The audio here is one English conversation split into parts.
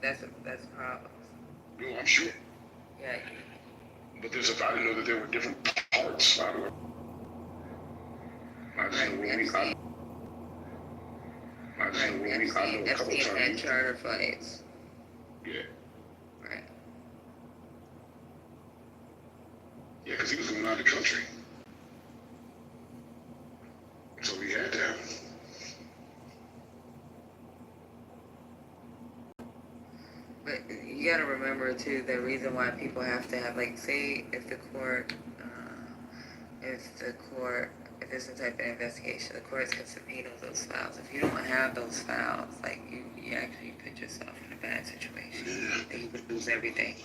that's problems. No, I'm sure. Yeah. But I didn't know that there were different parts. I don't know. I just know when we, I know a couple of times. Charter flights. Yeah. Right. Yeah, because he was going out of the country. So we had to have him. But you gotta remember too, the reason why people have to have, like, say if there's some type of investigation, the courts can subpoena those files. If you don't have those files, like, you actually put yourself in a bad situation. Yeah. You would lose everything.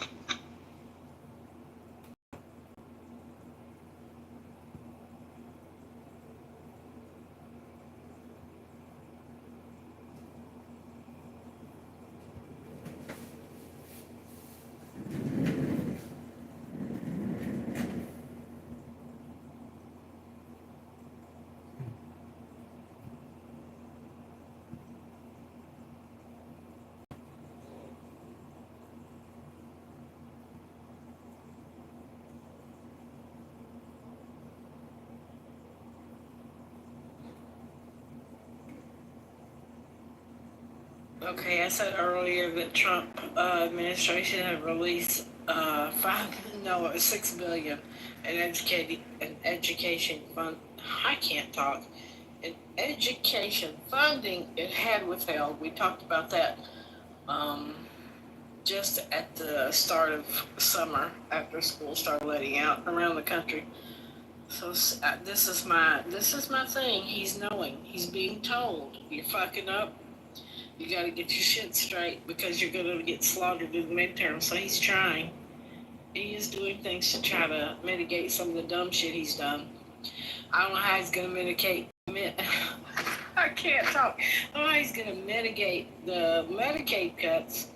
Okay, I said earlier that Trump administration had released $6 billion in education fund. I can't talk. In education funding, it had withheld. We talked about that just at the start of summer after school started letting out around the country. So this is my thing. He's knowing. He's being told you're fucking up. You got to get your shit straight because you're going to get slaughtered in the midterm. So he's trying. He is doing things to try to mitigate some of the dumb shit he's done. I don't know how he's going to mitigate. I can't talk. I don't know how he's going to mitigate the Medicaid cuts.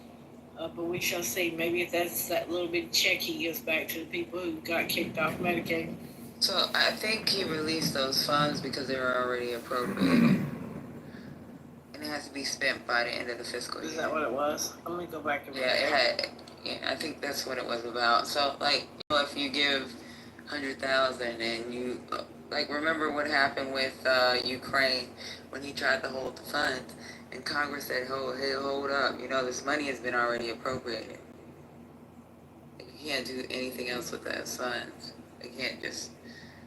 But we shall see. Maybe if that's that little bit of check he gives back to the people who got kicked off Medicaid. So I think he released those funds because they were already appropriated. It has to be spent by the end of the fiscal year. Is that what it was? Let me go back and I think that's what it was about. So, like, if you give 100,000 and you, like, remember what happened with Ukraine when he tried to hold the funds, and Congress said, hold up, this money has been already appropriated. You can't do anything else with those funds. They can't just.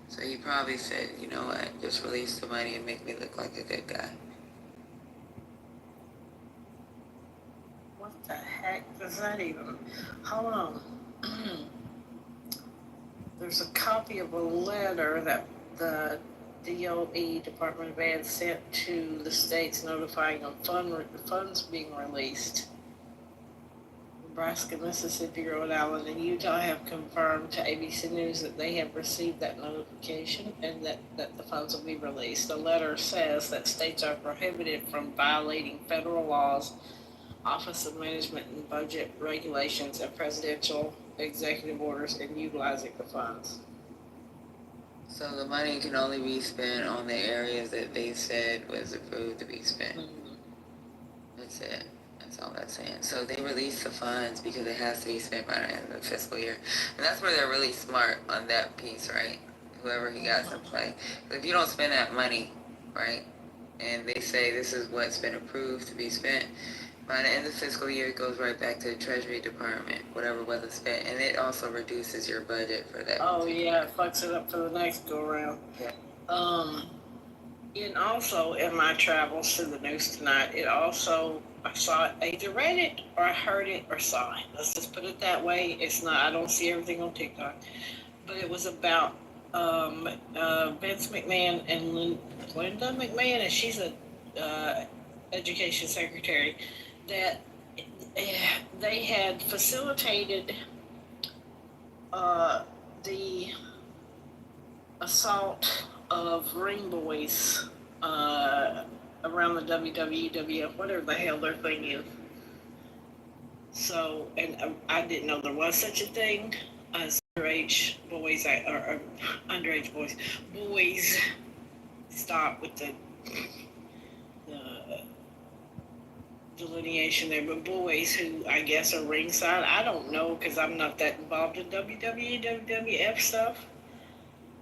So he probably said, you know what, just release the money and make me look like a good guy. What the heck does that even? Hold on. There's a copy of a letter that the DOE, Department of Ed, sent to the states notifying of funds being released. Nebraska, Mississippi, Rhode Island, and Utah have confirmed to ABC News that they have received that notification and that the funds will be released. The letter says that states are prohibited from violating federal laws, Office of Management and Budget regulations, and presidential executive orders in utilizing the funds. So the money can only be spent on the areas that they said was approved to be spent. Mm-hmm. That's it. That's all that's saying. So they release the funds because it has to be spent by the end of the fiscal year. And that's where they're really smart on that piece, right? Whoever he got to play. If you don't spend that money, right, and they say this is what's been approved to be spent, by the end of the fiscal year, it goes right back to the Treasury Department, whatever wasn't spent. And it also reduces your budget for that. Oh, yeah, it fucks it up for the next go-around. Yeah. And also, in my travels through the news tonight, I saw it, either read it, or I heard it, or saw it. Let's just put it that way. I don't see everything on TikTok. But it was about Vince McMahon and Linda McMahon, and she's a education secretary, that they had facilitated the assault of ring boys around the WWF, whatever the hell their thing is. So, and I didn't know there was such a thing as underage boys, or underage boys. Boys, stop with the delineation there, but boys who I guess are ringside, I don't know because I'm not that involved in WWE, WWF stuff.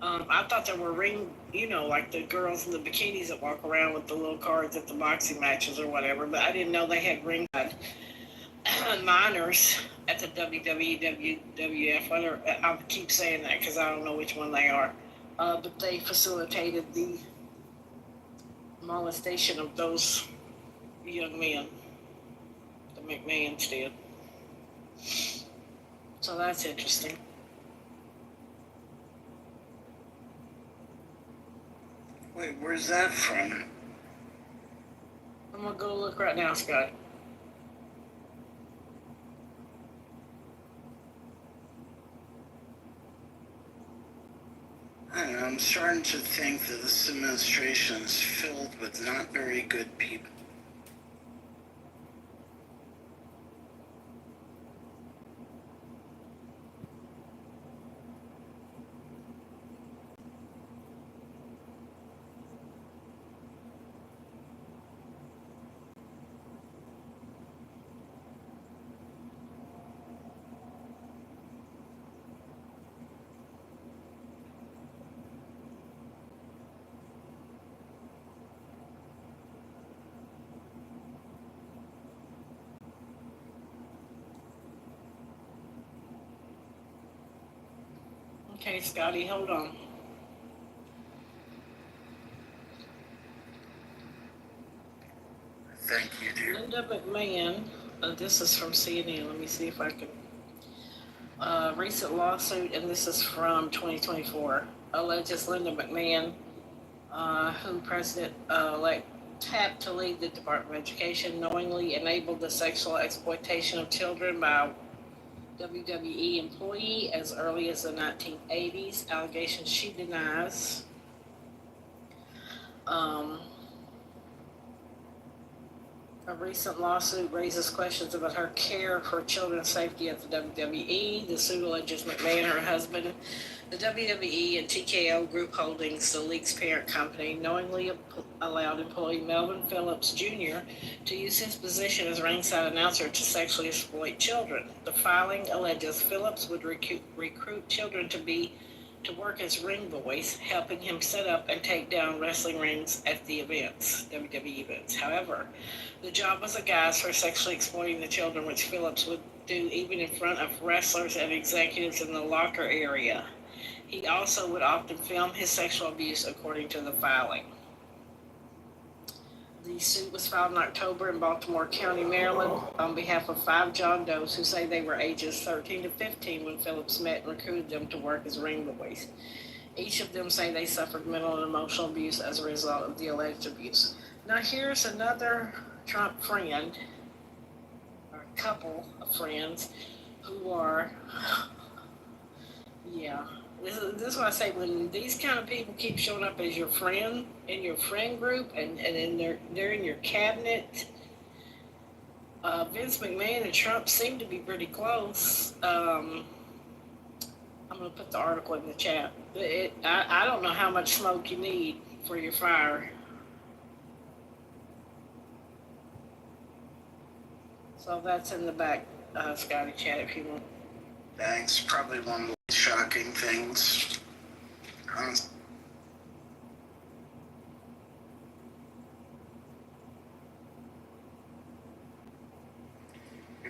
I thought there were like the girls in the bikinis that walk around with the little cards at the boxing matches or whatever, but I didn't know they had ringside minors at the WWE, WWF. I'll keep saying that because I don't know which one they are. But they facilitated the molestation of those young men. The McMahons did. So that's interesting. Wait, where's that from? I'm gonna go look right now, Scott. I don't know, I'm starting to think that this administration is filled with not very good people. Okay, Scotty, hold on. Thank you, dear. Linda McMahon, this is from CNN. Let me see if I can. Recent lawsuit, and this is from 2024, alleges Linda McMahon, who President-elect tapped to lead the Department of Education, knowingly enabled the sexual exploitation of children by a WWE employee as early as the 1980s. Allegations she denies. A recent lawsuit raises questions about her care for children's safety at the WWE. The suit alleges McMahon, her husband, the WWE, and TKO Group Holdings, the league's parent company, knowingly allowed employee Melvin Phillips Jr. to use his position as ringside announcer to sexually exploit children. The filing alleges Phillips would recruit children to work as ring boys, helping him set up and take down wrestling rings at the events, WWE events. However, the job was a guise for sexually exploiting the children, which Phillips would do even in front of wrestlers and executives in the locker area. He also would often film his sexual abuse, according to the filing. The suit was filed in October in Baltimore County, Maryland, on behalf of 5 John Does who say they were ages 13 to 15 when Phillips met and recruited them to work as ring boys. Each of them say they suffered mental and emotional abuse as a result of the alleged abuse. Now here's another Trump friend, or a couple of friends, who are, yeah. This is what I say, when these kind of people keep showing up as your friend in your friend group and they're in your cabinet. Vince McMahon and Trump seem to be pretty close. I'm going to put the article in the chat. I don't know how much smoke you need for your fire. So that's in the back, Scotty chat if you want. Thanks, probably one of the shocking things.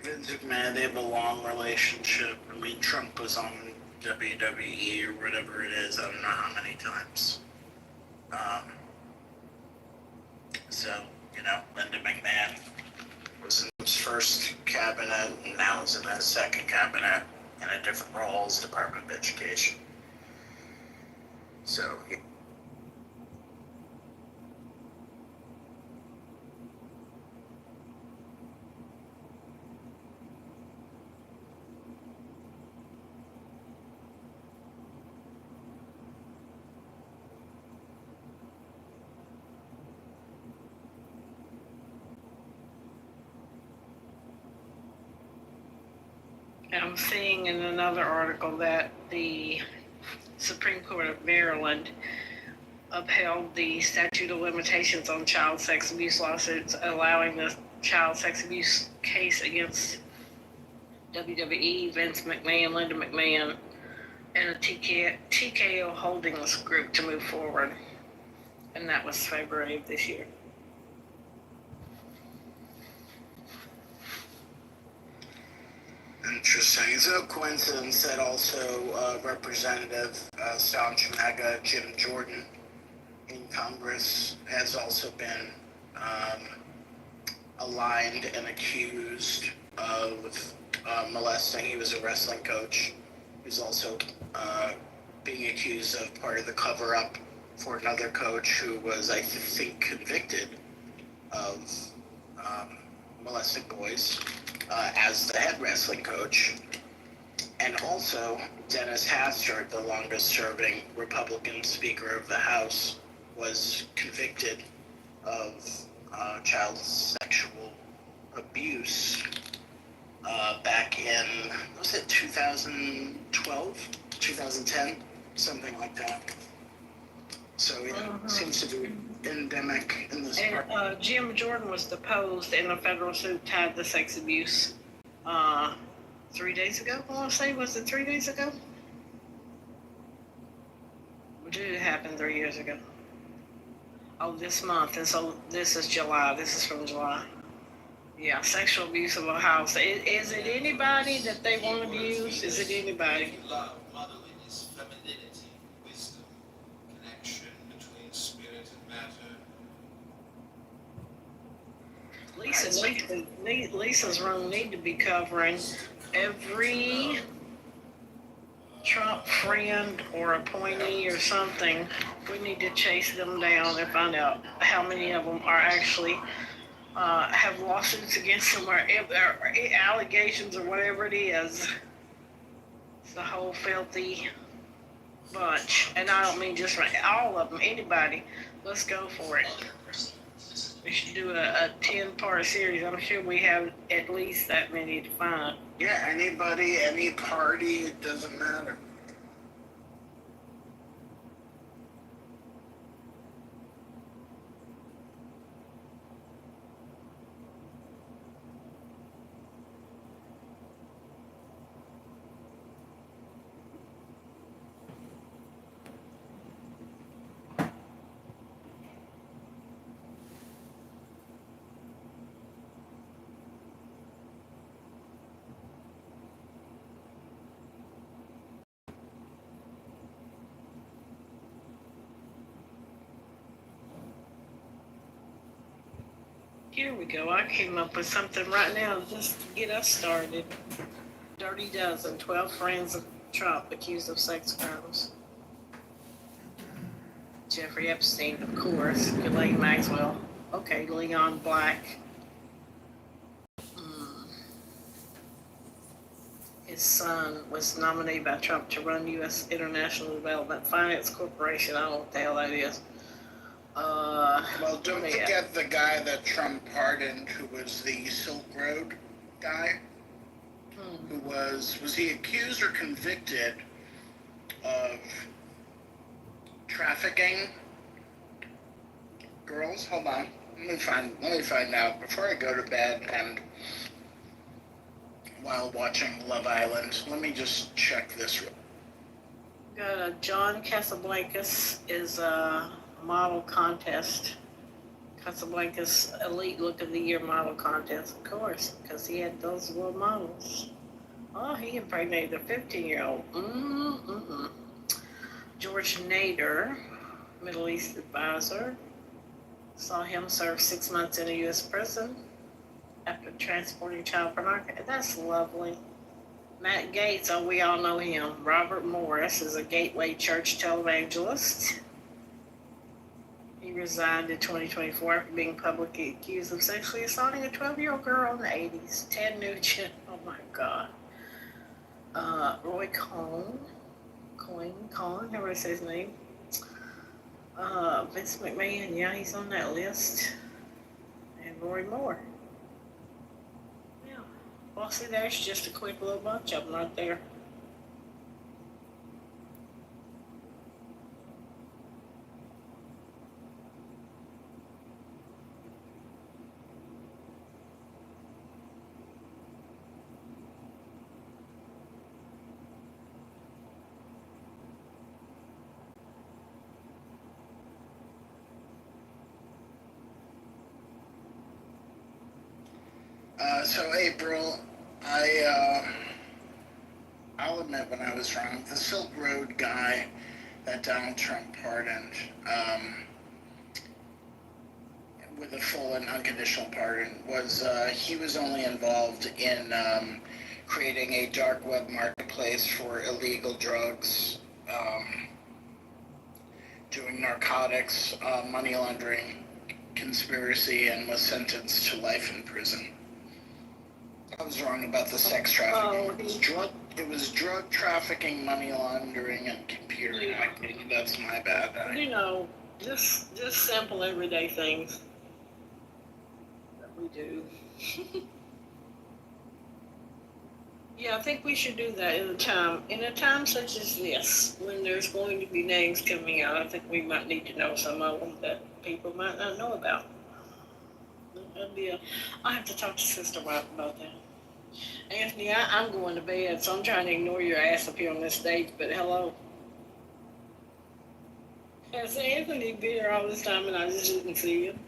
Vince McMahon, they have a long relationship. I mean, Trump was on WWE or whatever it is, I don't know how many times. So, Linda McMahon was in his first cabinet and now is in his second cabinet in a different role as Department of Education. So, I'm seeing in another article that the Supreme Court of Maryland upheld the statute of limitations on child sex abuse lawsuits, allowing the child sex abuse case against WWE, Vince McMahon, Linda McMahon, and a TKO Holdings group to move forward. And that was February of this year. Interesting. It's no coincidence that also Representative Staunch MAGA Jim Jordan in Congress has also been aligned and accused of molesting. He was a wrestling coach. He's also being accused of part of the cover-up for another coach who was, I think, convicted of molesting boys as the head wrestling coach. And also, Dennis Hastert, the longest-serving Republican Speaker of the House, was convicted of child sexual abuse back in, was it 2012, 2010, something like that. So it seems to be endemic in this part. And Jim Jordan was deposed in a federal suit tied to sex abuse 3 days ago, I want to say. Was it 3 days ago? Or did it happen 3 years ago? Oh, this month. And so this is July. This is from July. Yeah, sexual abuse of a house. Is it anybody that they want to abuse? Is it anybody? Love, motherliness, femininity, wisdom, connection between spirit and matter. Lisa's room need to be covering every Trump friend or appointee or something. We need to chase them down and find out how many of them are actually have lawsuits against them or allegations or whatever it is. It's the whole filthy bunch. And I don't mean just all of them, anybody. Let's go for it. We should do a 10-part series. I'm sure we have at least that many to find. Yeah, anybody, any party, it doesn't matter. Here we go. I came up with something right now just to get us started. Dirty Dozen, 12 friends of Trump accused of sex crimes. Jeffrey Epstein, of course. Ghislaine Maxwell. Okay, Leon Black. His son was nominated by Trump to run U.S. International Development Finance Corporation. I don't know what the hell that is. Well, don't forget the guy that Trump pardoned, who was the Silk Road guy, who was he accused or convicted of trafficking girls? Hold on, let me find out before I go to bed and while watching Love Island. Let me just check this. Got John Casablancas is a model contest. Casablancas Elite Look of the Year model contest, of course, because he had those world models. Oh, he impregnated a 15-year-old. George Nader, Middle East advisor, saw him serve 6 months in a U.S. prison after transporting child pornography. That's lovely. Matt Gaetz, oh, we all know him. Robert Morris is a Gateway Church televangelist. He resigned in 2024 after being publicly accused of sexually assaulting a 12-year-old girl in the 80s. Ted Nugent, oh my God. Roy Cohn, however I say his name. Vince McMahon, yeah, he's on that list. And Roy Moore. Yeah. Well, see, there's just a quick little bunch of them right there. So April, I'll admit when I was wrong. The Silk Road guy that Donald Trump pardoned, with a full and unconditional pardon, was he was only involved in creating a dark web marketplace for illegal drugs, doing narcotics, money laundering, conspiracy, and was sentenced to life in prison. I was wrong about the sex trafficking. It was drug trafficking, money laundering, and computer hacking. That's my bad. Just simple everyday things that we do. Yeah, I think we should do that in a time such as this, when there's going to be names coming out. I think we might need to know some of them that people might not know about. I have to talk to Sister White about that. Anthony, I'm going to bed, so I'm trying to ignore your ass up here on this stage, but hello. Has Anthony been here all this time and I just didn't see him?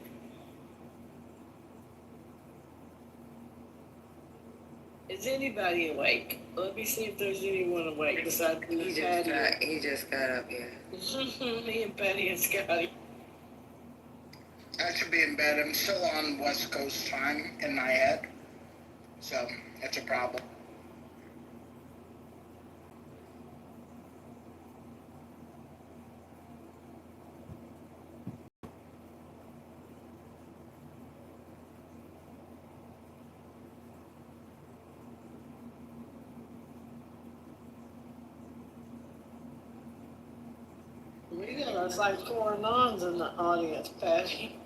Is anybody awake? Let me see if there's anyone awake besides me and Patty. He just got up here. Me and Patty and Scotty. I should be in bed. I'm still on West Coast time in my head, so that's a problem. We got like 4 anons in the audience, Patty.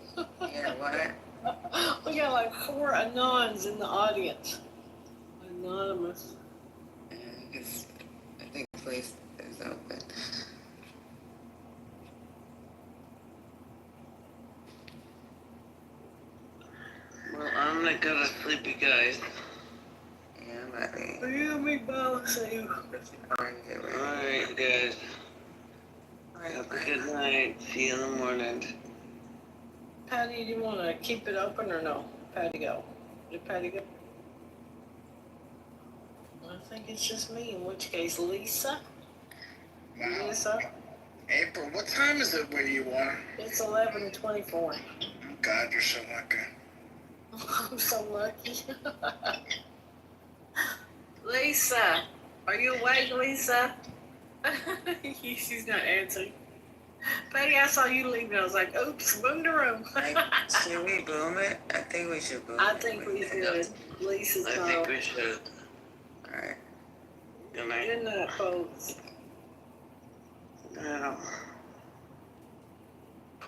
Yeah, what? We got like 4 anons in the audience. Anonymous. I think the place is open. Well, I'm gonna go to sleep, you guys. Yeah, I'm about to. You and me both, see. Alright, guys. Have a good night. See you in the morning. Patty, do you want to keep it open or no? Patty, go. Did Patty go? I think it's just me, in which case, Lisa? Wow. Lisa? April, what time is it where you are? It's 11:24. Oh, God, you're so lucky. I'm so lucky. Lisa, are you awake, Lisa? She's not answering. Patty, I saw you leaving. I was like, oops, boom the room. Should we boom it? I think we should boom it. I think we should. Lisa's I think we should. Alright. Good night. Good night, folks. No.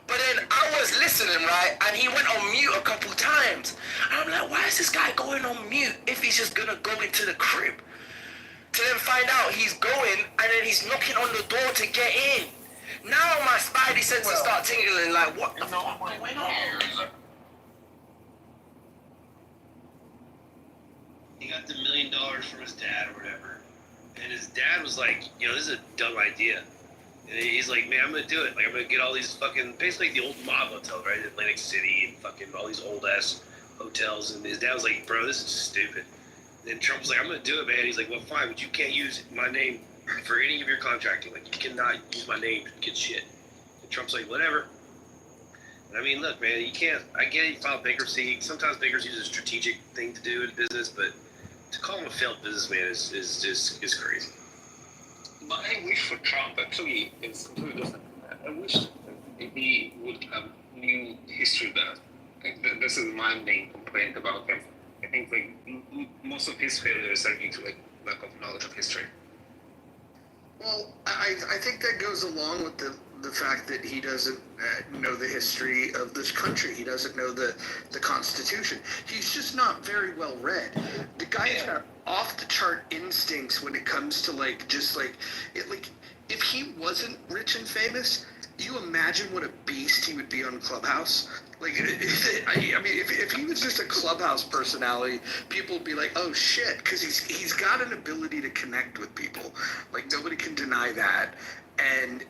But then I was listening, right? And he went on mute a couple times. And I'm like, why is this guy going on mute if he's just gonna go into the crib? To then find out he's going and then he's knocking on the door to get in. Now my spidey senses start tingling like, what the fuck going on? He got the $1 million from his dad or whatever. And his dad was like, this is a dumb idea. And he's like, man, I'm going to do it. Like, I'm going to get all these fucking, basically the old mob hotels, right? Atlantic City and fucking all these old ass hotels. And his dad was like, bro, this is stupid. And then Trump was like, I'm going to do it, man. He's like, well, fine, but you can't use my name for any of your contracting. Like, you cannot use my name to get shit. And Trump's like, whatever. And I mean, look, man, you can't, I get it, you file bankruptcy. Sometimes bankruptcy is a strategic thing to do in business, but to call him a failed businessman is crazy. My wish for Trump actually is completely different. I wish he would have new history there. Like, this is my main complaint about him. I think most of his failures are due to lack of knowledge of history. Well, I think that goes along with the fact that he doesn't know the history of this country. He doesn't know the Constitution. He's just not very well read. The guy's got off the chart instincts when it comes to if he wasn't rich and famous, you imagine what a beast he would be on Clubhouse. Like, I mean, if he was just a clubhouse personality, people would be like, "Oh shit," because he's got an ability to connect with people. Like nobody can deny that. And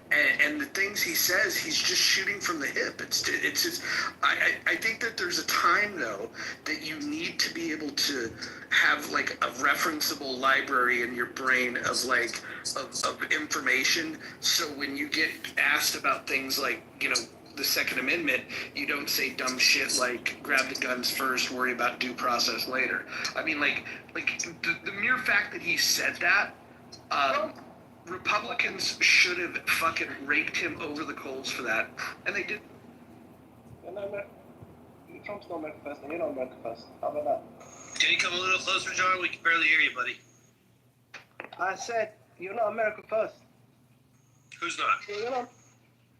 the things he says, he's just shooting from the hip. It's just I think that there's a time though that you need to be able to have like a referenceable library in your brain of like of information. So when you get asked about things like the Second Amendment, you don't say dumb shit like grab the guns first, worry about due process later. I mean, like the mere fact that he said that, Republicans should have fucking raked him over the coals for that, and they did. Trump's not America first, and you're not America first. How about that? Can you come a little closer, John? We can barely hear you, buddy. I said you're not America first. Who's not? You're not.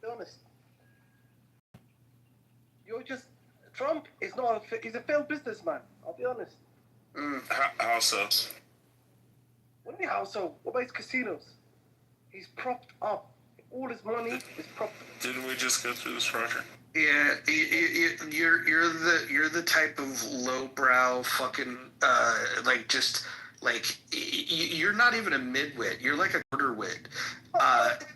Be honest. You're just Trump is not. He's a failed businessman. I'll be honest. How so? What do you mean how so? What about his casinos? He's propped up. All his money is propped up. Didn't we just go through this, Roger? Yeah, you're the type of lowbrow fucking you're not even a midwit. You're like a quarterwit.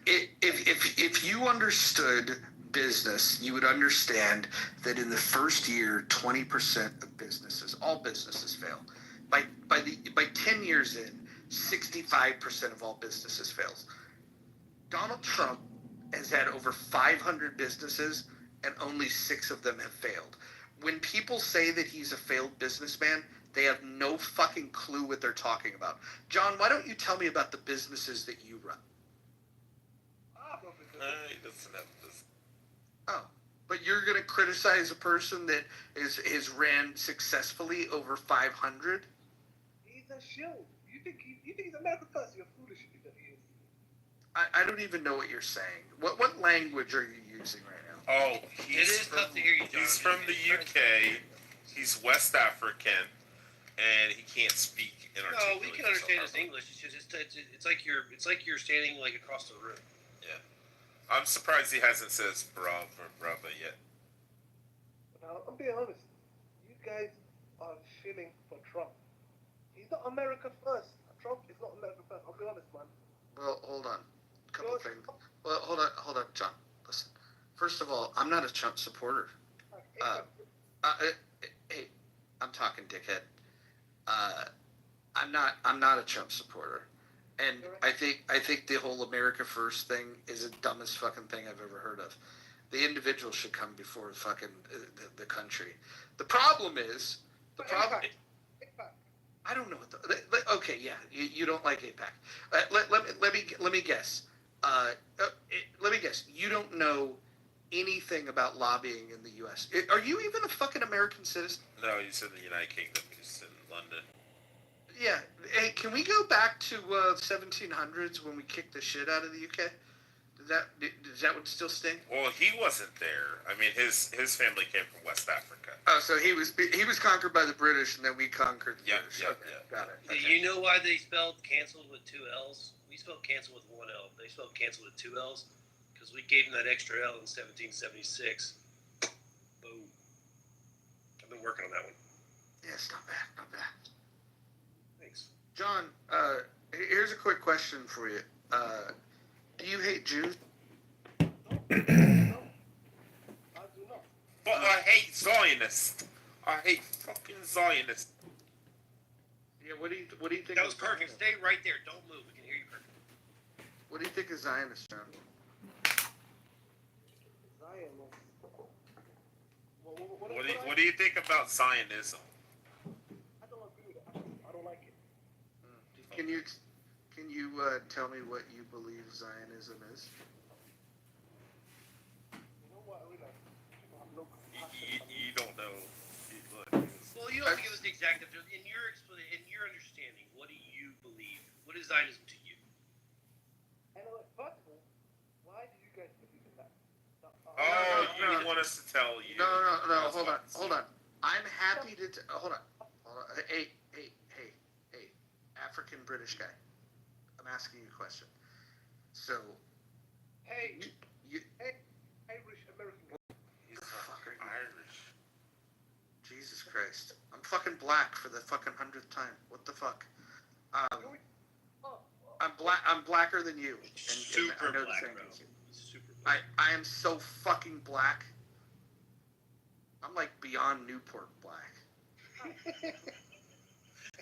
If you understood business, you would understand that in the first year, 20% of businesses, all businesses fail. By 10 years in, 65% of all businesses fails. Donald Trump has had over 500 businesses and only 6 of them have failed. When people say that he's a failed businessman, they have no fucking clue what they're talking about. John, why don't you tell me about the businesses that you run? He doesn't have this. Oh, but you're going to criticize a person that is ran successfully over 500? He's a shill. You think he's America first? You're foolish if you think he is. I don't even know what you're saying. What language are you using right now? Oh, It is tough to hear you, John. He's from the UK. He's West African, and he can't speak in No, we can understand his English. It's just it's like you're standing like across the room. Yeah, I'm surprised he hasn't said brava or brava yet. Now, I'm being honest. You guys are shilling for Trump. He's not America first. Trump is not America first. I'll be honest, man. Well, hold on. Couple things. Well, hold on, John. Listen. First of all, I'm not a Trump supporter. Hey, I'm talking, dickhead. I'm not a Trump supporter, and I think the whole America First thing is the dumbest fucking thing I've ever heard of. The individual should come before fucking the country. The problem is I don't know what okay, yeah, you don't like AIPAC. Let me guess. Let me guess. You don't know anything about lobbying in the U.S. Are you even a fucking American citizen? No, he's in the United Kingdom. He's in London. Yeah. Hey, can we go back to 1700s when we kicked the shit out of the UK? Does that one still sting? Well, he wasn't there. I mean, his family came from West Africa. Oh, so he was conquered by the British, and then we conquered the British. Yeah. Got it. Okay. You know why they spelled canceled with 2 L's? We spelled cancel with 1 L. They spelled cancel with 2 L's because we gave them that extra L in 1776. Boom. I've been working on that one. Yes, not bad. Thanks. John, here's a quick question for you. Do you hate Jews? No, I do not. But I hate Zionists. I hate fucking Zionists. Yeah, what do you think? That was perfect. Stay right there. Don't move. We can hear you perfect. What do you think of Zionists, John? Zionists. What do you think about Zionism? I don't agree with it. I don't like it. Can you tell me what you believe Zionism is? You know what? I have no You don't know. Well, you don't have to give us the exact definition. In your understanding, what do you believe? What is Zionism to you? And first of all, why do you guys believe in that? You want us to tell you? No. Hold on. I'm happy to. Hold on. Hey, African British guy. I'm asking you a question. So. Hey, Irish American. He's Irish. Christ. I'm fucking black for the fucking 100th time. What the fuck? I'm blacker than you. And I know black, the thing. bro. Super black. I am so fucking black. I'm like beyond Newport black.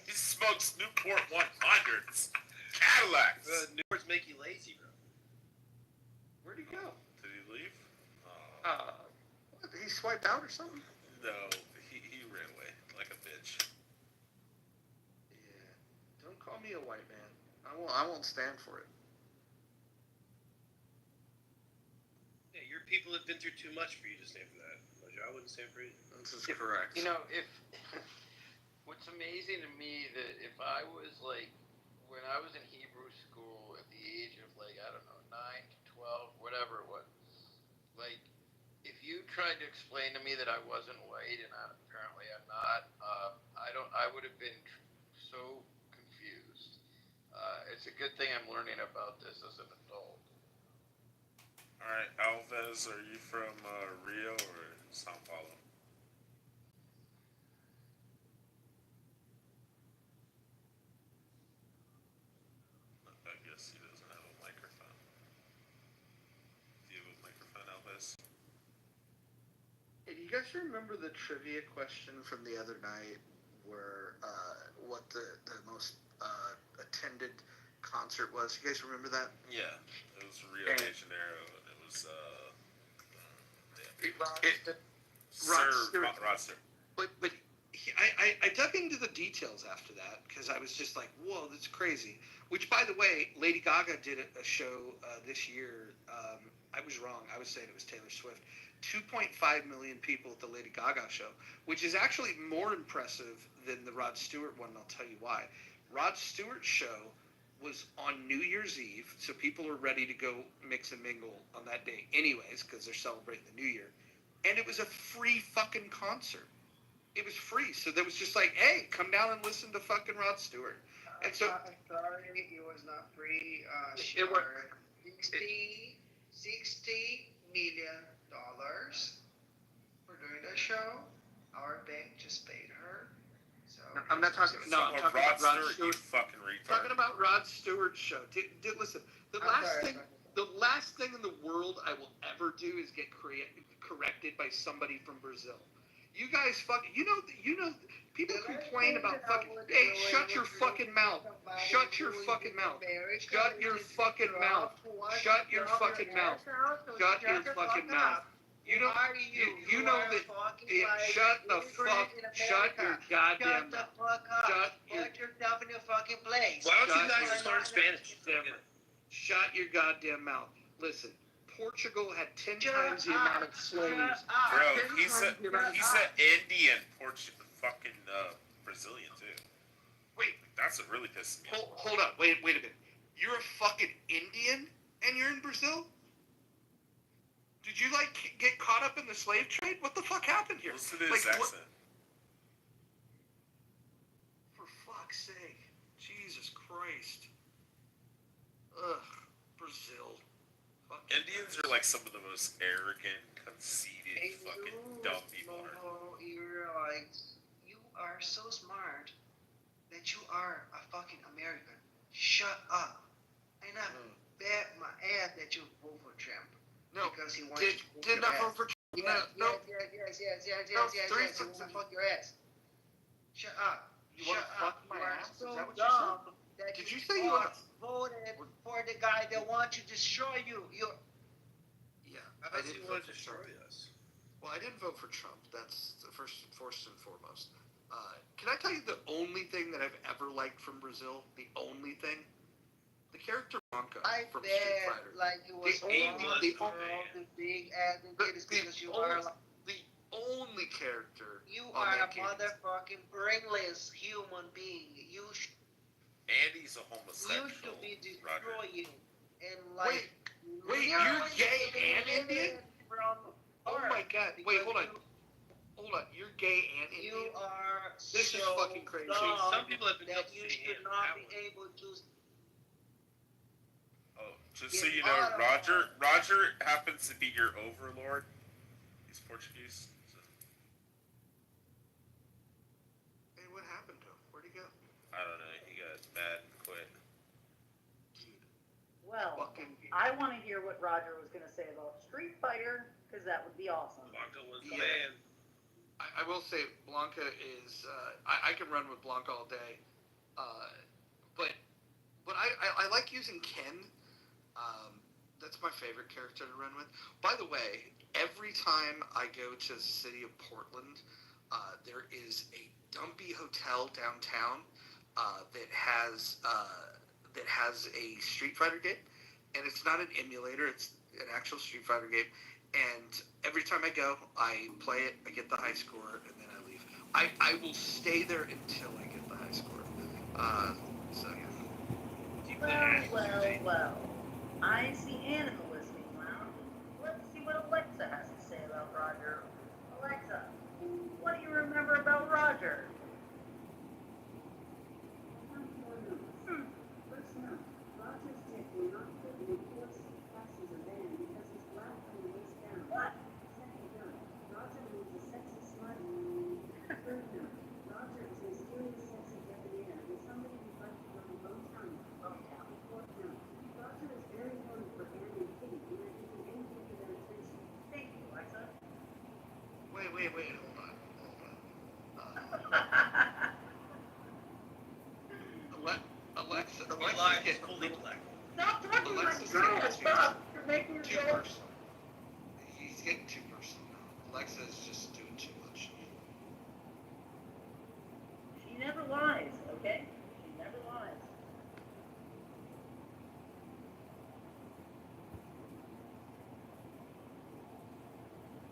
He smokes Newport 100s. Cadillacs. Newports make you lazy, bro. Where'd he go? Did he leave? What, he swiped out or something? No, he ran away like a bitch. Yeah. Don't call me a white man. I won't stand for it. Yeah, your people have been through too much for you to stand for that. I wouldn't stand for it. This is correct. You know, if what's amazing to me that if I was like when I was in Hebrew school at the age of like I don't know 9 to 12 whatever it was, like if you tried to explain to me that I wasn't white and apparently I'm not, I would have been so confused. It's a good thing I'm learning about this as an adult. All right, Alves, are you from Rio or Sao Paulo? I guess he doesn't have a microphone. Do you have a microphone, Alves? Hey, do you guys remember the trivia question from the other night where what the most attended concert was? You guys remember that? Yeah, it was Rio de Janeiro, and it was Rod Stewart. But I dug into the details after that because I was just like, whoa, that's crazy. Which, by the way, Lady Gaga did a show this year. I was wrong. I was saying it was Taylor Swift. 2.5 million people at the Lady Gaga show, which is actually more impressive than the Rod Stewart one, and I'll tell you why. Rod Stewart's show was on New Year's Eve, so people are ready to go mix and mingle on that day anyways, because they're celebrating the New Year. And it was a free fucking concert. It was free, so there was just like, hey, come down and listen to fucking Rod Stewart. And so, I'm sorry, it was not free. It was $60 million for doing the show. Our bank just paid her. So I'm not talking. No, I'm talking about Rod Stewart. You fucking retard. Talking about Rod Stewart's show. Listen, the last thing in the world I will ever do is get corrected by somebody from Brazil. You guys fucking, you know, people complain about fucking, hey, shut your fucking mouth. Shut your fucking mouth. Shut your fucking mouth. Shut your fucking mouth. Shut your fucking mouth. You know that, shut the fuck, shut your goddamn mouth. Put yourself in your fucking place. Why don't you guys just learn Spanish? Shut your goddamn mouth. Listen. Portugal had 10 times the amount of slaves. Bro, he's an Indian, fucking Brazilian too. Wait, that's what really pisses me off. Hold up, wait a minute. You're a fucking Indian and you're in Brazil? Did you like get caught up in the slave trade? What the fuck happened here? Listen to his accent. For fuck's sake, Jesus Christ. Ugh, Brazil. Indians are like some of the most arrogant, conceited, fucking dumb people. You are so smart that you are a fucking American. Shut up. And I bet my ass that you vote for Trump. No, because he wants did not vote for Trump. Yes, he wants to fuck your ass. Shut up. You want to fuck my ass? So Is that what dumb you said? that Did you say you voted for the guy that wants to destroy you? Yeah, I didn't want to destroy us. Well, I didn't vote for Trump. That's the first and foremost. Can I tell you the only thing that I've ever liked from Brazil? The only thing? The character Blanca from Street Fighter. Like it was the big ass because you are like, the only character. You are a motherfucking brainless human being. Andy's a homosexual. You should be destroying and like. Wait, you're gay and Indian? Oh my god! Wait, hold on. You're gay and Indian. You are. This is fucking crazy. Some people have been that you should not be able to. Oh, just so you know, Roger happens to be your overlord. He's Portuguese. So. I don't know. He got mad and quit. Well, I want to hear what Roger was going to say about Street Fighter, because that would be awesome. Blanca was the man. I will say Blanca is. I can run with Blanca all day, but I like using Ken. That's my favorite character to run with. By the way, every time I go to the city of Portland, there is a dumpy hotel downtown that has a Street Fighter game, and it's not an emulator; it's an actual Street Fighter game. And every time I go, I play it, I get the high score, and then I leave. I will stay there until I get the high score. So yeah. Well. I see Anna in the listening lounge. Let's see what Alexa has to say about Roger. Alexa, what do you remember about Roger? First note, Roger's dick will not fit in a POC passenger van because he's black from the waist down. What? Second note, Roger needs a sexy smart. Third note, Roger is a mysterious sexy debonair with somebody who'd like to run Bone Town. Fourth note, Roger is very horny for Anne and Kitty, and they're giving anything for their attention. Thank you, Alexa. Wait, hold on. Alexa, It's fully black. Stop talking like Alexa's girl. getting Stop. You're making too yourself. personal. He's getting too personal now. Alexa is just doing too much. She never lies, okay? She never lies.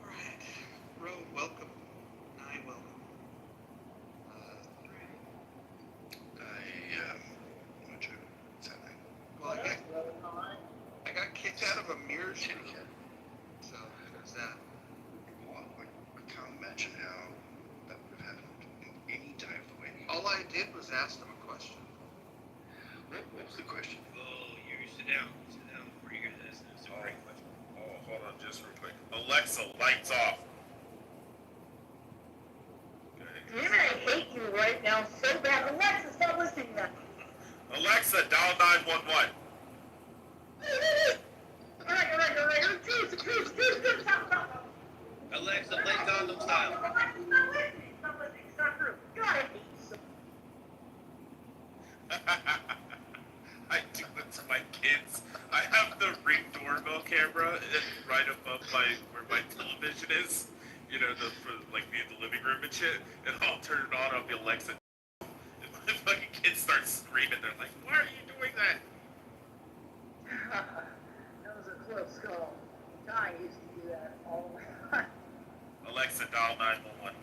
Alright. Road, welcome. Nye, welcome. Well, I got kicked out of a mirror show. So there's that. Well, I can't imagine how that would have happened in any day of the week. All I did was ask them a question. What was the question? Oh, you sit down. Sit down before you hear this. It's a great question. Oh, hold on just real quick. Alexa, lights off. Damn it, I hate you right now so bad. Alexa, stop listening to that. Alexa, dial 911. All right. Dude, stop. Alexa, play Condom Style. Alexa, stop listening. Stop through. God, I hate you so. I do it to my kids. I have the Ring doorbell camera right above where my television is. You know, for like the living room and shit. And I'll turn it on. I'll be Alexa. And my fucking kids start screaming. They're like, "Why are you doing that?" That was a close call. I used to do that all the time. Alexa, dial 911.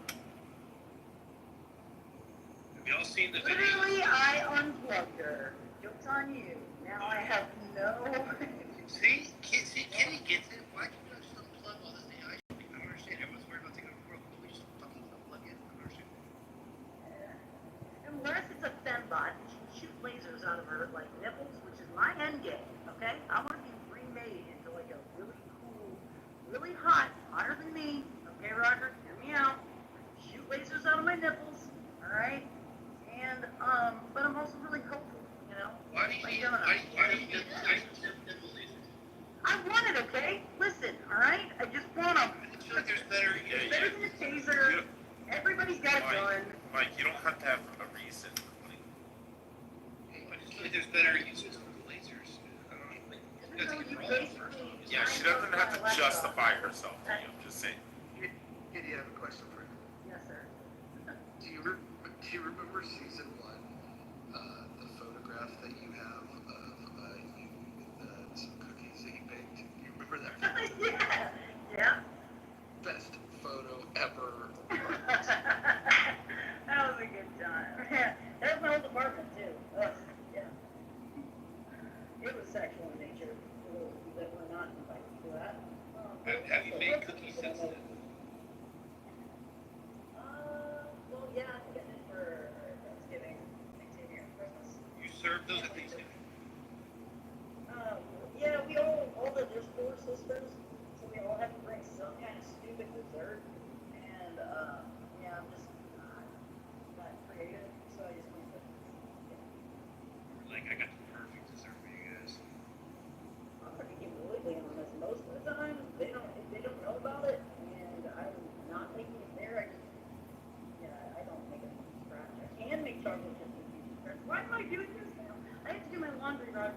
Have y'all seen the video? Literally, I unplugged her. Joke's on you. Now I have no... See, Kenny gets it. Why can't I just unplug all this thing? I don't understand. Everyone's worried about taking over the world. Can we just fucking unplug it? I don't understand. Unless it's a fembot, she can shoot lasers out of her, like, nipples, which is my end game, okay? I want to be remade into, like, a really cool, really hot, hotter than me, okay, Roger? Hear me out. Shoot lasers out of my nipples, alright? And, but I'm also really hopeful, you know? Why do you need nipple lasers? I want it, okay? Listen, alright? I just want them. I feel like there's better. It's better than a taser. Everybody's got a gun. Mike, you don't have to have a reason. I just feel like there's better uses for the lasers. I don't know. Like, you gotta take it for all first. Yeah, she doesn't have to justify herself. I'm just saying. Kitty, I have a question for you. Yes, sir. Do you remember season 1, the photograph that you have of you with some cookies that you baked? Do you remember that? Yeah. Best photo ever. That was a good time. There's my old apartment, too. Ugh, yeah. It was sexual in nature. That we're not invited to that. Have you made cookies since then? Well, yeah, I'm getting it for Thanksgiving, and Christmas. You served those at Thanksgiving? Yeah, we all there's 4 sisters, so we all have to bring some kind of stupid dessert. And, yeah, I'm just not creative, so I just make cookies. am I doing this now? I have to do my laundry, Roger.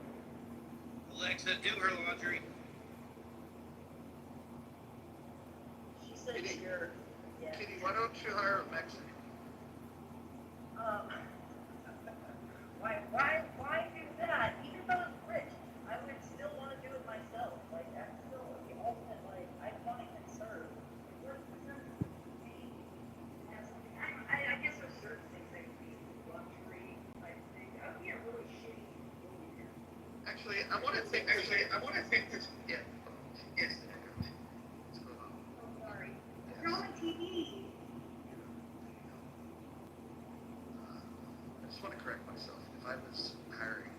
Alexa, do her laundry. She said Kitty, you're. Yeah. Kitty, why don't you hire a Mexican? Why do that? Even if I was rich, I would still want to do it myself. Like, that's still the ultimate, like, iconic and serve. What percentage of me has something? I guess there's certain things that could be luxury type thing. I would be a really shitty millionaire. Actually, I want to think this. Yeah. Yes. What's going on? Oh, sorry. You're on TV. I just want to correct myself. If I was hiring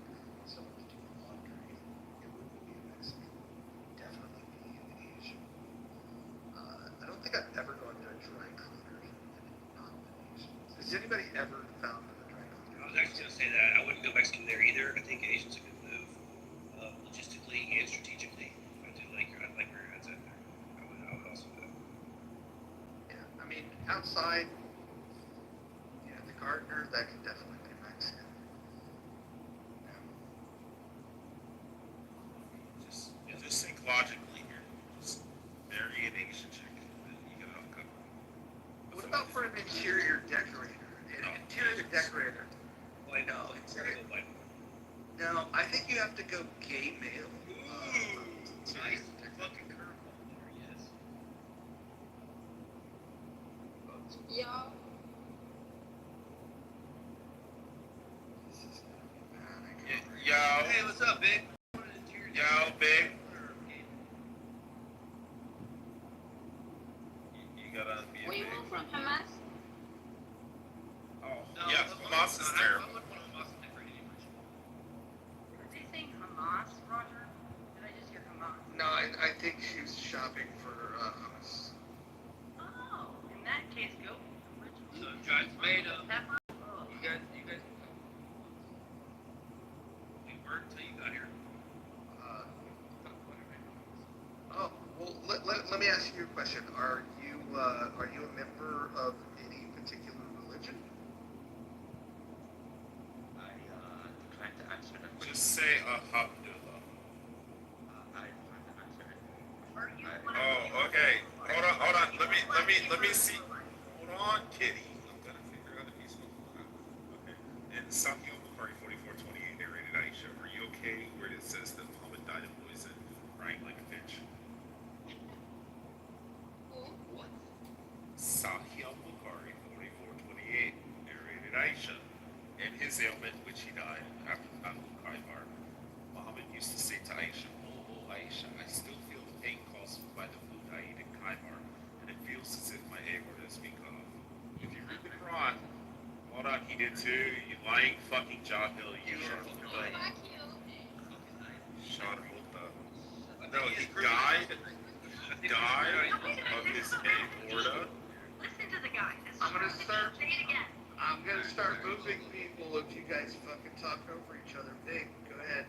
someone to do laundry, it wouldn't be a Mexican. Definitely be an Asian. I don't think I've ever gone to a dry cleaner and not been Asian. Has anybody ever found a dry cleaner? I was actually going to say that. I wouldn't go Mexican there either. I think Asian's a good move, logistically and strategically. I like where your head's at there. I would also do that. Yeah, I mean, outside, yeah, the gardener, that can definitely be Mexican. Just think logically here. Just marry an Asian chick, and you get it all covered. What about for an interior decorator? Interior decorator. Why not? No, I think you have to go gay male. Nice fucking curveball there, yes. Yo. Yo. Hey, what's up, big? Yo, big. You gotta unmute Were you big. all from Hamas? Oh, yeah, Hamas is terrible. Did they say Hamas, Roger? Did I just hear Hamas? No, I think she was shopping for hummus. Oh, in that case, go. Sun-dried tomato. Pepper. You guys. We weren't until you got here. Oh, well, let me ask you a question. Are you a member of any particular religion? I decline to answer that question. Just say Alhamdulillah. I decline to answer it. Oh, okay. Hold on. Let me see. Hold on, kitty. I'm gonna figure out if he's okay. And Sakio Bukhari 4428 narrated Aisha. Are you okay where it says that Muhammad died of poison, crying like a bitch? What? Sahih Bukhari 4428 narrated Aisha. And his ailment, which he died after Abu Khaybar. Muhammad used to say to Aisha, "Oh, Aisha, I still feel the pain caused by the food I eat in Khaybar, and it feels as if my aorta is being cut off." If you read the Quran, hold on, he did too. You lying fucking jahil. You shot him. No, he died of his aorta. Listen to the guy. I'm gonna start moving people if you guys fucking talk over each other. Big, go ahead.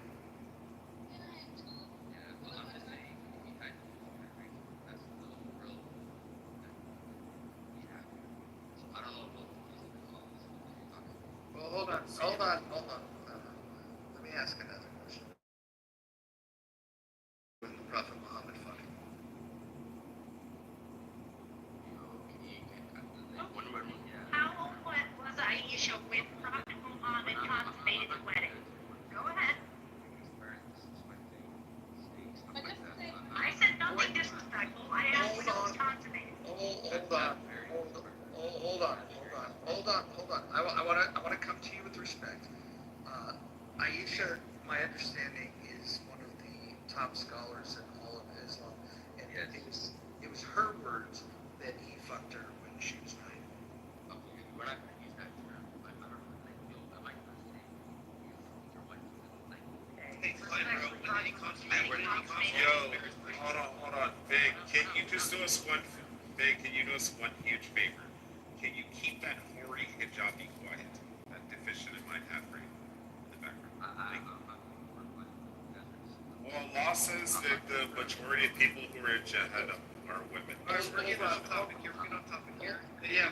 Well, hold on. Let me ask another question. When the Prophet Muhammad fucking. How old was Aisha when Prophet Muhammad consummated the wedding? Go ahead. I said nothing disrespectful. I asked when it was consummated. Hold on. I wanna come to you with respect. Aisha, my understanding, is one of the top scholars in all of Islam, and it was her words that he fucked her when she was 9. We're not going to use that term, but I don't know, like, I like to say, your wife is like, Hey, fine, bro. When did he consummate? Where did he consummate? Yo, hold on. Big, can you just do us one? Big, can you do us one huge favor? Can you keep that hoary hijabi quiet? That deficient in mind half brain in the background. Thank you. Well, Allah says that the majority of people who are in Jahannam are women. Alright, we're getting off topic here. Yeah,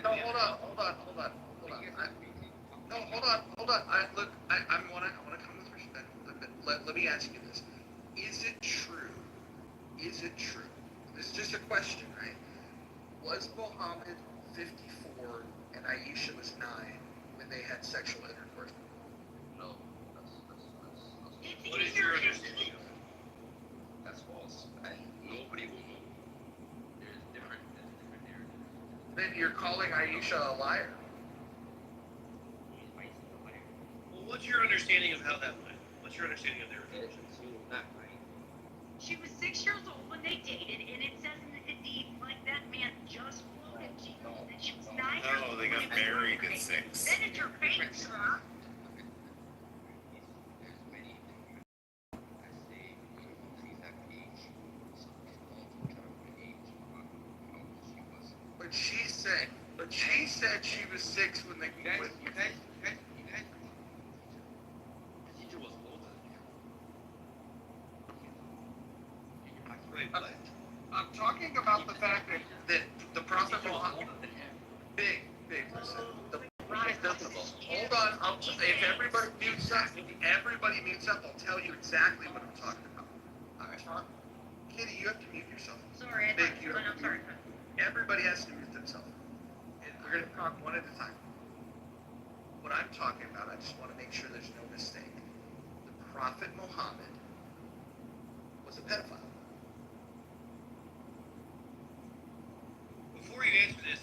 hold on. No, hold on. I wanna come with respect. Let me ask you this: Is it true? Is it true? This is just a question, right? Was Mohammed 54 and Aisha was 9 when they had sexual intercourse? No, What is your understanding of it? that's false. Nobody will know. There's different narratives. Then you're calling Aisha a liar. Well, what's your understanding of how that went? What's your understanding of their relationship? She was 6 years old when they dated, and it says in the deed, like, that man just floated. She was 9 years old. Oh, they got when he was married born. at 6. Then it's your face, sir. But she said she was 6 when they. You guys. The teacher was older than you. I'm talking about the fact that the Prophet Muhammad. Big, listen. Hold on. If everybody mutes up, I'll tell you exactly what I'm talking about. Alright. Kitty, you have to mute yourself. Sorry, I'm sorry. Everybody has to mute themselves. And we're going to talk one at a time. What I'm talking about, I just want to make sure there's no mistake. The Prophet Muhammad was a pedophile. Before you answer this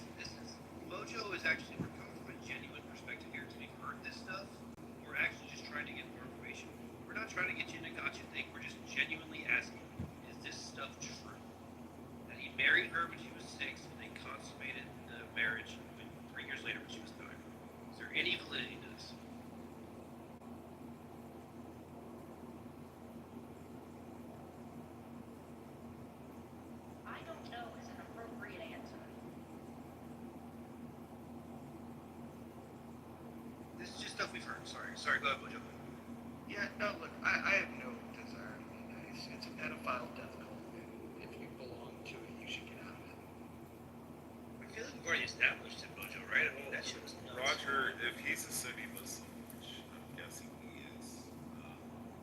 Mojo is actually, we're coming from a genuine perspective here. To we've heard this stuff, we're actually just trying to get more information. We're not trying to get you in a gotcha thing. We're just genuinely asking, is this stuff true? That he married her when she was 6 and they consummated the marriage 3 years later when she was 9. Is there any validity to this? I don't know is an appropriate answer. This is just stuff we've heard. Sorry, go ahead, Mojo. Yeah, no, look, I have no desire to be nice. It's a pedophile death cult. If you belong to it, you should get out of it. I feel like we've already established it, Mojo, right? I mean, that shit was nuts. Roger, if he's a Sunni Muslim, which I'm guessing he is,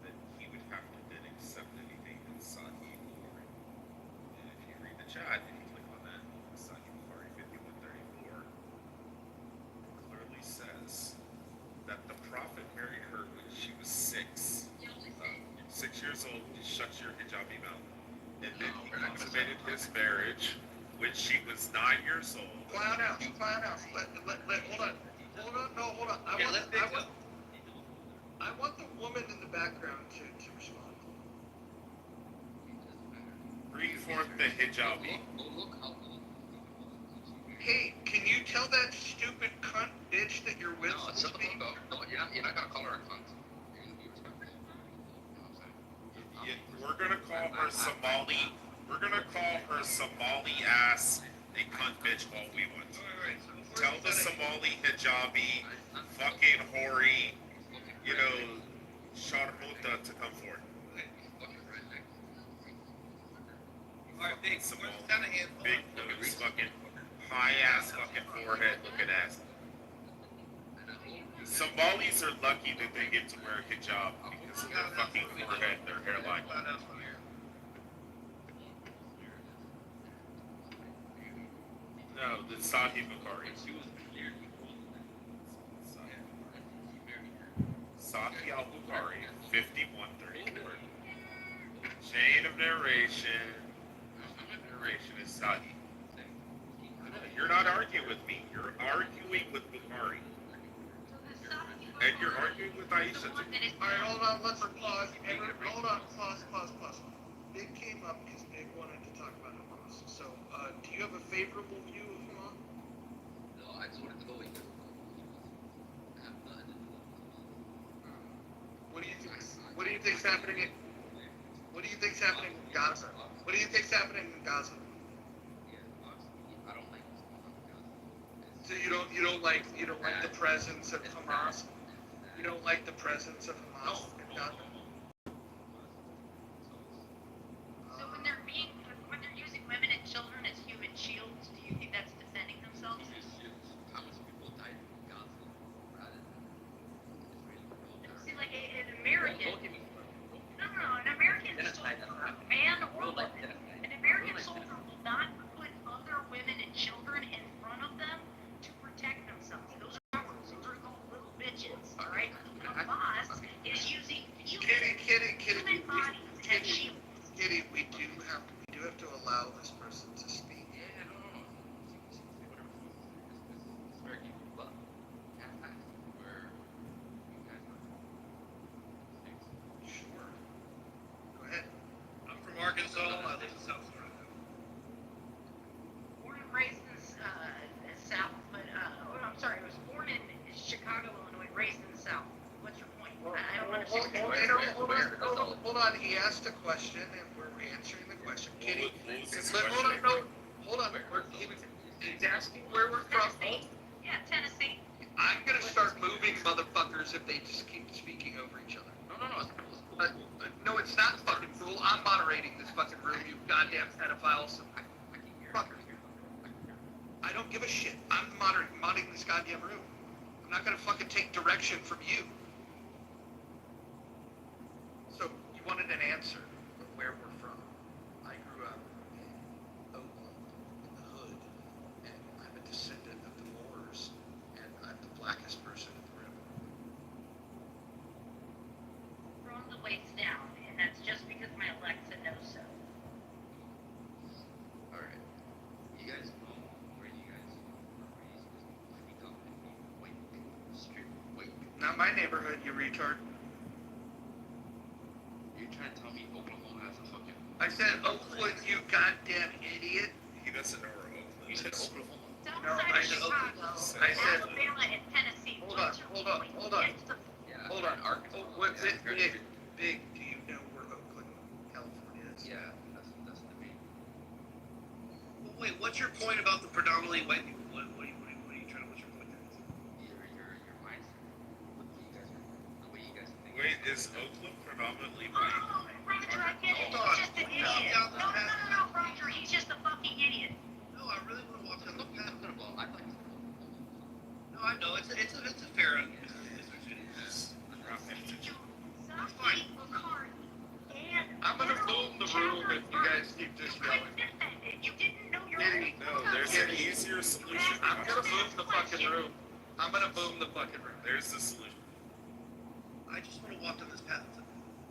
then he would have to then accept anything that Sahih Bukhari. And if you read the chat, if you click on that, Sahih Bukhari 5134, it clearly says that the Prophet married her when she was 6. 6 years old, shut your hijabi mouth. And then he consummated his marriage when she was 9 years old. Clown out. Hold on. I want the woman in the background to respond. Bring forth the hijabi. Hey, can you tell that stupid cunt bitch that you're with? No, you're not gonna call her a cunt. You're gonna be respectful. We're gonna call her Somali. We're gonna call her Somali ass a cunt bitch all we want. Tell the Somali hijabi, fucking hori, Sharmuta to come forward. Alright, big Somali, down a handful. big nose, fucking high ass, fucking forehead looking ass. Somalis are lucky that they get to wear a hijab because of their fucking forehead, their hairline. No, the Sahih Bukhari. Sahih al-Bukhari, 5134. Chain of narration. Narration is Sahih. You're not arguing with me. You're arguing with Bukhari. And you're arguing with Aisha too. Alright, hold on, let's pause. Hold on, pause. Big came up because Big wanted to talk about Hamas. So, do you have a favorable view of Hamas? No, I just wanted to know what you guys What do you think's happening in Gaza? What do you think's happening in Gaza? I don't like this. So you don't like the presence of Hamas? You don't like the presence of Hamas in Gaza? So when they're using women and children as human shields, do you think that's defending themselves? How much people died in Gaza rather than American. No, an American soldier, man or woman, an American soldier will not put other women and children in front of them to protect themselves. Those are cowards. Those are called little bitches. All right. A boss is using human bodies as shields. Kitty, we do have to allow this person to speak. Yeah, no. It's very cute, but can't ask where you guys are. Sure. Go ahead. I'm from Arkansas. I live in South Florida. Born and raised in South, but I'm sorry, I was born in Chicago, Illinois, raised in the South. What's your point? I don't understand. Hold on. He asked a question, and we're answering the question. Kitty, hold on. He's asking where we're from. Yeah, Tennessee. I'm gonna start moving motherfuckers if they just keep speaking over each other. No. No, it's not fucking cool. I'm moderating this fucking room, you goddamn pedophiles. Fuckers. I don't give a shit. I'm moderating this goddamn room. I'm not gonna fucking take direction from you. So, you wanted an answer of where we're from. I grew up in Oakland, in the hood, and I'm a descendant of the Moors, and I'm the blackest person in the room. From the waist down, and that's just because my Alexa knows so. Alright. You guys know where you guys were raised was predominantly white people, straight white people. Not my neighborhood, you retard. You're trying to tell me Oklahoma has a fucking... I said Oakland, you goddamn idiot. He doesn't know where Oakland You said is. Oklahoma? No, I said Chicago, I said- Alabama, and Tennessee. Hold on. Yeah. Hold on. Arkansas. What's Yeah, it, very Big? Big, do you know where Oakland, California is? Yeah, that's the main. Well, wait, what's your point about the predominantly white people? What are you trying to? What's your point there? Your mindset. What you guys are, the way you guys think. Wait, is Oakland predominantly white? Roger, I get it. He's just an idiot. No, Roger, he's just a fucking idiot. No, I really want to walk down the path. I thought you No, I know it's a fair. Fine. I'm gonna boom the room if you guys keep this going. You didn't know your No, there's an easier solution. I'm gonna boom the fucking room. I'm gonna boom the fucking room. There's the solution. I just want to walk down this path.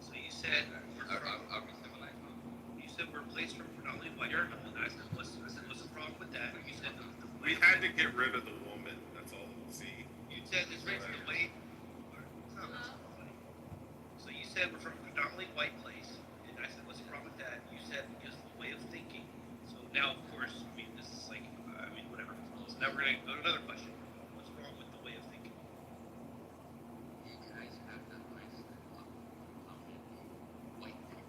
So you said I'll be civilized. you said we're placed from predominantly white people, and I said what's the problem with that? You said We had to get rid of the woman. That's all. See. You said it's raised the way. So you said we're from a predominantly white place, and I said what's the problem with that? You said just the way of thinking. So now, of course, I mean this is like whatever. So now we're gonna go to another question. What's wrong with the way of thinking? You guys have that mindset of predominantly white people,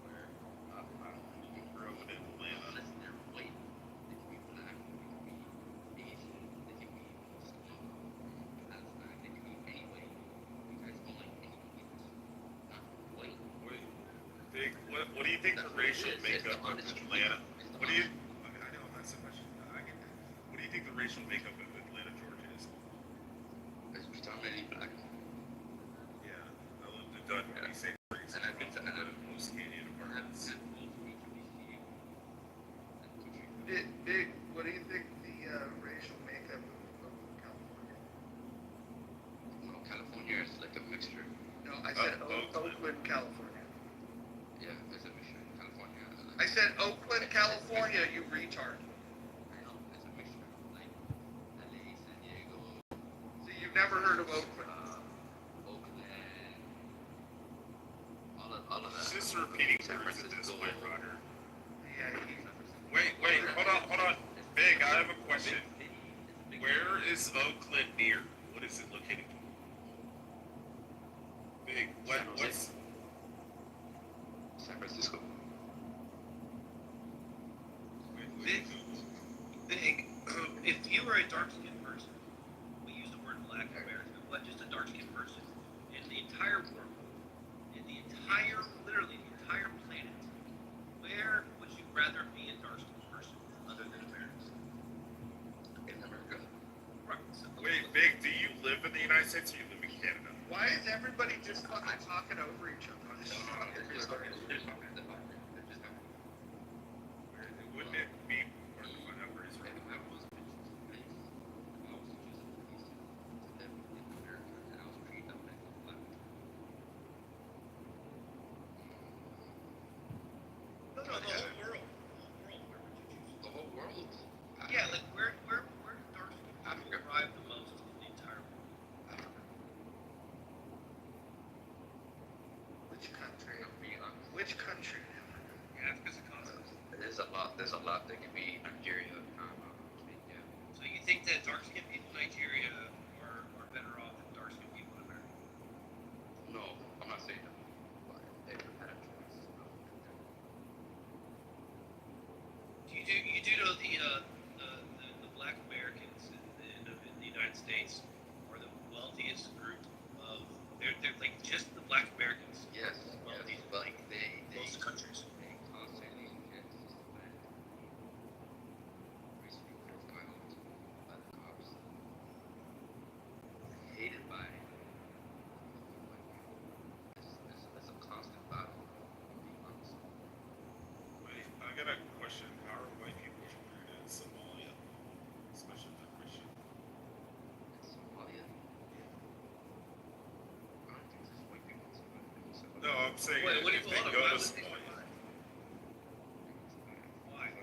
where I don't know, you grew up in Atlanta. Unless they're white, they can be black, they can be Asian, they can be Muslim, Palestine, they can be any way. You guys don't like any people, not white. Big. What do you think the racial makeup of Atlanta? What do you? I know that's a question. I get that. What do you think the racial makeup of Atlanta, Georgia is? It's predominantly black. Yeah, I lived in Dunwoody, St. Mary's. And I've been to most Canadian apartments. Big, what do you think the racial makeup of California? Well, California is like a mixture. No, I said Oakland, California. Yeah, there's a mixture in California. I said Oakland, California, you retard. I know, it's a mixture. Like LA, San Diego. So you've never heard of Oakland? Oakland. All of that. It's just repeating words at this point, Roger. Yeah, Wait, hold on. Big, I have a question. Where is Oakland near? What is it located? Big, what's... San Francisco. Big. If you were a dark-skinned person, we use the word black American, but just a dark-skinned person in the entire world, literally the entire planet, where would you rather be a dark-skinned person other than Americans? In America. Right. Wait, Big, do you live in the United States or you live in Canada? Why Why is everybody just fucking talking over each other? Wouldn't it be or whatever is right? No, the whole world. The whole world? Yeah, like where do dark skinned people thrive the most in the entire world? Which country? Which country? Yeah, it's because of concepts. There's a lot that could be Nigeria. Yeah. So you think that dark skinned people in Nigeria are better off than dark skinned people in America? No, I'm not saying that. But they would have had a choice. You do know the black Americans in the United States are the wealthiest group of they're like just the black Americans. Yes, wealthy like they most countries. They constantly get suspended. Recently, violence by the cops. Hated by. It's a constant battle. Being honest. Wait, I got a question. How are white people treated in Somalia, especially the Christian? In Somalia. I don't think there's white people in Somalia. No, I'm saying Wait, what do if you they want? go Why to would they Somalia. survive?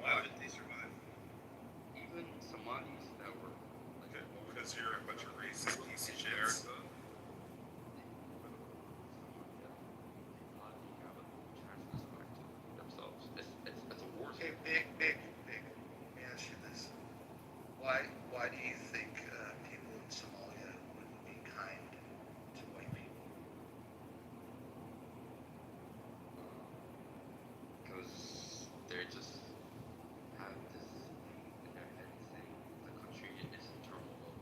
Why would they survive? Even Somalis that were Because you're a bunch of racist piece of shit. Themselves. It's a war Okay, zone. big. Let me ask you this: Why do you think people in Somalia wouldn't be kind to white people? Because they just have this thing in their head saying the country is in turmoil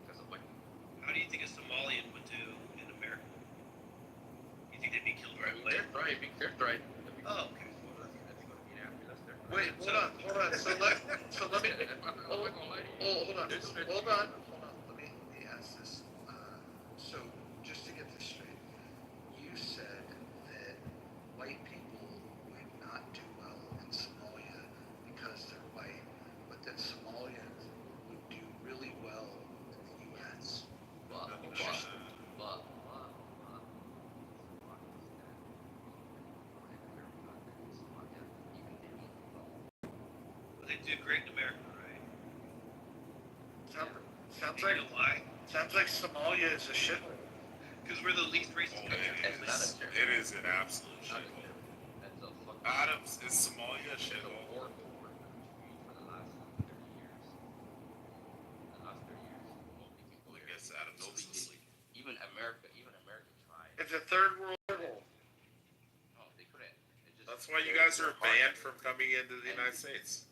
because of like. How do you think a Somalian would do in America? You think they'd be killed right away? They're thriving. They're thriving. Oh, okay. Wait, hold on. So let me. Hold on. Let me ask this. So just to get this straight, you said that white people would not do well in Somalia because they're white, but that Somalians would do really well in the U.S. They do great in America, right? Sounds You like know why? Somalia is a shithole. Because we're the least racist country. It is an absolute shithole. Adams, is Somalia a shithole? I guess Adams is asleep. Even America tried. It's a third world hole. No, they couldn't. That's why you guys are banned from coming into the United States.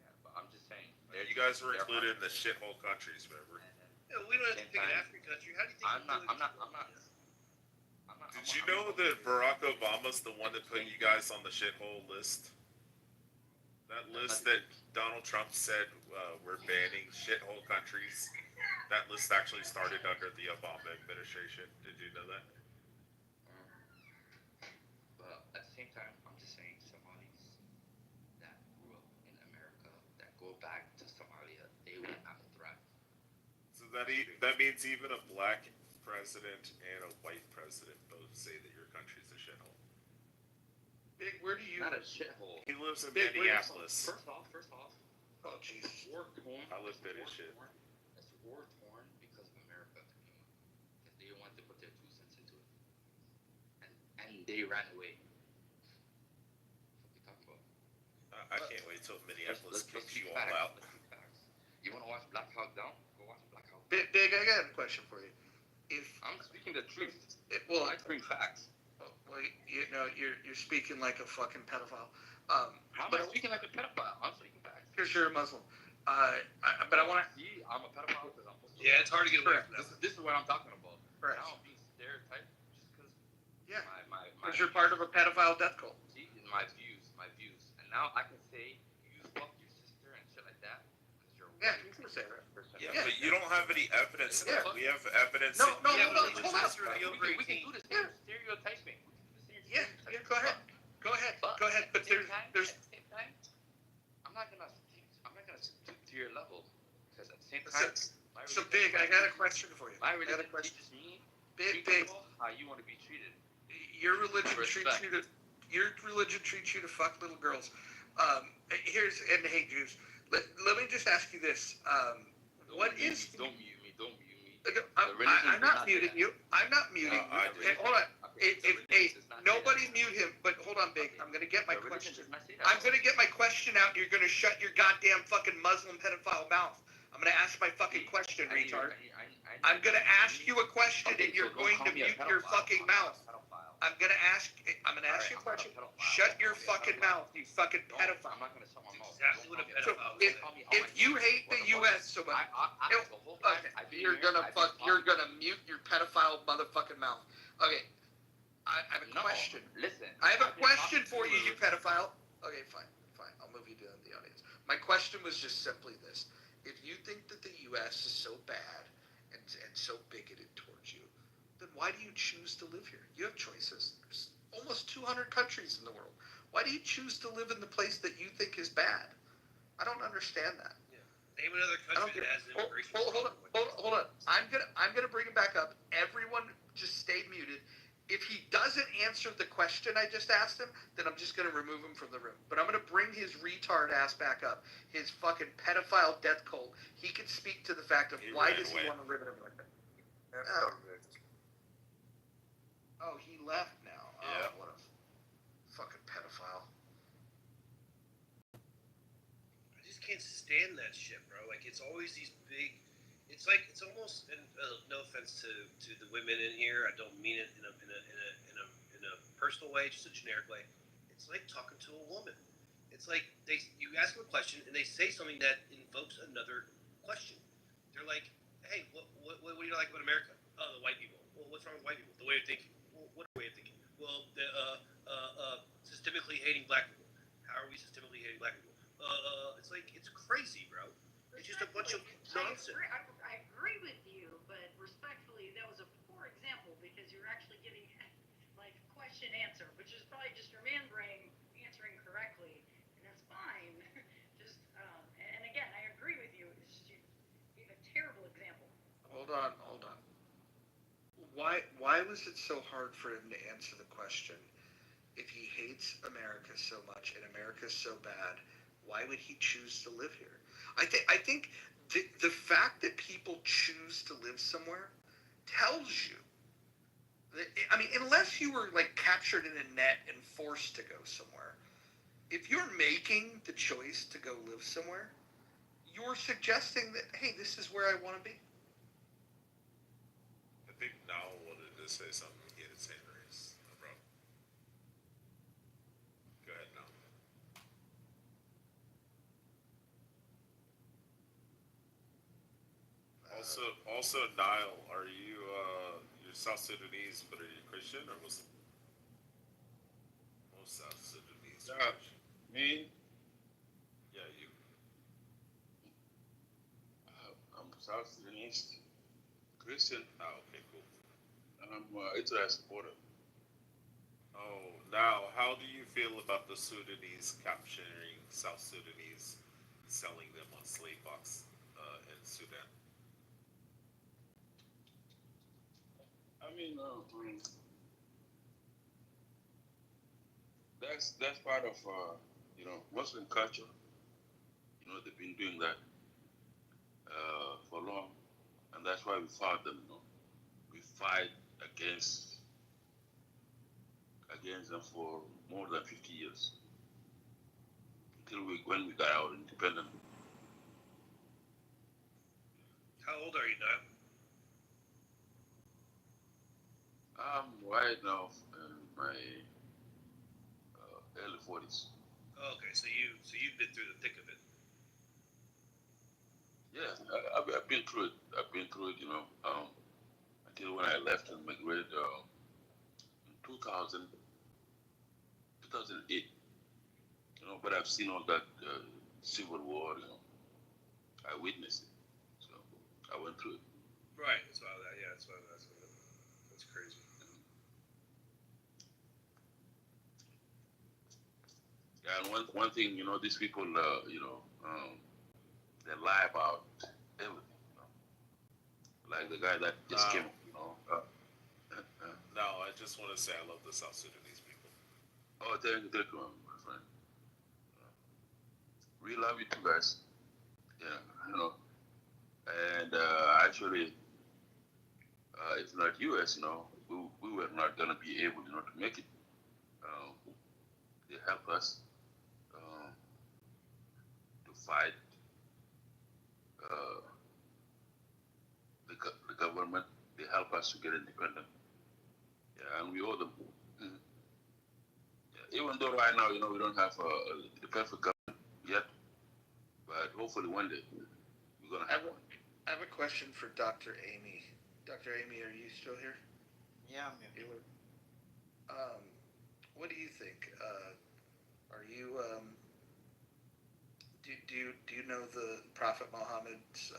Yeah, but I'm just saying. You guys were included in the shithole countries, remember? Yeah, we don't have to pick an African country. How do you think? I'm not. Did you know that Barack Obama's the one that put you guys on the shithole list? That list that Donald Trump said we're banning shithole countries. That list actually started under the Obama administration. Did you know that? But at the same time, I'm just saying Somalis that grew up in America, that go back to Somalia, they will not thrive. So that means even a black president and a white president both say that your country's a shithole. Big, where do you? Not a shithole. He lives in Big, Minneapolis. First off. Oh Jesus. War torn. I live in his shit. It's war torn because of America. Because they wanted to put their 2 cents into it, and they ran away. What are you talking about? I can't wait till Minneapolis kicks you all facts. out. Let's keep facts. You want to watch Black Hawk Down? Go watch Black Hawk Down. Big, I got a question for you. If I'm speaking the truth. well, I bring facts. well, you know, you're speaking like a fucking pedophile. How am I speaking like a pedophile? I'm speaking facts. Because you're a Muslim. But I want to. See, I'm a pedophile because I'm Muslim. Yeah, it's hard to get away from that. This is what I'm talking about. Right. Now I'm being stereotyped just because. Yeah. My Because you're part of a pedophile death cult. See, my views, and now I can say you fuck your sister and shit like that because you're a Yeah, white you can say that. person. Yeah, but you don't have any evidence. Yeah. We have evidence. No, that no, you hold on, religious hold on. aspect. We can do the same stereotyping. Yeah, go ahead. Go ahead. Go ahead. But there's at the same time, I'm not gonna stoop to your level because at the same time, so big. I got a question for you. My I got religion a question. teaches me Big. how you want to be treated. Your religion treats Respect. you to. Your religion treats you to fuck little girls. Here's and hey Jews. Let me just ask you this. What is? Don't mute me. Don't mute me. I'm not muting you. I'm not muting you. Hey, hold on. Hey, nobody mute him. But hold on, Big. I'm gonna get my question. I'm gonna get my question out. You're gonna shut your goddamn fucking Muslim pedophile mouth. I'm gonna ask my fucking question, retard. I'm gonna ask you a question, and you're going to mute your fucking mouth. I'm gonna ask you a question. Shut your fucking mouth, you fucking pedophile. I'm not gonna shut my mouth. Exactly what a So pedophile is. if you hate the U.S. so much, you're gonna mute your pedophile motherfucking mouth. Okay, I have a question. Listen. I have a question for you, you pedophile. Okay, fine. I'll move you to the audience. My question was just simply this: if you think that the U.S. is so bad and so bigoted towards you, then why do you choose to live here? You have choices. There's almost 200 countries in the world. Why do you choose to live in the place that you think is bad? I don't understand that. Name another country that has an immigration Hold on. I'm gonna bring him back up. Everyone, just stay muted. If he doesn't answer the question I just asked him, then I'm just gonna remove him from the room. But I'm gonna bring his retard ass back up. His fucking pedophile death cult. He can speak to the fact of why does he want to live in America. Oh, he left now. Yeah. Oh, what a fucking pedophile. I just can't stand that shit, bro. Like it's always these big. It's like it's almost. And no offense to the women in here, I don't mean it in a personal way, just a generic way. It's like talking to a woman. It's like you ask them a question and they say something that invokes another question. They're like, "Hey, what do you like about America? Oh, the white people. Well, what's wrong with white people? The way of thinking. Well, what way of thinking? Well, the systemically hating black people. How are we systemically hating black people? It's like it's crazy, bro. It's just a bunch of nonsense. I agree with you, but respectfully, that was a poor example because you're actually giving like question answer, which is probably just your man brain answering correctly, and that's fine. Just and again, I agree with you. It's just you gave a terrible example. Hold on. Why was it so hard for him to answer the question? If he hates America so much and America's so bad, why would he choose to live here? I think the fact that people choose to live somewhere tells you. I mean, unless you were like captured in a net and forced to go somewhere, if you're making the choice to go live somewhere, you're suggesting that, hey, this is where I want to be. I think Niall wanted to say something. He had his hand raised. No problem. Go ahead, Niall. Also, Niall, are you you're South Sudanese, but are you Christian or Muslim? Most South Sudanese. are Christian. Me? Yeah, you. I'm South Sudanese Christian. Oh, okay, cool. And I'm Israel supporter. Oh, now, how do you feel about the Sudanese capturing South Sudanese, selling them on slave box in Sudan? I mean, that's part of Muslim culture. They've been doing that for long, and that's why we fought them. We fight against them for more than 50 years until when we got our independence. How old are you now? I'm right now in my early 40s. Oh, okay, so you've been through the thick of it. Yeah, I've been through it. Until when I left and migrated in 2008. But I've seen all that civil war. I witnessed it. So I went through it. Right. That's why. That's why. That's crazy. Yeah, and one thing, these people, they lie about everything. Like the guy that just came, No, I just want to say I love the South Sudanese people. Oh, thank you, my friend. We love you too, guys. Yeah. And actually, if not US, we were not gonna be able, to make it. Um, they help us um, to fight uh, the government. They help us to get independent. Yeah, and we owe them. Mhm. Yeah, even though right now, we don't have the perfect government yet, but hopefully one day we're gonna have one. I have a question for Dr. Amy. Dr. Amy, are you still here? Yeah, I'm here. What do you think? Are you do you know the Prophet Muhammad's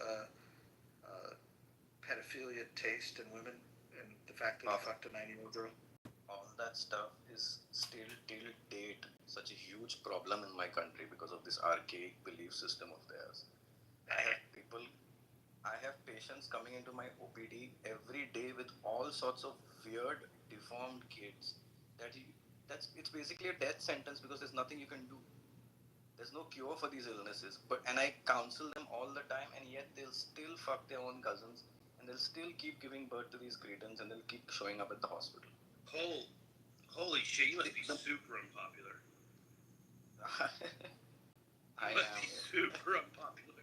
pedophilia taste in women and the fact that he fucked a 9-year-old girl? All that stuff is still till date such a huge problem in my country because of this archaic belief system of theirs. I have patients coming into my OPD every day with all sorts of weird, deformed kids. It's basically a death sentence because there's nothing you can do. There's no cure for these illnesses. And I counsel them all the time, and yet they'll still fuck their own cousins, and they'll still keep giving birth to these cretins, and they'll keep showing up at the hospital. Holy shit! You must be super unpopular. I must am be super unpopular.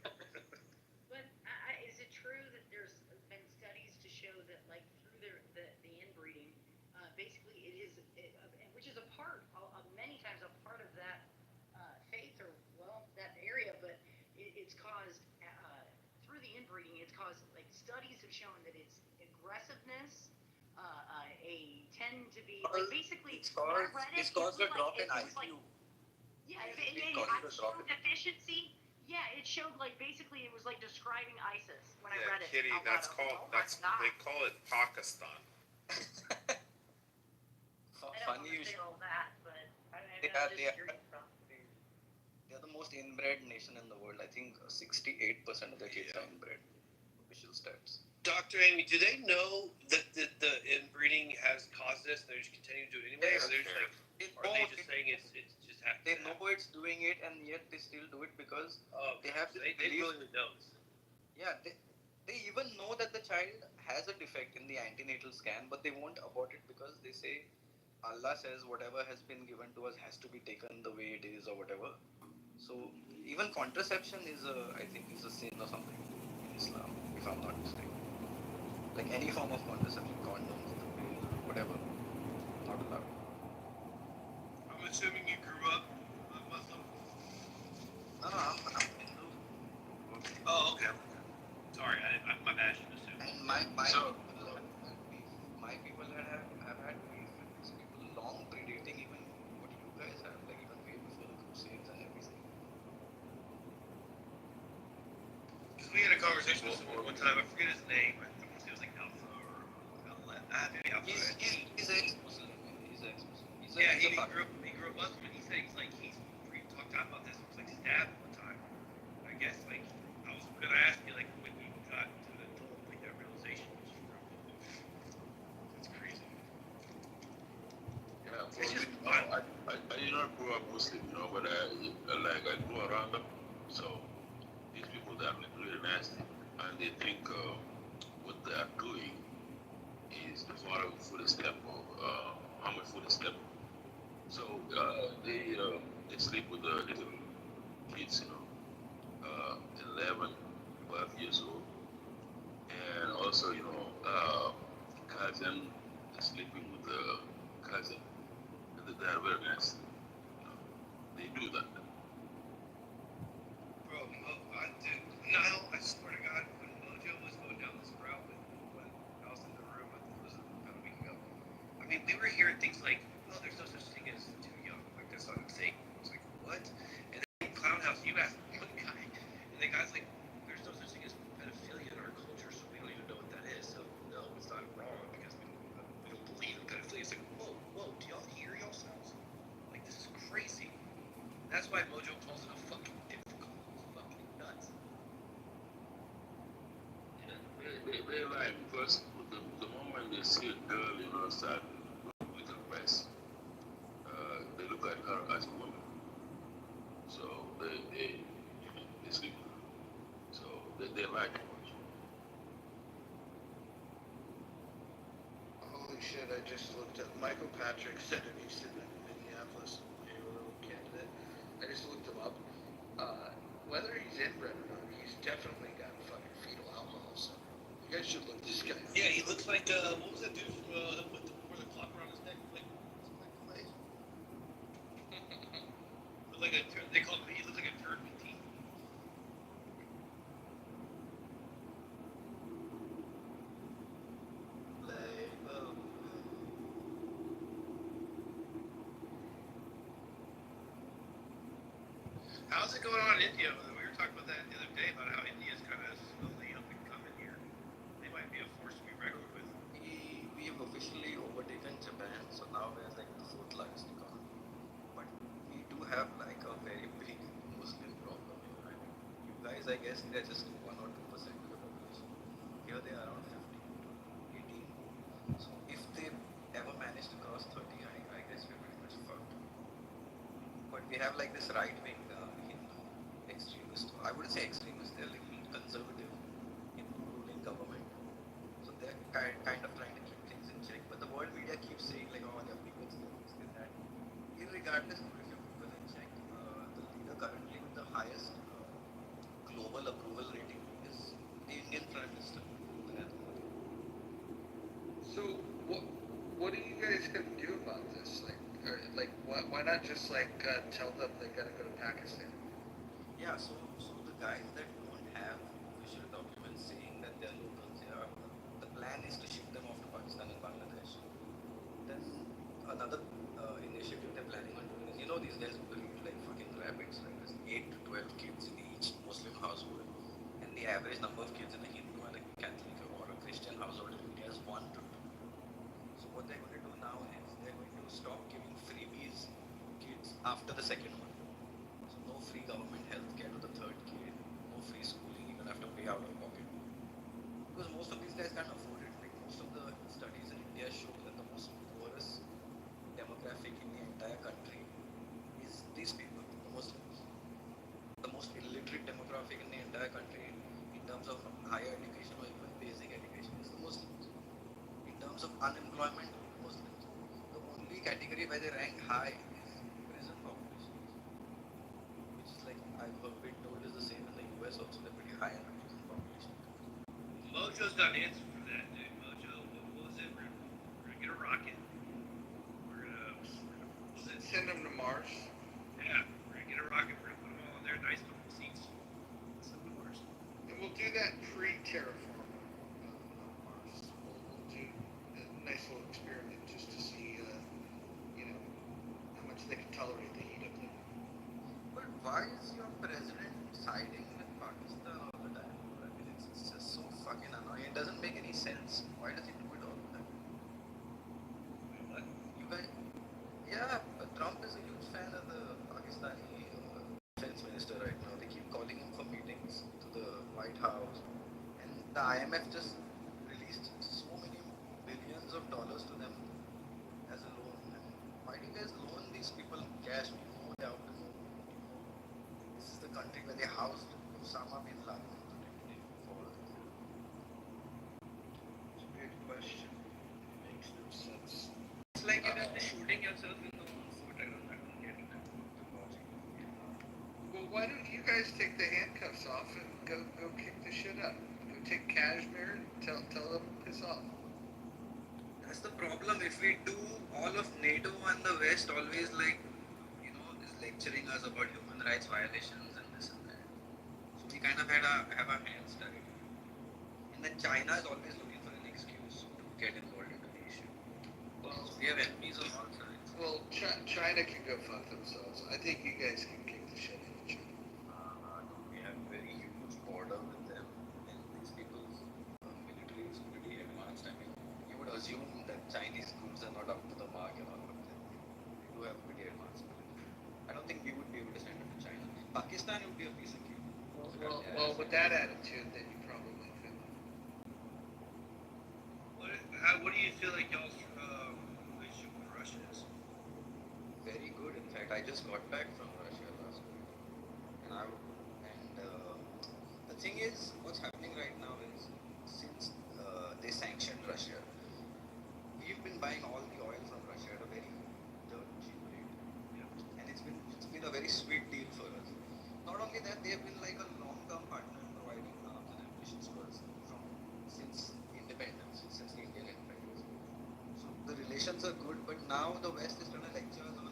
But is it true that there's been studies to show that, like, through the inbreeding, basically which is a part of many times a part of that faith or that area, but it's caused through the inbreeding. It's caused, like, studies have shown that it's aggressiveness. Tend to be like basically it's caused a drop in IQ. Yeah, IQ deficiency. Yeah, it showed like basically it was like describing ISIS when I read it. Kitty, they call it Pakistan. Funny you should. All that, but They are the most inbred nation in the world. I think 68% of the kids are inbred. Official stats. Dr. Amy, do they know that the inbreeding has caused this? They're just continuing to do it anyway, or they're just saying it's just happening? They know it's doing it, and yet they still do it because they have this belief. They really know. Yeah, they even know that the child has a defect in the antenatal scan, but they won't abort it because they say Allah says whatever has been given to us has to be taken the way it is or whatever. So even contraception is I think a sin or something in Islam, if I'm not mistaken. Like any form of contraception, condoms, whatever, not allowed. I'm assuming you grew up Muslim. No, I'm Hindu. Oh, okay. Sorry, my bad. I should assume. And my people have had beef with these people long predating even what you guys have, like even way before the Crusades and everything. Because we had a conversation with someone one time. I forget his name. I think it was like Alpha or Outlet. Maybe Alpha. He's ex-Muslim. Yeah, he grew up Muslim, and he said we talked about this. He was like stabbed one time. I guess like I was gonna ask you like when you got to that realization. It's crazy. Yeah, for me, I did not grow up Muslim, but I grew around them. So these people that are really nasty, and they think what they are doing is the following footstep of Muhammad footstep. So they sleep with the little kids, 11, 12 years old, and also cousin sleeping with the cousin. They are very nasty. They do that. Bro, I swear to God, when Mojo was going down this route when I was in the room, I think it was about a week ago. I mean, we were hearing things like, "Oh, there's no such thing as too young." Like that's what I'm saying. It's like what? And then in Clown House, you asked one guy, and the guy's like, "There's no such thing as pedophilia in our culture they lie because the moment they see a girl, start with her breast, they look at her as a woman. So they sleep with her. So they lie too much. Holy shit, I just looked up. Michael Patrick said in Houston and Minneapolis, a little candidate. I just looked him up. Whether he's inbred or not, he's definitely got fucking fetal alcohol syndrome. You guys should look this guy up. Yeah, he looks like what was that dude from with the where the clock around his neck? Like looked like a they call him, he looks like a turd with teeth. How's it going on in India? We were talking about that the other day about how India's kind of slowly up and coming here. They might be a force to be reckoned with. We have officially overtaken Japan, so now we're like the fourth largest economy. But we do have like a very big Muslim problem here. I mean, you guys, I guess, they're just 1 or 2% of the population. Here they are around 15 to 18. So if they ever manage to cross 30, I guess we're pretty much fucked. But we have like this right-wing Hindu extremist. I wouldn't say extremist. They're like conservative Hindu ruling government. So they're kind of trying to keep things in check. But the world media keeps saying like, oh, they're people, this, that. Irregardless of if you people in check, the leader currently with the highest global approval rating is the Indian Prime Minister, Narendra Modi. So what are you guys gonna do about this? Why not just tell them they gotta go to Pakistan? Yeah, so the guys that don't have official documents saying that they're locals here, the plan is to ship them off to Pakistan and Bangladesh. Then another initiative they're planning on doing is, these guys breed like fucking rabbits, right? There's 8 to 12 kids in each Muslim household, and the average number of kids in a Hindu and a Catholic or a Christian household in India is 1 to 2. So what they're going to do now is they're going to stop giving freebies to kids after the second one. So no free government health care to the third kid, no free schooling, you're gonna have to pay out of pocket. Because most of these guys can't afford it. Like most of the studies in India show that the most poorest demographic in the entire country is these people, the Muslims. The most illiterate demographic in the entire country in terms of higher education or even basic education is the Muslims. In terms of unemployment, Muslims. The only category where they rank high is prison populations, which is like I've been told is the same in the US also. They're pretty high in the prison population. Mojo's got an answer for that, dude. Mojo, what was it? We're gonna get a rocket. We're gonna send them to Mars. Yeah, we're gonna get a rocket. We're gonna put them all in there, nice little seats. Send them to Mars. And we'll do that pre-terraform on Mars. We'll do a nice little experiment just to see, how much they can tolerate the heat up there. But why is your president siding with Pakistan all the time? I mean, it's just so fucking annoying. It doesn't make any sense. Why does he do it all the time? What? You guys, yeah, but Trump is a huge fan of the Pakistani defense minister right now. They keep calling him for meetings to the White House, and the IMF just released so many billions of dollars to them as a loan. And why do you guys loan these people cash? We know they're out to know. This is the country where they housed Osama bin Laden and protected him for all of this. It's a good question. It makes no sense. It's like shooting yourself in the own foot. I don't get it. Well, why don't you guys take the handcuffs off and go kick the shit up? Go take Kashmir and tell them to piss off. That's the problem. If we do, all of NATO and the West always is lecturing us about human rights violations and this and that. So we kind of have our hands tied. And then China is always looking for an excuse to get involved into the issue. So we have enemies on all sides. Well, China can go fuck themselves. I think you guys can kick the shit out of China. We have a very huge border with them, and these people's military is pretty advanced. I mean, you would assume that Chinese troops are not up to the mark and all, but they do have pretty advanced military. I don't think we would be able to send them to China. Pakistan would be a piece of cake. Well, with that attitude, then you probably could. What do you feel like y'all's relationship with Russia is? Very good. In fact, I just got back from Russia last week, and the thing is, what's happening right now is since they sanctioned Russia, we've been buying all the oil from Russia at a very dirt cheap rate, and it's been a very sweet deal for us. Not only that, they have been like a long-term partner in providing arms and ammunition for us from since independence, since the Indian independence. So the relations are good, but now the West is trying to lecture us on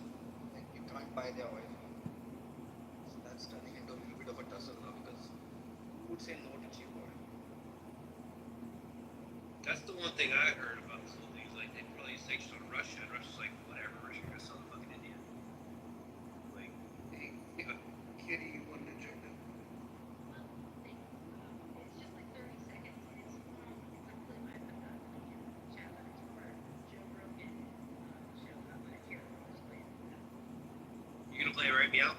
like you can't buy their oil. So that's turning into a little bit of a tussle now because who would say no to cheap oil? That's the one thing I heard about this whole thing. Is like they put all these sanctions on Russia, and Russia's like, whatever, Russia's gonna sell to fucking India. Like, Hey, Kitty, you wanted to jump in? you gonna play right meow?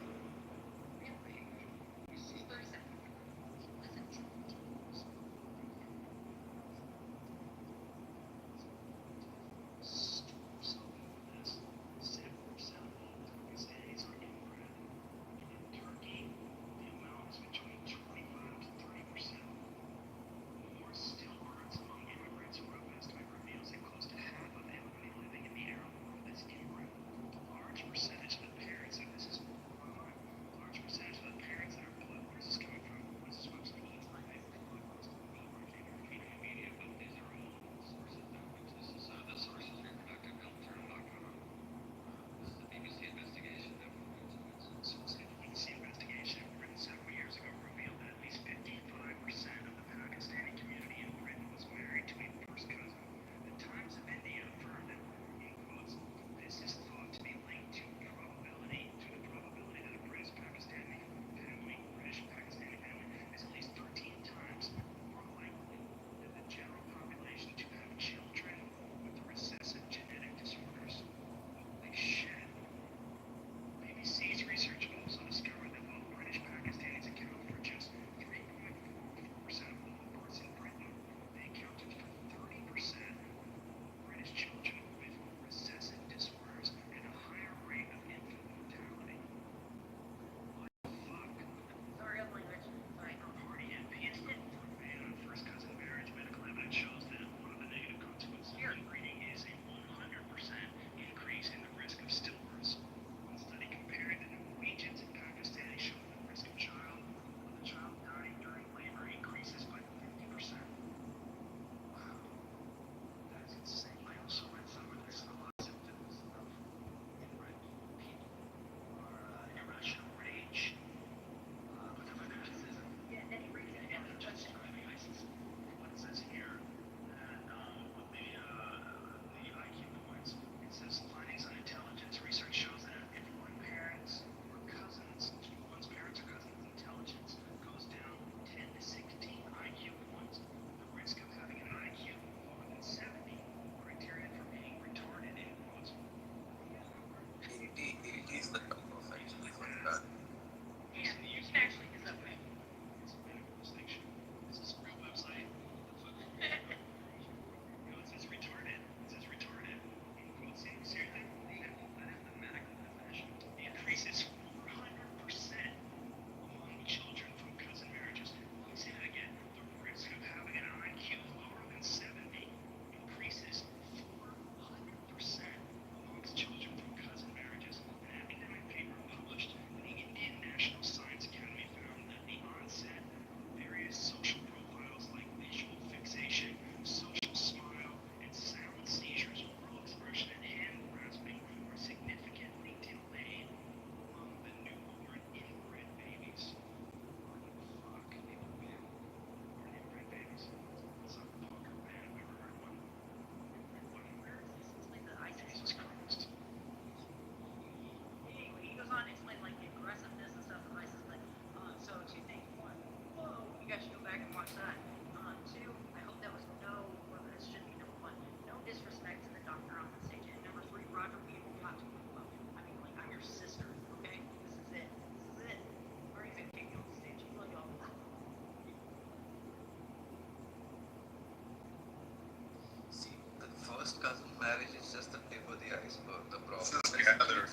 just the tip of the iceberg. The problem It's is just gather.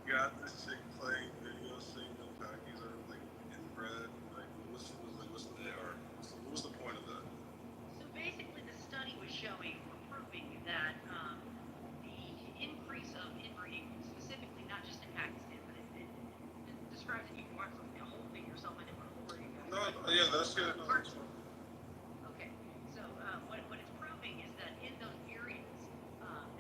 Got this chick playing videos saying the Packies are like inbred. Like, what's the what was the point of that? So basically, the study was showing or proving that the increase of inbreeding, specifically not just in Pakistan, but it describes that you can watch the whole thing yourself. I didn't want to bore you guys. No, yeah, that's good. No, that's fine. Okay, so what it's proving is that in those areas,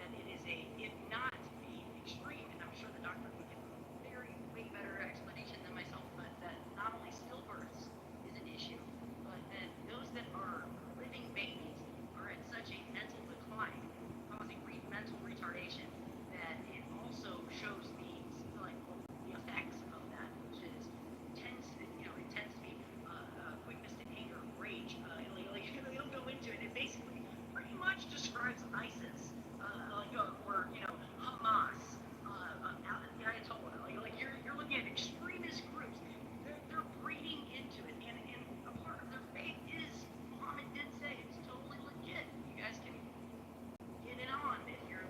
that it is a, if not the extreme, and I'm sure the doctor would give a way better explanation than myself, but that not only stillbirths is an issue, but that those that are living babies are at such a mental decline, causing mental retardation, that it also shows the effects of that, which is it tends to be quickness to anger, rage. It'll go into it. It basically pretty much describes ISIS, or Hamas, the Ayatollah. You're looking at extremist groups. They're breeding into it, and a part of their faith is Muhammad did say it's totally legit. You guys can get it on if you're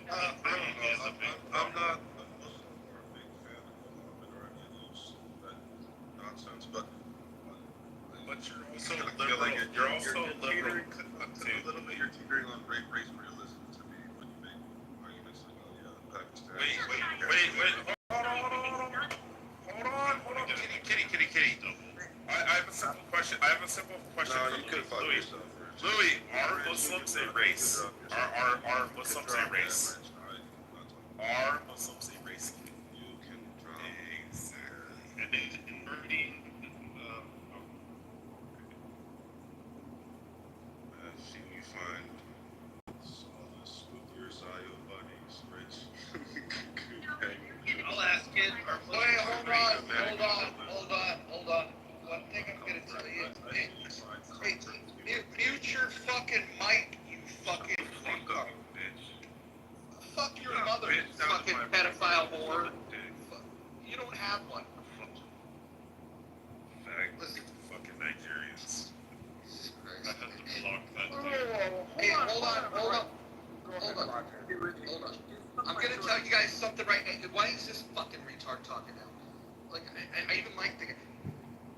I'm not a Muslim or a big fan of Muhammad or any of that nonsense, but you're also liberal. You're also liberal too. A little bit, you're teetering on race realism to me when you make arguments like, oh yeah, Pakistan. Wait. Hold on. Kitty. I have a simple question. No, you could fuck yourself. Louis, are Muslims a race? Are Muslims a race? Are Muslims a race? You can drop. Exactly. And inbreeding. I've seen you find all the spookier Zio buddies, Rich. I'll ask it. Wait, hold on. One thing I'm gonna tell you. Mute your fucking mic, you fucking retard. Fuck your mother, you fucking pedophile whore. You don't have one. Listen, fucking Nigerians. I have to block that. Hey, hold on. I'm gonna tell you guys something right now. Why is this fucking retard talking now? Like, I even like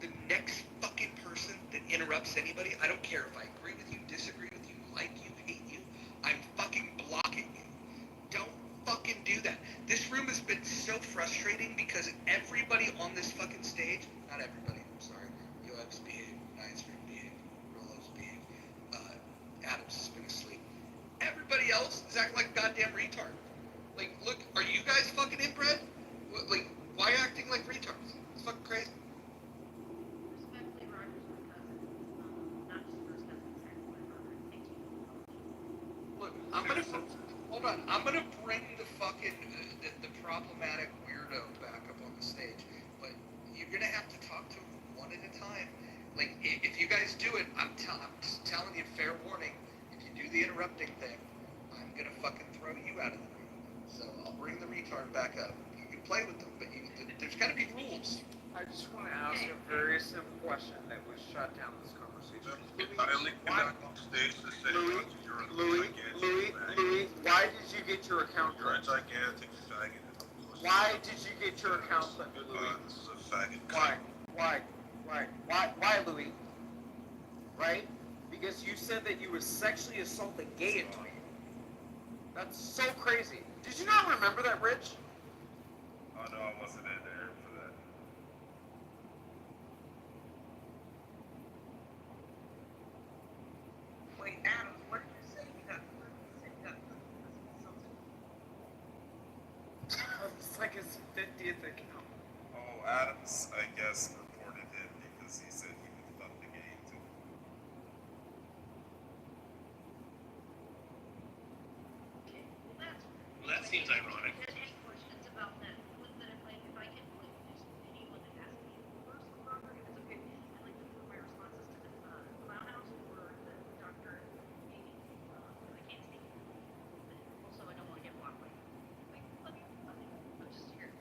the next fucking person that interrupts anybody, I don't care if I agree with you, disagree with you, like you, hate you, I'm fucking blocking you. Don't fucking do that. This room has been so frustrating because everybody on this fucking stage, not everybody, I'm sorry, Yoeb's behave, Nice Room behave, Rolo's behave, Adams has been asleep. Everybody else is acting like a goddamn retard. Like, look, are you guys fucking inbred? Like, why acting like retards? It's fucking crazy. Respectfully, Roger's my cousin. Not just first cousin, second my brother. Look, I'm gonna bring the fucking the problematic weirdo back up on the stage, but you're gonna have to talk to him one at a time. Like, if you guys do it, I'm just telling you, fair warning. If you do the interrupting thing, I'm gonna fucking throw you out of the room. So I'll bring the retard back up. You can play with them, but there's gotta be rules. I just want to ask a very simple question that would shut down this conversation. Louis, why did you get your account You're a clipped? gigantic faggot. Why did you get your account clipped, Louis? This is a faggot. Why, Louis? Right? Because you said that you would sexually assault a gay attorney. That's so crazy. Did you not remember that, Rich? Oh no, I wasn't in there for that. Wait, Adam, what did you say? You got It's like his 50th account. Oh, Adams, I guess, reported him because he said he would fuck the game too. Okay, well, That seems ironic. Any questions about that? If I can, just anyone that asks me first, Robert, if it's okay, I'd like to put my responses to the Clown House or the Dr. Amy, because I can't speak. But also, I don't want to get blocked by. Let me. I'm just here.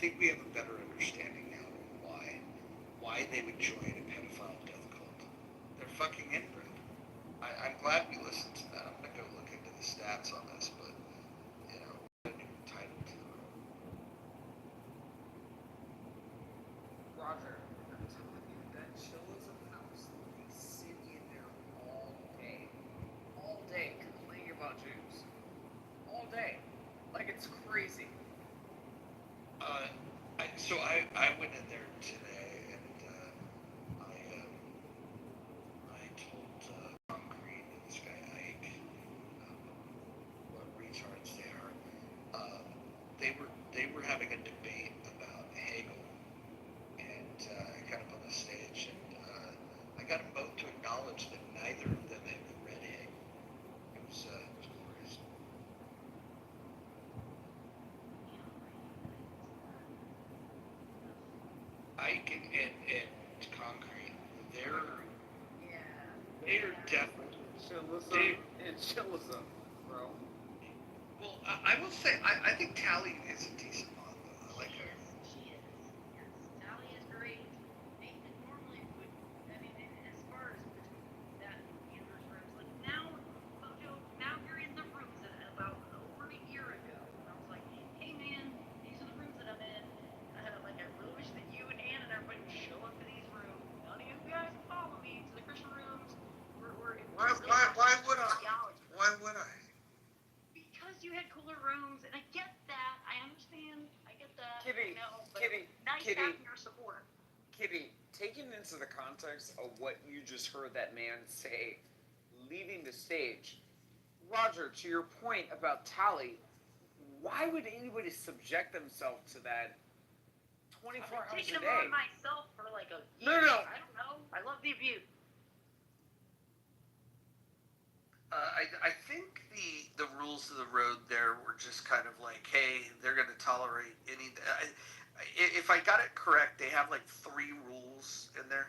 think we have a better understanding now of why they would join a pedophile death cult. They're fucking inbred. I'm glad we listened to that. I'm gonna go look into the stats on this, but you know, a new title to the room. Roger, I'm telling you, that chillism house, they sit in there all day, complaining about Jews, all day, like it's crazy. I went in there today, and I told Concrete and this guy Ike what retards they are. They were having a debate about Hegel, and kind of on the stage, and I got them both to acknowledge that neither of them had read Hegel. It was glorious. Ike and Concrete, they're definitely Chillism and chillism, bro. Well, I will say, I think Tally is a decent mom, though. I like her. She is. Yes. Tally is great. Nathan normally would, I mean, as far as that Andrew's rooms, like now, Mojo, now you're in the rooms that about over a year ago. And I was like, hey man, these are the rooms that I'm in. Like, I really wish that you and Ann and everybody would show up to these rooms. None of you guys follow me to the Christian rooms. Why would I? Why would I? Because you had cooler rooms, and I get that. I understand. I get that. Kitty, but Kitty, nice Kitty. having your support. Kitty, taking into the context of what you just heard that man say, leaving the stage, Roger, to your point about Tally, why would anybody subject themselves to that 24 I've been hours taking a them day? on myself for like a No, year. no. I don't know. I love the abuse. I think the rules of the road there were just kind of like, hey, they're going to tolerate any. If I got it correct, they have like 3 rules in there,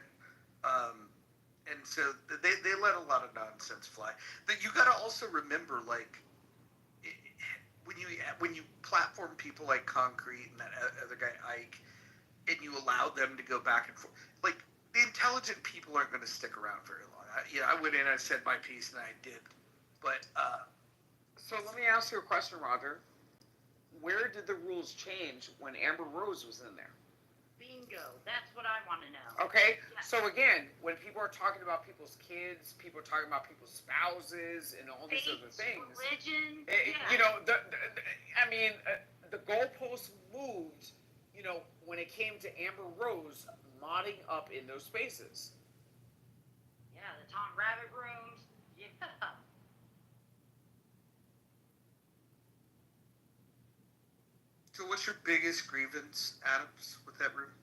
and so they let a lot of nonsense fly. But you got to also remember, like, when you platform people like Concrete and that other guy Ike, and you allow them to go back and forth, like the intelligent people aren't going to stick around very long. I went in, I said my piece, and I did. But so let me ask you a question, Roger. Where did the rules change when Amber Rose was in there? Bingo. That's what I want to know. Okay, Yes. so again, when people are talking about people's kids, people are talking about people's spouses and all these other things. Religion. You know, the goalposts moved, you know, when it came to Amber Rose modding up in those spaces. Yeah, the Tom Rabbit rooms. Yeah. So what's your biggest grievance, Adams, with that room?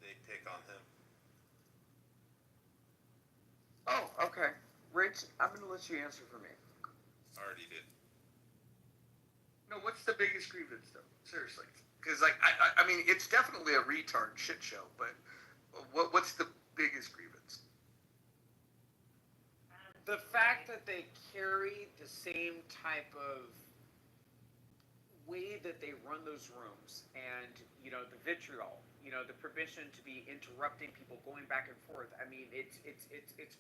They take on him. Oh, okay. Rich, I'm going to let you answer for me. Already did. No, what's the biggest grievance, though? Seriously. Because, like, I mean, it's definitely a retard shit show, but what's the biggest grievance? The fact that they carry the same type of way that they run those rooms, and you know, the vitriol, you know, the permission to be interrupting people, going back and forth. I mean, it's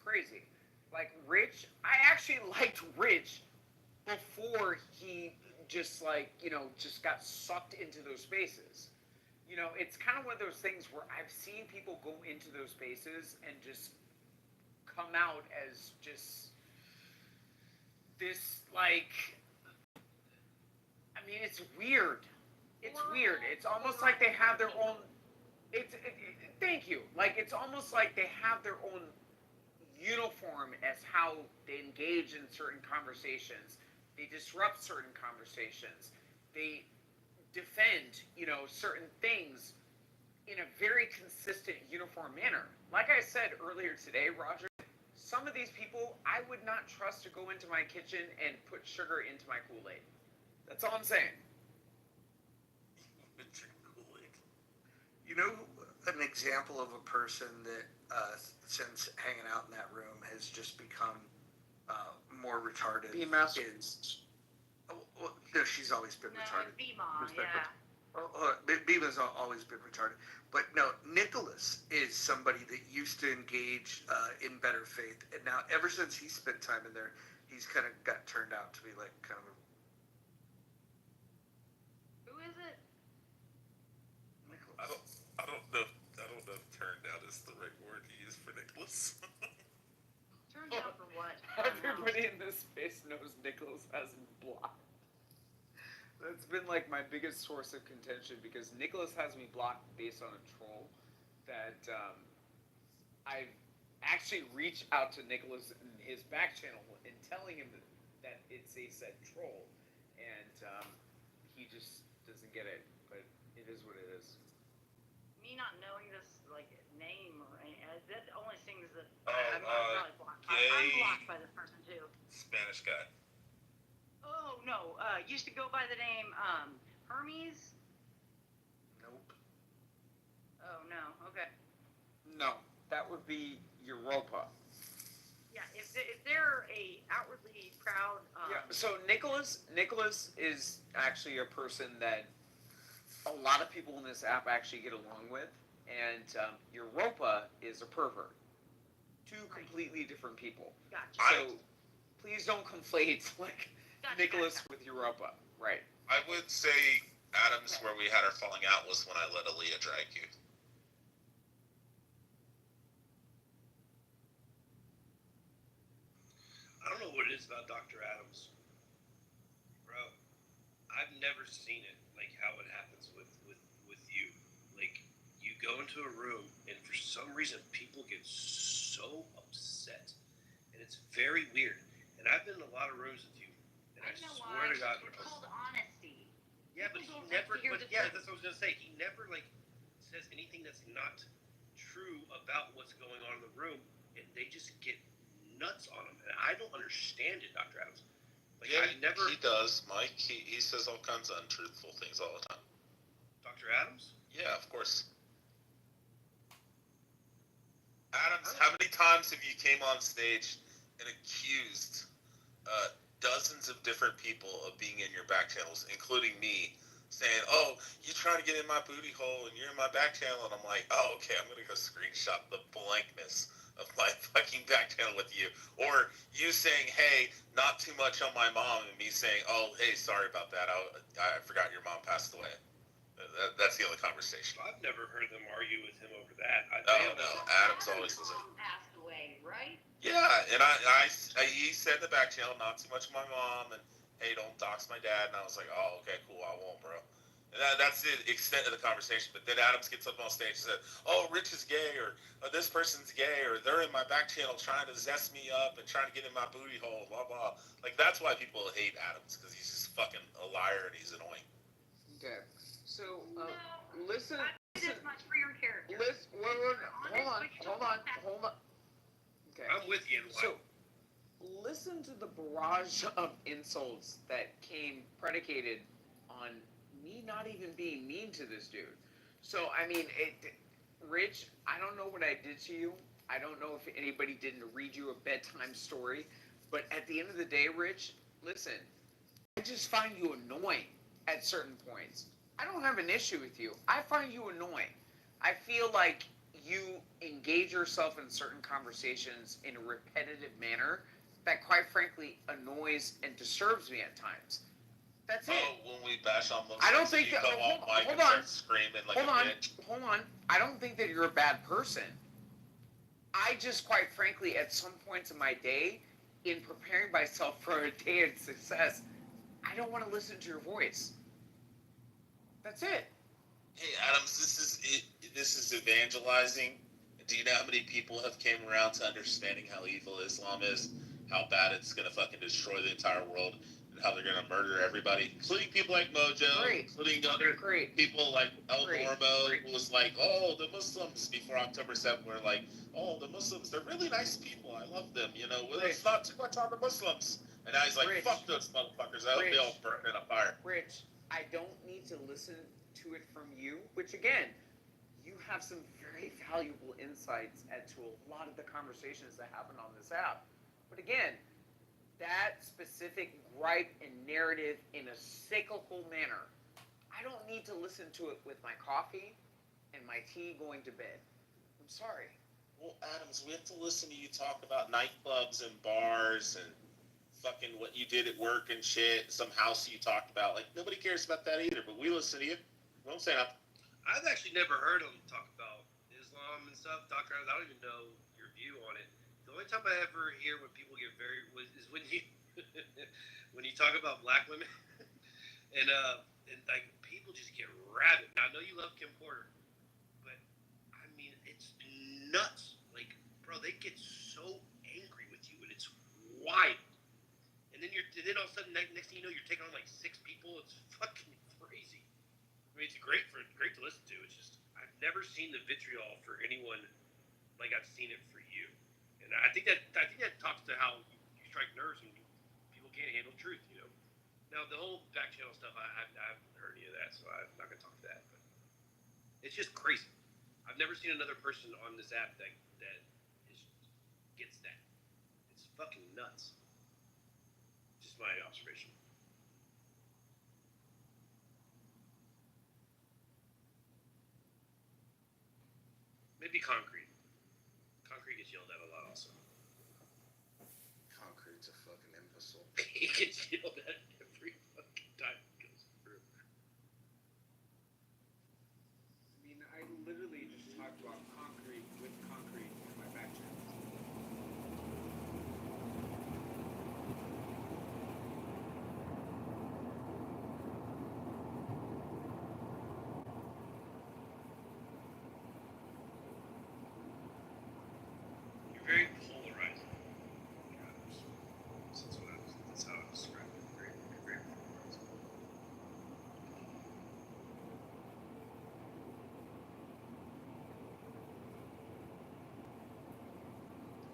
crazy. Like Rich, I actually liked Rich before he just like, you know, just got sucked into those spaces. You know, it's kind of one of those things where I've seen people go into those spaces and just come out as just this like, I mean, it's weird. It's weird. It's almost like they have their own. Thank you. Like it's almost like they have their own uniform as how they engage in certain conversations. They disrupt certain conversations. They defend, you know, certain things in a very consistent, uniform manner. Like I said earlier today, Roger, some of these people I would not trust to go into my kitchen and put sugar into my Kool-Aid. That's all I'm saying. You know, an example of a person that, since hanging out in that room, has just become more retarded. Beamer. Is, well, no, she's always been retarded. Beamer, yeah. Beavis always been retarded, but no, Nicholas is somebody that used to engage in better faith, and now ever since he spent time in there, he's kind of got turned out to be like kind of. Who is it? I don't know. I don't know if "turned out" is the right word to use for Nicholas. Turned out for what? Everybody in this space knows Nicholas has me blocked. That's been like my biggest source of contention because Nicholas has me blocked based on a troll that I've actually reached out to Nicholas in his back channel and telling him that it's a said troll, and he just doesn't get it. But it is what it is. Me not knowing this like name or any, that only things that I'm Oh, probably blocked. I'm blocked by this person too. Spanish guy. Oh no, used to go by the name Hermes. Nope. Oh no, okay. No, that would be Europa. Yeah, if they're a outwardly proud. Yeah. So Nicholas is actually a person that a lot of people in this app actually get along with, and Europa is a pervert. Two completely different people. Gotcha. So please don't conflate like Nicholas with Europa. Right. I would say Adams, where we had our falling out, was when I let Aaliyah drag you. I don't know what it is about Dr. Adams, bro. I've never seen it like how it happens with you. Like you go into a room and for some reason people get so upset, and it's very weird. And I've been in a lot of rooms with you, and I swear to God, It's called honesty. yeah, but he never. But yeah, that's what I was gonna say. He never like says anything that's not true about what's going on in the room, and they just get nuts on him, and I don't understand it, Dr. Adams. Like, Yeah, I've never. he does, Mike. He says all kinds of untruthful things all the time. Dr. Adams? Yeah, of course. Adams, how many times have you came on stage and accused dozens of different people of being in your back channels, including me, saying, "Oh, you're trying to get in my booty hole and you're in my back channel," and I'm like, "Oh, okay, I'm gonna go screenshot the blankness of my fucking back channel with you," or you saying, "Hey, not too much on my mom," and me saying, "Oh, hey, sorry about that. I forgot your mom passed away." That's the only conversation. I've never heard them argue with him over that. No, Adams always does it. Passed away, right? Yeah, and he said in the back channel, "Not too much of my mom," and "Hey, don't dox my dad," and I was like, "Oh, okay, cool, I won't, bro." And that's the extent of the conversation. But then Adams gets up on stage and said, "Oh, Rich is gay," or "This person's gay," or "They're in my back channel trying to zest me up and trying to get in my booty hole," blah blah. Like, that's why people hate Adams, because he's just fucking a liar and he's annoying. Okay. So listen. This much for your character. Hold on. Okay. I'm with you. So, listen to the barrage of insults that came predicated on me not even being mean to this dude. So, I mean, Rich, I don't know what I did to you. I don't know if anybody didn't read you a bedtime story. But at the end of the day, Rich, listen, I just find you annoying at certain points. I don't have an issue with you. I find you annoying. I feel like you engage yourself in certain conversations in a repetitive manner that, quite frankly, annoys and disturbs me at times. That's it. Oh, when we bash on Muslims, I don't think you that. come on mic and start screaming like a bitch. Hold on. I don't think that you're a bad person. I just, quite frankly, at some points in my day, in preparing myself for a day of success, I don't want to listen to your voice. That's it. Hey, Adams, this is evangelizing. Do you know how many people have came around to understanding how evil Islam is, how bad it's going to fucking destroy the entire world, and how they're going to murder everybody, including people like Mojo, including other people like El Normo, who was like, "Oh, the Muslims," before October 7th, were like, "Oh, the Muslims, they're really nice people. I love them. You know, it's not too much on the Muslims." And now he's like, "Fuck those motherfuckers. I hope they all burn in a fire." Rich, I don't need to listen to it from you, which again, you have some very valuable insights as to a lot of the conversations that happen on this app. But again, that specific gripe and narrative in a cyclical manner, I I don't need to listen to it with my coffee and my tea going to bed. I'm sorry. Well, Adams, we have to listen to you talk about nightclubs and bars and fucking what you did at work and shit, some house you talked about. Like, nobody cares about that either, but we listen to you. We don't say nothing. I've actually never heard him talk about Islam and stuff. Dr. Adams, I don't even know your view on it. The only time I ever hear when people get is when you when you talk about black women and like people just get rabid. Now I know you love Kim Porter, but I mean it's nuts. Like, bro, they get so angry with you and it's wild. And then all of a sudden next thing you know you're taking on like 6 people. It's fucking crazy. I mean, it's great to listen to. It's just I've never seen the vitriol for anyone like I've seen it for you, and I think that talks to how you strike nerves when people can't handle truth. You know. Now the whole back channel stuff, I haven't heard any of that, so I'm not gonna talk to that. But it's just crazy. I've never seen another person on this app that gets that. It's fucking nuts. Just my observation. Maybe Concrete. Concrete gets yelled at a lot also. Concrete's a fucking imbecile. He gets yelled at every fucking time he goes through. I mean, I literally just talked about concrete with concrete in my back channel. You're very polarizing. That's how I describe it. Very, very polarizing.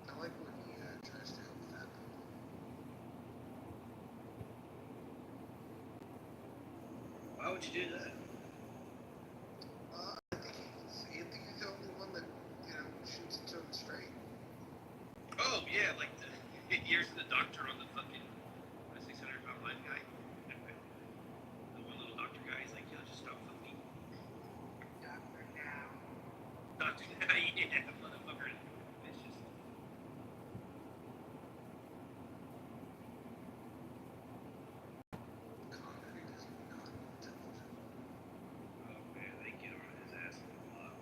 I like when he tries to help that. Why would you do that? I think he's the only one that, shoots it to him straight. Oh yeah, like the years of the doctor on the fucking 600-pound line guy. The one little doctor guy. He's like, yo, just stop fucking. Doctor now. Doctor now, yeah, motherfucker. Vicious. Concrete is not intelligent. Oh man, they get on his ass a lot.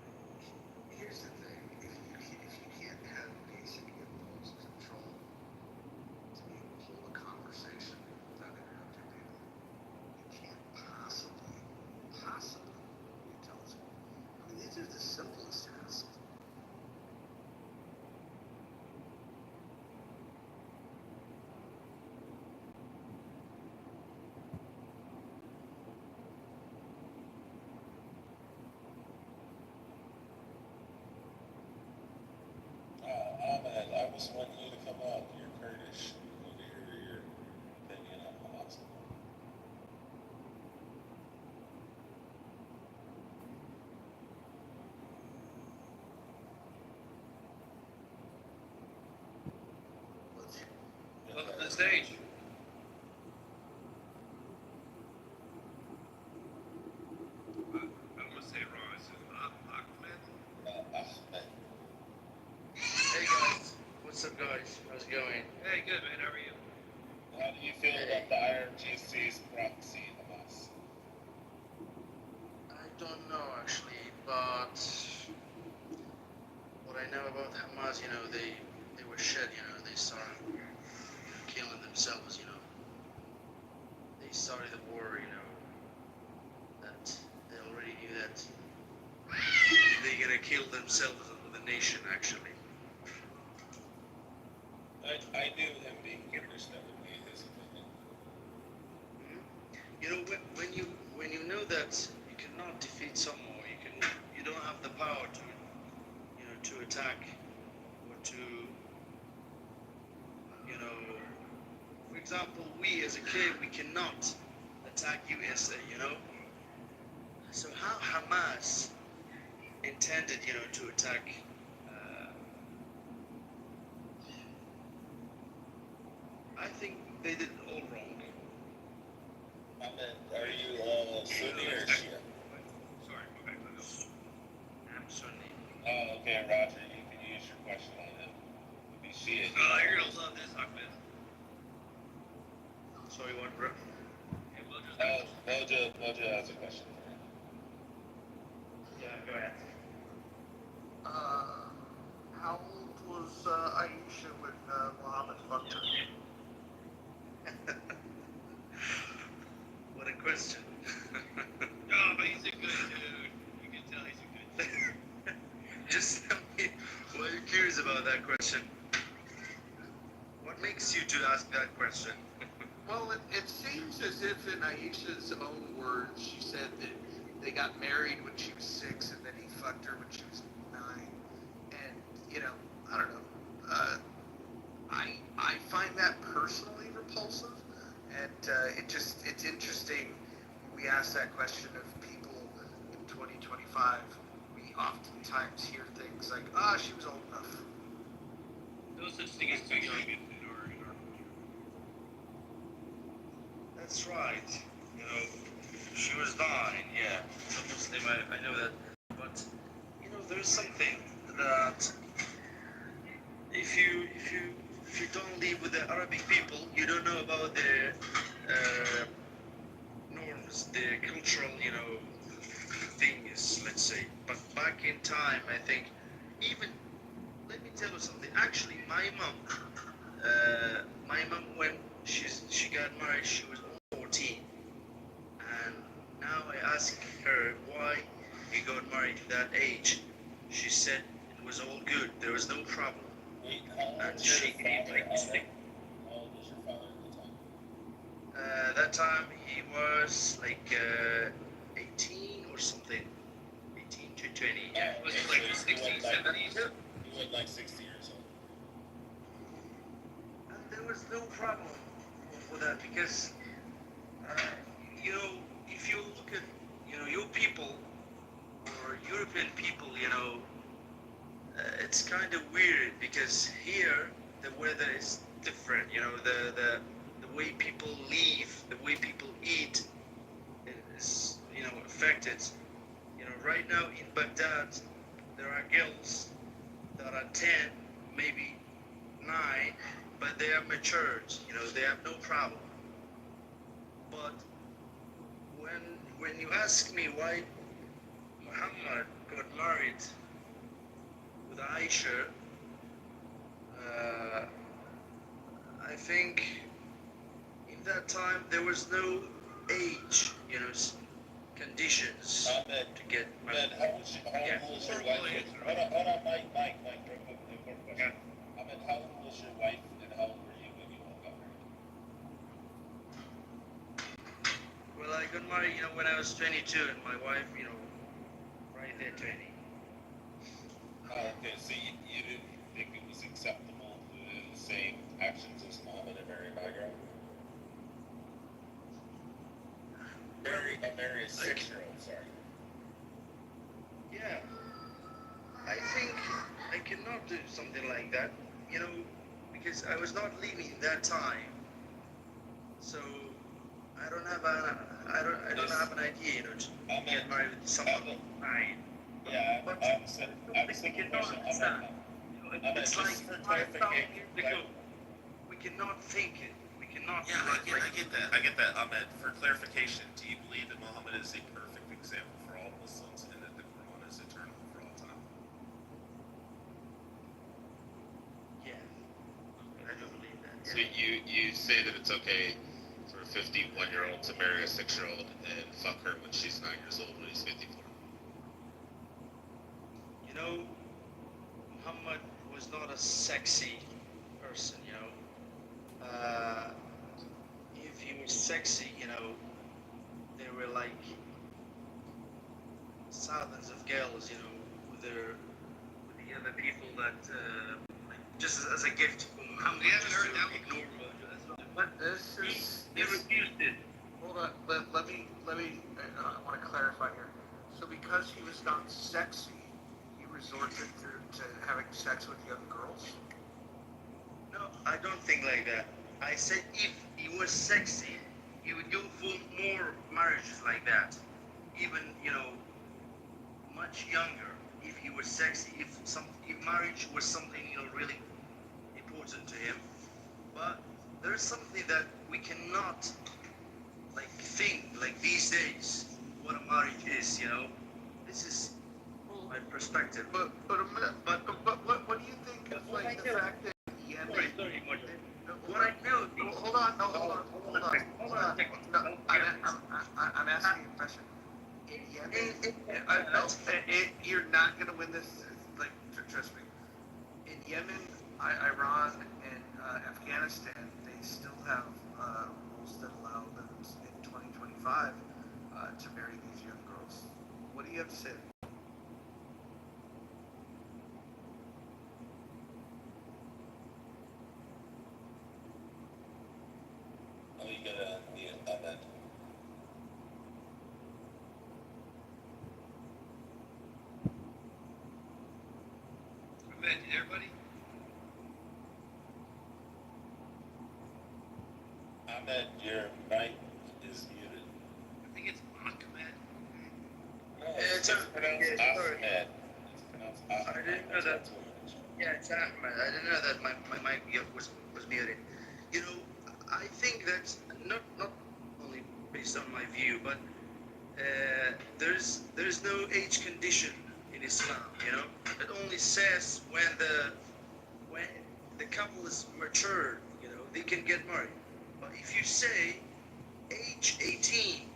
Here's the thing: if you can't have basic impulse control to be able to hold a conversation without interrupting people, you can't possibly be intelligent. I mean, these are the simplest tasks. Ahmed, I was wanting you to come up. You're Kurdish. I want to hear your opinion on Hamas. Welcome to the stage. I don't want to say it wrong. It's Ahmed. Ahmed. Hey guys, what's up guys? How's it going? Hey, good man. How are you? How do you feel about the IRGC's proxy Hamas? I don't know actually, but what I know about Hamas, they were shit, they started killing themselves, They started the war, that they already knew that they're gonna kill themselves with the nation actually. I knew him being Kurdish, that would be his opinion. When you know that you cannot defeat someone, you don't have the power to attack or to for example, we as a kid we cannot attack USA, So how Hamas intended, to attack I think they did it all wrong. Ahmed, are you Sunni or Shia? Sorry, okay. I'm Sunni. Oh, okay, Roger. You can use your question on him. Be Shia. Oh, you're gonna love this, Ahmed. Sorry, what, bro? Hey, Mojo has a question for you. Yeah, go ahead. How old was Aisha when Muhammad fucked her? What a question. Oh, but he's a good dude. You can tell he's a good dude. Just tell me, why are you curious about that question? What makes you to ask that question? Well, it seems as if in Aisha's own words, she said that they got married when she was 6 and then he fucked her when she was 9. And, I don't know. I find that personally repulsive. And it's interesting when we ask that question of people in 2025. We oftentimes hear things like, she was old enough. No such thing as too young in our culture. That's right. She was 9, yeah. As a Muslim, I know that. But, there's something that if you don't live with the Arabic people, you don't know about their norms, their cultural, things, let's say. But back in time, I think, even, let me tell you something. Actually, my mom, when she got married, she was 14. And now I ask her why he got married at that age. She said it was all good. There was no problem. Wait, how old And was she your didn't father? make mistake. How old was your father at the time? That time he was like 18 or something. 18 to 20. Yeah, Was he like 60s, 70s? He was like 60 years old. And there was no problem for that because, if you look at, your people or European people, it's kind of weird because here the weather is different. The way people live, the way people eat is affected. Right now in Baghdad, there are girls that are 10, maybe 9, but they are matured. They have no problem. But when you ask me why Muhammad got married with Aisha, I think in that time there was no age, conditions to get married. How old was your wife? Hold on, Mike, real quick, question. How old was your wife and how old were you when you all got married? Well, I got married, when I was 22, and my wife, right there, 20. Okay, so you didn't think it was acceptable to do the same actions as Muhammad and marry my girl? Marry a 6-year-old, sorry. Yeah, I think I cannot do something like that, because I was not living that time. So I don't have an idea, to get married with someone fine. Yeah, But I'm saying we cannot understand. It's like 5,000 years ago. We cannot think it. We cannot. Yeah, I get that. Ahmed, for clarification, do you believe that Muhammad is a perfect example for all Muslims and that the Quran is eternal for all time? Yeah, I do believe that. So you say that it's okay for a 51-year-old to marry a 6-year-old and fuck her when she's 9 years old when he's 54? Muhammad was not a sexy person, if he was sexy, there were like thousands of girls, with the other people that, just as a gift for Muhammad. We haven't heard that one. Ignore Mojo. But this is. They refused it. Hold on. Let me. I want to clarify here. So because he was not sexy, he resorted to having sex with young girls. No, I don't think like that. I said if he was sexy, he would go for more marriages like that, even much younger. If he was sexy, if marriage was something really important to him. But there's something that we cannot think these days what a marriage is. This is my perspective. But what do you think of the fact that Yemen? What I know. Hold on. No, I'm asking you a question. In Yemen, you're not gonna win this. Trust me. In Yemen, Iran, and Afghanistan, they still have rules that allow them in 2025 to marry these young girls. What do you have to say? Oh, you gotta Ahmed. Ahmed, you there, buddy? Ahmed, your mic is muted. I think it's Ahmed. No, it's pronounced Ahmed. It's pronounced Ahmed. I didn't know that. Yeah, it's Ahmed. I didn't know that my mic was muted. I think that not only based on my view, but there's no age condition in Islam. It only says when the couple is mature, they can get married. But if you say age 18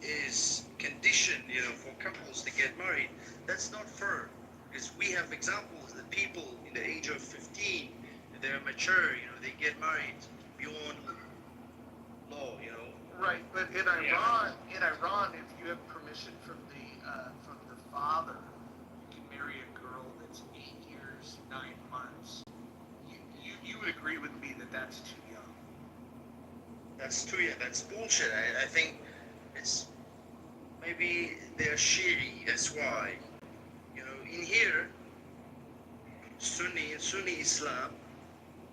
is condition, for couples to get married, that's not fair. Because we have examples that people in the age of 15, they're mature, they get married beyond law. Right, but in Iran, if you have permission from the father, you can marry a girl that's 8 years, 9 months. You would agree with me that that's too young. That's too young. That's bullshit. I think it's maybe they're Shi'i. That's why. In here, Sunni Islam.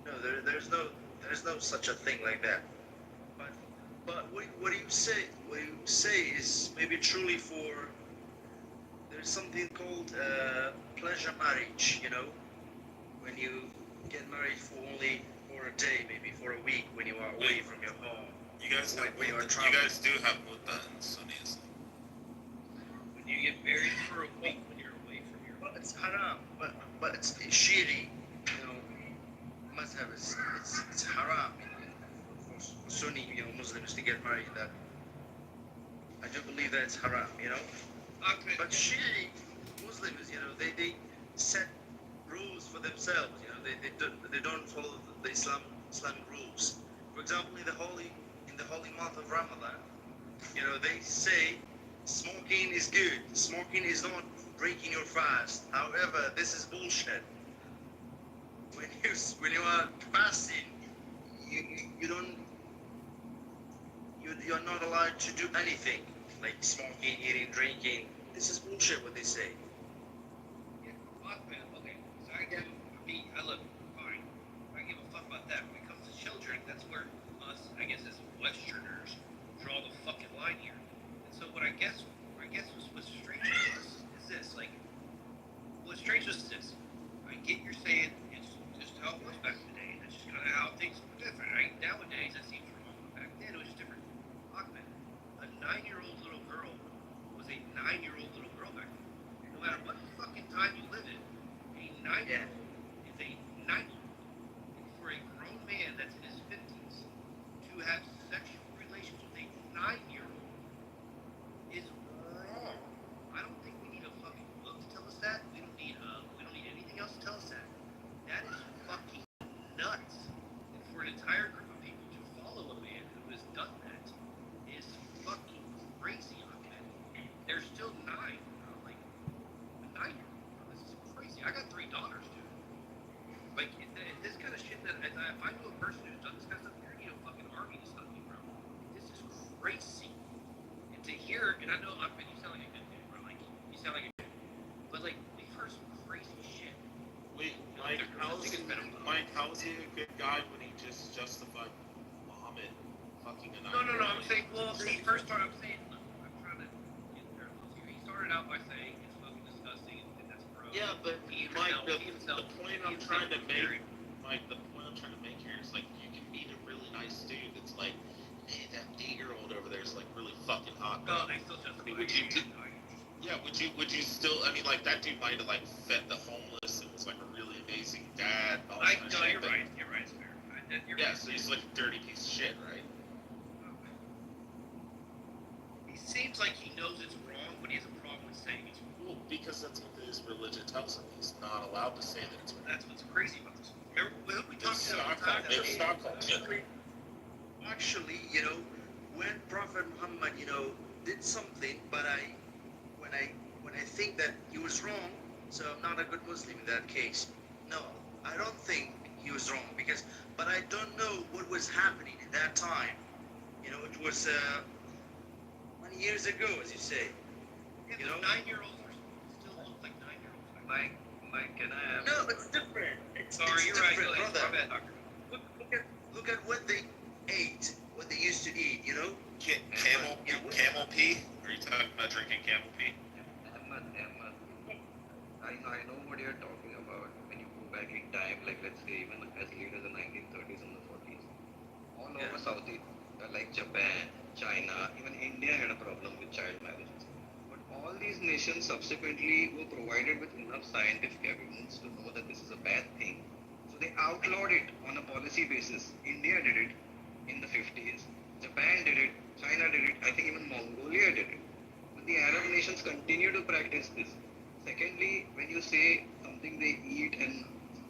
No, there's no such a thing like that. But what do you say? What you say is maybe truly for. There's something called pleasure marriage. When you get married for a day, maybe for a week, when you are away from your home. You guys have when you are you traveling. guys do have Mutta in Sunni Islam. When you get married for a week when you're away from your home. It's haram, but it's Shi'i. Mazhab it's haram for Sunni Muslims to get married. That I do believe that it's haram. Okay. But Shi'i Muslims, they set rules for themselves. They don't follow the Islamic rules. For example, in the holy month of Ramadan, they say smoking is good. Smoking is not breaking your fast. However, this is bullshit. When you are fasting, you're not allowed to do anything like smoking, eating, drinking. This is bullshit. What they say. Yeah, fuck, man. Okay, so I look fine. I give a fuck about that. When it comes to children, that's where us, I guess, as Westerners, draw the fucking line here. And so what I guess what's strange is this, what's strange is this. I get you're saying it's just how it was back in the day. That's just kind of how things were different. Right? Nowadays, that seems wrong. But back then, it was just different. Fuck, man. A 9-year-old little girl was a 9-year-old little girl back then. No matter what fucking time you live in, a 9-year-old is a 9-year-old. And for a grown man that's in his 50s to have sexual relations with a 9-year-old is wrong. I don't think we need a fucking book to tell us that. We don't need anything else to tell us that. That is fucking nuts. And for an entire group of people to follow a man who has done that is fucking crazy on that. They're still 9. Like a 9-year-old. This is crazy. I got 3 daughters, dude. Like this kind of shit that if I know a person who's done this kind of stuff, you're gonna need a fucking army to stop me, bro. This is crazy. And to hear, and I know you sound like a good dude, bro. Like you sound like a good dude. But like we've heard some crazy shit. Wait, Mike, how was he a good guy when he just justified Muhammad fucking a 9-year-old? No. I'm saying he first started, I'm trying to get parallels here. He started out by saying it's fucking disgusting and that's gross. Yeah, but Mike, the point I'm trying to make, Mike, the point I'm trying to make here is like you can meet a really nice dude that's like, hey, that 8-year-old over there is like really fucking hot. Oh, they still just. I mean, would you still? I mean, like that dude might have like fed the homeless and was like a really amazing dad. No, you're right. You're right. It's fair. So he's like a dirty piece of shit, right? He seems like he knows it's wrong, but he has a problem with saying it's wrong. Well, because that's what his religion tells him. He's not allowed to say that it's wrong. That's what's crazy about this. Remember, we talked about Stockholm. Actually, when Prophet Muhammad, did something, but when I think that he was wrong, so I'm not a good Muslim in that case. No, I don't think he was wrong but I don't know what was happening in that time. It was many years ago, as you say. 9-year-olds still look like 9-year-olds. Mike, can I have? No, it's different. Sorry, you're different, right. brother. My bad, doctor. Look at what they ate, what they used to eat. Camel pee? Are you talking about drinking camel pee? I know what you're talking about when you go back in time, like let's say even as late as the 1930s and the 40s. All over Southeast, like Japan, China, even India had a problem with child marriages. But all these nations subsequently were provided with enough scientific evidence to know that this is a bad thing. So they outlawed it on a policy basis. India did it in the 50s, Japan did it, China did it, I think even Mongolia did it. But the Arab nations continue to practice this. Secondly, when you say something they eat and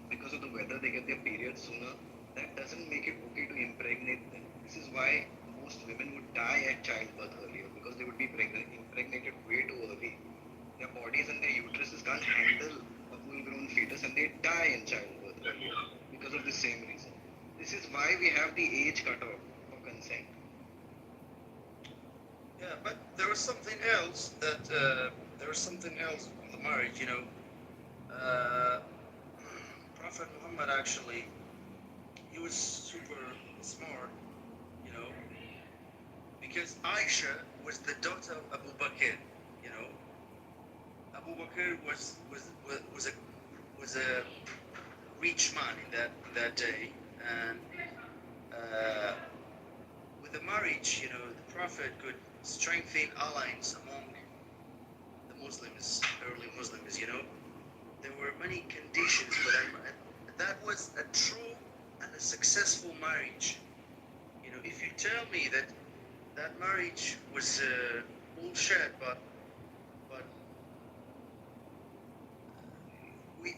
because of the weather they get their periods sooner, that doesn't make it okay to impregnate them. This is why most women would die at childbirth earlier because they would be impregnated way too early. Their bodies and their uteruses can't handle a full-grown fetus and they die in childbirth earlier because of the same reason. This is why we have the age cutoff for consent. Yeah, but there was something else on the marriage, Prophet Muhammad actually, he was super smart, because Aisha was the daughter of Abu Bakr, Abu Bakr was a rich man in that day, and with the marriage, the Prophet could strengthen alliance among the Muslims, early Muslims. There were many conditions, but that was a true and a successful marriage. If you tell me that marriage was bullshit, but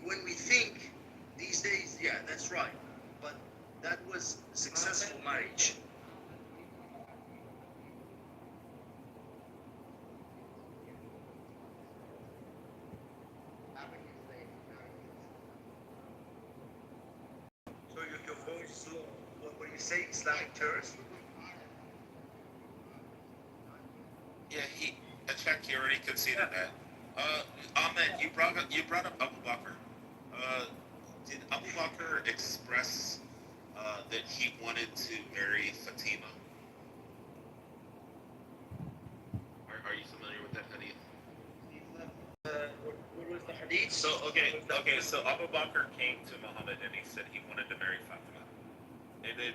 when we think these days, yeah, that's right. But that was a successful marriage. So your voice is low. What you say, Islamic terrorist? Yeah, I checked. He already conceded that. Ahmed, you brought up Abu Bakr. Did Abu Bakr express that he wanted to marry Fatima? Are you familiar with that hadith? What was the hadith? So Abu Bakr came to Muhammad and he said he wanted to marry Fatima. And then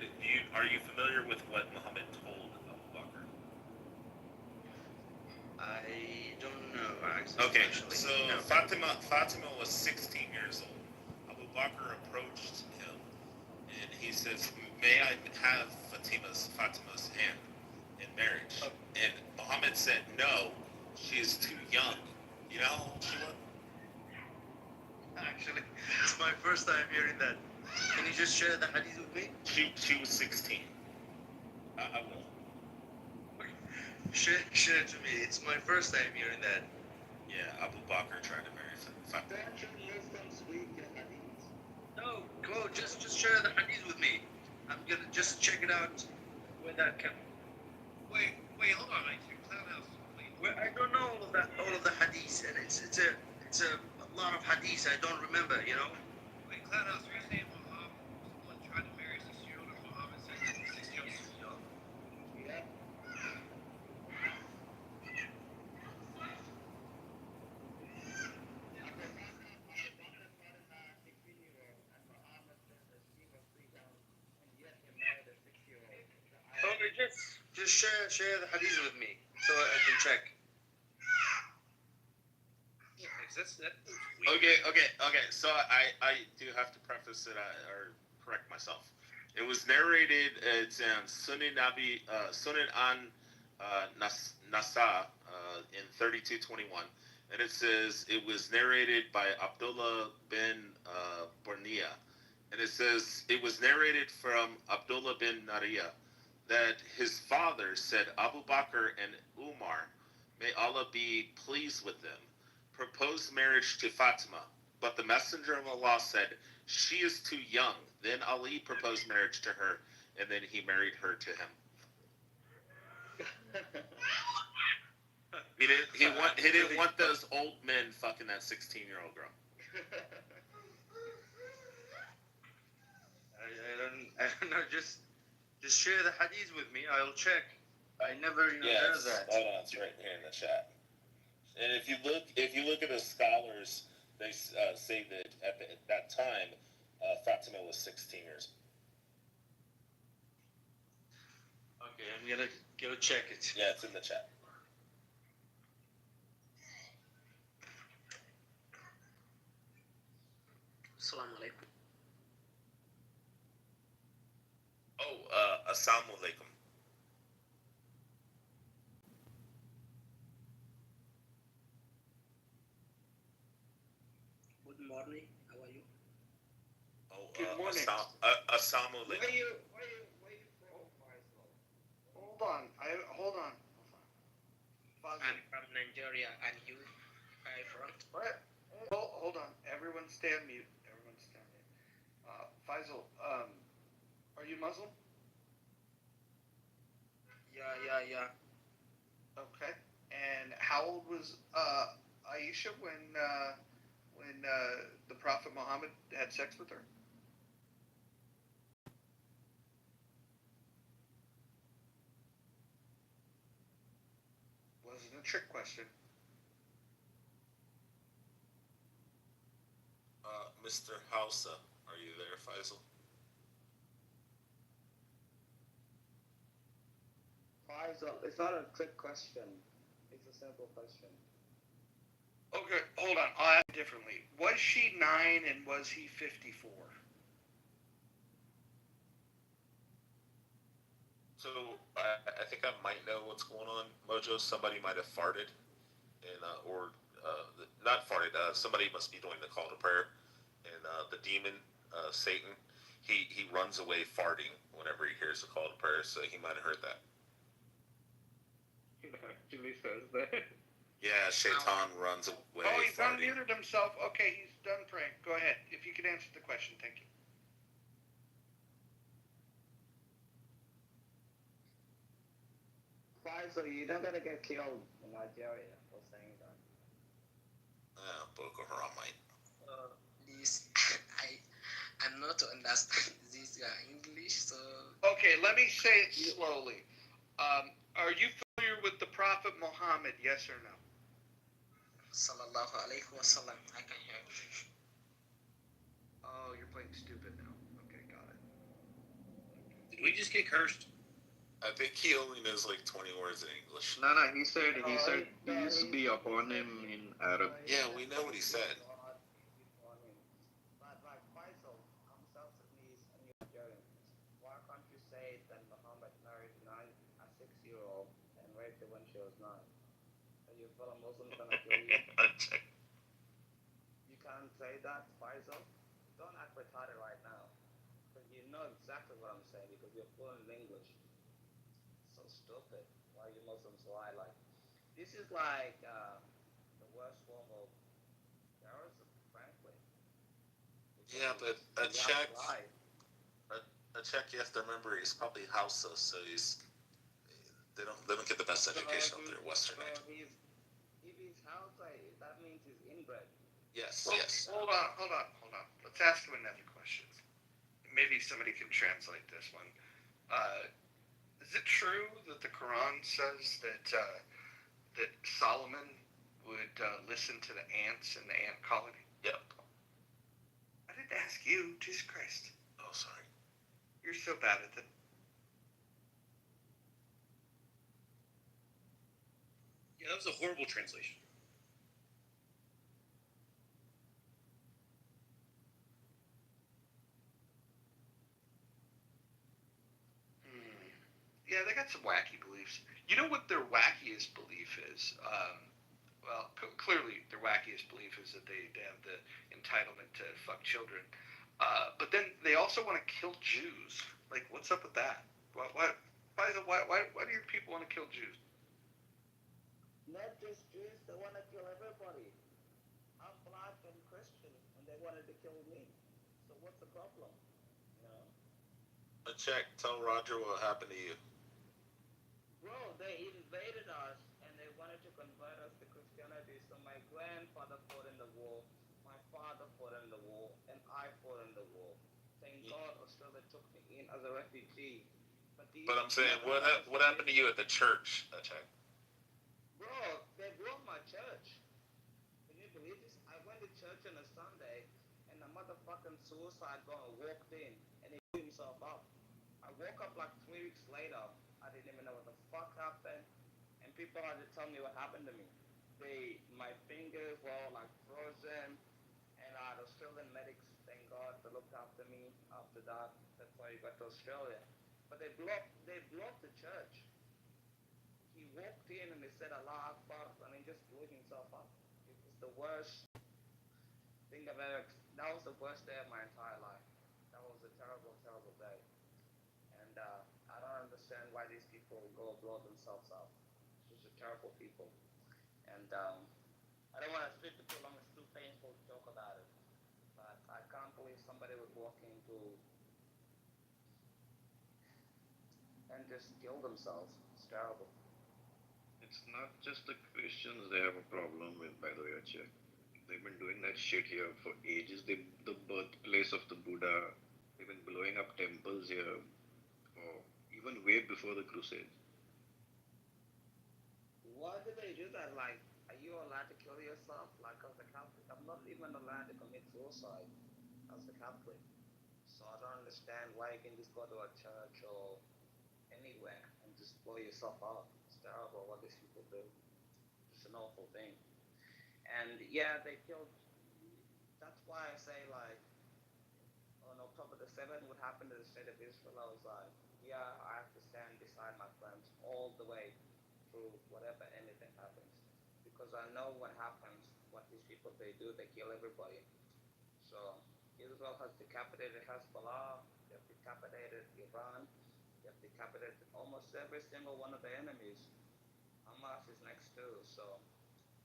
are you familiar with what Muhammad told Abu Bakr? I don't know. Okay, so no. Fatima was 16 years old. Abu Bakr approached him and he says, "May I have Fatima's hand in marriage?" Oh. And Muhammad said, "No, she is too young." You know how old she was? Actually, it's my first time hearing that. Can you just share the hadith with me? She was 16. I will. Share it to me. It's my first time hearing that. Yeah, Abu Bakr tried to marry Fatima. No, go just share the hadith with me. I'm gonna just check it out where that came. Wait, hold on, Clown House, please. Well, I don't know all of the hadiths, and it's a lot of hadiths I don't remember. Wait, Clown House, you're saying Muhammad, someone tried to marry a 6-year-old, and Muhammad said that the 6-year-old is young? Yeah. Just share the hadith with me so I can check. That's Okay. So I do have to preface it or correct myself. It was narrated. It's in Sunan an Nasa in 3221, and it says it was narrated by Abdullah bin Bornia, and it says it was narrated from Abdullah bin Nariya that his father said Abu Bakr and Umar, may Allah be pleased with them, proposed marriage to Fatima, but the Messenger of Allah said, she is too young. Then Ali proposed marriage to her, and then he married her to him. He didn't want those old men fucking that 16-year-old girl. I don't know. Just share the hadith with me. I'll check. I never heard that. Hold on, it's right here in the chat. And if you look at the scholars, they say that at that time, Fatima was 16 years. Okay, I'm gonna go check it. Yeah, it's in the chat. Assalamu alaikum. Oh, assalamu alaikum. Good morning. How are you? Oh, Good morning. Assalamu alaikum. Where you from, Faisal? Hold on. I'm from Nigeria, and you are from? What? Hold on. Everyone stay on mute. Faisal, are you Muslim? Yeah. Okay. And how old was Aisha when the Prophet Muhammad had sex with her? Wasn't a trick question. Mr. Hausa, are you there, Faisal? Faisal, it's not a trick question. It's a simple question. Okay, hold on. I'll ask it differently. Was she 9 and was he 54? So I think I might know what's going on, Mojo. Somebody might have farted, and not farted. Somebody must be doing the call to prayer, and the demon, Satan, he runs away farting whenever he hears the call to prayer. So he might have heard that. He actually says that. Yeah, Shaitan runs away. Oh, he's farting. unmuted himself. Okay, he's done praying. Go ahead. If you could answer the question, thank you. Faisal, you're not gonna get killed in Nigeria for saying that. Boko Haram might. Please, I'm not to understand this English, so. Okay, let me say it slowly. Are you familiar with the Prophet Muhammad? Yes or no? Sallallahu alaihi wasallam. I can hear you. Oh, you're playing stupid now. Okay, got it. Did we just get cursed? I think he only knows like 20 words in English. No, he said peace be upon him in Arab. Yeah, we know what he said. But like Faisal, I'm South Sudanese and you're Nigerian. Why can't you say that Muhammad married a 6-year-old and raped her when she was 9? And you fellow Muslims gonna kill you? You can't say that, Faisal? Don't act retarded right now. Because you know exactly what I'm saying because you're fluent in English. So stupid. Why you Muslims lie like this is like the worst form of terrorism, frankly. Yeah, but a Czech, you have to remember, he's probably Hausa, so they don't get the best education up there, Western. If he's Hausa, that means he's inbred. Yes, Well, yes. Hold on. Let's ask him another question. Maybe somebody can translate this one. Is it true that the Quran says that Solomon would listen to the ants in the ant colony? Yep. I didn't ask you. Jesus Christ. Oh, sorry. You're so bad at it. Yeah, that was a horrible translation. Yeah, they got some wacky beliefs. You know what their wackiest belief is? Well, clearly their wackiest belief is that they have the entitlement to fuck children. But then they also want to kill Jews. Like, what's up with that? Why do your people want to kill Jews? Not just Jews, they want to kill everybody. I'm black and Christian, and they wanted to kill me. So what's the problem? You know? Check. Tell Roger what happened to you. Bro, they invaded us, and they wanted to convert us to Christianity. So my grandfather fought in the war, my father fought in the war, and I fought in the war. Thank God Australia took me in as a refugee. But I'm saying, what happened to you at the church? Check. Bro, they broke my church. Can you believe this? I went to church on a Sunday, and a motherfucking suicide bomber walked in, and he blew himself up. I woke up like 3 weeks later. I didn't even know what the fuck happened, and people had to tell me what happened to me. My fingers were all like frozen, and I had Australian medics, thank God, they looked after me after that. That's why I got to Australia. But they blocked the church. He walked in and they said Allah Akbar, and he just blew himself up. It was the worst thing I've ever. That was the worst day of my entire life. That was a terrible, terrible day. And I don't understand why these people go blow themselves up. It's just a terrible people. And I don't want to speak for too long. It's too painful to talk about it. But I can't believe somebody would walk into and just kill themselves. It's terrible. It's not just the Christians they have a problem with, by the way, Achak. They've been doing that shit here for ages. The birthplace of the Buddha. They've been blowing up temples here, or even way before the Crusades. Why do they do that? Like, are you allowed to kill yourself? Like, as a Catholic, I'm not even allowed to commit suicide as a Catholic. So I don't understand why you can just go to a church or anywhere and just blow yourself up. It's terrible what these people do. It's an awful thing. And yeah, they killed. That's why I say, like, on October the 7th, what happened to the state of Israel, I was like, yeah, I have to stand beside my friends all the way through whatever anything happens. Because I know what happens, what these people, they do, they kill everybody. So Israel has decapitated Hezbollah, they have decapitated Iran, they have decapitated almost every single one of the enemies. Hamas is next too, so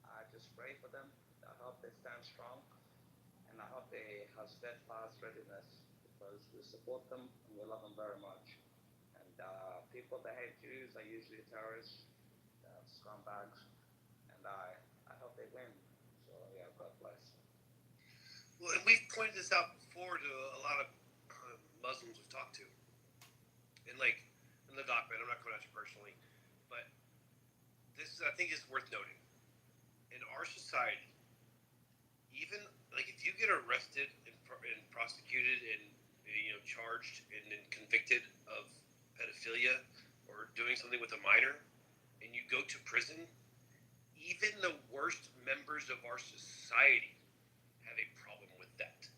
I just pray for them. I hope they stand strong, and I hope they have steadfast readiness, because we support them and we love them very much. And people that hate Jews are usually terrorists, scumbags, and I hope they win. So yeah, God bless. Well, and we've pointed this out before to a lot of Muslims we've talked to, and like in the document, I'm not coming at you personally, but this I think is worth noting. In our society, even like if you get arrested and prosecuted and charged and then convicted of pedophilia or doing something with a minor, and you go to prison, even the worst members of our society have a problem with that.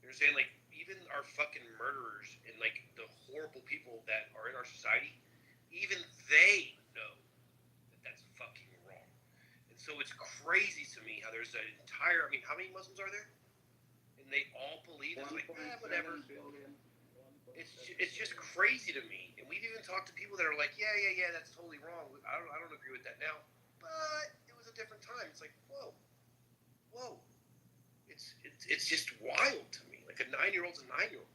You know what I'm saying? Like, even our fucking murderers and like the horrible people that are in our society, even they know that that's fucking wrong. And so it's crazy to me how there's an entire, I mean, how many Muslims are there? And they all believe it's like, whatever. It's just crazy to me. And we've even talked to people that are like, yeah, that's totally wrong. I don't agree with that now. But it was a different time. It's like, whoa. It's just wild to me. Like a 9-year-old's a 9-year-old.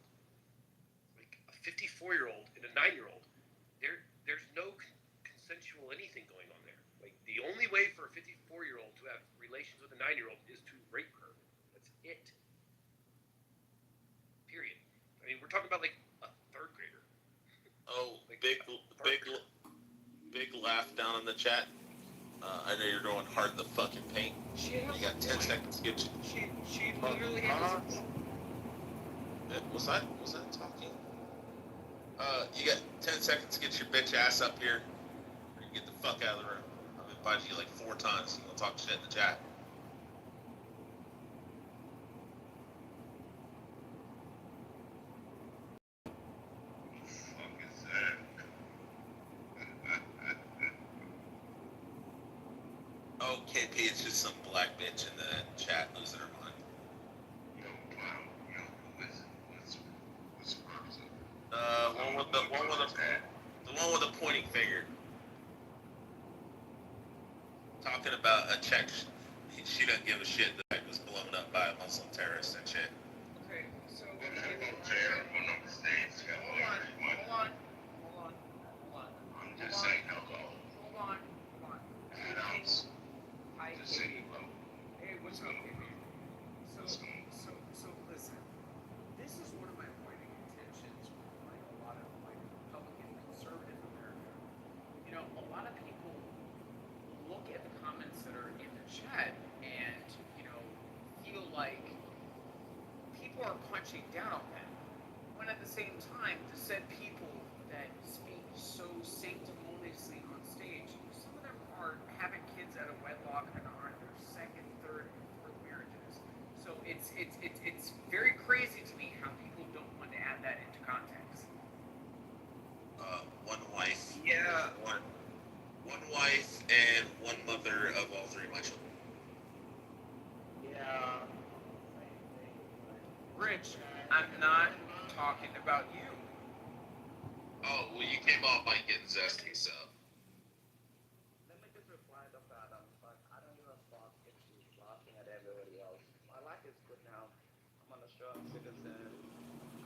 Like a 54-year-old and a 9-year-old. There's no consensual anything going on there. Like the only way for a 54-year-old to have relations with a 9-year-old is to rape her. That's it. Period. I mean, we're talking about like a 3rd grader. Oh, like big laugh down in the chat. I know you're going hard in the fucking paint. You got 10 seconds to get you. She literally has Was I talking? You got 10 seconds to get your bitch ass up here. Or you get the fuck out of the room. I'm invited you like 4 times. You want to talk shit in the chat? Fuck is that? Oh, KP, it's just some black bitch in the chat losing her mind. Yo, wow, yo, who is it? What's person? The one with the pointing finger. Talking about a check. She doesn't give a shit that was blown up by a Muslim terrorist and shit. Okay, so I'm just saying hello. Hold on. Adams. Hi, Just say hello. hey, what's up, baby? So listen. This is one of my pointing intentions with like a lot of like Republican conservative America. You know, a lot of people look at the comments that are in the chat and, you know, feel like people are punching down on them. When at the same time, the said people that speak so sanctimoniously on stage, some of them are having kids out of wedlock and are in their second, third, and fourth marriages. So it's very crazy to me how people don't want to add that into context. One wife. Yeah. One wife and one mother of all 3 of my children. Yeah. Rich, I'm not talking about you. Oh, well, you came off like getting zesty, so. Let me just reply to Adam, but I don't give a fuck if she's laughing at everybody else. My life is good now. I'm a strong citizen.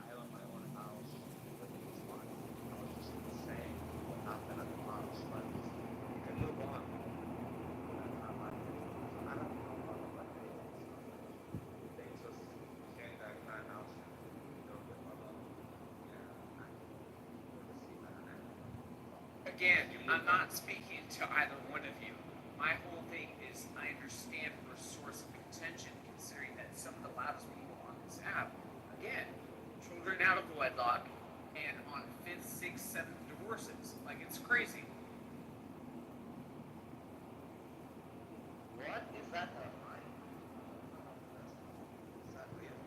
I own my own house. Everything is fine. I was just saying what happened at the house, but you can move on. I don't know about it. Things just saying that in my house. You know, with my mom. Yeah, I can see that. Again, I'm not speaking to either one of you. My whole thing is I understand her source of contention, considering that some of the loudest people on this app, again, children out of wedlock and on 5th, 6th, 7th divorces. Like, it's crazy. What is that line? Is that real?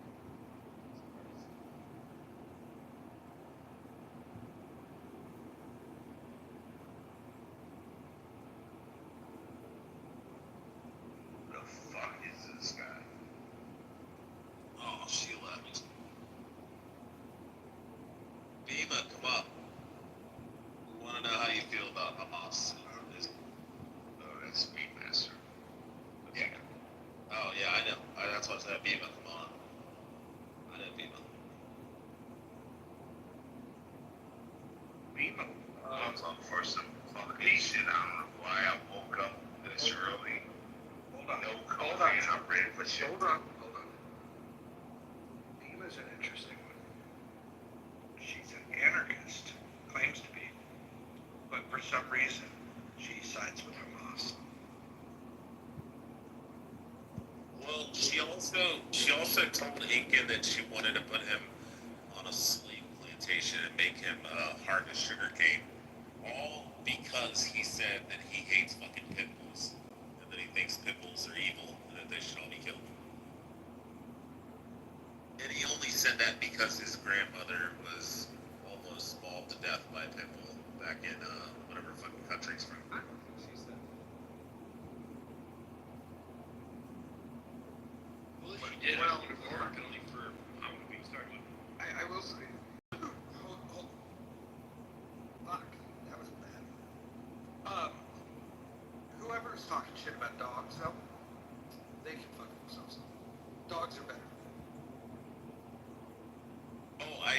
Who the fuck is this guy? Oh, she left. Bima, come up. We want to know how you feel about Hamas. Oh, that's Speedmaster. Yeah. Oh, yeah, I know. That's why I said Bima, come on. I know Bima. Beamer comes on for some fucking shit. I don't know why I woke up this early. Hold on. No Hold on. coffee and I'm ready for shit. Hold on. Dima's an interesting one. She's an anarchist, claims to be, but for some reason, she sides with Hamas. Well, she also told Incan that she wanted to put him on a slave plantation and make him harvest sugar cane, all because he said that he hates fucking pit bulls and that he thinks pit bulls are evil and that they should all be killed. And he only said that because his grandmother was almost mauled to death by a pit bull back in whatever fucking country he's from. I don't think she said. Well, if she did, I would have worked only for how would we start with. I will say, hold. Fuck, that was bad. Whoever's talking shit about dogs, though, they can fuck themselves. Dogs are better. Oh, I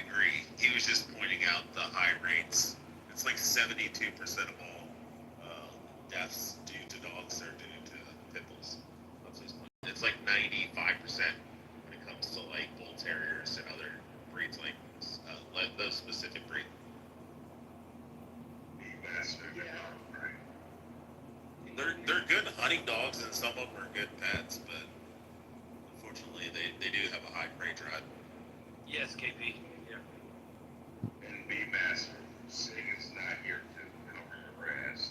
agree. He was just pointing out the high rates. It's like 72% of all deaths due to dogs are due to pit bulls. That's his point. It's like 95% when it comes to like bull terriers and other breeds, like those specific breeds. They're good hunting dogs and some of them are good pets, but unfortunately they do have a high prey drive. Yes, KP. Yeah. And B Master, Sega's not here to cover your ass.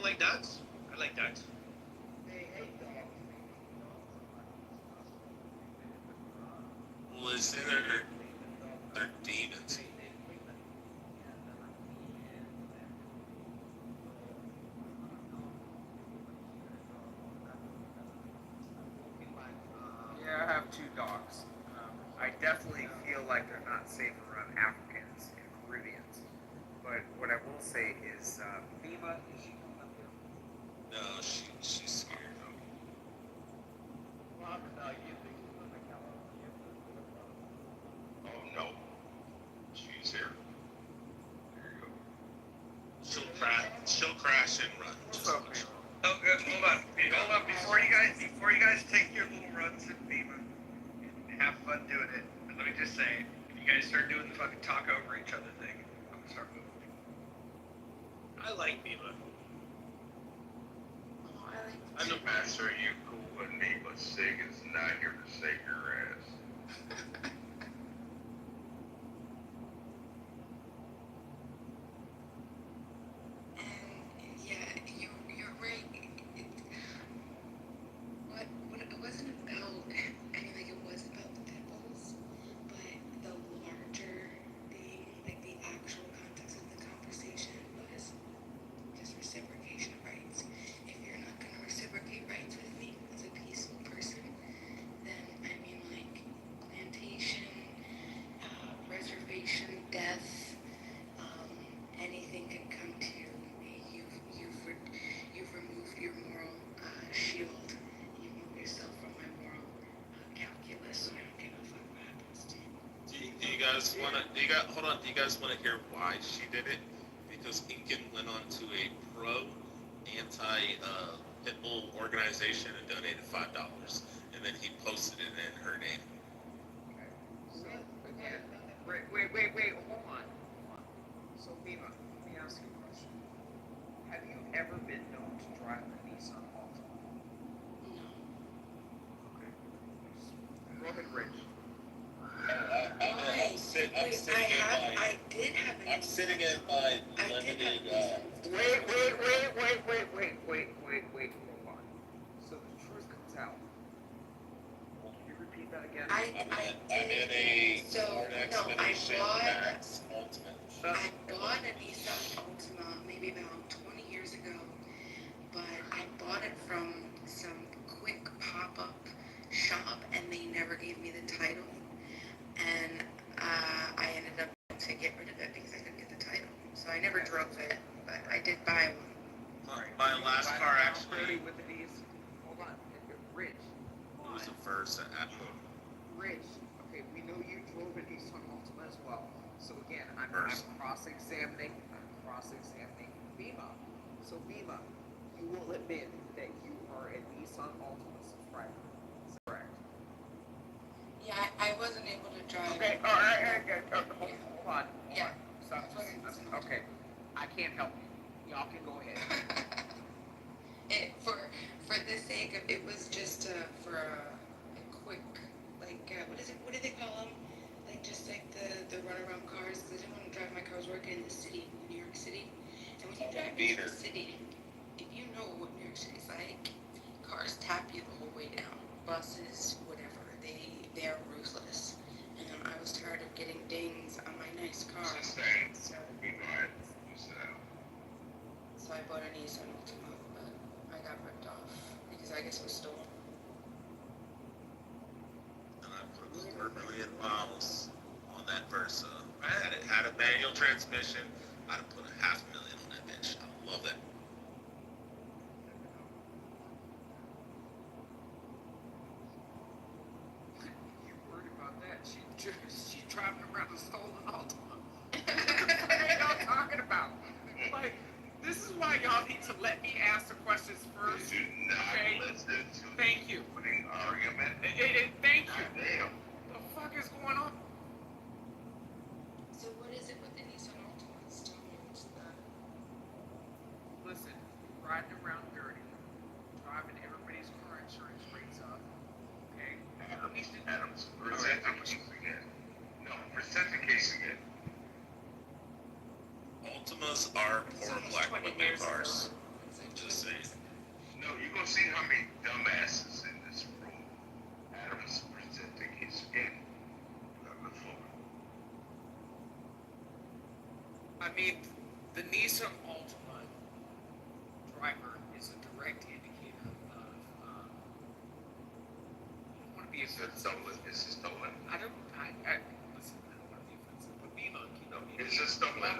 don't like dogs? I like dogs. They hate dogs. Well, they say they're demons. Yeah, I have two dogs. I definitely feel like they're not safe around Africans and Caribbeans. But what I will say is, FEMA, is she coming up here? No, she's scared. Oh no, she's here. There you go. She'll crash and run. Oh, hold on. Before you guys take your little runs in FEMA and have fun doing it, let me just say, if you guys start doing the fucking talk over each other thing, I'm gonna start moving. I like Beaver. I'm the master. You cool with me, but Sig is not here to save your ass. And yeah, you're right. It wasn't about, I mean, like, it was about the pimples, but the larger thing, like the actual context of the conversation was just reciprocation of rights. If you're not going to reciprocate rights with me as a peaceful person, then, I mean, like, plantation, reservation, death, anything could come to you. You've removed your moral shield. You remove yourself from my moral calculus. So I don't give a fuck what happens to you. Do you guys want to? Hold on. Do you guys want to hear why she did it? Because Incan went on to a anti-pitbull organization and donated $5, and then he posted it in her name. So, again, wait, hold on. So, FEMA, let me ask you a question. Have you ever been known to drive a Nissan Altima? No. Okay. Go ahead, Rich. I'm sitting in my limited. Wait, hold on. So the truth comes out. Can you repeat that again? I'm in a Ford Expedition Max Ultimate. I bought a Nissan Altima maybe about 20 years ago, but I bought it from some quick pop-up shop, and they never gave me the title. And I ended up to get rid of it because I couldn't get the title. So I never drove it, but I did buy one. My last car actually. With these. Hold on, Rich. It was a Versa. Rich. Okay, we know you drove a Nissan Altima as well. So again, I'm cross-examining FEMA. So FEMA, you will admit that you are a Nissan Altima subscriber. Is that correct? Yeah, I wasn't able to drive. Okay, all right, hold on. Yeah. Stop. Okay, I can't help you. Y'all can go ahead. For the sake of, it was just for a quick, like, what do they call them? Like, just like the runaround cars, because I didn't want to drive my car. I was working in the city, New York City. And when you drive in New York City, if you know what New York City's like, cars tap you the whole way down. Buses, whatever, they're ruthless. And I was tired of getting dings on my nice car. So I bought a Nissan Altima, but I got ripped off because I guess it was stolen. And I put a million miles on that Versa. I had a manual transmission. I'd have put $500,000 on that bitch. I love that. You worried about that? She's driving around a stolen Altima. What are y'all talking about? Like, this is why y'all need to let me ask the questions first. Okay? Thank you. Argument. Thank you. The fuck is going on? So what is it with the Nissan Altimas? Tell me what's that? Listen, riding around dirty, driving everybody's car insurance rates up. Okay? Adams, present the case again. No, present the case again. Ultimas are poor black women cars. gonna see how many dumbasses in this room Adams presenting his skin on the floor. I mean, the Nissan Altima driver is a direct indicator of, you don't want to be offensive. Stolen. This is stolen. Listen, I don't want to be offensive, but Bima, It's a stolen.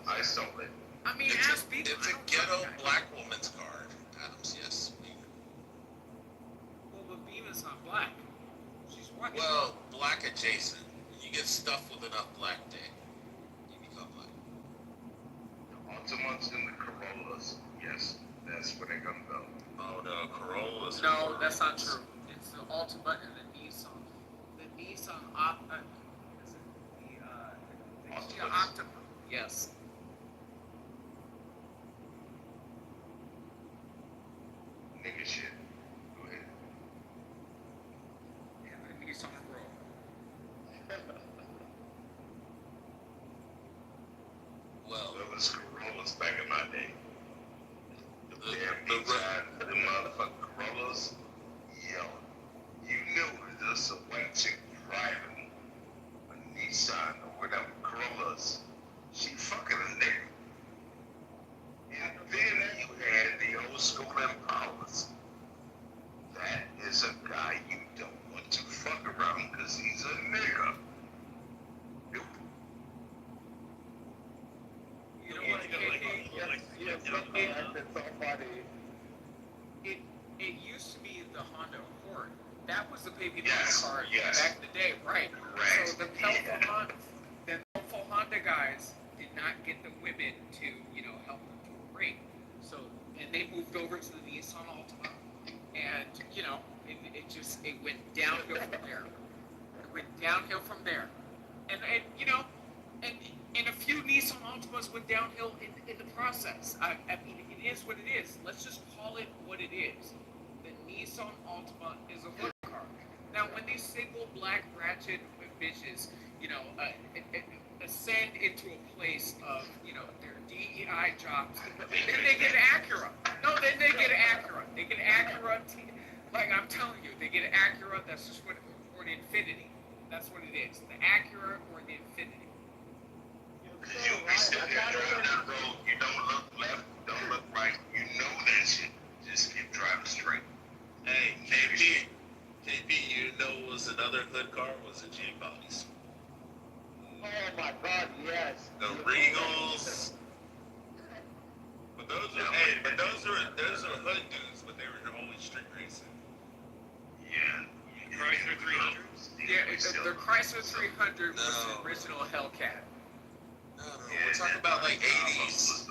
I stole it. I mean, It's a ghetto black woman's car, Adams, yes. Well, but Bima's not black. She's white. Well, black adjacent. You get stuff with enough black dick, you become black. The Altimas and the Corollas, yes, that's where they're gonna go. Oh no, Corollas. No, that's not true. It's the Altima and the Nissan. The Nissan is it the Optima? Yes. Nigga shit. Go ahead. Yeah, the Nissan Rogue. Well, there was Corollas back in my day. The motherfucking Corollas, yo, you knew there's a white chick driving a Nissan or whatever Corollas. She fucking a nigga. And then you had the old school Impalas. That is a guy you don't want to fuck around because he's a nigga. Nope. You know what? It used to be the Honda Accord. That was the baby car back in the day, right? So the helpful Honda guys did not get the women to, help them to a rate. So, and they moved over to the Nissan Altima, and it went downhill from there. It went downhill from there, and a few Nissan Altimas went downhill in the process. I mean, it is what it is. Let's just call it what it is. The Nissan Altima is a hood car. Now, when these single black ratchet bitches, ascend into a place of, their DEI jobs, then they get Acura. No, then they get Acura. They get Acura. Like I'm telling you, they get Acura. That's just what, or the Infinity. That's what it is. The Acura or the Infinity. You be sitting there driving that road, you don't look left, don't look right, you know that shit. Just keep driving straight. Hey, KP, you know what was another hood car? Was the J-Bodies. Oh my God, yes. The Regals. But those are hood dudes, but they were always street racing. Yeah. Chrysler 300s? Yeah, the Chrysler 300 was the original Hellcat. No, we're talking about like 80s.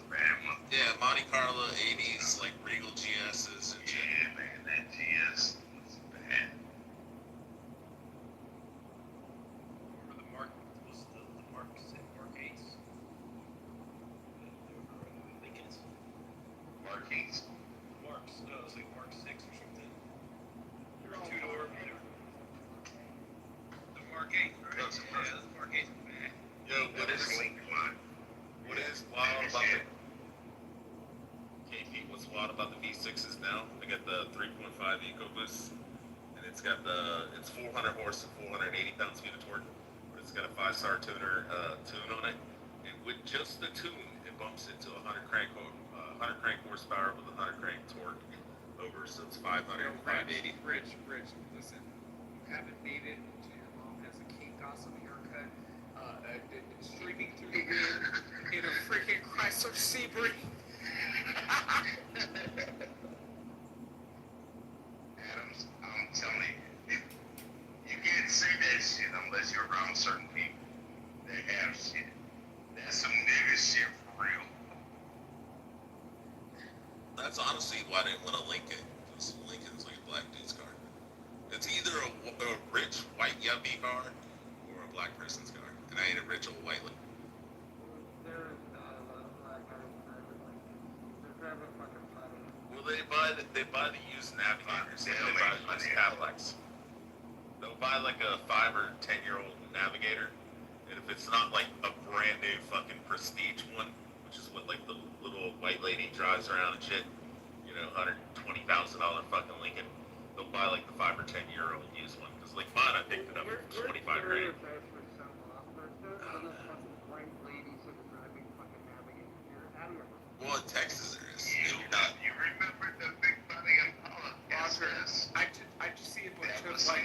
Yeah, Monte Carlo 80s, like Regal GS's and shit. Yeah, man, that GS was bad. Or the Mark, was the Mark 8s? Lincolns? Mark 8s? Marks, no, it was like Mark 6 or something. They were two-door. The Mark 8, right? Yeah, the Mark 8. Yo, what is wild about the KP? What's wild about the V6s now? They got the 3.5 EcoBoost, and it's 400 horse and 480 pounds-feet of torque, but it's got a 5-star tune on it, and with just the tune, it bumps into 100 crank horsepower with 100 crank torque over, so it's 500 and 580. Rich, listen, you haven't made it until your mom has a King Gossip haircut, streaming through the wind in a freaking Chrysler Sebring. Adams, I'm telling you, you can't say that shit unless you're around certain people that have shit. That's some nigga shit for real. That's honestly why I didn't want a Lincoln, because Lincoln's like a black dude's car. It's either a rich white yuppie car or a black person's car, and I ain't a rich old white Lincoln. Well, they buy the used Navigators. They buy the used Cadillacs. They'll buy like a 5 or 10-year-old Navigator, and if it's not like a brand new fucking prestige one, which is what like the little white lady drives around and shit, $120,000 fucking Lincoln. They'll buy like the 5 or 10 year old used one because like mine, I picked it up for 25 grand. Well, in Texas there is. You remember the big bunny Impala? I just see a bunch of like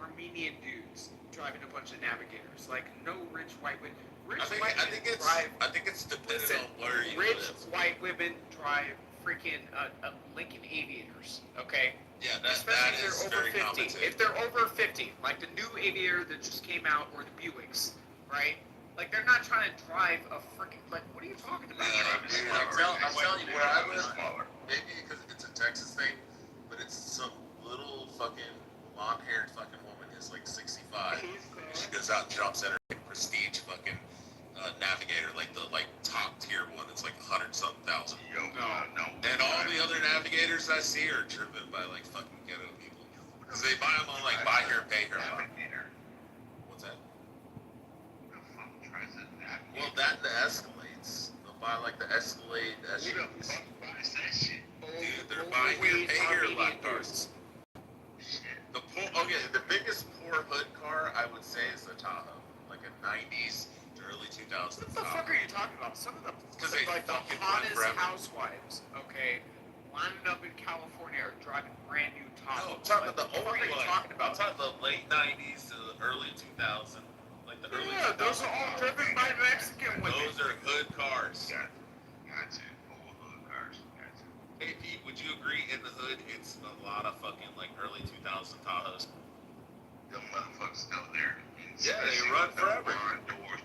Armenian dudes driving a bunch of Navigators, like no rich white women. I think it's dependent on where you rich live. white women drive freaking Lincoln Aviators. Okay. Yeah, that Especially is if they're very over 50. compensating. If they're over 50, like the new Aviator that just came out, or the Buicks, right? Like they're not trying to drive a freaking like. What are you talking about? I'm telling you where I live. Maybe because it's a Texas thing, but it's some little fucking blonde-haired fucking woman who's like 65. She goes out and jumps at her prestige fucking Navigator, like the top tier one that's like 100-something thousand. And all the other Navigators I see are driven by like fucking ghetto people because they buy them on like buy here, pay here. What's that? Well, that and the Escalades. They'll buy like the Escalade SUVs. Dude, they're buying here, pay here lot cars. The biggest poor hood car I would say is the Tahoe, like a 90s to early 2000s. What the fuck are you talking about? Some of the like the hottest housewives, okay, lining up in California are driving brand new Tahoes. No, I'm talking about the old one. I'm talking the late 90s to the early 2000s. Like the early 2000s. Those are all driven by Mexican women. Those are hood cars. Gotcha. Old hood cars. Gotcha. Hey Pete, would you agree in the hood it's a lot of fucking like early 2000 Tahoes? Them motherfuckers still there. Yeah, they run forever.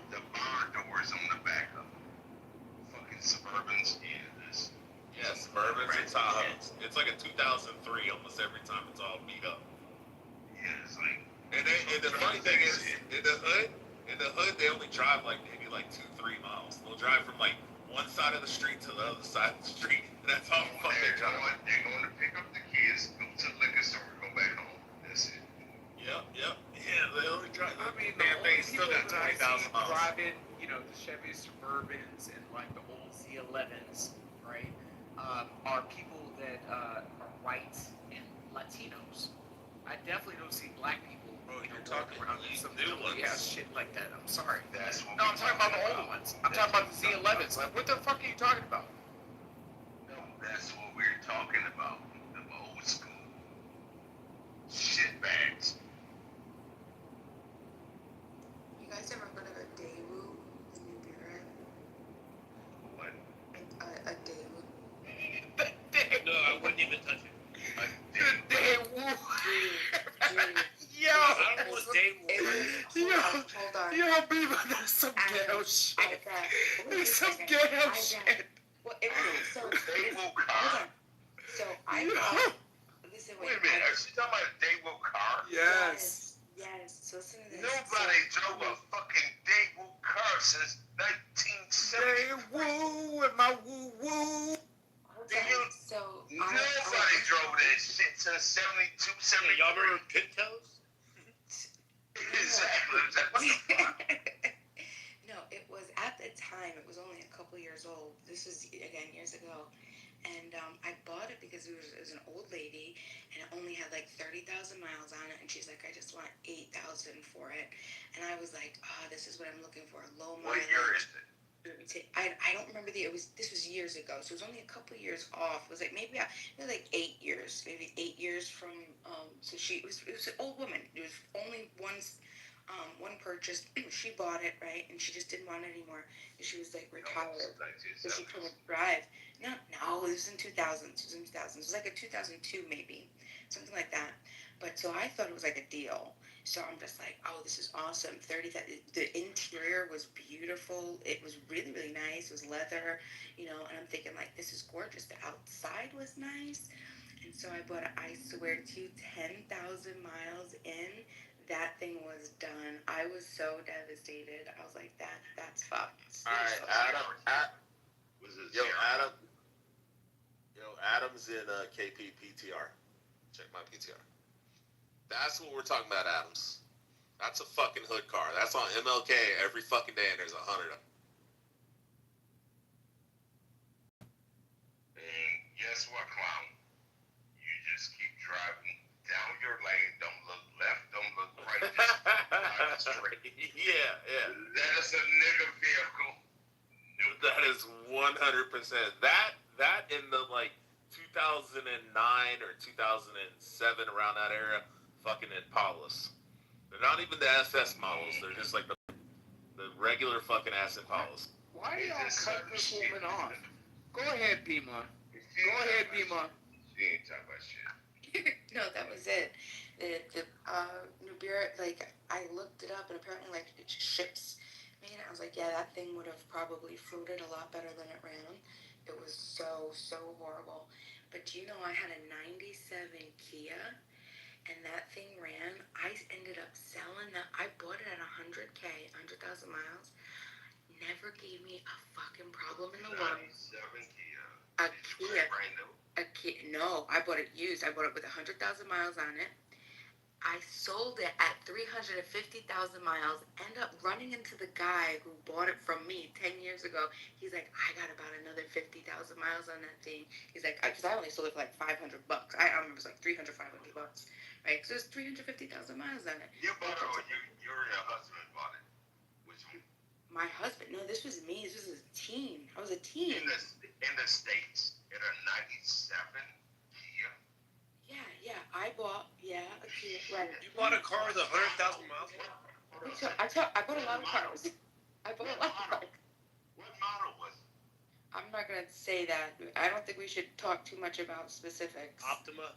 The barn doors on the back of them. Fucking Suburbans. Yeah, Suburbans and Tahoes. It's like a 2003 almost every time. It's all beat up. Yeah, it's like. And the funny thing is, in the hood, they only drive like maybe like 2-3 miles. They'll drive from like one side of the street to the other side of the street, and that's all the fuck they drive. They're going to pick up the kids, go to the liquor store, go back home. That's it. Yep. Yeah, they only drive. I mean, they still got 20,000 miles. Driving, the Chevy Suburbans and like the old Z11s, right? Are people that are white and Latinos. I definitely don't see black people talking around some new shit like that. I'm sorry. I'm talking about the old ones. I'm talking about the Z11s. Like, what the fuck are you talking about? No, that's what we're talking about. The old school shitbags. You guys ever heard of a Daewoo, the new beer brand? What? A Daewoo. No, I wouldn't even touch it. Daewoo. Yo. I don't want Daewoo. Hold on. Yo, baby, that's some ghetto shit. That's some ghetto shit. Well, it was so. Daewoo car. Hold on. So I thought. Listen, Wait a minute. Are you talking about a Daewoo car? Yes. So listen to this. Nobody drove a fucking Daewoo car since 1970. Daewoo with my woo woo. Nobody drove that shit since 72, 73. Y'all remember Pintos? Exactly. What the fuck? No, it was at the time. It was only a couple years old. This was again years ago, and I bought it because it was an old lady, and it only had like 30,000 miles on it. And she's like, I just want 8,000 for it, and I was like, this is what I'm looking for, low mileage. What year is it? I don't remember this was years ago, so it was only a couple years off. It was like maybe 8 years, maybe 8 years from. So it was an old woman. It was only one purchase. She bought it, right, and she just didn't want it anymore. And she was like retired, so she couldn't drive. No, it was in 2000. It was like a 2002 maybe, something like that. But so I thought it was like a deal. So I'm just like, this is awesome. The interior was beautiful. It was really, really nice. It was leather, and I'm thinking like, this is gorgeous. The outside was nice. And so I bought it, I swear to you, 10,000 miles in, that thing was done. I was so devastated. I was like, that's fucked. All right, Adam's in KP PTR. Check my PTR. That's what we're talking about, Adams. That's a fucking hood car. That's on MLK every fucking day, and there's 100 of them. Guess what, clown? You just keep driving down your lane. Don't look left. Don't look right. Just drive straight. Yeah. That is a nigga vehicle. That is 100%. That in the 2009 or 2007, around that era, fucking Impalas. They're not even the SS models. They're just like the regular fucking ass Impalas. Why do y'all cut this woman off? Go ahead, Pima. Go ahead, Pima. She ain't talking about shit. No, that was it. The Nibiru, I looked it up, and apparently, it ships. Man, I was like, yeah, that thing would have probably floated a lot better than it ran. It was so horrible. But do you know I had a 97 Kia, and that thing ran. I ended up selling that. I bought it at 100K, 100,000 miles. Never gave me a fucking problem in the world. 97 Kia. A Kia. Brand new? A Kia. No, I bought it used. I bought it with 100,000 miles on it. I sold it at 350,000 miles. End up running into the guy who bought it from me 10 years ago. He's like, I got about another 50,000 miles on that thing. He's like, because I only sold it for $500. I remember it was $300, $500, right? So there's 350,000 miles on it. You bought it, or you or your husband bought it? Which one? My husband. No, this was me. This was a teen. I was a teen. In the States, in a 97 Kia. Yeah. I bought a Kia. Right. You bought a car with 100,000 miles? I bought a lot of cars. I bought a lot of cars. What model was it? I'm not gonna say that. I don't think we should talk too much about specifics. Optima?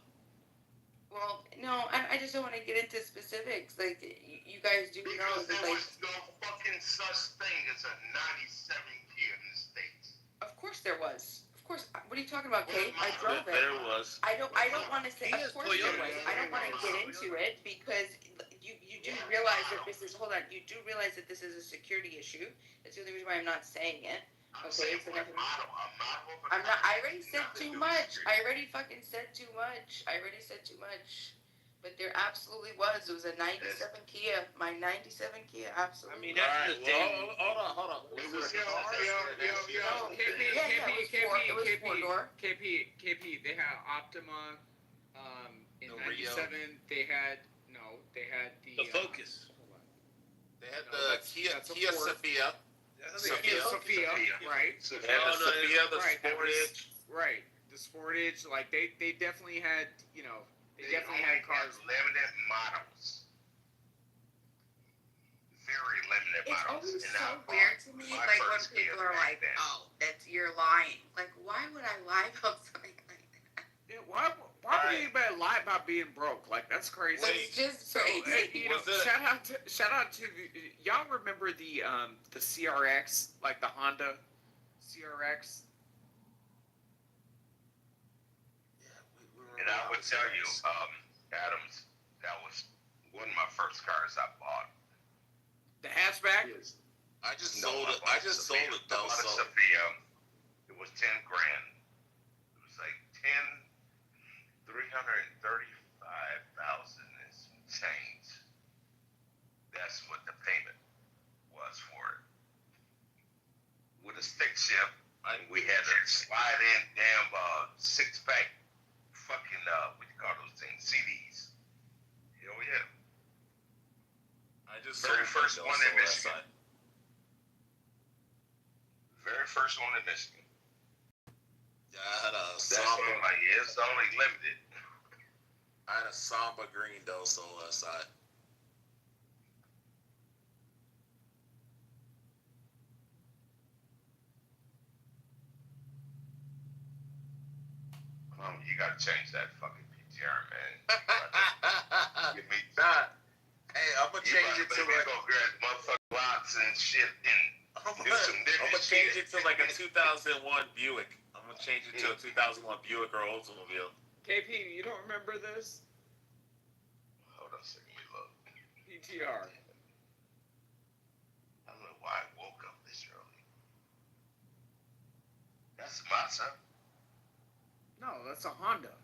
Well, no, I just don't want to get into specifics. You guys do know Because that, there was no fucking such thing as a 97 Kia in the States. Of course there was. Of course. What are you talking about, Kate? I drove it. There was. I don't want to say. Of course there was. I don't want to get into it because you do realize that this is. Hold on. You do realize that this is a security issue. That's the only reason why I'm not saying it. Okay. So I'm not. I already said too much. I already fucking said too much. But there absolutely was. It was a 97 Kia. My 97 Kia, absolutely. I mean, that's the thing. Hold on. KP, they had Optima. In '97, they had the Focus. They had the Kia Sophia. Sophia, right? They had the Sophia, the Sportage. Right, the Sportage. They definitely had, they definitely had cars. Limited models. Very limited It's models. always so weird to me, when people are like, "Oh, you're lying." Like, why would I lie about something like that? Yeah, why would anybody lie about being broke? That's crazy. It's just crazy. Shout out to y'all remember the CRX, the Honda CRX. And I would tell you, Adams, that was one of my first cars I bought. The hatchback? I just sold it. I just sold it though. I bought a Sophia. It was $10,000. It was like 335,000 and some change. That's what the payment was for it. With a stick shift, we had to slide in damn 6-pack fucking what do you call those things? CDs. Hell yeah. I just Very sold first one in Michigan. Very first one in Michigan. Yeah, I had a That's Samba. it's only limited. I had a Samba green Del Sol side. You gotta change that fucking PTR, man. Give me that. Hey, I'm gonna change it to go grab motherfucking lots and shit and do some nigga I'm gonna change it to a 2001 Buick. I'm gonna change it to a 2001 Buick or Oldsmobile. KP, you don't remember this? Hold on a second, we look. PTR. I don't know why I woke up this early. That's my son. No, that's a Honda.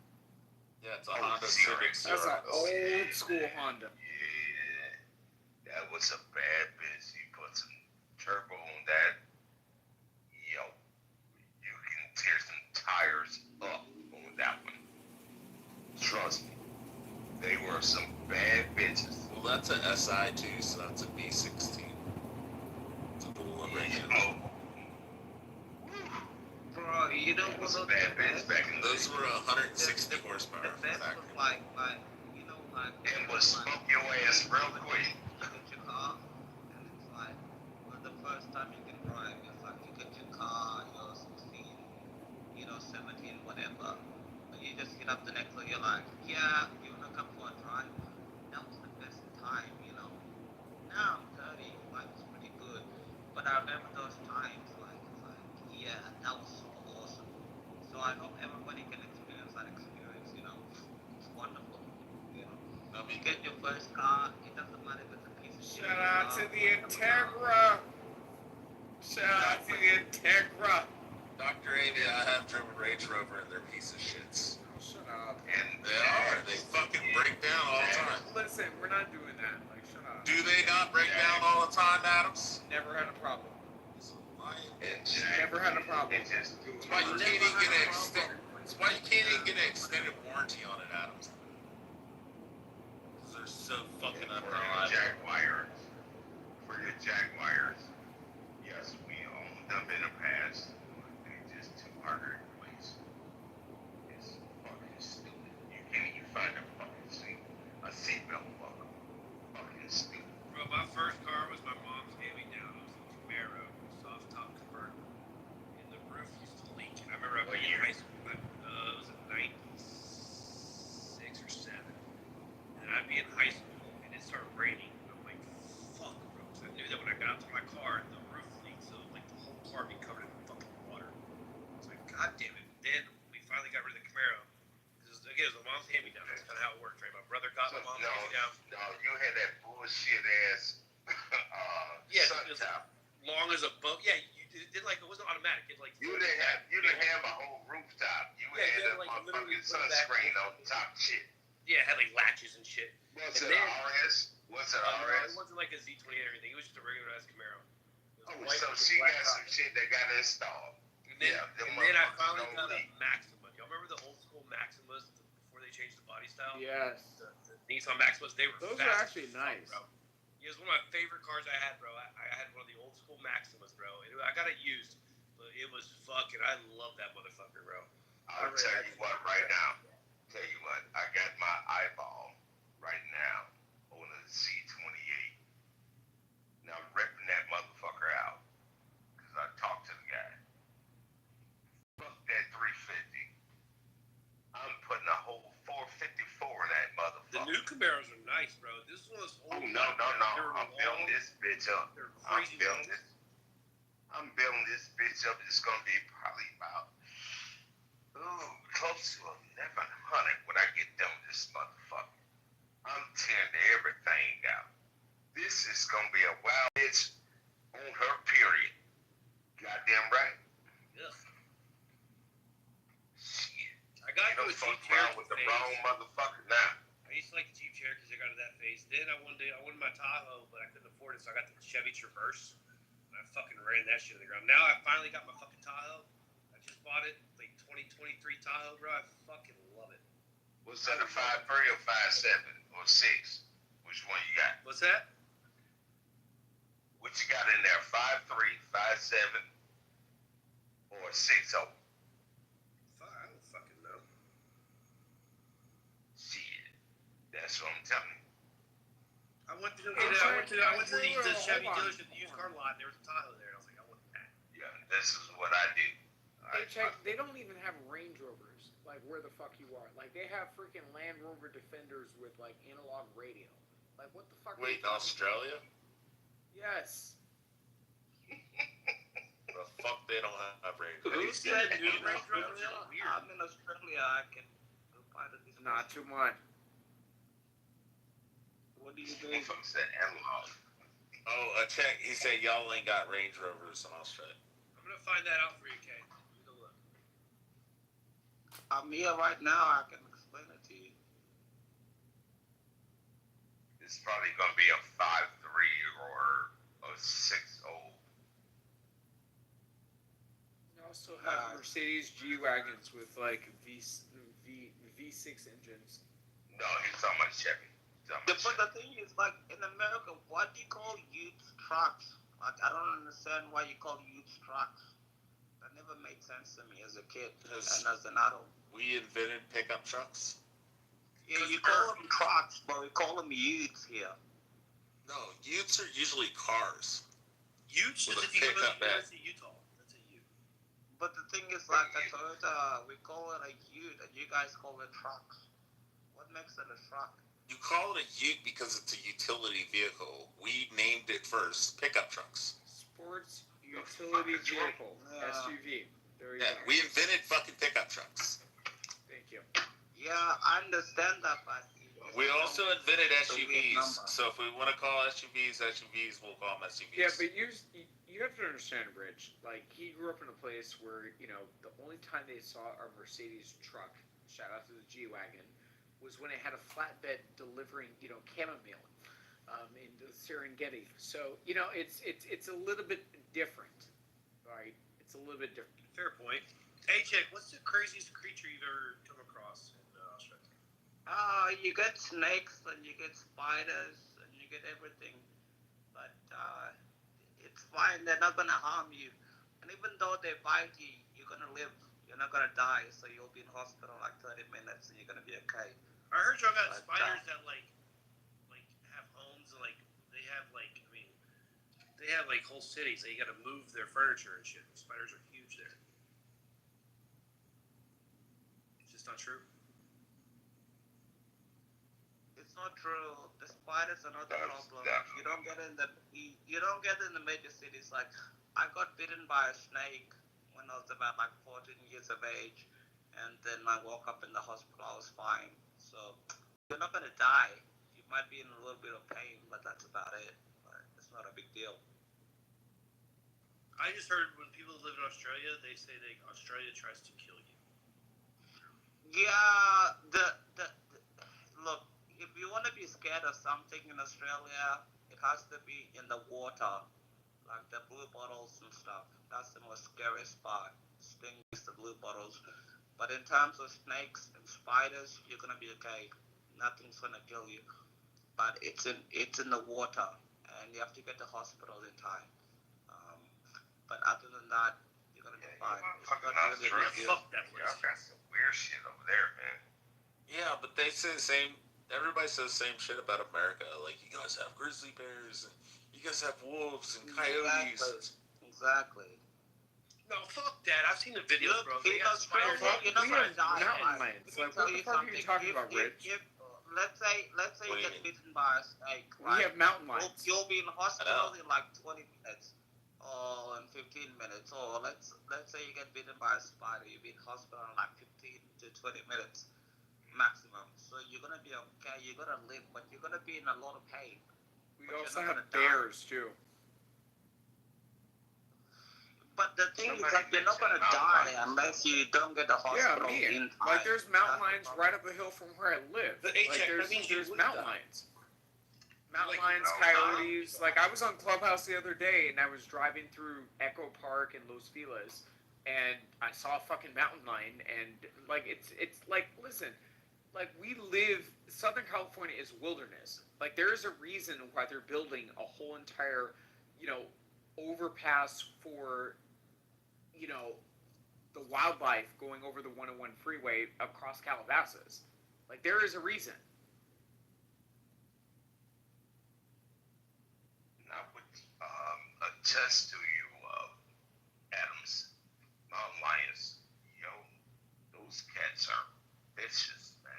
Yeah, it's a Honda Civic. That's an old school Honda. Yeah, that was a bad bitch. You put some turbo on that. Yo, you can tear some tires up. some bad bitches. Well, that's a SI too, so that's a B16. It's a cool rig. Oh, Bro, you know what some those bad bitches back in the Those were 160 horsepower. the best was like, you know, like, and will smoke your ass real quick. you get your car, and it's like, well, the first time you can drive, it's like you get your car, you're 16, 17, whatever. But you just get up the next day, you're like, yeah, you wanna come for a drive? That was the best time, Now I'm 30, life is pretty good. But I remember those times, it's like, yeah, that was so awesome. So I hope everybody can experience that experience, It's wonderful, You get your first car, it doesn't matter if it's a piece of shit. Shout out to the Integra. Shout out to the Integra. Dr. Amy, I have driven Range Rover and they're piece of shits. Shut up. And they are. They fucking break down all the time. Listen, we're not doing that. Like, shut up. Do they not break down all the time, Adams? Never had a problem. It's Never had a problem. just That's why you can't even get an extended. That's why you can't even get an extended warranty on it, Adams. Because they're so fucking unreliable. For your Jaguars, yes, we own them in the past. They just too hard to replace. It's fucking stupid. You can't even find a seatbelt buckle. Fucking stupid. Bro, my first car was my mom's hand-me-down. It was a Camaro, soft top convertible, and the roof used to leak. And I remember being in high school. It was in '96 or '97, and I'd be in high school, and it started raining. I'm like, fuck, bro. 'Cause I knew that when I got out to my car, the roof leaked, so like the whole car would be covered in fucking water. I was like, god damn it. Then we finally got rid of the Camaro. Because again, it was my mom's hand-me-down. That's kind of how it worked, right? My brother got my mom's hand-me-down. No, you had that bullshit ass sun top. Long as a boat. Yeah, you did like it wasn't automatic. It like You didn't have a whole rooftop. You had a motherfucking sunscreen on top shit. Yeah, it had like latches and shit. Was it RS? Was it RS? It wasn't like a Z28 or anything. It was just a regular ass Camaro. Oh, so she got some shit that got installed. And then, then I finally got a Maxima. Y'all remember the old school Maximas before they changed the body style? Yes. The Nissan Maximas, they were Those fast are actually nice. bro. It was one of my favorite cars I had, bro. I had one of the old school Maximas, bro. I got it used, but it was fucking. I love that motherfucker, bro. I'll tell you what right now. I got my eyeball right now on a Z28. Now ripping that motherfucker out because I talked to the guy. Fuck that 350. I'm putting a whole 454 in that motherfucker. The new Camaros are nice, bro. This is one of those old. Oh, no. I'm building this bitch up. I'm building this bitch up. It's gonna be probably about close to 1100 when I get done with this motherfucker. I'm tearing everything out. This is gonna be a wild bitch on her period. Goddamn right. Ugh. Shit. I got you into a Jeep Cherokee with the wrong motherfucker now. I used to like the Jeep Cherokees. I got to that phase. Then I wanted my Tahoe, but I couldn't afford it, so I got the Chevy Traverse. And I fucking ran that shit to the ground. Now I finally got my fucking Tahoe. I just bought it, like 2023 Tahoe, bro. I fucking love it. Was that a 5.3 or 5.7 or 6? Which one you got? What's that? What you got in there? 5.3, 5.7, or 6.0? I don't fucking know. Shit. That's what I'm telling you. I went to the Chevy dealership, the used car lot, and there was a Tahoe there. And I was like, I want that. Yeah, this is what I do. Hey, check. They don't even have Range Rovers. Like where the fuck you are. Like they have freaking Land Rover Defenders with like analog radio. Like what the fuck? Wait, in Australia? Yes. The fuck they don't have Range Who Rovers. said new Range Rovers are weird? I'm in Australia. I can go buy the these. Not too much. What do you think? Folks said analog. Oh, check. He said y'all ain't got Range Rovers in Australia. I'm gonna find that out for you, Kay. Take a look. I'm here right now. I can explain it to you. It's probably gonna be a 5.3 or a 6.0. You also have Mercedes G-Wagons with like V6 engines. No, he's talking about Chevy. But the thing is, like in America, what do you call youth trucks? Like I don't understand why you call youth trucks. That never made sense to me as a kid and as an adult. We invented pickup trucks. Yeah, you call them trucks, but we call them youths here. No, utes are usually cars. Utes is With a if you go pickup to bed. Utah. That's a ute. But the thing is, like a Toyota, we call it a ute, and you guys call it trucks. What makes it a truck? You call it a ute because it's a utility vehicle. We named it first pickup trucks. Sports utility vehicle, SUV. There you go. We invented fucking pickup trucks. Thank you. Yeah, I understand that, but We also invented SUVs. So if we want to call SUVs, we'll call them SUVs. Yeah, but you have to understand, Rich. Like he grew up in a place where the only time they saw a Mercedes truck, shout out to the G-Wagon, was when it had a flatbed delivering chamomile in the Serengeti. So it's a little bit different, right? It's a little bit different. Fair point. Hey, Chick, what's the craziest creature you've ever come across in Australia? You get snakes and you get spiders and you get everything, but it's fine. They're not gonna harm you, and even though they bite you, you're gonna live. You're not gonna die, so you'll be in hospital like 30 minutes, and you're gonna be okay. I heard y'all got spiders that like have homes and they have they have whole cities that you got to move their furniture and shit. Spiders are huge there. It's just not true. It's not true. The spiders are not the problem. You don't get in the major cities. Like I got bitten by a snake when I was about 14 years of age, and then I woke up in the hospital. I was fine. So you're not gonna die. You might be in a little bit of pain, but that's about it. It's not a big deal. I just heard when people live in Australia, they say Australia tries to kill you. Yeah, look, if you want to be scared of something in Australia, it has to be in the water, like the blue bottles and stuff. That's the most scariest part. Stings, the blue bottles. But in terms of snakes and spiders, you're gonna be okay. Nothing's gonna kill you. But it's in the water, and you have to get to hospital in time. But other than that, you're gonna be fine. Fucking Australia. Y'all got some weird shit over there, man. Yeah, but they say the same. Everybody says the same shit about America. Like you guys have grizzly bears, and you guys have wolves and coyotes. Exactly. No, fuck that. I've seen the videos, bro. They got Australia, spiders. you're not gonna die. Mountain lions. Like what the fuck are you talking about, Rich? Let's say you get bitten by a snake. We have mountain lions. You'll be in the hospital in like 20 minutes. Or in 15 minutes, or let's say you get bitten by a spider, you'll be in hospital in like 15 to 20 minutes maximum. So you're gonna be okay, you're gonna live, but you're gonna be in a lot of pain. We also have bears too. But the thing is, like, you're not gonna die unless you don't get the hospital in time. Like there's mountain lions right up the hill from where I live. There's mountain lions. Mountain lions, coyotes. Like I was on Clubhouse the other day, and I was driving through Echo Park and Los Feliz, and I saw a fucking mountain lion, and like it's like listen, like we live. Southern California is wilderness. Like there is a reason why they're building a whole entire, overpass for, the wildlife going over the 101 freeway across Calabasas. Like there is a reason. Attest to you, Adams, Mountain Lions. Yo, those cats are vicious, man.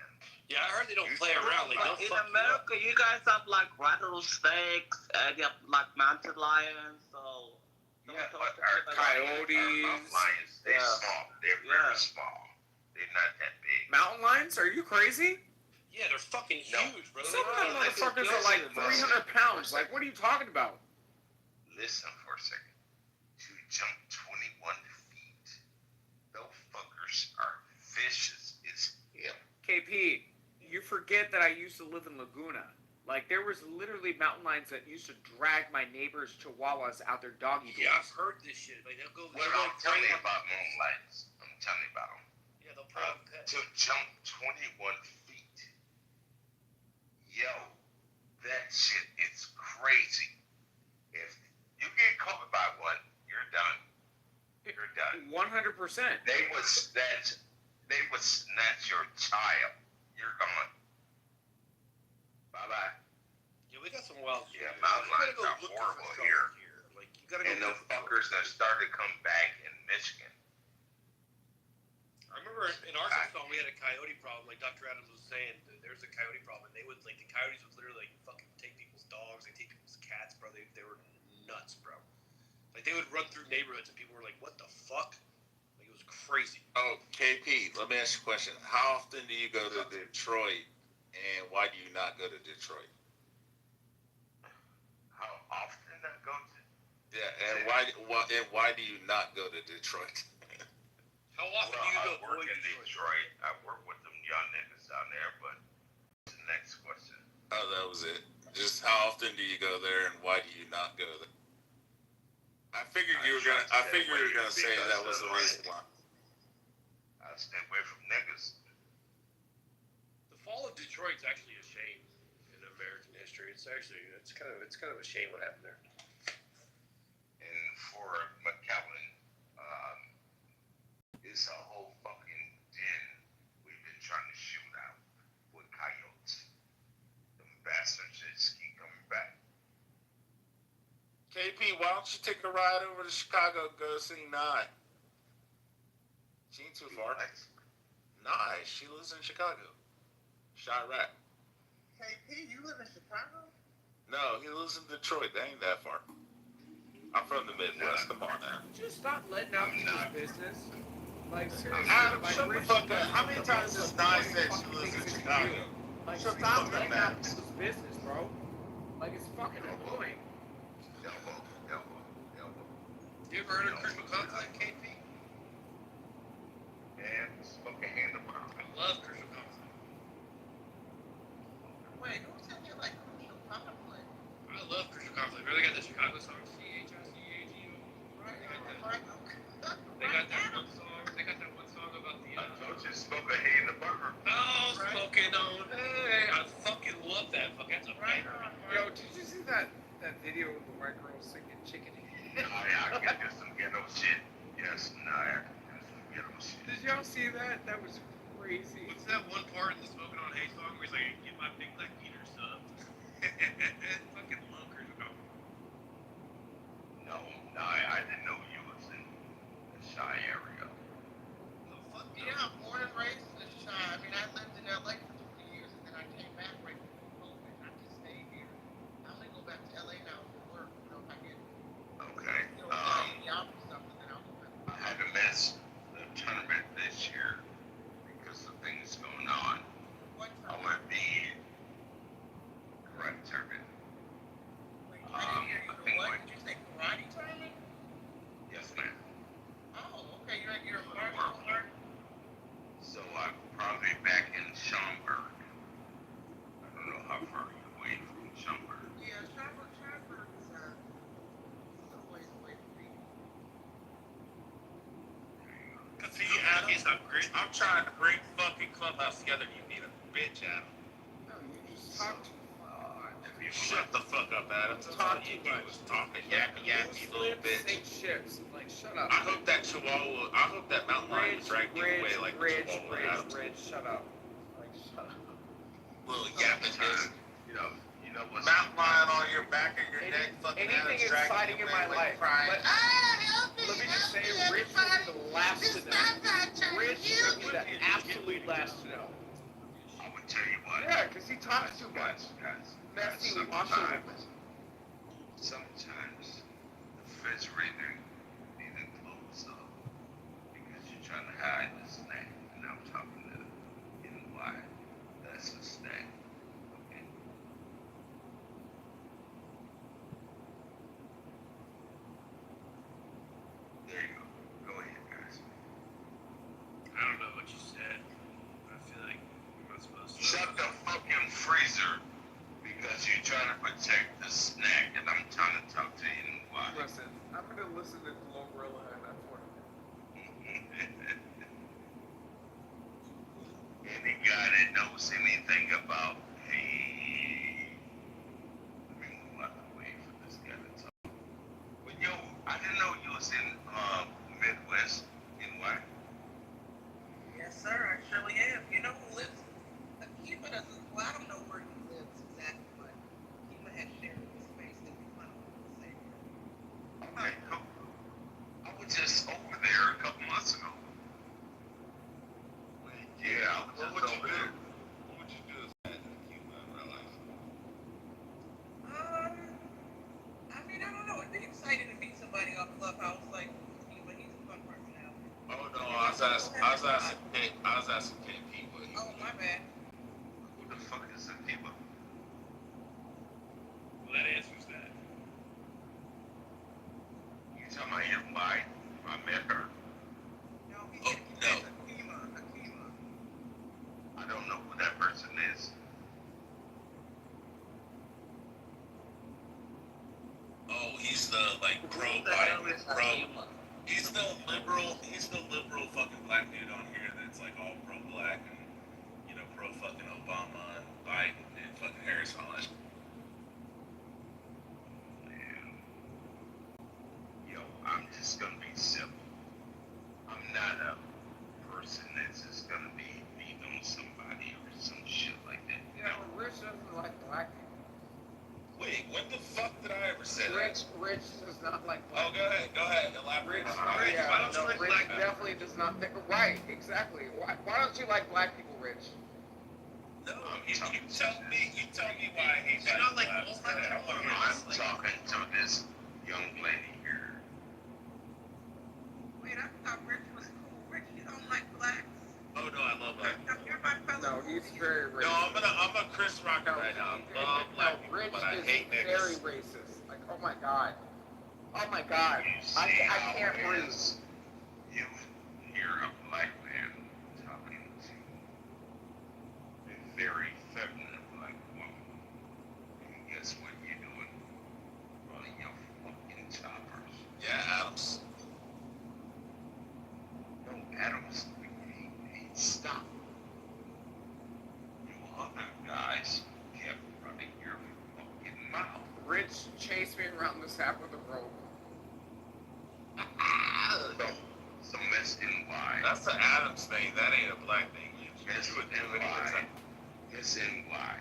Yeah, I heard they don't play around. Like, in America, you guys have like rattlesnakes and you have like mountain lions. So yeah, but our coyotes, mountain lions, they're small. They're very small. They're not that big. Mountain lions? Are you crazy? Yeah, they're fucking huge, bro. Some of them motherfuckers are like 300 pounds. Like, what are you talking about? Listen for a second. To jump 21 feet, those fuckers are vicious as hell. KP, you forget that I used to live in Laguna. Like, there was literally mountain lions that used to drag my neighbors' chihuahuas out their doggy doors. Yeah, I've heard this shit. Like, they'll go. Well, I'm telling you about mountain lions. I'm telling you about them. Yeah, they'll put to jump 21 feet. Yo, that shit is crazy. If you get caught by one, you're done. You're done. 100%. They would snatch your child. You're gone. Bye bye. Yeah, we got some wild shit. Yeah, mountain lions are horrible here. Like, you gotta and the fuckers that started to come back in Michigan. I remember in Arkansas we had a coyote problem. Like Dr. Adams was saying, there's a coyote problem. They would the coyotes would literally fucking take people's dogs, they take people's cats, bro. They were nuts, bro. Like they would run through neighborhoods and people were like, "What the fuck?" Like it was crazy. Oh, KP, let me ask you a question. How often do you go to Detroit, and why do you not go to Detroit? How often I go to? Yeah, and why do you not go to Detroit? How often do you go I work in Detroit. I work with them young niggas down there, but the next question. Oh, that was it. Just how often do you go there, and why do you not go there? I figured you were gonna say that was the reason why. I stay away from niggas. The fall of Detroit's actually a shame in American history. It's kind of a shame what happened there. And for McAllen, it's a whole fucking den we've been trying to shoot out with coyotes. Them bastards just keep coming back. KP, why don't you take a ride over to Chicago and go see Nye? She ain't too far. Nye, she lives in Chicago. Chirac. KP, you live in Chicago? No, he lives in Detroit. That ain't that far. I'm from the Midwest. Come on now. Just stop letting out people's business. Like, seriously. Adam, like, shut the fuck up. How many times has Nye said she lives in Chicago? Like, Shut the stop fuck up, letting out Adam. people's business, bro. Like, it's fucking annoying. You ever heard of Crystal Conflict, KP? And smoke a hand of mine. I love Crystal Conflict. Wait, who said you like Crucial Conflict? I love Crystal Conflict. Really got the Chicago song, CHICAGO. Right, They got that one song. They got that one song about the. I told you, smoke a hand of burger. Oh, smoking on. Hey, I fucking love that. Fuck, that's a banger. Yo, did you see that video of the white girl singing Chicken Head? I can do some ghetto shit. Yes, I can do some ghetto shit. Did y'all see that? That was crazy. What's that one part in the Smoking on Hay song where he's like, "Get my big black Peter stuff"? Fucking love Crystal Conflict. No, I didn't know you was in the Shy area. Yeah, I'm born and raised in the Chi. I mean, I lived in LA for 20 years, and then I came back right before COVID. I just stayed here. I only go back to LA now for work. You know, if I get Okay. something, then I'll go back. I had to miss the tournament this year because of things going on. What I want to be karate tournament. Wait, I didn't hear you. What? Did you say karate tournament? Yes, ma'am. Oh, okay. You're a martial art. So I'm probably back in Schaumburg. I don't know how far you're away from Schaumburg. Yeah, Schaumburg is some ways away from me. Cause see, Adam, I'm trying to bring fucking Clubhouse together. You need a bitch, Adam. No, you just talk too much. You shut the fuck up, Adam. That's all you do is talking yappy, little bitch. Sink ships. Like, shut up. I hope that mountain lion would drag you away like a chihuahua, Adam. Rich, shut up. Like, shut up. Little yapping bitch. You know what's Mountain lion on your back of your neck, fucking Anything Adam's dragging exciting you in away my like life. crying. Let me just say, Rich will be the last to know. Rich will be the absolute last to know. I would tell you what. Yeah, because he talks too much. Messy, Sometimes the refrigerator need to close up because you're trying to hide the snack. And I'm talking to you know why. That's a snack. Okay. There you go. Go ahead, guys. I don't know what you said. I feel like I'm not supposed to. Shut the fucking freezer because you're trying to protect the snack and I'm trying to talk to you and why. Listen, I'm going to listen to Glorilla and that's what Any guy that knows anything about, hey, I didn't know you was in Midwest. In what? Yes, sir, I surely am. You know who lives? Akiva doesn't. Well, I don't know where he lives exactly, but Akiva has shared the space that we kind of live in the same area. Okay, cool. I was just over there a couple months ago. Yeah, I was just over there. What would you do if you had Cuba in real life? I mean, I don't know. It'd be exciting to meet somebody off Clubhouse like Akiva. He's a fun personality. Oh no, I was asking KP what he Oh, my bad. Who the fuck is Akiva? Well, that answers that. You talking about your wife? I met her. No, he Oh, no. Akiva. I don't know who that person is. Oh, he's the like he's the liberal fucking black dude on here that's like all pro black and pro fucking Obama and Biden and fucking Harris and all that. Yo, I'm just gonna be simple. I'm not a person that's just gonna be beating on somebody or some shit like that. Yeah, Rich doesn't like black people. Wait, when the fuck did I ever say that? Rich does not like black Oh, go ahead, elaborate. Rich, Why don't you like Rich black people? definitely does not think. Right, exactly. Why don't you like black people, Rich? No, you tell me why I hate It's not like blacks. I'm talking to this young lady here. Wait, I thought Rich was cool. Rich, you don't like blacks? Oh no, I love black. You're my fellow. No, he's very racist. No, I'm a Chris Rock right now. I love black people, Rich but I is hate very niggas. racist. Like, oh my god. Oh my god. I can't breathe. You hear a black man talking to a very feminine black woman. And guess what you're doing? Running your fucking choppers. Yeah, Adams. No, Adams. He stopped. You other guys kept running your fucking mouth. Rich chased me around this app with a rope. So Miss NY. That's the Adams thing. That ain't a black thing. Miss NY. Miss NY.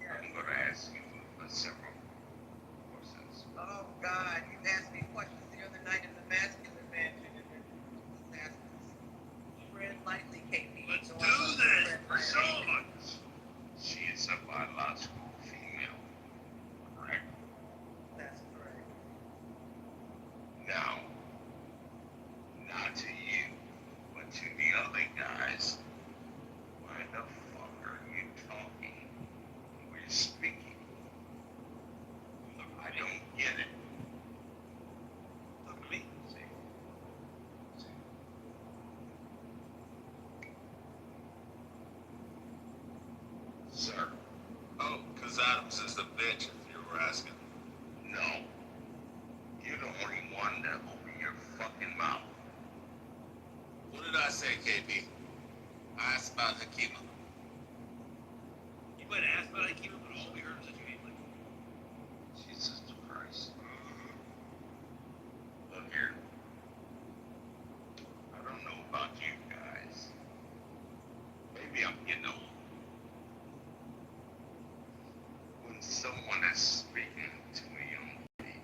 I'm gonna ask you several questions. Oh, God. You asked me questions the other night in the masculine mansion. And it was tread lightly, KP. Let's So do I this. She is a biological female. Correct? That's correct. Now, not to you, but to the other guys. Why the fuck are you talking? We're speaking. Look, I don't get it. Look at me. See? Sir. Oh, because Adams is the bitch, if you were asking. No. You're the only one that opened your fucking mouth. What did I say, KP? I asked about Hakima. You might ask about Akima, but all we heard was that you hate black people. Jesus Christ. Look here. I don't know about you guys. Maybe I'm getting old. When someone is speaking to a young lady,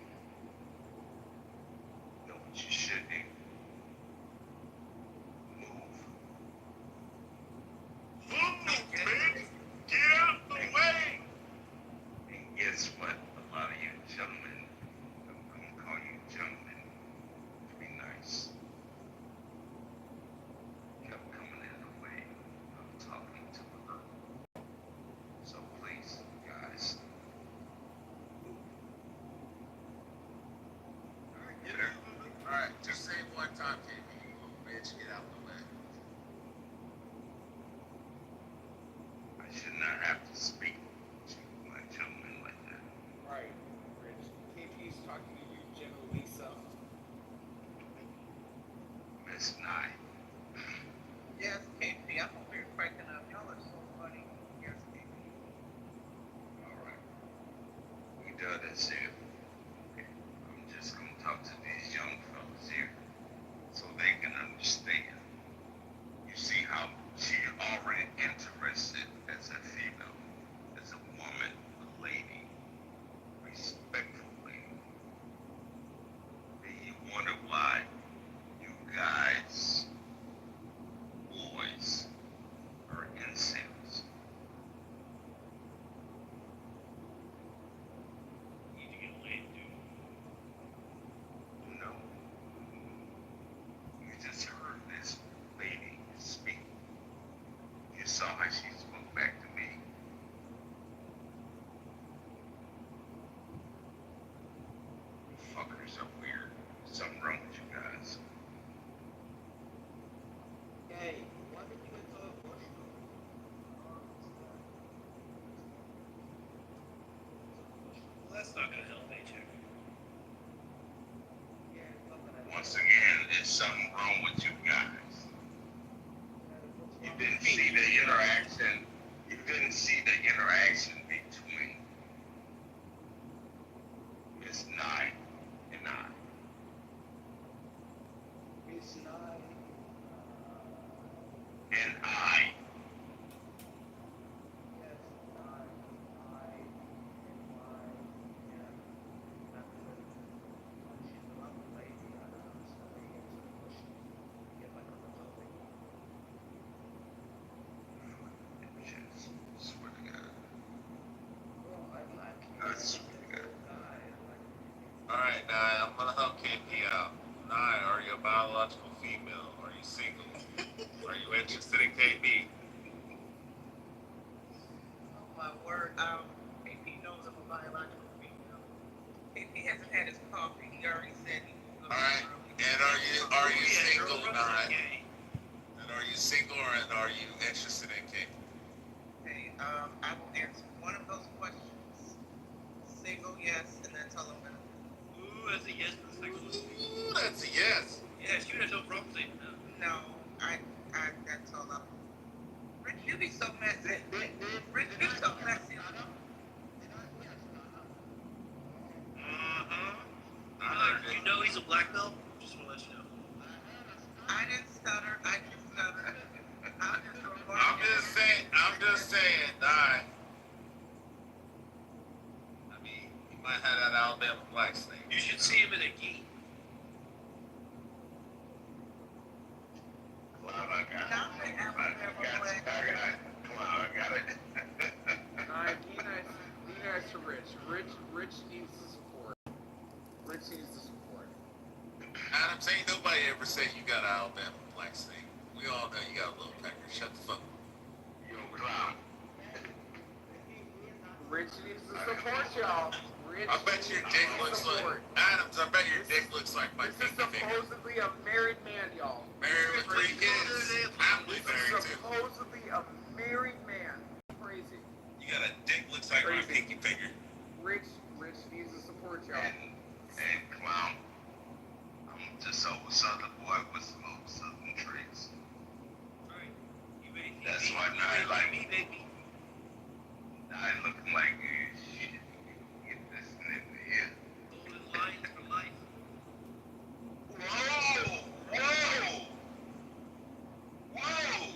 know what you should do? Move. Get out the way! And guess what? A lot of you gentlemen, I'm gonna call you gentlemen to be nice, kept coming in the way of talking to her. So please, guys, Alright, get her. Alright, just say it one time, KP. You little bitch, get out the way. I should not have to speak to a gentleman like that. Right, Rich. KP's talking to you, Jenna Lisa. Miss Nye. Yes, KP. I'm over here cracking up. Y'all are so funny. Yes, KP. All right. We done this here. Okay. I'm just gonna talk to these young fellas here so they can understand. You see how she already interested as a female, as a woman, a lady, respectful lady. And you wonder why you guys, boys, are incels. You need to get laid, dude. No. You just heard this lady speak. You saw how she spoke back to me. Fuckers are weird. Something wrong with you guys. Hey, why did you get so emotional? Well, that's not gonna help, Paycheck. Once again, there's something wrong with you guys. You didn't see the interaction. You didn't see the interaction between Miss Nye and I. Miss Nye. And I. Yes, I, yeah. She's a lovely lady. I don't understand why you get so emotional. You get like on the topic. Bitches. Swear to God. Well, I like you. I swear to God. Alright, Nye, I'm gonna help KP out. Nye, are you a biological female? Are you single? Are you interested in KP? Oh my word. AP knows I'm a biological female. AP hasn't had his coffee. He already said he was Alright, and are you single, Nye? And are you single and are you interested in KP? Hey, I will answer one of those questions. Single, yes, and then tell him no. Ooh, that's a yes for the second one. Ooh, that's a yes. Yeah, shoot, has no problem saying no. No, that's all up. Rich, you be so messy. Rich, you so messy. You know he's a black belt? Just wanna let you know. I didn't stutter. I just stuttered. I'm just saying, Nye. I mean, you might have that Alabama black snake. You should see him in a gi. Well, I got it. Nah, be nice to Rich. Rich needs the support. Rich needs the support. Adams, ain't nobody ever said you got an Alabama black snake. We all know you got a little pecker. Shut the fuck up. You clown. Rich needs the support, y'all. Rich I bet your dick looks like Adams. I bet your dick looks like my This is pinky finger. supposedly a married man, y'all. Married with 3 kids. Happily This married is too. supposedly a married man. Crazy. You got a dick looks like my pinky finger. Rich needs the support, y'all. And clown. I'm just old southern boy with some old southern traits. Right. You made me. That's why I like me, baby. I looking like shit. Get this nigga here. Golden lines for life. Whoa! Whoa! Whoa!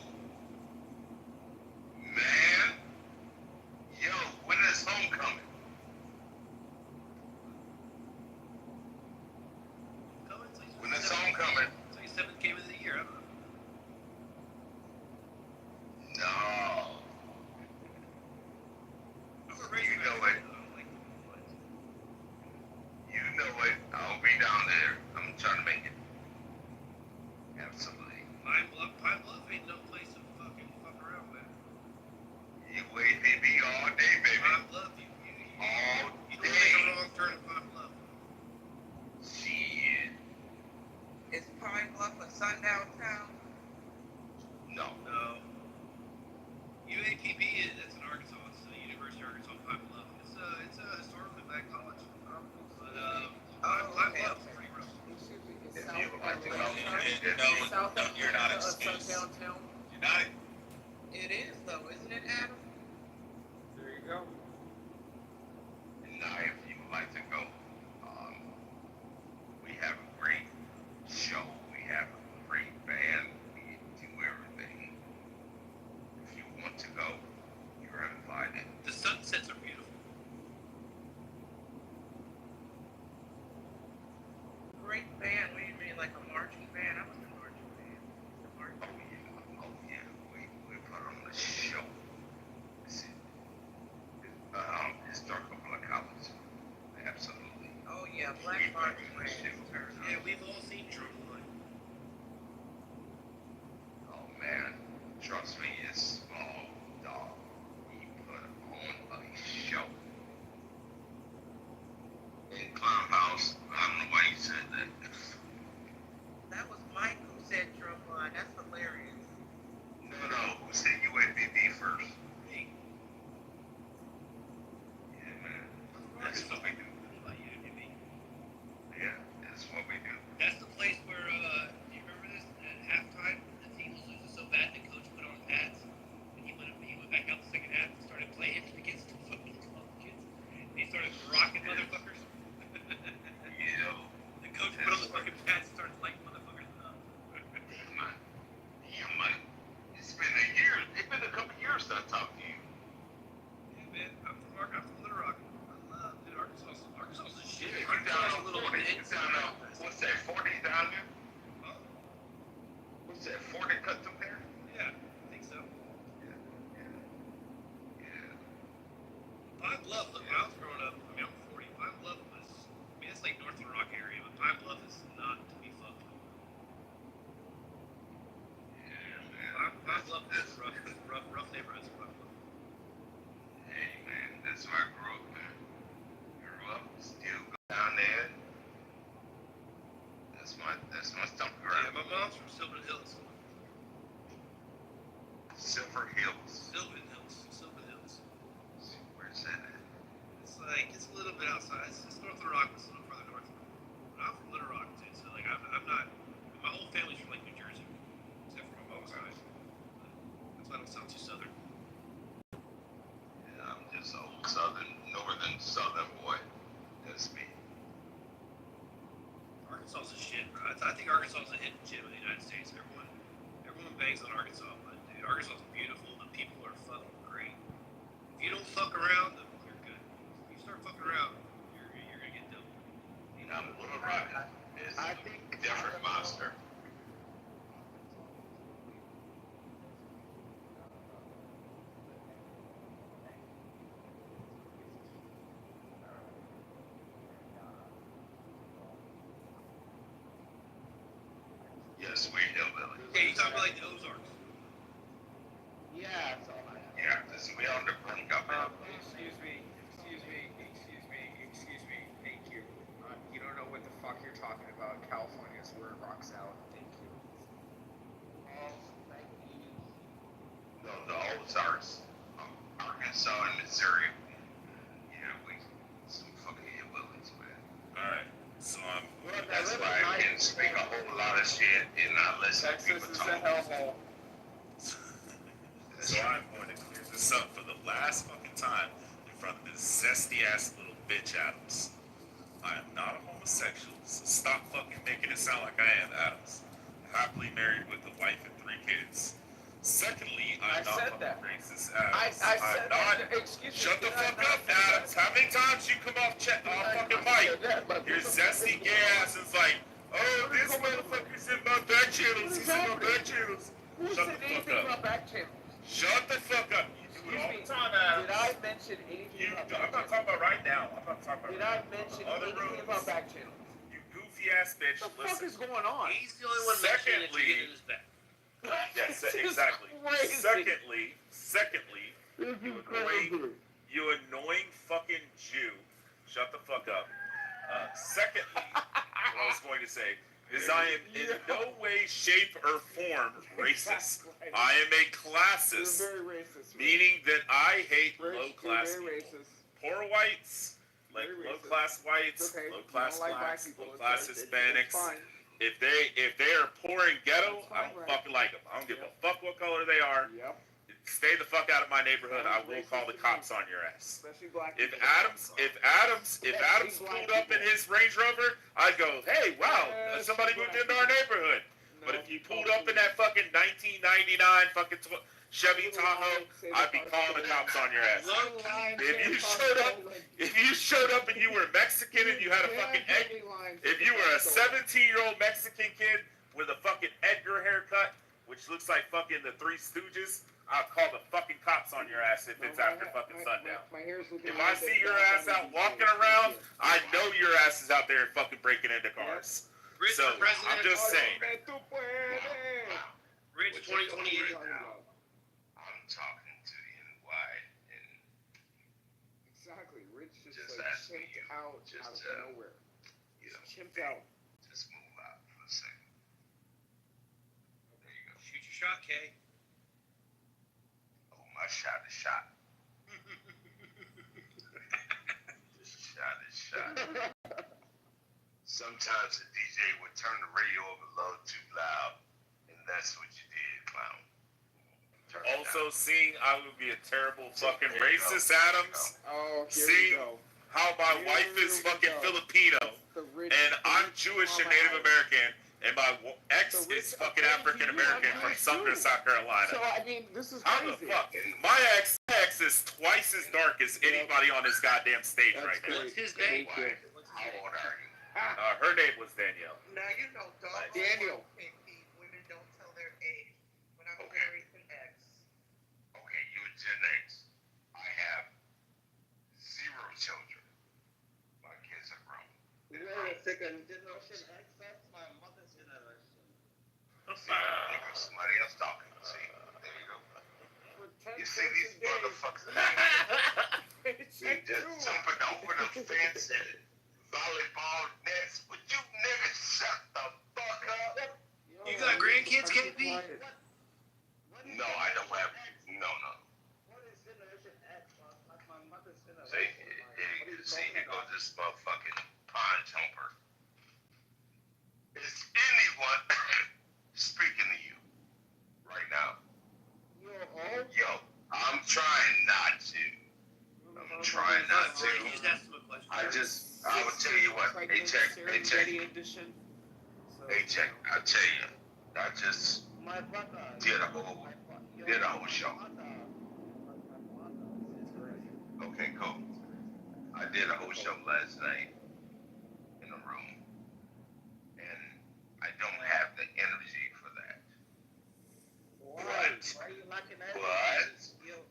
Man! Yo, when is homecoming? When is homecoming? 27th game of the year. I don't know. No. You know it. You know it. I'll be down there. I'm trying to make it. Absolutely. Pine Bluff ain't no place to fucking fuck around with. You wait, baby, all day, baby. Pine Bluff, you all don't day. make a wrong turn at Pine Bluff. Shit. Is Pine Bluff a sundown town? No. No. UAPB, that's in Arkansas. It's the University of Arkansas Pine Bluff. It's a historically black college. But Pine Bluff is pretty rough. If you would like to go, No, you're not excused. Sundown town. You're not. It is though, isn't it, Adam? There you go. Now, if you would like to go, great band. What do you mean, like a marching band? I was in marching band. The marching band. We put on a show. It's, historical black college. Absolutely. Oh yeah, Black Marching Band. Yeah, we've all seen Drumline. Oh man, trust me, it's small dog. He put on a show. In Clown House, I don't know why you said that. That was Mike who said Drumline. That's hilarious. No, who said UABB first? Me. Yeah, man. That's what we do. Yeah, that's what we do. That's the place where, do you remember this? At halftime, the team was losing so bad the coach put on pads. And he went back out the second half and started playing against the fucking 12 kids. And he started rocking motherfuckers. The coach put on the fucking pads and started lighting motherfuckers up. Yeah, Mike. It's been a year. It's been a couple years since I talked to you. Yeah, man. I'm from Little Rock. I love Arkansas. Arkansas is shit. Yeah, Arkansas is a little bit. What's that, 40 down there? What's that, 40 custom hair? Yeah, I think so. Pine Bluff, look, when I was growing up, I mean, I'm 40. Pine Bluff was, I mean, it's like North Little Rock area, but Pine Bluff is not to be fucked with. Pine Bluff is rough neighborhoods. Hey, man, that's where I grew up, man. Grew up, still go down there. That's my stomping ground. Yeah, my mom's from Silver Hills. Silver Hills. Sylvan Hills. Where's that at? It's a little bit outside. It's North Little Rock, it's a little further north. But I'm from Little Rock, too, so, like, I'm not, my whole family's from, like, New Jersey, except for my mom's side. That's why I don't sound too southern. Yeah, I'm just old northern southern boy. That's me. Arkansas is shit, bro. I think Arkansas is a hidden gem in the United States. Everyone bangs on Arkansas, but dude, Arkansas is beautiful. The people are fucking great. If you don't fuck around, you're good. If you start fucking around, you're gonna get dumped. You know, Little Rock is a different monster. Yes, we're hillbilly. Yeah, you talking about like the Ozarks? Yeah, that's all I have. Yeah, this we on the brink of it. Excuse me. Thank you. You don't know what the fuck you're talking about. California is where it rocks out. Thank you. The Ozarks, Arkansas and Missouri. Yeah, we some fucking hillbillies, man. Alright, so That's why I can speak a whole lot of shit and not listen to people Texas is a talk. hellhole. So I'm going to clear this up for the last fucking time in front of this zesty ass little bitch Adams. I am not a homosexual, so stop fucking making it sound like I am, Adams. Happily married with a wife and 3 kids. Secondly, I'm not fucking racist, Adams. I said I'm not. that. Excuse me. Shut the fuck up, Adams. How many times you come off fucking mic? Your zesty gay ass is like, oh, this motherfucker's in my back channels. He's in my back channels. Who Shut said the anything fuck about up. back channels? Shut the fuck up. You do it all the time, Adams. Did I mention anything about back I'm not talking about right now. I'm not talking about Did right I now. mention Other anything rooms. about back channels? You goofy ass bitch. What the fuck is going on? He's the only one mentioning it to get in his back. Yes, This is exactly. crazy. Secondly, you annoying fucking Jew. Shut the fuck up. Secondly, what I was going to say is I am in no way, shape, or form racist. I am a classist, You're very racist. meaning that I hate low-class Very people. racist. Poor whites, like Very racist. low-class whites, Okay. low-class You don't like black blacks, people. low-class It's Hispanics. fine. If they are poor and ghetto, That's I don't fine, right. fucking like them. I don't give a fuck what color they are. Yep. Stay the fuck out of my neighborhood. I will Racist call the to cops on your ass. Especially black If people. Adams pulled up in his Range Rover, I'd go, hey, wow, Yes, somebody moved black into our neighborhood. But No, if you pulled up in that fucking 1999 fucking Chevy Tahoe, I'd be calling the cops on your ass. If you showed up and you were Mexican and you had a fucking if you were a 17-year-old Mexican kid with a fucking Edgar haircut, which looks like fucking the Three Stooges, I'll call the fucking cops on your ass if it's after fucking sundown. If I see your ass out walking around, I know your ass is out there fucking breaking into cars. So, I'm just saying. Rich 2028. I'm talking to NY and Exactly. Rich just like ask me chimped out just of nowhere. Chimped out. Just move out for a second. There you go. Shoot your shot, Kay. Oh, my shot is shot. This shot is shot. Sometimes the DJ would turn the radio over a little too loud, and that's what you did, clown. Also, seeing I would be a terrible fucking racist, Adams. Oh, here seeing we go. how my wife is fucking Filipino, and I'm Jewish and Native American, and my ex is fucking African American from Sumter, South Carolina. So I mean, this is How the crazy. fuck? My ex is twice as dark as anybody on this goddamn stage right now. What's his name? How old are you? Her name was Danielle. Now you know, dog. Daniel. Women don't tell their age. When I'm Okay. Generation X. Okay, you're Gen X. I have 0 children. My kids are grown. Wait a second, Generation X, that's my mother's generation. Somebody else talking. See, there you go. For 10 You see cents these a day. motherfuckers? You just jumping over the fence and volleyball nets. Would you niggas shut the fuck up? You got grandkids, KP? No, I don't have. No. What is Generation X? That's my mother's generation. See, here goes this motherfucking pond jumper. Is anyone speaking to you right now? Yo, I'm trying not to. I'm trying not to. I will tell you what. Hey, check. I'll tell you. I just did a whole show. Okay, cool. I did a whole show last night in a room, and I don't have the energy for that. Why are you knocking at But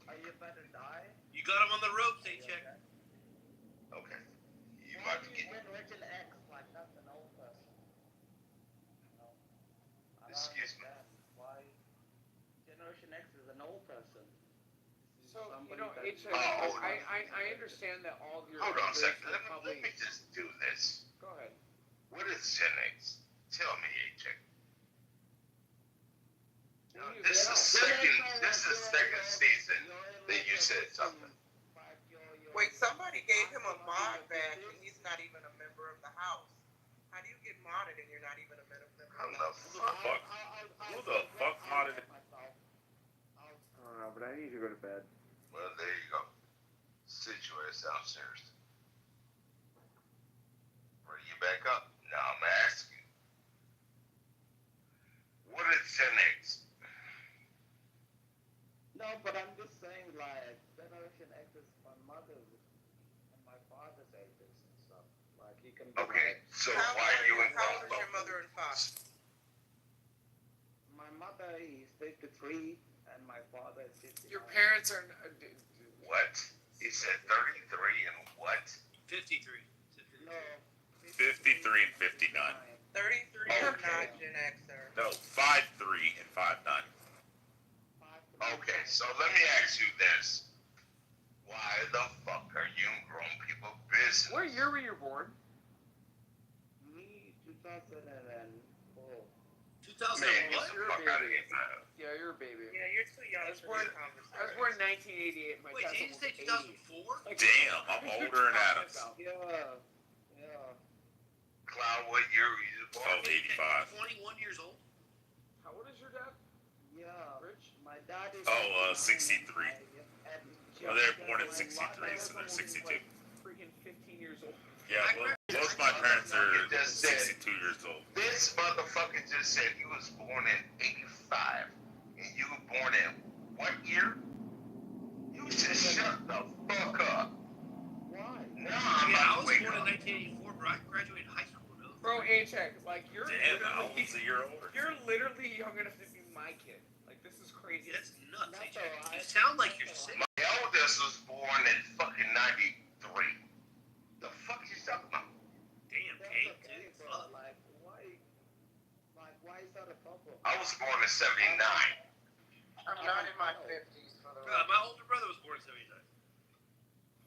Are you about to die? You got him on the ropes, they check. okay, you about to get. Generation X, like that's an old person. No. I don't Excuse me. understand why Generation X is an old person. So, you know, it's I understand that all of your Hold on a second. are Let me just do this. Go ahead. What is Gen X? Tell me, A-Check. This is second season that you said something. Wait, somebody gave him a mod badge and he's not even a member of the house. How do you get modded and you're not even a member of the house? Who the fuck modded it? I don't know, but I need to go to bed. Well, there you go. Sit your ass downstairs. Bring you back up. Now I'm asking. What is Gen X? No, but I'm just saying, like, Generation X is my mother's and my father's ages and stuff. Like, you can. Okay, so why are you in How old is your mother and father? My mother is 53 and my father is 59. Your parents are. What? He said 33 and what? 53. No. 53 and 59. 33 is not Gen Xer. No, 5'3" and 5'9". Okay, so let me ask you this. Why the fuck are you in grown people business? What year were you born? Me, 2004. 2000 Man, get what? the fuck out of here, man. Yeah, you're a baby. Yeah, you're too young I was for born. this I was conversation. born in 1988. My Wait, cousin did you was say 80. 2004? Damn, I'm older than Adams. Yeah. Cloud, what year were you born? Oh, 85. 21 years old? How old is your dad? Yeah. Rich, my dad is. 63. Well, they're born in 63, so they're 62. Freaking 15 years old. Yeah, both my parents are 62 years old. This motherfucker just said he was born in 85, and you were born in What year? You just shut the fuck up. Why? No, I'm Yeah, I about to was wake born in up. 1984, bro. I graduated high school. No. Bro, A-Check, like, you're Damn, I literally, was a year older. you're literally young enough to be my kid. Like, this is crazy. Yeah, that's nuts, Not AJ. so You sound like you're sick. My eldest was born in fucking 93. The fuck you talking about? Damn, That's Kate, okay, dude. bro. Fuck. Like, why is that a problem? I was born in 79. I'm not in my 50s for the My older brother was born in 79.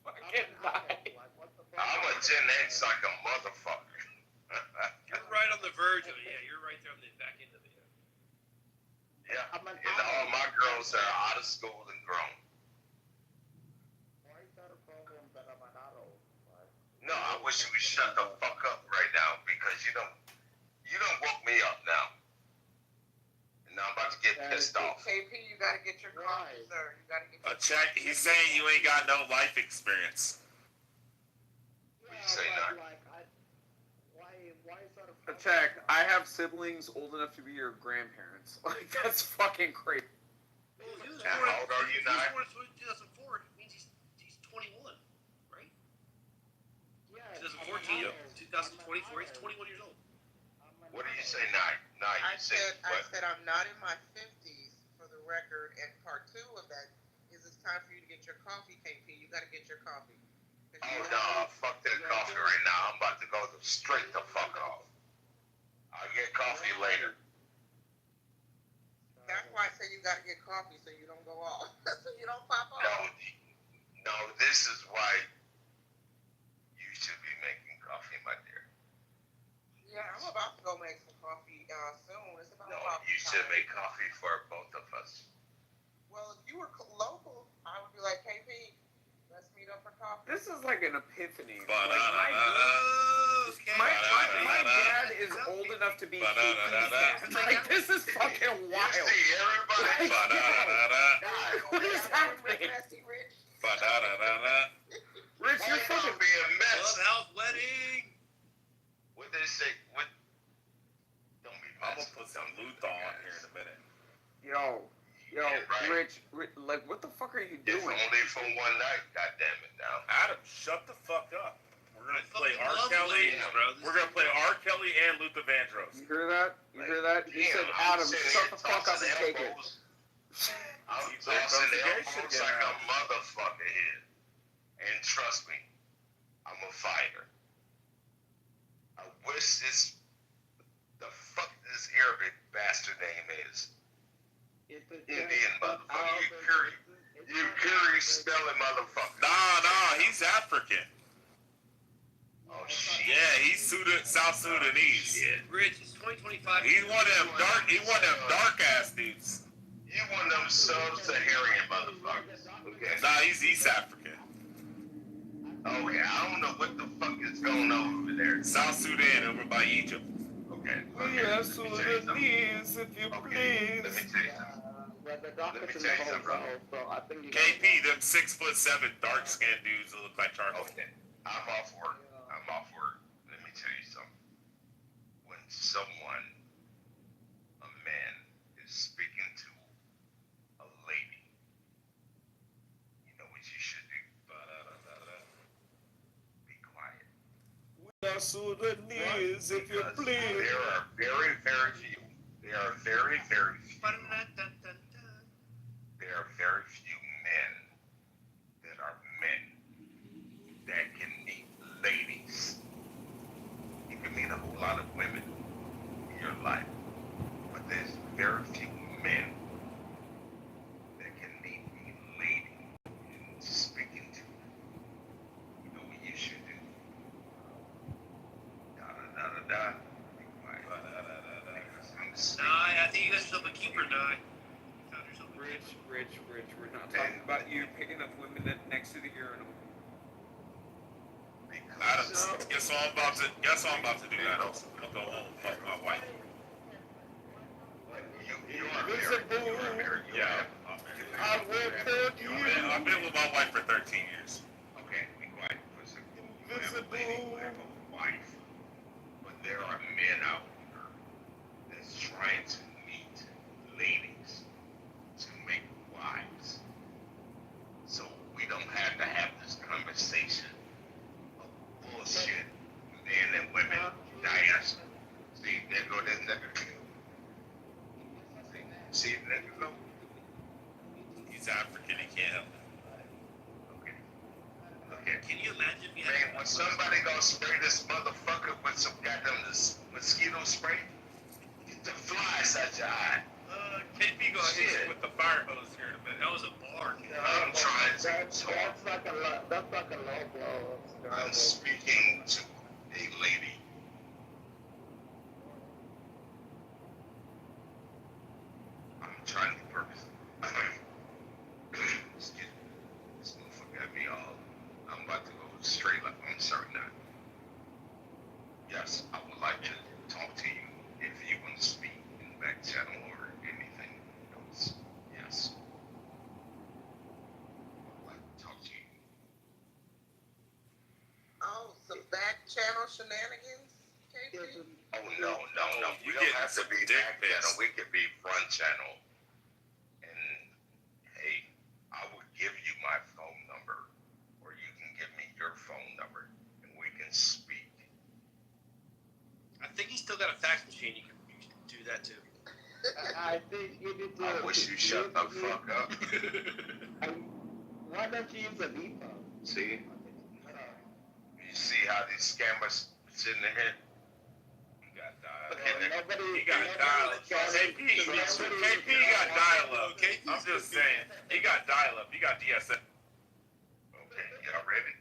Fucking nice. Like, what the fuck? I'm a Gen X like a motherfucker. You're right on the verge of it. Yeah, you're right there on the back end of it. Yeah. I'm an And all my girls are out of school and grown. Why is that a problem that I'm an adult? Like, No, I wish you would shut the fuck up right now because you don't woke me up now. And now I'm about to get pissed off. KP, you gotta get your coffee, sir. You gotta get your Check. He's saying you ain't got no life experience. What you say, Nut? why is that a problem? Check, I have siblings old enough to be your grandparents. Like, that's fucking crazy. Well, he was How born old are you he was now? born in 2004. It means he's 21, right? Yeah. 2014, 2024. He's 21 years old. What do you say, Nut? Nut, I you say I what? said I'm not in my 50s for the record, and part two of that is it's time for you to get your coffee, KP. You gotta get your coffee. Oh no, fuck that coffee right now. I'm about to go straight the fuck off. I'll get coffee later. That's why I say you gotta get coffee so you don't go off. So you don't pop off. No, this is why you should be making coffee, my dear. Yeah, I'm about to go make some coffee soon. It's about No, coffee you should time. make coffee for both of us. Well, if you were local, I would be like, KP, let's meet up for coffee. This is like an epiphany. Like, Okay. my dad is old enough to be KP's dad. Like, this is fucking You wild. see everybody? What is happening? Rich, you're Might not fucking... be a mess. Clubhouse wedding. What they say? What? Don't be I'm gonna messing put with some them Luther on here in a minute. Yo, Yeah, right. Rich, like, what the fuck are you It's doing? only for one night, goddammit now. Adam, shut the fuck up. We're gonna play fucking R. love Kelly. weddings, bro. This We're is gonna play R. Kelly and Luther Vandross. You hear that? You hear that? He Damn, said, I'm Adam, sitting shut here the fuck up tossing and take it. elbows. I'm Keep that tossing investigation elbows like a down. motherfucker here. And trust me, I'm a fighter. I wish the fuck this Arabic bastard name is. Indian motherfucker. You curry spelling motherfucker. Nah, he's African. Oh shit. Yeah, he's South Sudanese. Shit. Rich, it's 2025. He's one of them dark ass dudes. You one of them sub-Saharan motherfuckers. Okay. Nah, he's East African. Okay, I don't know what the fuck is going on over there. South Sudan over by Egypt. Okay. Yes, Let me tell you something. Sudanese, if you Okay, let me please. tell you something. Well, the Let me doctor's in tell the you something, hotel, so I think you KP, them 6'7" dark skinned dudes that look like charcoal. Okay, I'm off work. Let me tell you something. When someone, a man, is speaking to a lady, you know what you should do? Be quiet. We are Sudanese, if you Because please. there are very, very few. There are very, very few. There are very few men that are men that can meet ladies. You can meet a whole lot of women in your life, but there's very few men that can meet a lady and speaking to her. You know what you should do? Da-da-da-da-da. Be quiet. Because I'm speaking. Nah, I think you got yourself a keeper, Nah. You found yourself a Rich, keeper. Rich, we're not talking about you picking up women next to the urinal. Adam, guess what I'm about to do, Adam? I'm gonna go home and fuck my wife. You are married. Yeah, I'm married. I will hurt you. I've been with my wife for 13 years. Okay, be quiet for a second. You have a lady, you have a wife. But there are men out here that's trying to meet ladies to make wives. spray this motherfucker with some goddamn mosquito spray. Get the flies out your eye. KP gonna hit you with the fire hose here in a minute. That was a bar. I'm trying to talk. That's like a low blow. I'm speaking to a lady. I'm trying to be purposeful. Excuse me. This motherfucker got me all. I'm about to go straight up. I'm sorry, not. Yes, I would like to talk to you if you want to speak in the back channel or anything else. Yes. I'd like to talk to you. Oh, some back channel shenanigans, KP? Oh, no. We don't have to be back channel. We could be front channel. And, hey, I would give you my phone number, or you can give me your phone number, and we can speak. I think he's still got a fax machine. You can do that too. I think you need to. I wish you shut the fuck up. Why don't you use a VPO? See? You see how these scammers sitting in here? He got dial. Nobody. He got dial up. KP got dial up. I'm just saying. He got dial up. He got DSL. Okay, y'all ready?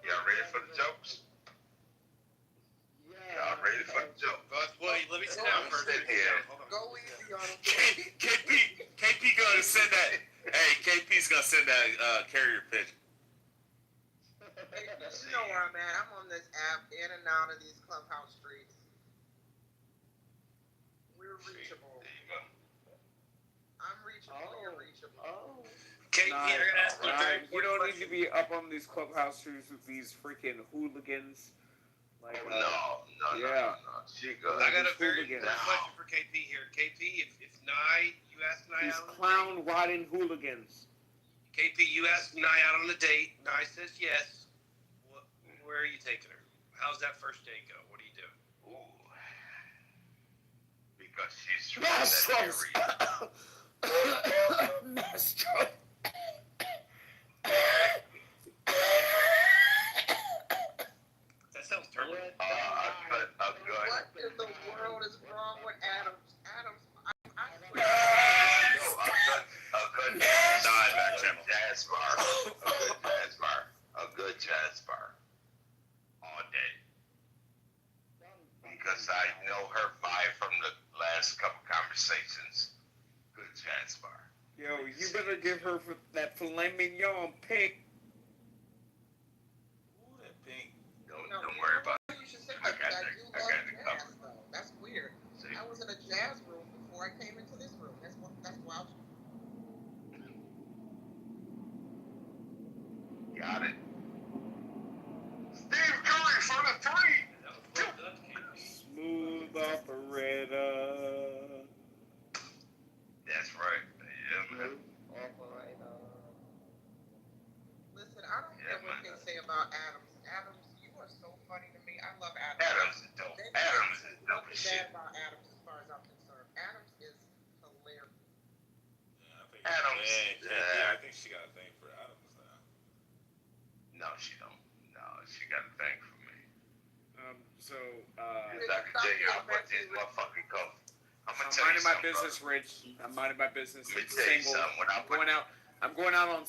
Y'all ready for the jokes? Y'all ready for the jokes? Wait, let me sit down first. Go easy on him. KP gonna send that. Hey, KP's gonna send that carrier pigeon. You know where I'm at. I'm on this app, in and out of these clubhouse streets. We're reachable. There you go. I'm reachable. You're reachable. KP, I gotta ask you a very You don't need important to be up on these clubhouse streets with these freaking hooligans. Like, No. She good. I got a very Hooligans. important question for KP here. KP, if Nye, you ask Nye these out on a clown riding hooligans. date. KP, you ask Nye out on a date. Nye says yes. Where are you taking her? How's that first date go? What do you do? Ooh. Because she's from that area. Master. That sounds terrible. A good. What in the world is wrong with Adams? I swear. A good jazz bar. A good jazz bar. All day. Because I know her vibe from the last couple conversations. Good jazz bar. Yo, you better give her that filet mignon pink. Ooh, that pink. Don't worry about it. You should say I that got you it love jazz, covered. though. That's weird. See? I was in a jazz room before I came into this room. That's wild. Got it. Steve Curry for the three. That was well done, KP. Smooth operator. That's right. Yeah, man. Listen, I don't care what they say about Adams. Adams, you are so funny to me. I love Adams. Adams is dope. Adams is dope as Nothing shit. bad about Adams as far as I'm concerned. Adams is hilarious. Yeah, I think Adams. I think she got a thing for Adams now. No, she don't. No, she got a thing for me. Dr. J, I'll put these motherfucking cuffs. I'm I'm tell you minding my something, business, brother. Rich. I'm minding my business. Let me I'm tell you single. something. When I I'm going out on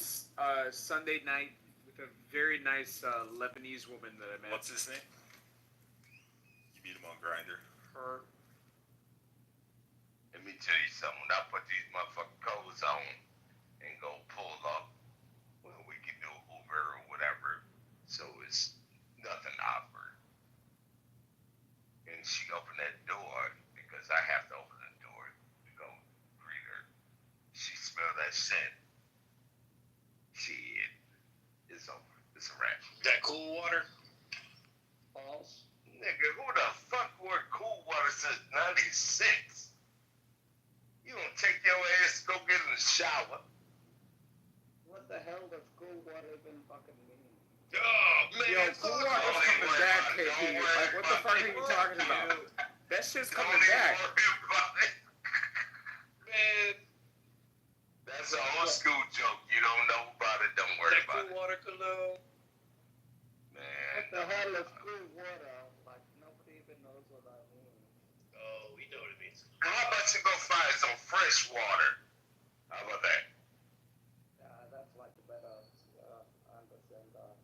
Sunday night with a very nice Lebanese woman that I met. What's his name? You meet him on Grindr. Her. Let me tell you something. When I put these motherfucking clothes on and go pull up, well, we can do Uber or whatever. So it's nothing awkward. And she opened that door because I have to open the door to go greet her. She smelled that scent. Shit. It's over. It's a wrap. That cool water? False. Nigga, who the fuck wore cool water since 96? You gonna take your ass to go get in the shower? What the hell does cool water even fucking mean? Oh, man. Yo, cool water's coming back, KP. Like, what the fuck are you talking about? That shit's coming back. Man. That's an old school joke. You don't know about it. Don't worry That about cool water cologne. it. Man. What the hell is cool what I mean. Oh, we know what it means. How about you go find some fresh water? How about that? Yeah, that's like a better understand that.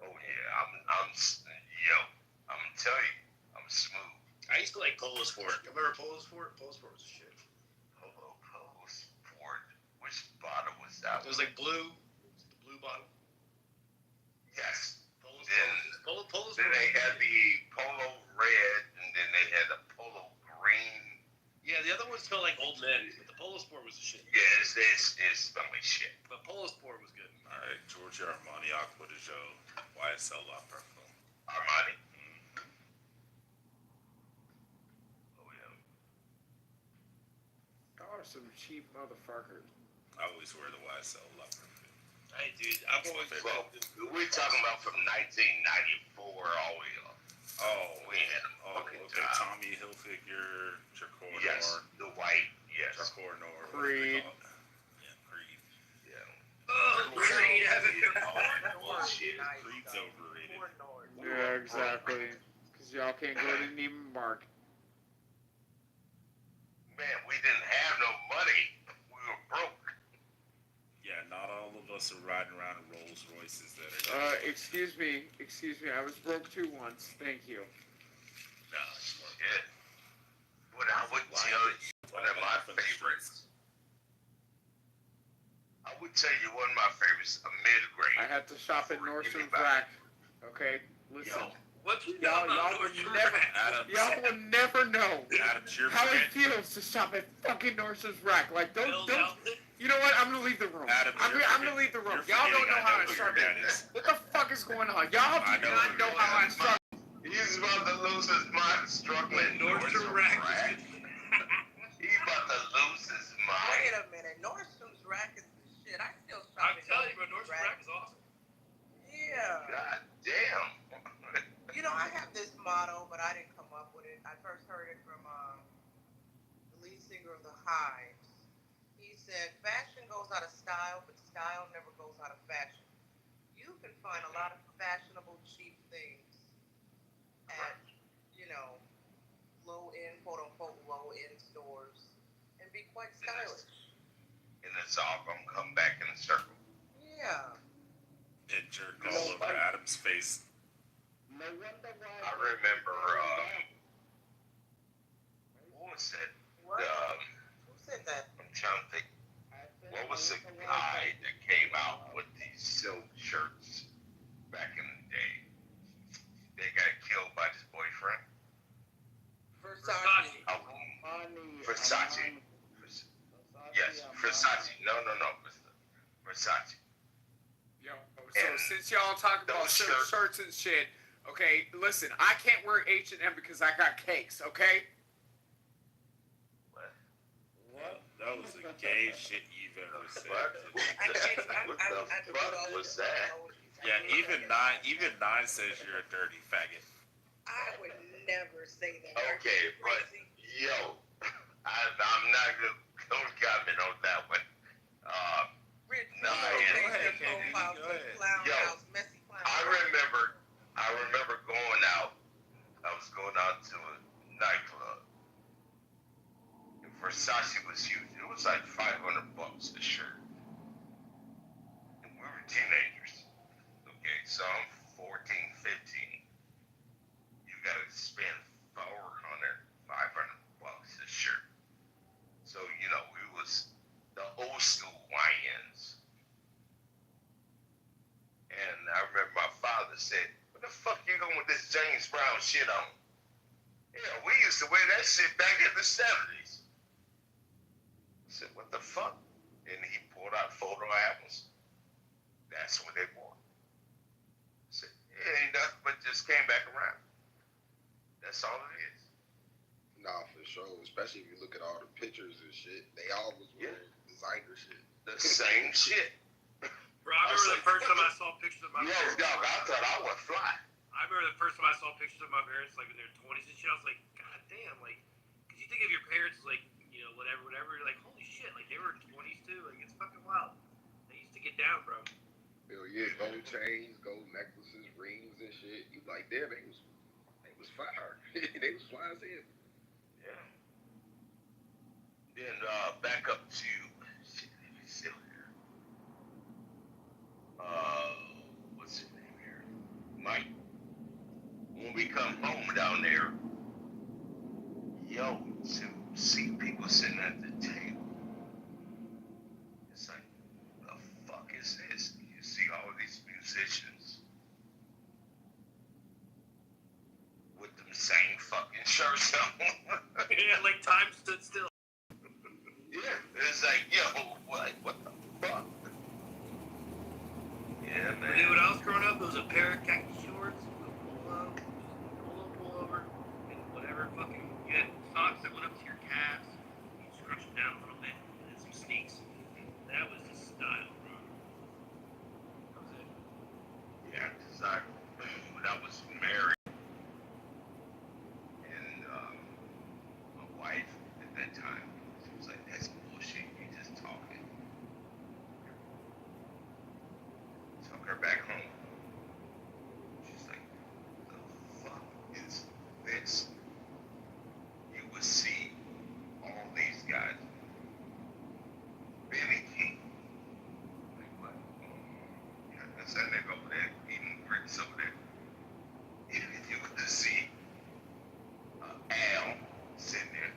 Oh yeah, I'm telling you, I'm smooth. I used to like Polo Sport. Remember Polo Sport? Polo Sport was a shit. Polo Sport. Which bottle was that? It was like blue. The blue bottle. Yes. Polo Then Sport. they had the Polo Red, and then they had the Polo Green. Yeah, the other ones smelled like old men, but the Polo Sport was a shit. Yeah, it smelled like shit. But Polo Sport was good. All right, Giorgio Armani Aqua de Joe, YSL La Parfum. Armani. Oh yeah. Y'all are some cheap motherfuckers. I always wear the YSL La Parfum. Hey, dude, I've always Well, we're talking about from 1994 all the way up. Oh, we had them. okay. Tommy Hilfiger, Jacor Yes, the white. Yes. Jacor Noir. Creed. Yeah, Creed. Yeah. Oh, Creed. Bullshit. Creed's overrated. Yeah, exactly. Because y'all can't go to Neiman Market. Man, we didn't have no money. We were broke. Yeah, not all of us are riding around in Rolls Royces that are. Excuse me. I was broke too once. Thank you. No, yeah. But I would tell you one of my favorites. I would tell you one of my favorites, a mid-grade. I had to shop at Nordstrom's Rack. Okay, listen. What you Y'all will never know how it feels to shop at fucking Nordstrom's Rack. Like, don't. You know what? I'm gonna leave the room. I'm gonna leave the room. Y'all don't know how I struggle. What the fuck is going on? Y'all do not know how I struggle. He's about to lose his mind struggling Nordstrom Rack. He's about to lose his mind. Wait a minute, Nordstrom's Rack is the shit. I still shop. I'm telling you, bro, Nordstrom's Rack is awesome. Yeah. God damn. You know, I have this motto, but I didn't come up with it. I first heard it from the lead singer of the Hives. He said, "Fashion goes out of style, but style never goes out of fashion." You can find a lot of fashionable, cheap things at, low-end, quote-unquote, low-end stores and be quite stylish. And it's all gonna come back in a circle. Yeah. And jerk all over Adam's face. No wonder why. I remember, what was it? What? Who said that? I'm trying to think. What was the guy that came out with these silk shirts back in the day? They got killed by his boyfriend. Versace. Versace. Yes, Versace. No. Versace. Yo, so since y'all talking about silk shirts and shit, okay, listen, I can't wear H&M because I got cakes, okay? What? That was the gay shit you've ever said. What the fuck was that? Yeah, even nine says you're a dirty faggot. I would never say that. Okay, but yo, I'm not gonna comment on that one. Go ahead. Yo, I remember going out. I was going out to a nightclub. And Versace was huge. It was like $500 a shirt. And we were teenagers. Okay, so I'm 14, 15. You gotta spend $400, $500 a shirt. So, we was the old school YNs. And I remember my father said, "What the fuck you going with this James Brown shit on?" Yeah, we used to wear that shit back in the 70s. I said, "What the fuck?" And he pulled out photo albums. That's what they wore. I said, "Yeah, ain't nothing but just came back around." That's all it is. Nah, for sure. Especially if you look at all the pictures and shit. They all was wearing designer shit. The same shit. Bro, I remember the first time I saw pictures of my parents. Yo, dog, I thought I would fly. I remember the first time I saw pictures of my parents, like in their 20s and shit. I was like, God damn, like, because you think of your parents as like, whatever. You're like, holy shit, like they were in 20s too. Like it's fucking wild. They used to get down, bro. Hell yeah, gold chains, gold necklaces, rings and shit. You like, damn, they was fire. They was flying in. Yeah. Then back up to shit, let me see here. What's his name here? Mike. When we come home down there, yo, to see people sitting at the table, it's like, the fuck is this? You see all these musicians with them same fucking shirts on. Yeah, like time stood still. Yeah, it's like, yo, what the fuck? Yeah, man. When I was growing up, it was a pair of khaki shorts, a polo pullover, and whatever fucking, you had socks that went up to your calves, you scrunch them down a little bit, and then some sneaks. That was the style, bro. That was it. Yeah, because when I was married, and my wife at that time, she was like, that's bullshit, you just talking. Took her back home. She's like, the fuck is this? You would see all these guys, Benny King. Like, what? Yeah, that's that nigga over there eating grits over there. You would see Al sitting there.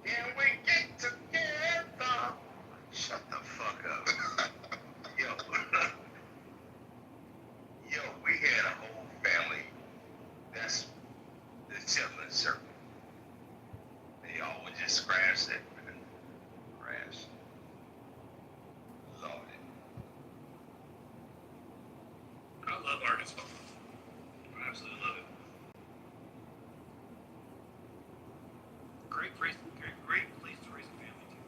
Can we get together? Shut the fuck up. Yo, yo, we had a whole family. That's the gentleman circle. They all would just scratch that, man. Crash. Love it. I love Arkansas. I absolutely love it. Great place to raise a family too.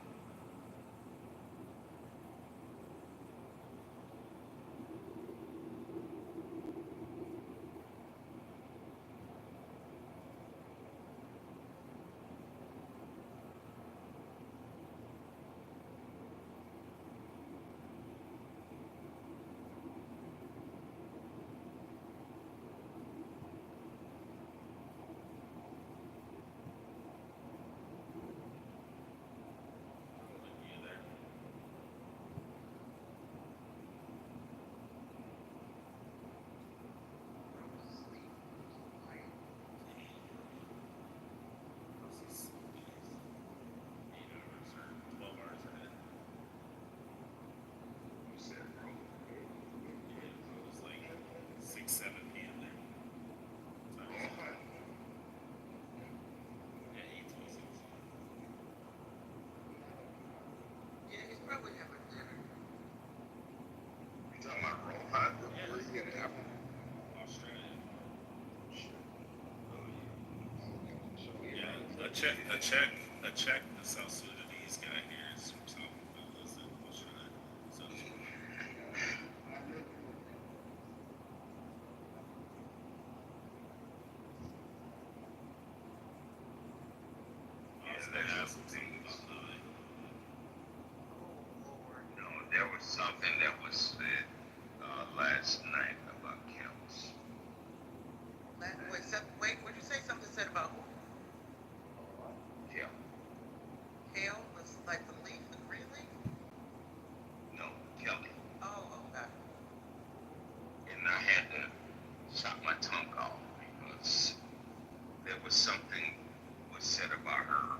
You said, bro. It was like 6, 7 p.m. there. Yeah, 8:26. Yeah, he's probably having dinner. You talking about Rohan? Yeah. Where you at, Apple? Australia. Oh, yeah. So, Yeah, a Czech, the South Sudanese guy here is from Australia. So Yeah, that's some things. No, there was something that was said last night about camels. Wait, would you say something said about who? Yeah. Kale? Was like the leaf, the green leaf? No, Kelly. Oh, okay. And I had to chop my tongue off because there was something was said about her.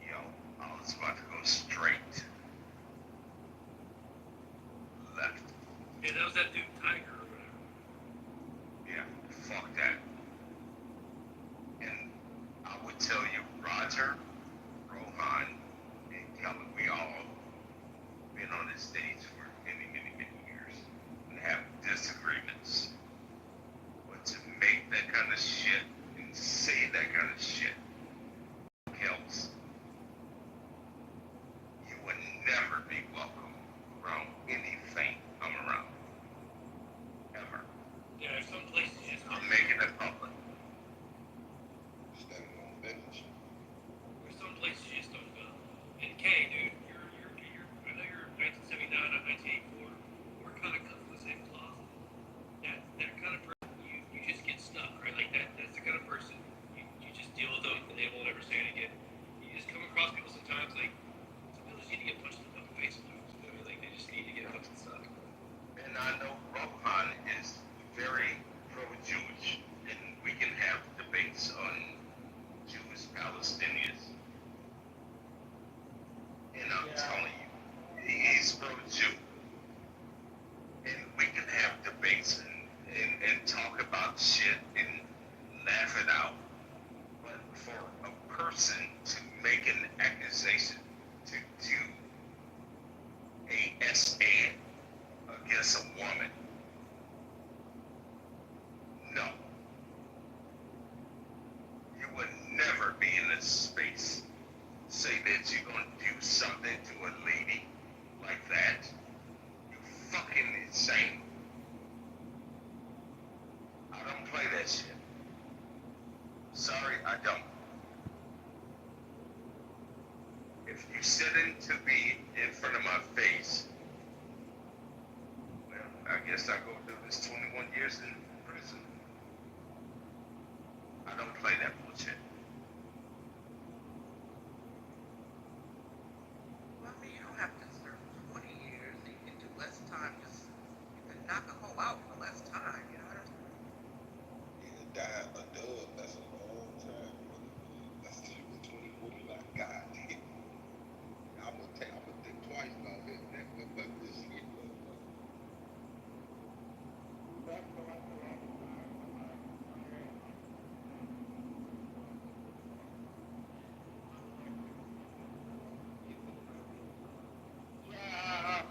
Yo, I was about to go straight left. Yeah, that was that dude Tiger or whatever. Yeah, fuck that. And I would tell you, Roger, Rohan, and Kelly, we all been on this stage for many, many, many years and have disagreements. But to make that kind of shit and say that kind of shit helps. You would never be welcome around anything I'm around. Ever. Yeah, there's some places you just I'm making it public. standing on business. there's some places you just don't go. And Kay, dude, I know you're 1979, I'm 1984. We're kind of cut from the same cloth. That kind of person, you just get stuck, right? Like that this space say that you're gonna do something to a lady like that, you fucking insane. I don't play that shit. Sorry, I don't. If you sitting to be in front of my face, well, I guess I go do this 21 years in prison. I don't play that bullshit. Well, I mean, you don't have to serve 20 years. You can do less time. Just you can knock a hoe out for less time. You know what I'm saying? You can die a dub. That's a long time. That's 20, 40, like, God damn. I'm gonna think twice about hitting that motherfucker this shit. Yeah.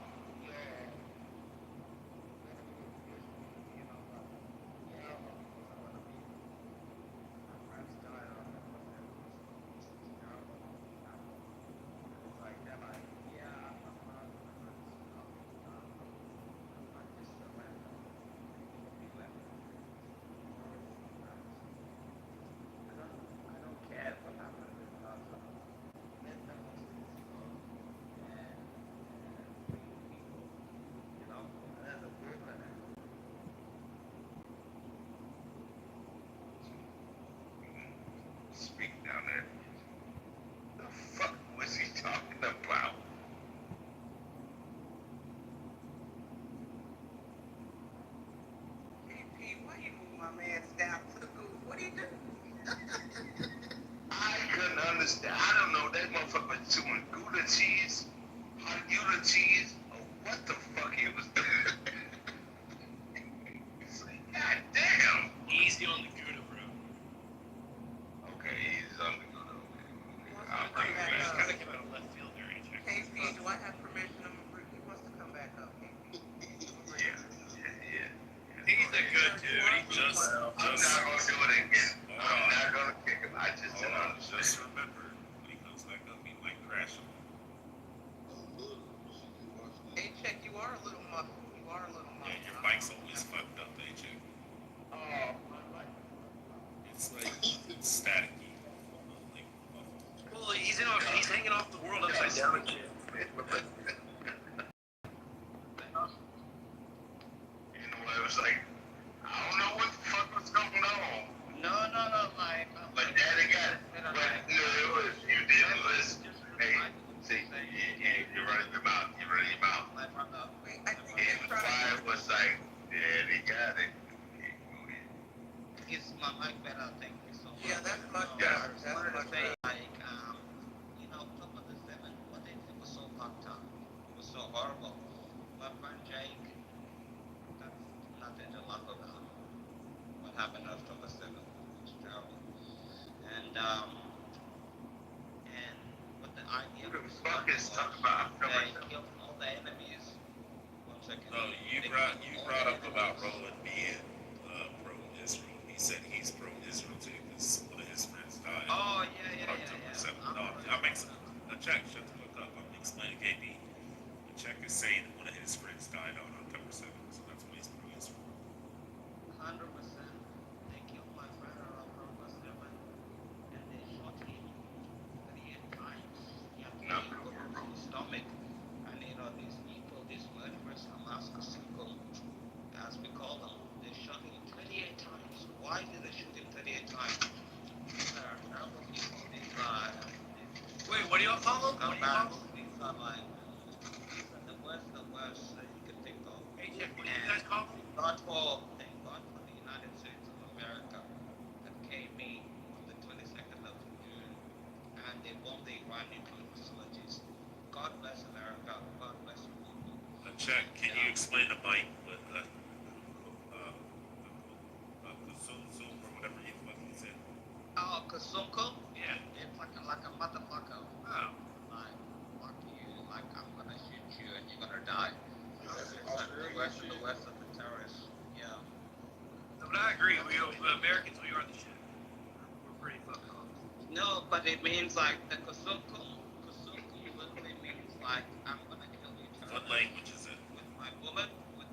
Speak down there. The fuck was he talking about? KP, why you move my man's down to the goo? What do you do? I couldn't understand. I don't know. That motherfucker was doing Gouda cheese, hot Gouda cheese, or what the fuck he was doing. It's like, God damn. Easy on the Gouda, bro. Okay, he's on the Gouda. He wants I'll to bring come it back back. up. Kind of came out of left field there, AJ. KP, do I have permission to he wants to come back up, KP? Yeah. He's a good dude. He just I'm not gonna do it again. I'm not gonna kick him. I just didn't understand. Just remember, when he comes back up, he might crash him. Hey, check, you are a little muffled. You are a little muffled. Yeah, your mic's always fucked up, AJ. Oh, It's like staticky. well, he's hanging off the world upside down and shit. You know, I was like, I don't know what the fuck was going on. no, Mike. But daddy got it. But no, if you didn't listen, hey, see, you're running your mouth. You're running your mouth. Wait, I think And he's trying Fire was like, daddy got it. Is my mic better? Thank you so much. Yeah, that's much Yeah. better. I That's wanted to much say, better. like, October the 7th, what if it was so fucked up? It was so horrible. My friend Jake, that's nothing to laugh about. What happened October 7th was terrible. And what the idea Who the was, fuck is talking about October they 7th? killed all the enemies. 1 second. Oh, you They brought killed all up the about enemies. Roland being pro-Israel. He said he's pro-Israel too because one of his friends died. Oh, yeah. October 7th. No, I'm check. Shut the fuck up. I'm explaining KB. The check is saying one of his friends died on October 7th, so that's why he's pro-Israel. 100%. They killed my friend on October 7th, and they shot him 38 times. He had to be put in the stomach. And these people, these murderers, Hamas Kasiko, as we call them, they shot him 38 times. Why did they shoot him 38 times? These are terrible people. Wait, what do y'all call him? What do you call him? These are like, these are the worst that you can think of. Hey, Jeff, what do you guys call him? Thank God for the United States of America that came in on the 22nd of June and they bombed the Iranian nuclear facilities. God bless America. God bless you people. Check. Can you explain the mic with Zoom or whatever you fucking said? Oh, Kazunko? Yeah. It's like a motherfucker. Oh. Like, fuck you. Like, I'm gonna shoot you and you're gonna die. It's like the worst of the terrorists. Yeah. No, but I agree. Americans, we are the shit. We're pretty fucking awesome. No, but it means like the Kusunkum. Kusunkum literally means like I'm gonna kill you. What language is it? With my bullet, or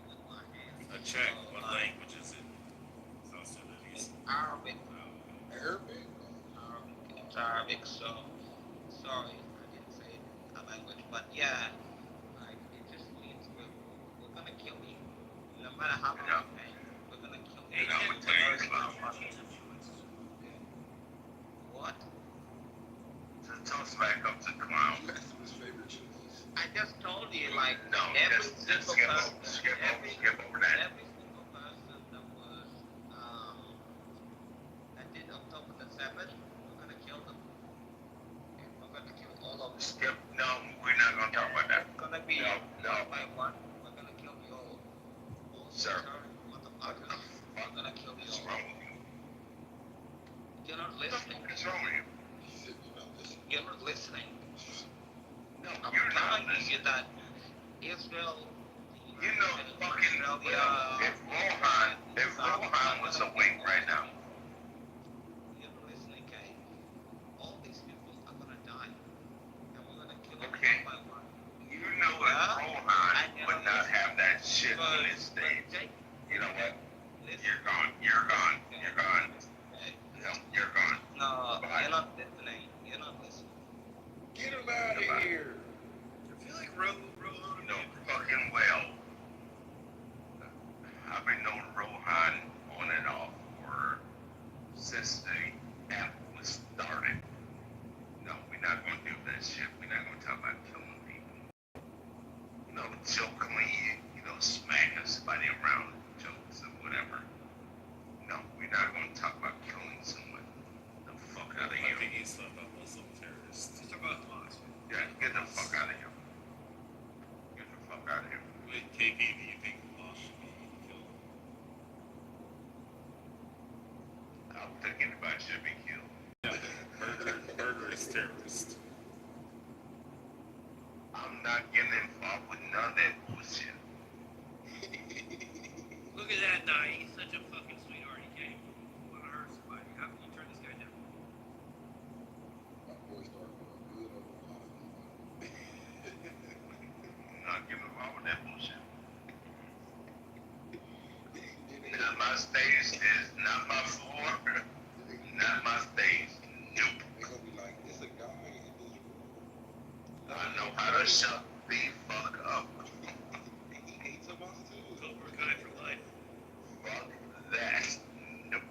with my hands. Check. What language is it? South Sudanese. Arabic. Arabic? It's Arabic. So sorry, I didn't say a language, but yeah, like it just means we're gonna kill you. No matter how much you pay, we're gonna kill you. What? Tell smack up to clown. That's his favorite cheese. I just told you, like, No, every just single skip person, over that. every single person that was, that did October the 7th, we're gonna kill them. And we're gonna kill all of them. Skip. No, we're not gonna talk about that. It's gonna be one by one. We're gonna kill you all. Sir. Motherfuckers. We're gonna kill you What's all. wrong with you? You're not listening. What's wrong with you? He said you're not listening. You're not listening. No, I'm you're not telling listening. you that Israel, You know, fucking if Rohan was awake right now. You're not listening, okay? All these people are gonna die. And we're gonna kill them Okay. one by one. You know if Rohan would not have that shit on his stage. You know what? You're gone. You're gone. You're gone. No, you're gone. No, Bye. you're not listening. You're not listening. Get him out of here. I feel like Rohan You know fucking well. I've been knowing Rohan on and off for since the app was started. No, we're not gonna do that shit. We're not gonna talk about killing people. You know, jokingly, smacking somebody around, jokes or whatever. No, we're not gonna talk about killing someone. The fuck out of I here. think he's talking about Muslim terrorists. Let's talk about Hamas. Yeah, get the fuck out of here. Get the fuck out of here. Wait, KP, do you think Hamas should be killed? I don't think anybody should be killed. Yeah, murderous terrorist. I'm not getting involved with none of that bullshit. Look at that guy. He's such a fucking sweetheart. He can't even want to hurt somebody. How can you turn this guy down? My boy started going good over a lot of these. I'm not getting involved with that bullshit. Not my stage is not my floor. Not my stage. Nope. They're gonna be like, there's a guy in this room. I know how to shut the fuck up. He hates Hamas too. Cobra Kai for life. Fuck that. Nope.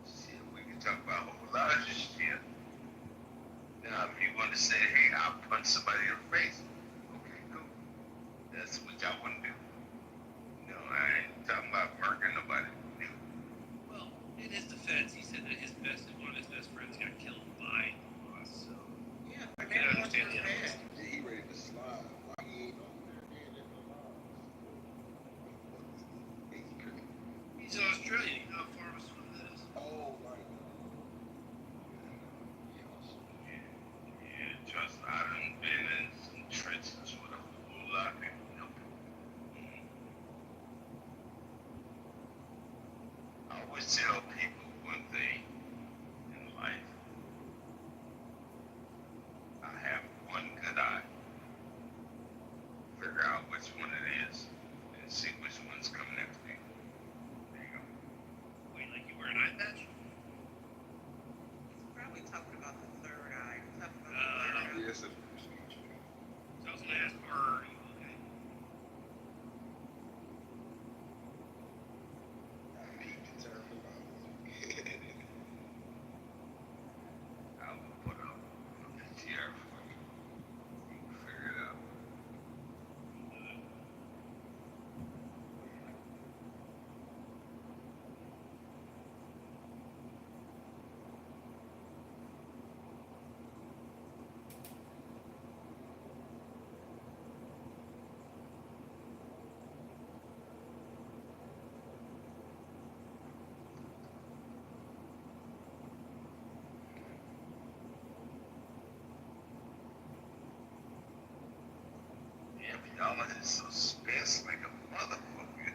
Shit, we can talk about a whole lot of shit. Now, if you want to say, hey, I'll punch somebody in the face, okay, cool. That's what y'all want to do. No, I ain't talking about murdering nobody. Well, in his defense, he said that one of his best friends got killed by Hamas. So Yeah, I can understand the other one. Yeah, he ready to slide. Why he ain't over there being in the laws? He's crazy. He's in Australia. You know how far of a swim that is. Oh my God. Yeah, trust me, I done been in some trenches with a whole lot of people. Nope. I always tell people one thing in life. I have one good eye. Figure out which one it is and see which one's coming after me. There you go. Wait, like you wear an eye patch? He's probably talking about the third eye. He's talking about the third eye. Yes, So I was gonna ask, are you okay? he concerned about it. I will put up a chair for you. You can figure it out. Yeah, but y'all are in suspense like a motherfucker.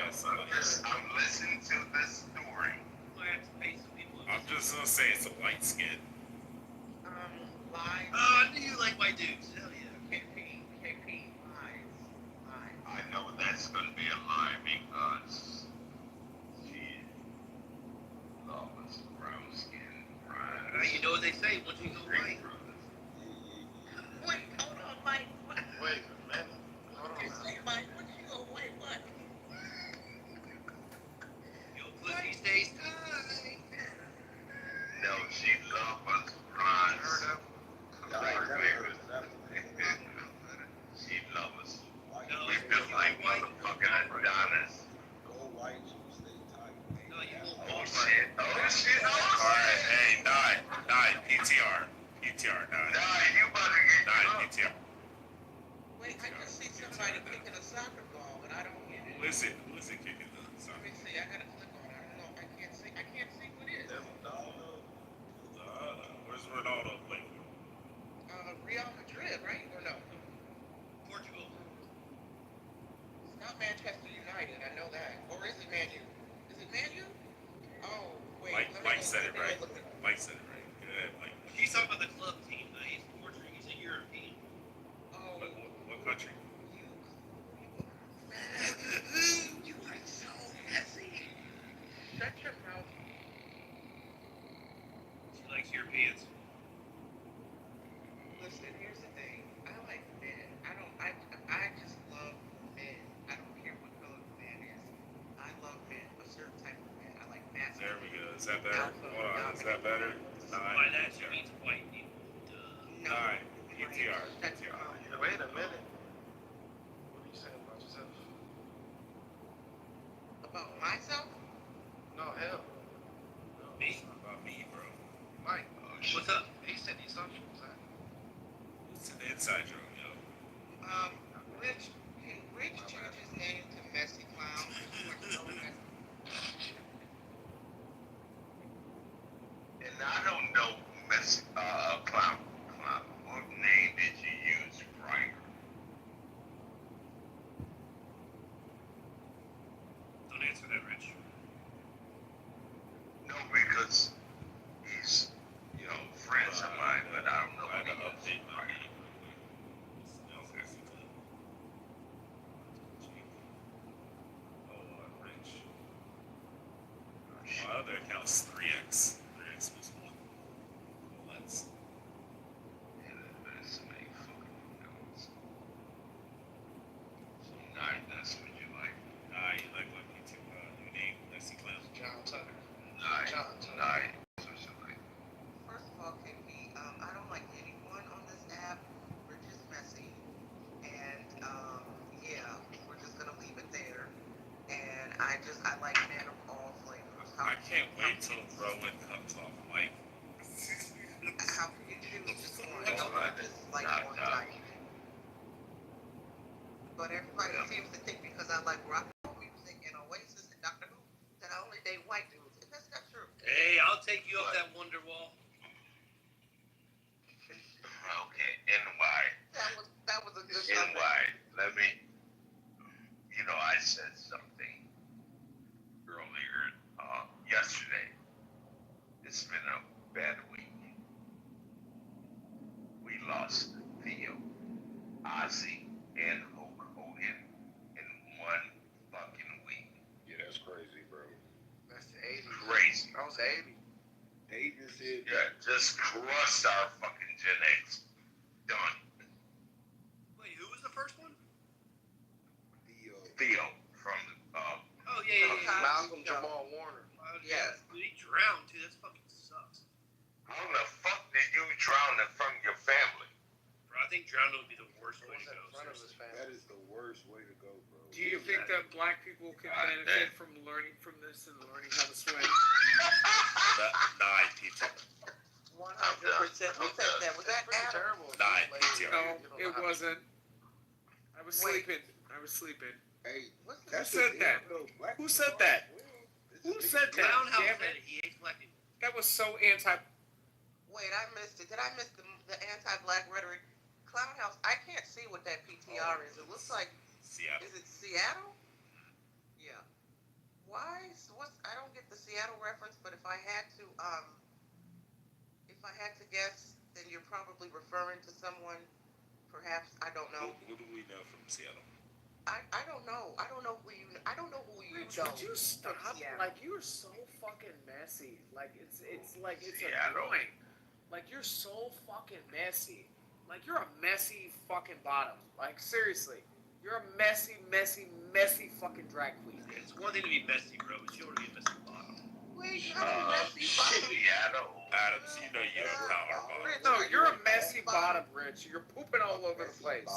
it's a light. I'm listening to this story. I'm just gonna say it's a light skin. Lies. I knew you like white dudes. Hell yeah. KP, lies. I know that's gonna be a lie because she loves brown skin. Now you know what they say. Once you go white. Wait, hold on, Mike. What? Wait a minute. What did you say, Mike? What you go, wait, what? Your pussy stays tight. No, she loves bronze. She loves. We feel like motherfucking Adonis. Go white, you stay tight. No, you won't. Oh shit. Oh shit. Alright, hey, nine, PTR. PTR, nine. You about to get Nine, PTR. Wait, I just see somebody kicking a soccer ball, but I don't get it. Who is it kicking the Let soccer? me see. I gotta click on it. I don't know. I can't see who it is. Where's Ronaldo playing? Real Madrid, right? Or no? Portugal. It's not Manchester United. I know that. Or is it Man U? Is it Man U? Oh, wait. Mike said it right. Mike said it right. Go ahead, Mike. He's talking about the club team. He's Portugal. He's a European. Oh. What country? You are so messy. Shut your mouth. She likes Europeans. Listen, here's the thing. I like men. I just love men. I don't care what color the man is. I love men, a certain type of man. I like masculine. There we go. Is that better? Hold on. Is that better? By that, she means white people. No. Nine. PTR. Wait a minute. What are you saying about yourself? About myself? No, hell. Me? About me, bro. Mike. What's up? He said he's social. It's an inside joke, yo. Rich, can Rich change his name to Messy Clown? You are so messy. And I don't know, Miss Clown. What name did you use prior? Don't answer that, Rich. No, because he's, friends of mine, but I don't know I what had to he update used my prior. name real quick. Oh, Rich. My other account's 3x. 3x was one. Cool, that's. That's my fucking notes. So nine, that's what you like. Nah, you like what you took, new name, Messy Clown. John Tucker. Nine. That's what you like. First of all, KP, I don't like anyone on this app. We're just messy. And, yeah, we're just gonna leave it there. And I like men of all flavors. I can't wait till Rowan comes off mic. How can you choose just one? I just like one type. But everybody seems to think because I like rock music and Oasis and Dr. Who that I only date white dudes. And that's not true. Hey, I'll take you up that wonder wall. Okay, NY. That was a good NY. Let me, I said something earlier, yesterday. It's been a bad week. We lost Theo, Ozzy, and Hulk Hogan in one fucking week. Yeah, that's crazy, bro. That's the 80s. Crazy. That was the 80s. Aiden said Yeah, just crushed our fucking Gen X. Done. Wait, who was the first one? Theo from Oh, yeah. Malcolm Jamal Warner. Yes. Dude, he drowned, too. That fucking sucks. how the fuck did you drown it from your family? Bro, I think drowning would be the worst way to go. that is the worst way to go, bro. Do you think that black people can benefit from learning from this and learning how to swim? Nine, PTR. 100%. Who said that? Was that Adam? Nine, PTR. No, it wasn't. I was sleeping. Hey, Who said that? Who said that? Who said that? Clownhouse Damn said it. it. He hates black people. That was so anti. Wait, I missed it. Did I miss the anti-black rhetoric? Clownhouse, I can't see what that PTR is. It looks like, Seattle. is it Seattle? Yeah. Why? What's? I don't get the Seattle reference, but if I had to guess, then you're probably referring to someone. Perhaps I don't know. Who do we know from Seattle? I don't know. I don't know who you. I don't know who you Rich, know. would you stop? From Seattle. Like you're so fucking messy. Like it's like it's Seattle. annoying. Like you're so fucking messy. Like you're a messy fucking bottom. Like seriously, you're a messy, messy, messy fucking drag queen. It's one thing to be messy, bro. It's you want to be a messy bottom. Wait, not a messy bottom. Seattle. Adams, you know you have power bottom. Rich, No, are you're you a messy bottom, Rich. You're pooping all over the place.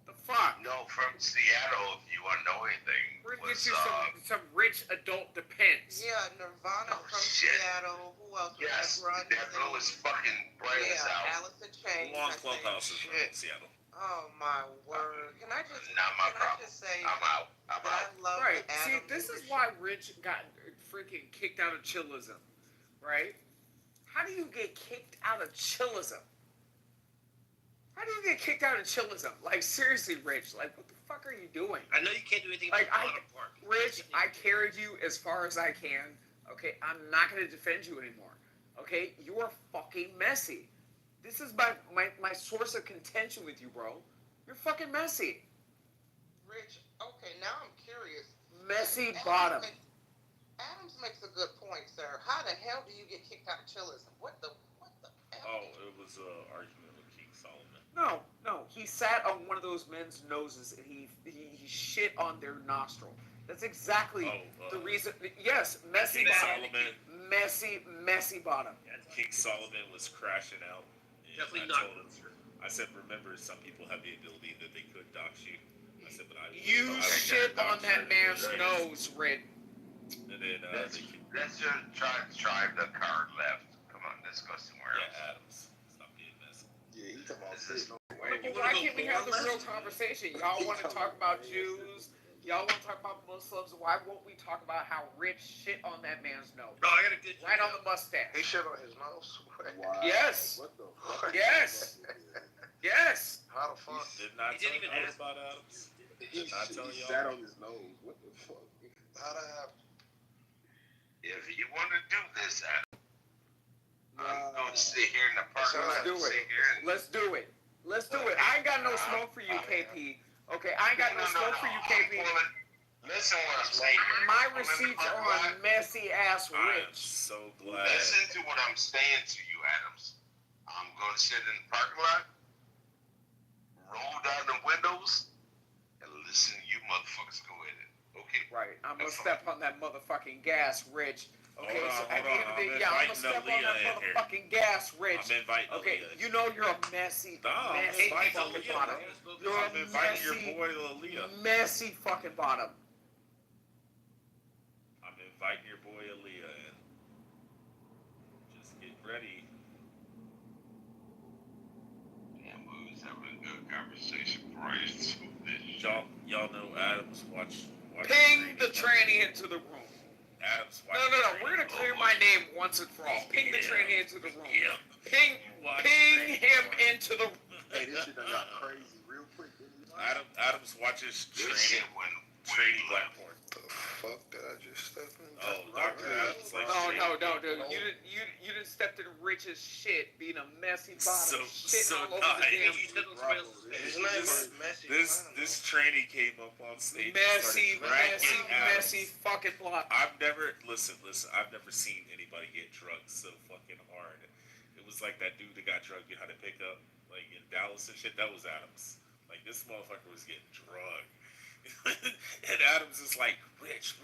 The fuck? No, from Seattle, if you want to know anything. We're gonna was, get you some rich adult Depends. Yeah, Nirvana from shit. Seattle. Who else? Yes, Run that girl is fucking bright as Yeah, hell. Allison Chain. Long I think. Clubhouse is from Seattle. Oh my word! Can I just Not my can problem. I just say I'm out. I'm that out. I love Right. the See, Adams this is Rich- why Rich got freaking kicked out of chillism, right? How do you get kicked out of chillism? How do you get kicked out of chillism? Like seriously, Rich. Like what the fuck are you doing? I know you can't do anything Like, about bottom part. Rich, I carried you as far as I can. Okay, I'm not gonna defend you anymore. Okay, you're fucking messy. This is my source of contention with you, bro. You're fucking messy. Rich. Okay, now I'm curious. Messy Adams bottom. Adams makes a good point, sir. How the hell do you get kicked out of chillism? What the hell? Oh, it was an argument with King Solomon. No. He sat on one of those men's noses and he shit on their nostril. That's exactly the reason. Yes, messy King bottom. Solomon. Messy bottom. King Solomon was crashing out. And Definitely I not. told him, I said, remember, some people have the ability that they could dox you. I said, but I You I shit can't on dox that you. man's nose, Rid. And then Let's just drive the car left. Come on, let's go somewhere else. Adams, stop being messy. Yeah, he talking about This is sitting on Well, why can't we have this real conversation? Y'all want to talk about Jews? Y'all want to talk about Muslims? Why won't we talk about how Rich shit on that man's nose? Bro, I got a good Right on the mustache. He shit on his nose? Wow. Yes. What the fuck? Yes. Yes. How the fuck? Didn't I He tell didn't even you ask. about Adams? He Did I tell he y'all? sat on his nose. What the fuck? How'd that happen? If you want to do this, Adam, I'm going to sit here in the parking lot. Let's do Sit it. here and Let's do it. Let's do it. I ain't got no smoke for you, KP. Okay, I ain't got no smoke for you, KP. Listen what I'm saying. My receipts are on messy ass I am Rich. so glad. Listen to what I'm saying to you, Adams. I'm going to sit in the parking lot, roll down the windows, and listen to you motherfuckers go in it. Okay? Right, I'm gonna step on that motherfucking gas, Rich. Okay, Hold on, so at the hold end of on. the day, I'm yeah, I'm gonna inviting step on Aaliyah that in here. motherfucking gas, Rich. I'm inviting Okay, Aaliyah. you know you're a messy, I'm messy inviting fucking Aaliyah, bottom. bro. You're I'm a inviting your messy, boy Aaliyah. messy fucking bottom. I'm inviting your boy Aaliyah in. Just get ready. Damn, we was having a good conversation prior to this. Y'all know Adams. Watch Ping the tranny into the room. Adams. Watch No, we're gonna clear my name once and for all. Ping the tranny into the room. Ping him into the room. Hey, this shit done got crazy real quick. Didn't it? Adams watches This training shit went black porn. The fuck did I just step in? Oh, Dr. Adams like No, dude. You didn't step to the richest shit, being a messy bottom, shitting all over the damn. His name is Messy. This trainee came up on stage. Messy, and started messy, dragging Adams. messy fucking block. I've never listen. I've never seen anybody get drugged so fucking hard. It was like that dude that got drugged behind a pickup, like in Dallas and shit. That was Adams. Like this motherfucker was getting drugged. And Adams is like, Rich,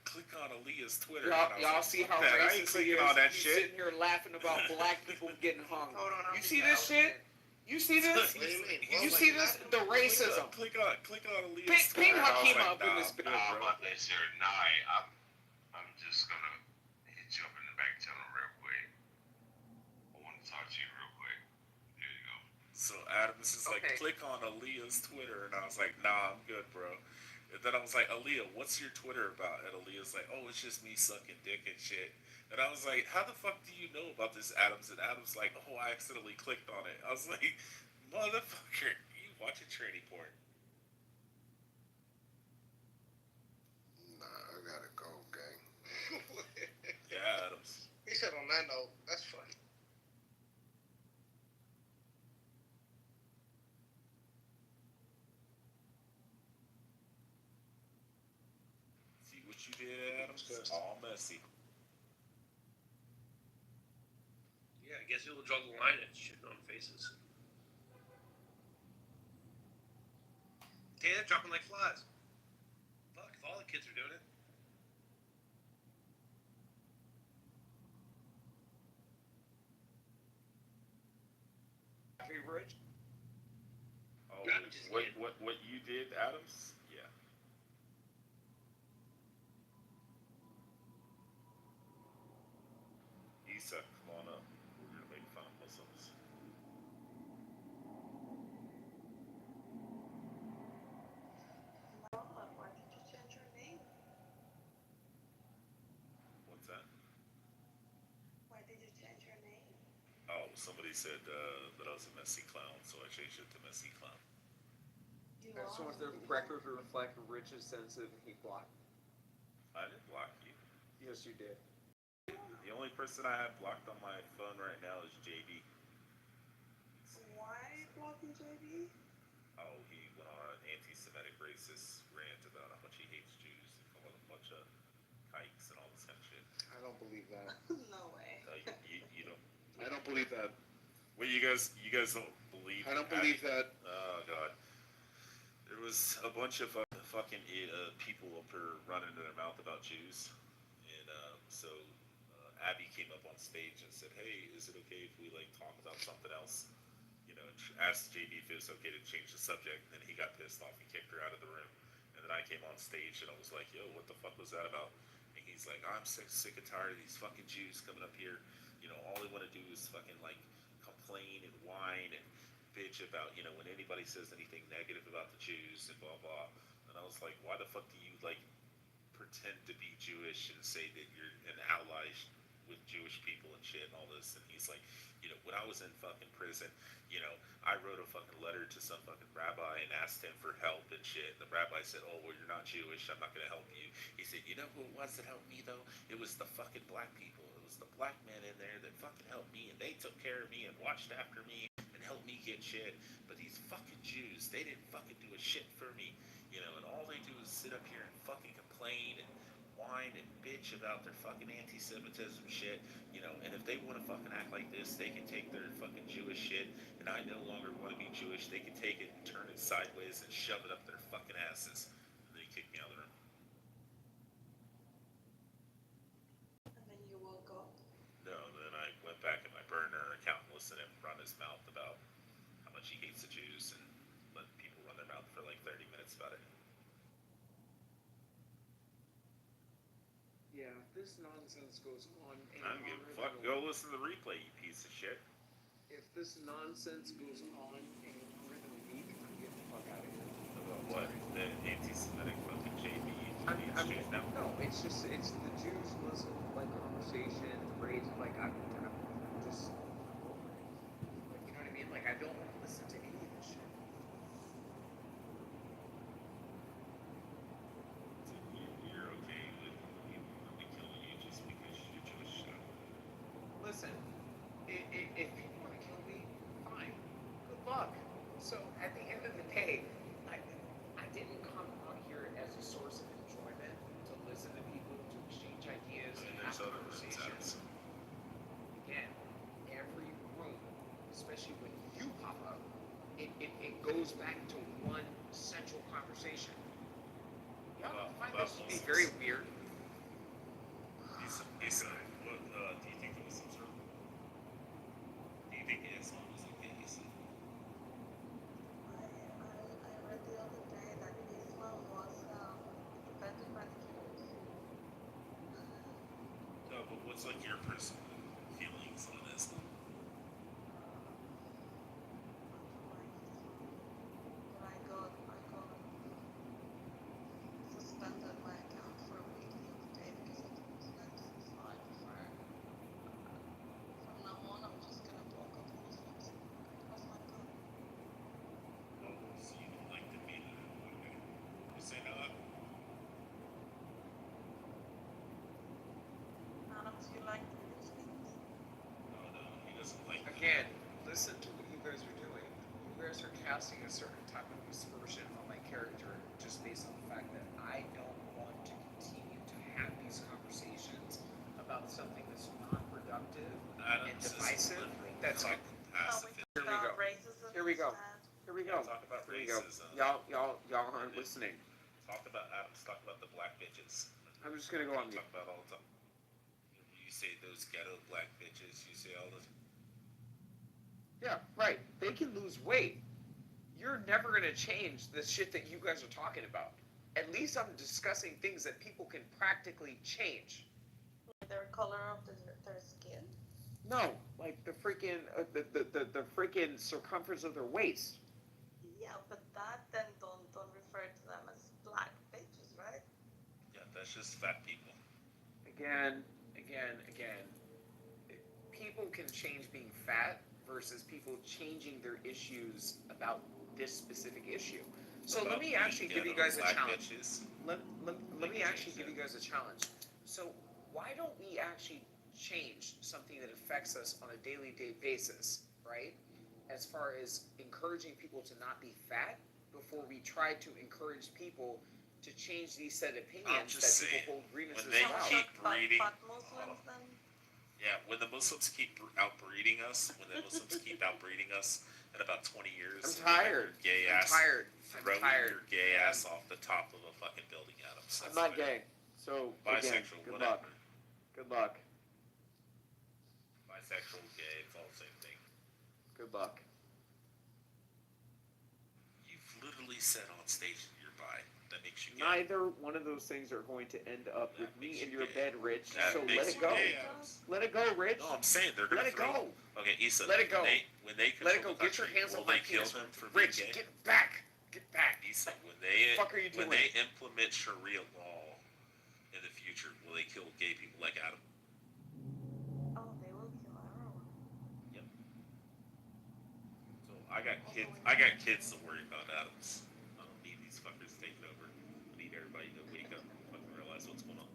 click on Aaliyah's Twitter. Y'all see how I ain't racist he clicking is? on that He's shit. sitting here laughing about black people getting hung. You see this shit? You see this? You see this? The racism. Click on Aaliyah's Ping Twitter. I was Hakima like, up in nah, this I'm good, I'm bro. about to say, I'm just gonna hit you up in the back channel real quick. I want to talk to you real quick. There you go. So Adams is like, Okay. click on Aaliyah's Twitter, and I was like, nah, I'm good, bro. And then I was like, Aaliyah, what's your Twitter about? And Aaliyah's like, oh, it's just me sucking dick and shit. And I was like, how the fuck do you know about this, Adams? And Adams like, oh, I accidentally clicked on it. I was like, motherfucker, you watching tranny porn? Nah, I gotta go. you did, Adams? All messy. Yeah, I guess you'll draw the line at shitting on faces. Okay, they're dropping like flies. Fuck, if all the kids are doing it. Rich? Oh, what you did, Adams? Yeah. Isa, come on up. We're gonna make fun of Muslims. Why did you change your name? What's that? Why did you change your name? Oh, somebody said that I was a messy clown, so I changed it to messy clown. I just want the record to reflect Rich's sense of he blocked. I didn't block you. Yes, you did. The only person I have blocked on my phone right now is JD. Why blocking JD? Oh, he went on an anti-Semitic racist rant about how much he hates Jews and called them a bunch of kikes and all this kind of shit. I don't believe that. No way. You don't. I don't believe that. Well, you guys don't believe. I don't believe that. Oh God. There was a bunch of fucking people up here running their mouth about Jews, and so Abby came up on stage and said, "Hey, is it okay if we like talk about something else?" You know, and asked JD if it was okay to change the subject. And then he got pissed off and kicked her out of the room. And then I came on stage and I was like, "Yo, what the fuck was that about?" And he's like, "I'm sick and tired of these fucking Jews coming up here. You know, all they want to do is fucking like complain and whine and bitch about, you know, when anybody says anything negative about the Jews and blah blah." And I was like, "Why the fuck do you like pretend to be Jewish and say that you're an ally with Jewish people and shit and all this?" And he's like, "You know, when I was in fucking prison, you know, I wrote a fucking letter to some fucking rabbi and asked him for help and shit. And the rabbi said, 'Oh, well, you're not Jewish. I'm not going to help you.' He said, 'You know who it was that helped me, though? It was the fucking black people. It was the black men in there that fucking helped me. And they took care of me and watched after me and helped me get shit. But these fucking Jews, they didn't fucking do a shit for me. You know, and all they do is sit up here and fucking complain and whine and bitch about their fucking anti-Semitism shit, you know, and if they want to fucking act like this, they can take their fucking Jewish shit, and I no longer want to be Jewish, they can take it and turn it sideways and shove it up their fucking asses." And then he kicked me out of the room. And then you woke up. No, then I went back in my burner account and listened to him run his mouth about how much he hates the Jews and let people run their mouth for like 30 minutes about it. Yeah, this nonsense goes on. I don't give a fuck. Go listen to the replay, you piece of shit. If this nonsense goes on any longer than a week, I'm getting the fuck out of here. About what? The anti-Semitic fucking JB exchange now? No, it's just, it's the Jews Muslim like conversation, the race, like I'm just over it. Like, you know what I mean? Like I don't want to listen to any of this shit. You're okay with people wanting to kill you just because you're Jewish? Listen, if people want to kill me, fine. Good luck. So at the end of the day, I didn't come out here as a source of enjoyment to listen to people, to exchange ideas, and have conversations. Again, every room, especially when you pop up, it goes back to one central conversation. Yeah, I find this to be very weird. Issa, what do you think the Muslims are? Do you think Islam is okay, Issa? I read the other day that Islam was invented by the Jews. No, but what's like your personal feelings on Islam? I got suspended my account for a week the other day because of the Muslims. So I prefer, from now on, I'm just gonna block all the Muslims. That's my plan. Oh, so you don't like the media? Okay. You say no? Adams, you like the Muslims? No, he doesn't like them. Again, listen to what you guys are doing. You guys are casting a certain type of aspersion on my character just based on the fact that I don't want to continue to divisive. That's like Here we go. Racism Here we go. Here we go. Talk about Here we go. racism. Y'all aren't listening. Talk about Adams. Talk about the black bitches. I'm just gonna go on mute. Talk about all the time. You say those ghetto black bitches. You say all those. Yeah, right. They can lose weight. You're never gonna change the shit that you guys are talking about. At least I'm discussing things that people can practically change. Their color of their skin. No, like the freaking the freaking circumference of their waist. Yeah, but that then don't refer to them as black bitches, right? Yeah, that's just fat people. Again. People can change being fat versus people changing their issues about this specific issue. So let me actually give you guys a challenge. Let me actually give you guys a challenge. So why don't we actually change something that affects us on a daily basis, right? As far as encouraging people to not be fat before we try to encourage people to change these set opinions that people hold grievances when they about. keep breeding, Muslims then? yeah, when the Muslims keep outbreeding us, in about 20 years, I'm tired. Gay I'm ass, tired. throwing I'm tired. your gay ass off the top of a fucking building, Adams. I'm not gay. So again, Bisexual, good whatever. luck. Good luck. Bisexual, gay, it's all the same thing. Good luck. You've literally said on stage that you're bi. That makes you gay. Neither one of those things are going to end up with me in your bed, Rich. That So makes let it you go. gay, Adams. Let it go, Rich. No, I'm saying they're gonna let it throw. go. Okay, Issa. Let it go. When they Let it control go. the Get your country, hands will off my they kill penis. them for being Rich, gay? get back. Get back. Issa, when they What the fuck are you doing? when they implement Sharia law in the future, will they kill gay people like Adam? Oh, they will kill everyone. Yep. So I got kids. I got kids to worry about, Adams. I don't need these fuckers taking over. I need everybody to wake up and fucking realize what's going on.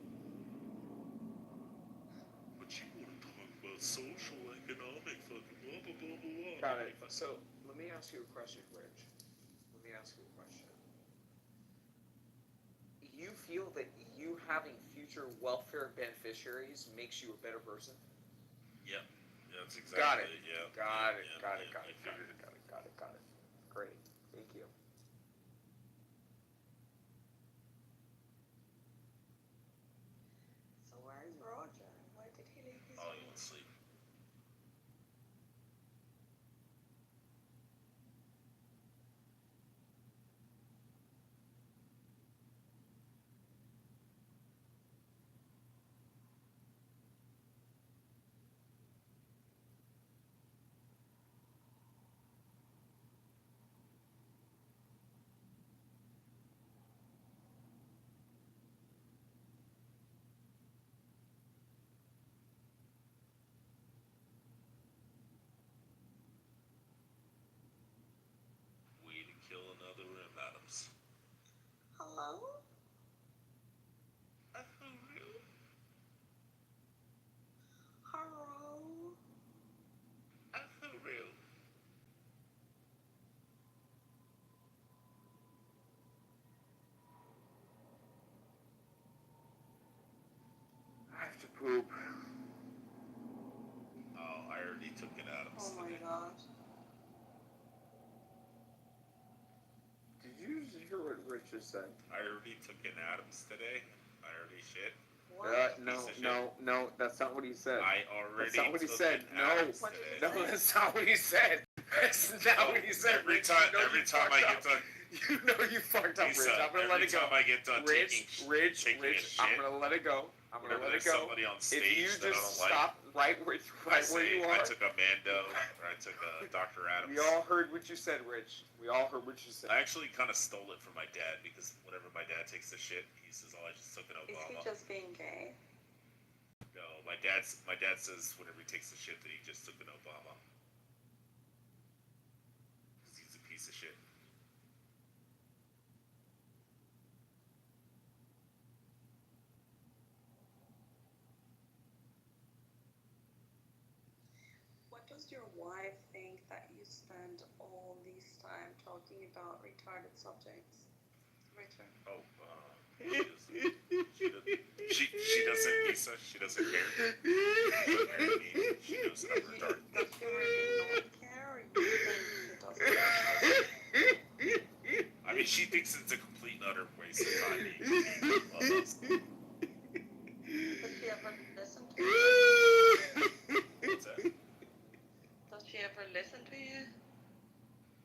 But you want to talk about social, economic, fucking blah blah blah blah. Got it. So let me ask you a question, Rich. Let me ask you a question. You feel that you having future welfare beneficiaries makes you a better person? Yep. Yeah, that's exactly Got it. Yeah. Got it. Yeah, Got yeah, it. Got I it. Got figured it. Got it. Got it. Got it. Great. Thank you. So where is Roger? Why did he leave his Oh, he went to sleep. Way to kill another room, Adams. Hello? Hello? I have to poop. Oh, I already took it, Adams. Oh my god. Did you just hear what Rich just said? I already took an Adams today. I already shit. No, that's not what he said. I already That's not what he took said. an No, Adams today. no, that's not what he said. That's not what he said. Every Rich. time, You know every you time I fucked get up. done, You know you fucked up, Lisa, Rich. I'm gonna let it go. every time I get done taking Rich, a I'm shit, gonna let it go. I'm gonna whenever let it there's go. somebody on If stage you that I just don't stop right where I you say, I are. took a Mando, or I took a Dr. Adams. We all heard what you said, Rich. We all heard what you said. I actually kind of stole it from my dad because whenever my dad takes a shit, he says, "Oh, I just took an Is he Obama." just being gay? No, my dad says whenever he takes a shit that he just took an Obama. Because he's a piece of shit. What does your wife think that you spend all this time talking about retarded subjects? Richard. Oh, she doesn't, Lisa, she doesn't care. She doesn't care. She knows 100% retarded. Does she really not care? Or you think she doesn't? I mean, she thinks it's a complete and utter waste of time being Clubhouse. Does she ever listen to you? What's that? Does she ever listen to you?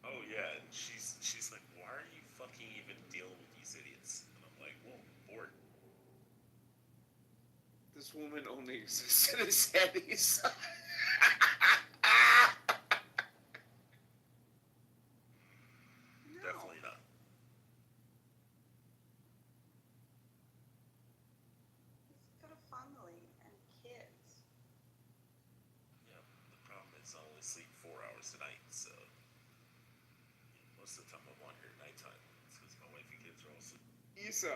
Oh yeah, and she's like, why are you fucking even dealing with these idiots? And I'm like, well, bored. This woman only exists in his head. He's Definitely not. He's got a family and kids. Yeah, the problem is I only sleep 4 hours a night, so most of the time I'm on here at nighttime. It's because my wife and kids are all asleep. Issa.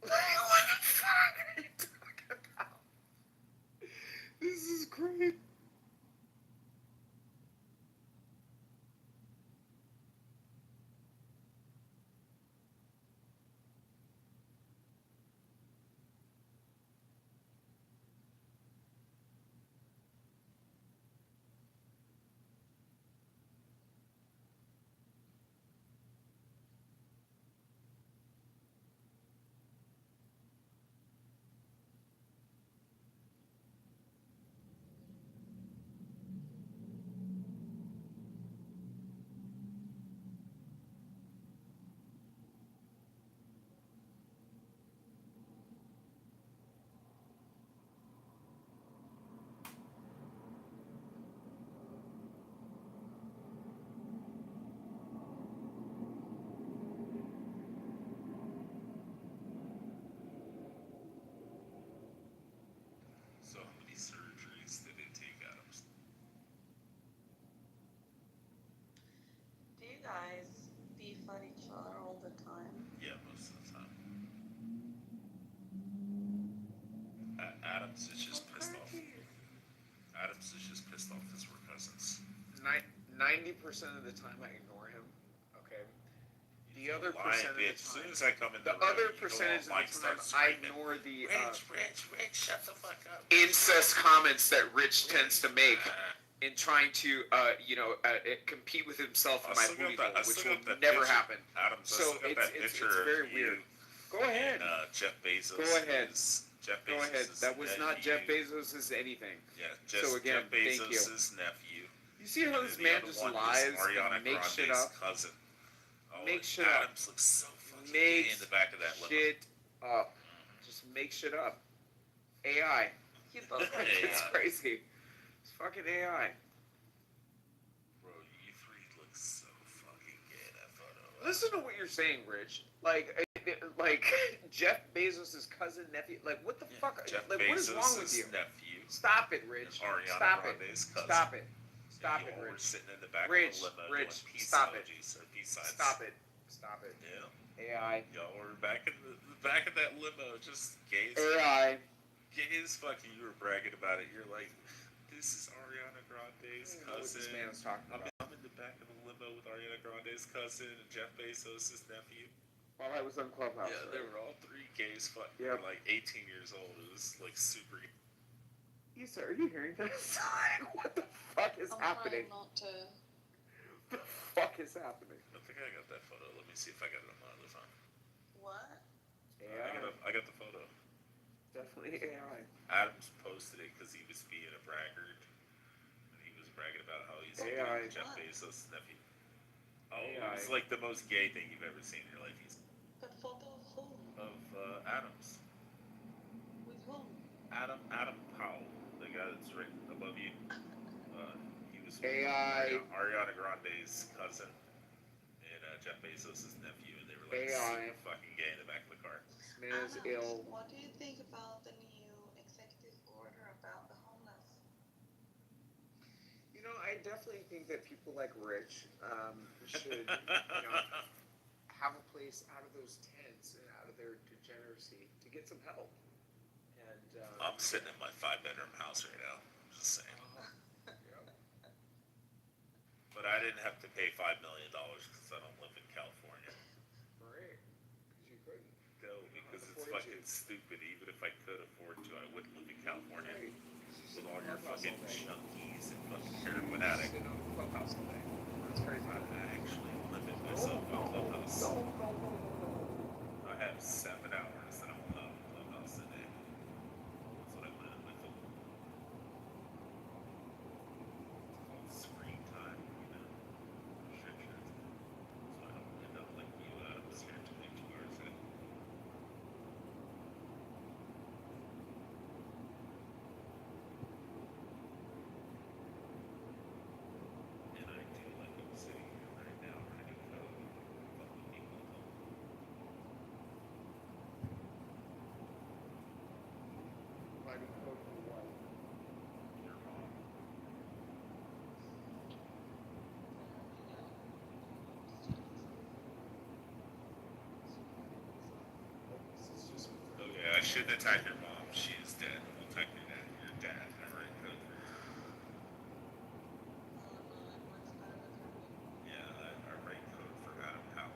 What the fuck are you talking about? This is great. So how many surgeries did it take Adams? Do you guys beef at each other all the time? Yeah, most of the time. Adams is just pissed off. Adams is just pissed off because we're cousins. 90% of the time I ignore him. Okay. The other percent of the As soon time, as I come in the other percentage of the time, I ignore the Rich, shut the fuck up. incest comments that Rich tends to make in trying to, compete with himself in my booty hole, which will never happen. Adams, So it's very weird. Go ahead. And, Jeff Bezos. Go ahead. Jeff Go Bezos' ahead. That was not nephew. Jeff Bezos' anything. Yeah, So again, Jeff Bezos' thank you. nephew. You see how And this the man other just one is lies Ariana and makes shit Grande's up? cousin. Oh, Make shit Adams up. looks so fucking gay Makes in the back of that limo. shit up. Just make shit up. AI. You both are It's crazy. It's fucking AI. Bro, you three look so fucking gay in that photo. Listen to what you're saying, Rich. Like Jeff Bezos' cousin, nephew. Like, what the fuck? Jeff Like, what is wrong with Bezos' you? nephew. Stop it, Rich. Ariana Stop it. Grande's cousin. Stop it. Stop Yeah, it, you all were Rich. sitting in the back Rich, of the limo Rich, doing peace stop it. emojis or peace signs. Stop it. Stop it. Yeah. AI. Y'all were back in the back of that limo, just gay as AI. gay as fucking. You were bragging about it. You're like, this is Ariana Grande's I don't know what cousin. this man is talking about. I'm in the back of the limo with Ariana Grande's cousin and Jeff Bezos' nephew. While I was on Clubhouse. Yeah, they were all three gay as fuck. They Yep. were like 18 years old. It was like super. Issa, are you hearing this? What the fuck is happening? Trying not to. What the fuck is happening? I think I got that photo. Let me see if I got it on my other phone. What? AI. I got the photo. Definitely AI. Adams posted it because he was being a braggart. And he was bragging about how he's AI. Jeff Bezos' nephew. Oh, AI. it's like the most gay thing you've ever seen in your life. He's But photo of who? of Adams. With whom? Adam Powell, the guy that's right above you. He was AI. Ariana Grande's cousin and Jeff Bezos' nephew, and they were like AI. super fucking gay in the back of the car. This man is ill. What do you think about the new executive order about the homeless? You know, I definitely think that people like Rich should, have a place out of those tents and out of their degeneracy to get some help. And I'm sitting in my 5-bedroom house right now. Just saying. But I didn't have to pay $5 million because I don't live in California. Right. Because you couldn't. No, because it's afford fucking stupid. Even if I could afford to, I wouldn't live in California. Right. Because you with all your Clubhouse fucking all day. junkies and fucking heroin addicts. Sitting on Clubhouse all day. That's crazy. I actually limit myself on Clubhouse. I have 7 hours that I'm on Clubhouse a day. That's what I limit myself. It's called screen time, you know, restrictions. So I don't end up like you staring 22 hours a day. And I do like I'm sitting here right now writing code, fucking people at home. Writing code for what? Your mom. This is just Okay, I shouldn't attack your mom. She is dead. We'll attack your dad. Your dad. I write code. Yeah, I write code for Adam Powell.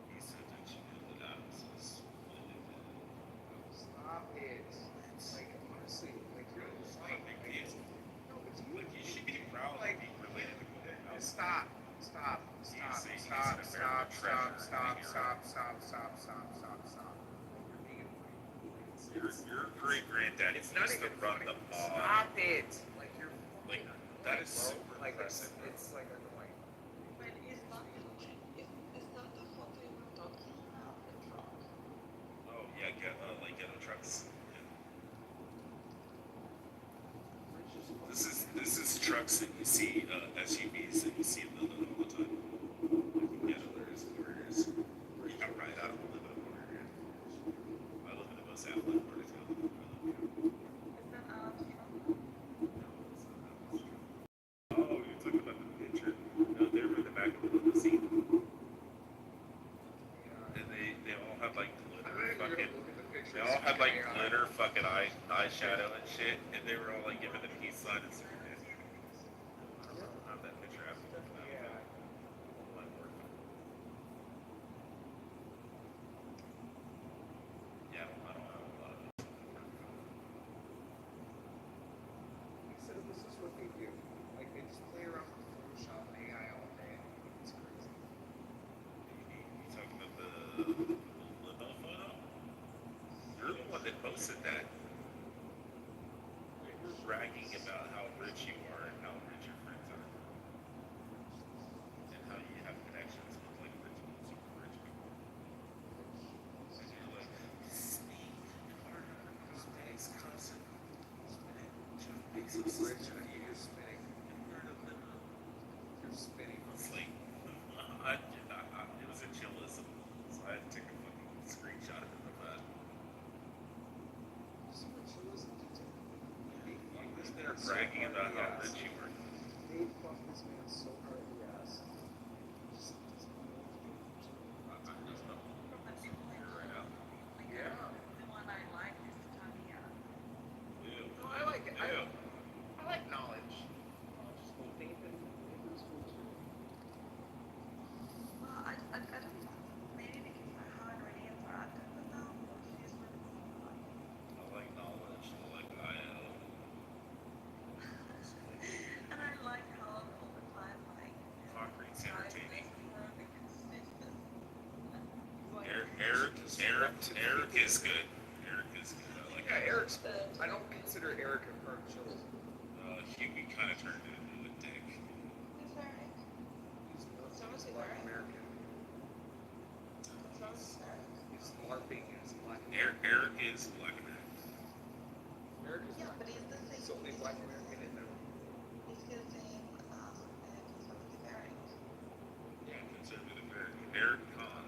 He said that you knew that Adams was really dead. Stop it. Like, honestly, like, you're It's not a big deal. No, but Like, you should be proud of being related to Golden House. Stop. Stop. Stop. He's Stop. an Stop. American Stop. treasure. Stop. Hero. Stop. Stop. Stop. Stop. Stop. Stop. You're being funny. Your great granddaddy It's not used to even run funny. the mob. Stop it. Like, you're Like, fucking that annoying, is bro. super Like, impressive. it's like annoying. But is that the photo you were talking about, the truck? Oh yeah, like ghetto trucks. Yeah. This is trucks that you see, SUVs that you see in the all the time. Like ghettoers, quarters. Yeah, right. I don't live in a quarter here. I live in the most affluent part of town. Is that Adam's truck? Oh, you're talking about the picture? No, they were in the back of the limousine. And they all had like glitter fucking. They all had like glitter fucking eyeshadow and shit, and they were all like giving the peace sign and stuff. I don't have that picture after that. Might work. Yeah, I don't have a lot of it. He said this is what they do. Like, they just play around with Photoshop and AI all day. It's crazy. You talking about the limo photo? You're the one that posted that. You were bragging about how rich you are and how rich your friends are. And how you have connections with like rich people, super rich people. And you're like, this is me, Eduardo, who's Meg's cousin. Jeff Bezos is Rich and you're spinning. You're spinning. It's like, it was a chillism, so I had to take a fucking screenshot of it from that. So much chillism to do. They're bragging about how rich you were. They fuck this man so hard in the ass. Just doesn't know what to do. I just know. You're right out. Yeah. The one I like is Tanya. Ew. No, I like it. Ew. I like knowledge. Nathan's cool too. Well, I don't know. Maybe because I haven't really interacted with them, but she's really cool. I like knowledge. I like IO. And I like how all the time, like, Concrete's entertaining. Like, Eric is good. Eric is good. I like Yeah, him. Eric's cool. I don't consider Eric a current chillism. Huey kind of turned into a dick. Who's Eric? He's So is he Black Eric? American. So is Eric. He's LARPing as Black Eric is Black American. Eric is Yeah, Black. but he's the same. He's only Black American in there. He's the same conservative Eric. Yeah, conservative Eric. Eric Kahn.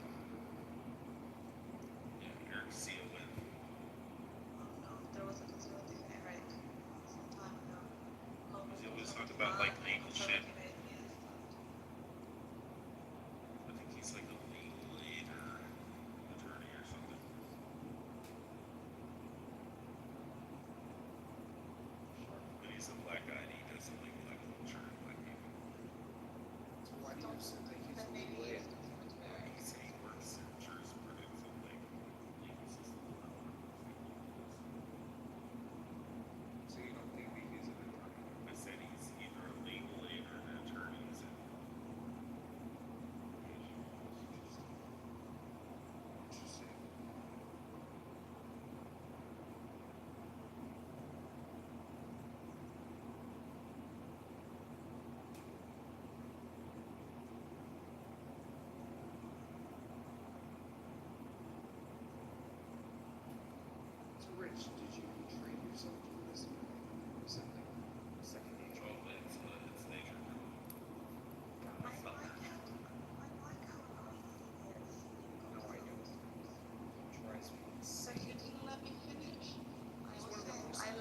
Yeah, Eric C.O.N. No, there was a conservative Eric some time ago. He always talk about like legal shit. I think he's like a legal aid or attorney or something. But he's a black guy and he doesn't like black culture and black people.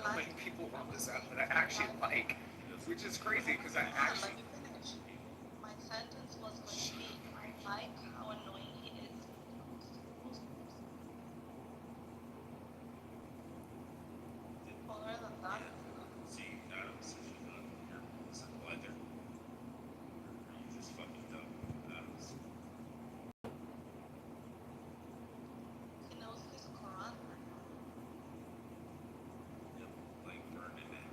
how many people on this app that I actually like, which is crazy because I actually. Let me finish. My sentence was going to be, I like how annoying he is when it comes to the most person. Other than that, See, Adams, if you're not, you're simple either. You just fucking dumb, Adams. he knows his Quran right now. Yep, like Burning Man,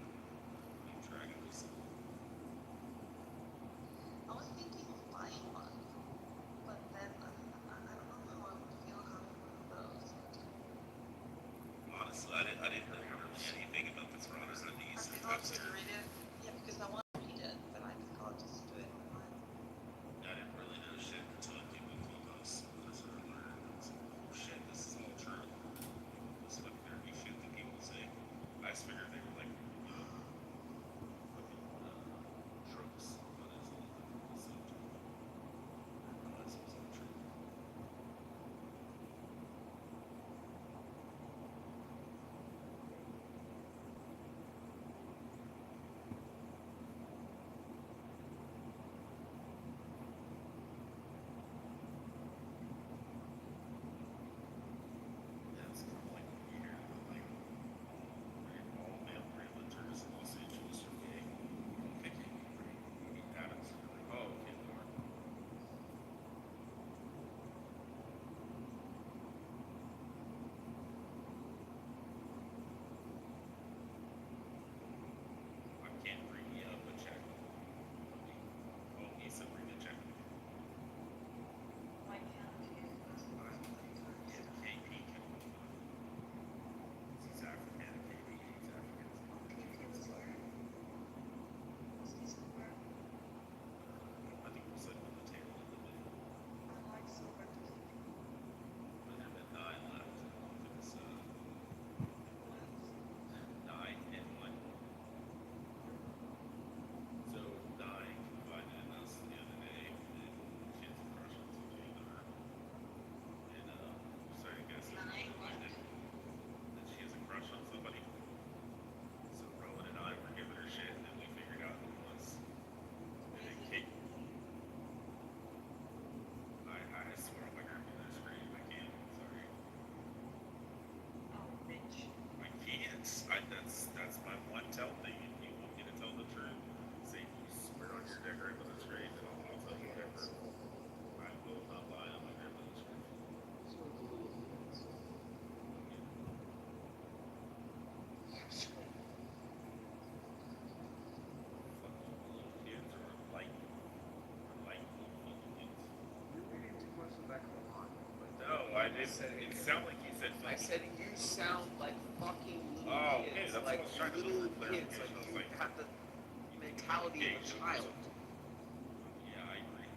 like Dragons. I was thinking of buying one, but then I don't know how I would feel having one of those. Honestly, I didn't know anything about this Ronald I Denise think I'll just after. read it. Yeah, because I want to read it, but I think I'll just do it online. I didn't really know shit until I came to Clubhouse. That's when I learned. I was like, oh shit, this is all true. This fucking nerdy shit that people say. I just figured they were like fucking tropes, but it's all the same time. I realized it was all true. Yeah, it's kind of like when you hear that, like, all male realtors in Los Angeles are gay. You think you meet Adams, and you're like, oh, okay, Lord. I can't bring you up a check. Oh, he said bring a check. Why can't you? Yeah, KP can. He's African, and KP, he's African. KP was where? Was he somewhere? I think we're sitting on the table in the middle. I like silver to KP. But there have been 9 left. Because, What? 9 and 1. So 9 confided in us the other day that she has a crush on somebody in her. And sorry guys, so Nine what? that she has a crush on somebody. So Rowan and I were giving her shit and we figured out who it was. And then Kate, I swear I'm like I'm gonna scream. I can't. Sorry. Oh, bitch. I can't. That's my one tell thing. If you want me to tell the truth, say you swear on your dead grandmother's grave, then I'll tell you whatever. I will not lie on my grandmother's grave. Fucking little kids are like little fucking kids. You're reading too much of that Quran. No, I didn't. It sounded like you said I fucking. said you sound like fucking little Oh, kids. okay, that's like what I was trying to little look for kids. clarification. Like I was you like, have the mentality of a child. yeah, I agree.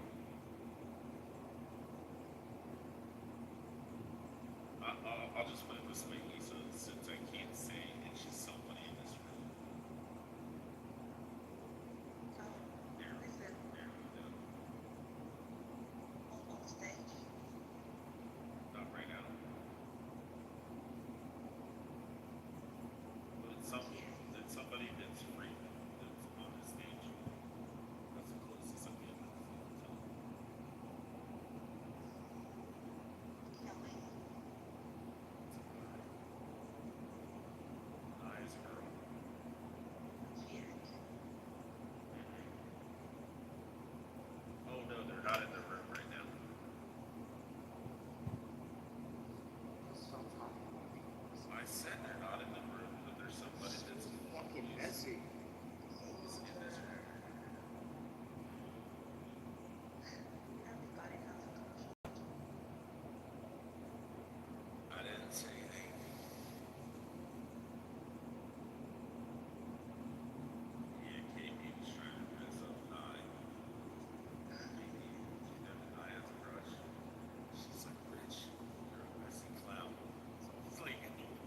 I'll just put it this way, Lisa, since I can't say it's just somebody in this room. There we go. On the stage? Not right now. But it's somebody that's free, that's on the stage. That's the closest I'm getting. Kelly. Nice girl. Jack. Oh no, they're not in the room right now. I said they're not in the room, but there's somebody that's Fucking messy. close in this room. Everybody has a crush. I didn't say anything. Yeah, KP was trying to mess up Nye. KP, she never Nye has a crush. She's like, Rich, you're a messy clown. So I was like,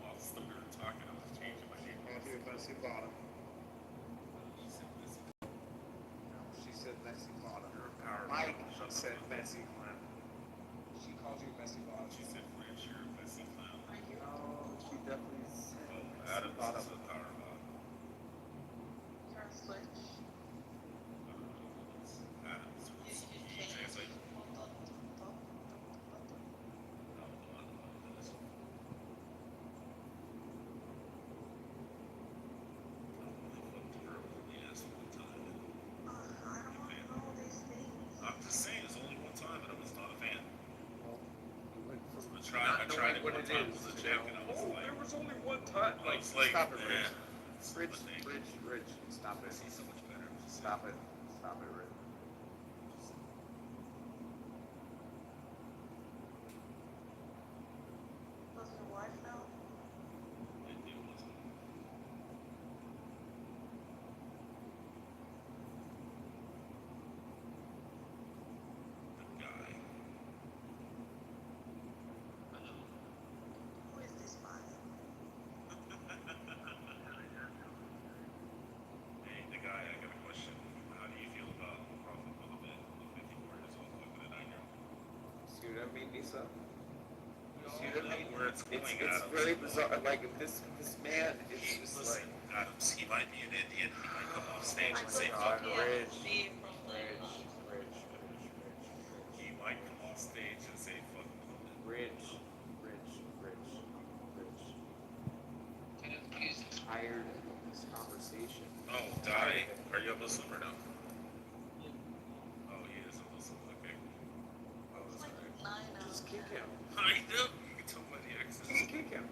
whilst we were talking, I was changing my name. Called you a messy bottom. She said messy. She said messy bottom. You're a power. Mike Shut said up. messy clown. She called you a messy bottom. She said, Rich, you're a messy clown. No, she definitely said Oh, messy Adams bottom. is a power bottom. like what one it time is. was a You chick, know? and I was Oh, like, there was only one time. I Like, was like, stop it, nah, Rich. it's pathetic. Rich. Stop it. He's so much better. Stop it, Rich. Does your wife know? Who is this man? Hey, the guy, I got a question. How do you feel about Prophet Muhammad, the 54 years old, fucking a 9-year-old? See what I mean, Nisa? No, See what I mean? where it's going, It's Adams. very bizarre. Like this man is just Listen, like. Adams, he might be an Indian. He might come off stage Oh and my say, God, fuck Rich. Muhammad. He might come off stage and say, fuck Muhammad. Rich. I'm tired of this conversation. Oh, Dai, are you a Muslim or no? Oh, he is a Muslim. Okay. Oh, that's right. Just kick him. I know. You can tell by the accent. Just kick him.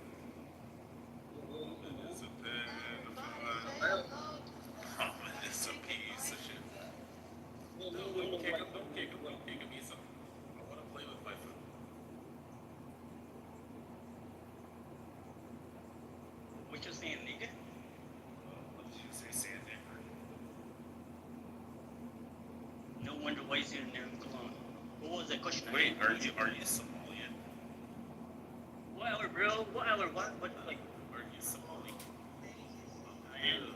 Muhammad is a pedophile. Muhammad is a piece of shit. No, don't kick him. Don't kick him. Don't kick him. He's a... I want to play with my food. What you saying, nigga? What did you say, Sandpaper? No wonder why is your name Cologne. What was the question? Wait, are you Somalian? Whatever, bro. Whatever. What? Like? Are you Somali? I am.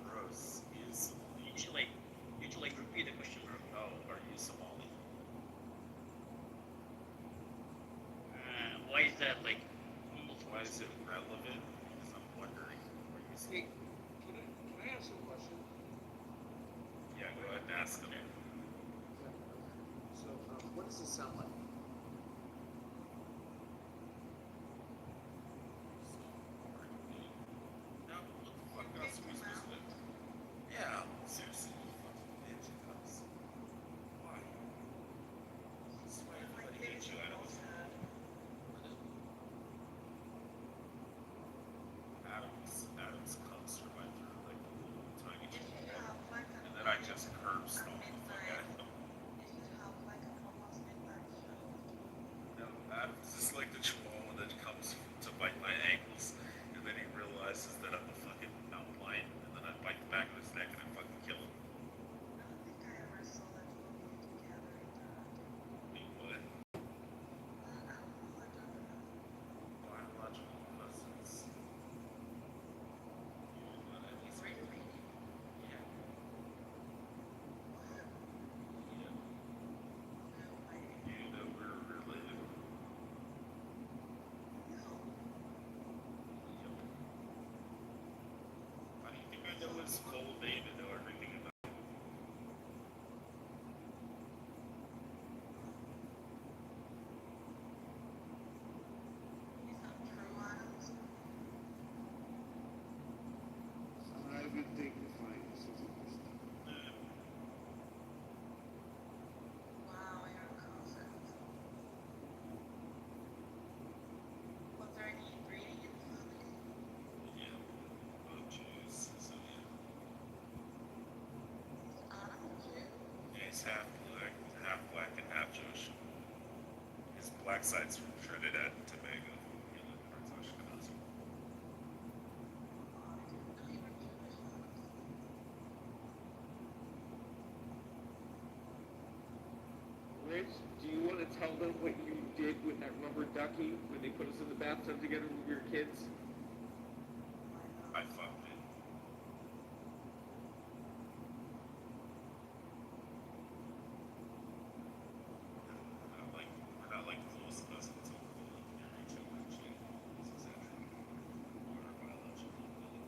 Gross. He is Somali. You should like repeat the question, bro. Oh, are you Somali? Why is that like? Why is it relevant? Because I'm wondering. Are you Hey, can I ask you a question? Yeah, go ahead and ask him. So, what does this sound like? Now, what the fuck else are we supposed to do? Yeah, seriously. Fucking ninja cups. Why? I swear everybody hates you, Adams. Adams comes from my through like a little tiny chicken. And then I just curb stomp the fuck out of him. No, Adams is like the chihuahua that comes to bite my ankles, and then he realizes that I'm a fucking mountain lion, and then I bite the back of his neck and I fucking kill him. Mean what? Biological cousins. You did not have these people. Yeah. Yeah. You know we're related. How do you think I know his full name and know everything about him? I would think the finest is interesting. Wow, you're a concept. Was there any breeding in the family? Yeah. Both Jews, so yeah. Adam Jew? Yeah, he's half black and half Jewish. His black side's from Trinidad and Tobago. The other part's Ashkenazi. Rich, do you want to tell them what you did with that rubber ducky when they put us in the bathtub together when we were kids? I fucked it. We're not like close cousins or near each other, actually. This is actually our biological brother.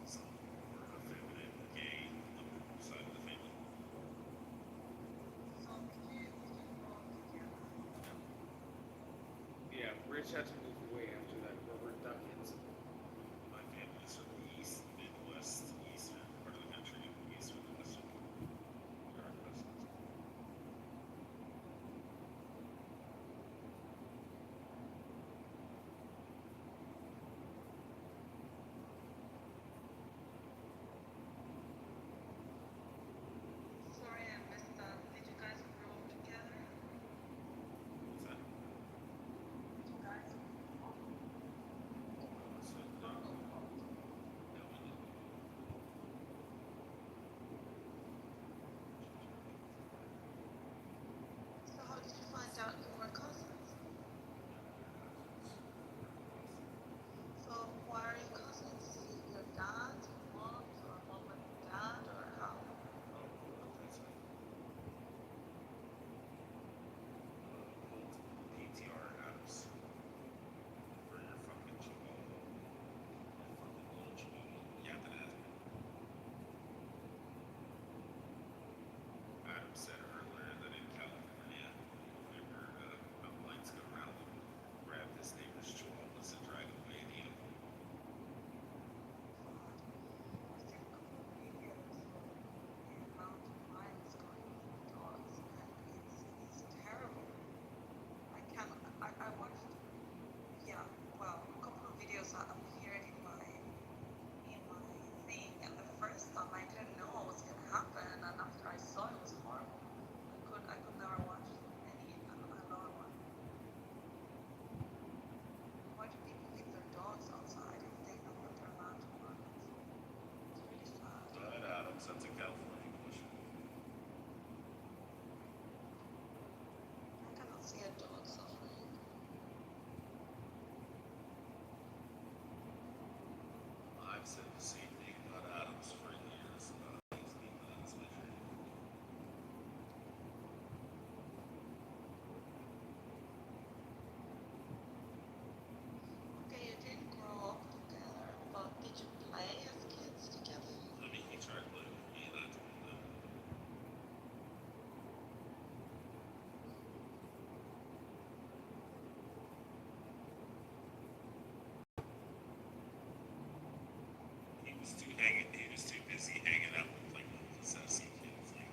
So we're a feminine, gay, liberal side of the family. Yeah, Rich had to move away after that rubber duck incident. My family's from the east, midwest, eastern part of the country, eastern and western. We're our cousins. some. I didn't know what was gonna happen, and after I saw it was horrible. I could never watch any another one. Why do people leave their dogs outside if they know that they're not to run? It's really sad. Go ahead, Adams. That's a California question. I cannot see a dog suffering. I've said the same thing about Adams for years. He's being that as my trade. Okay, you didn't grow up together, but did you play as kids together? I mean, he tried to play with me, and I told him. He was too busy hanging out with like the sassy kids, like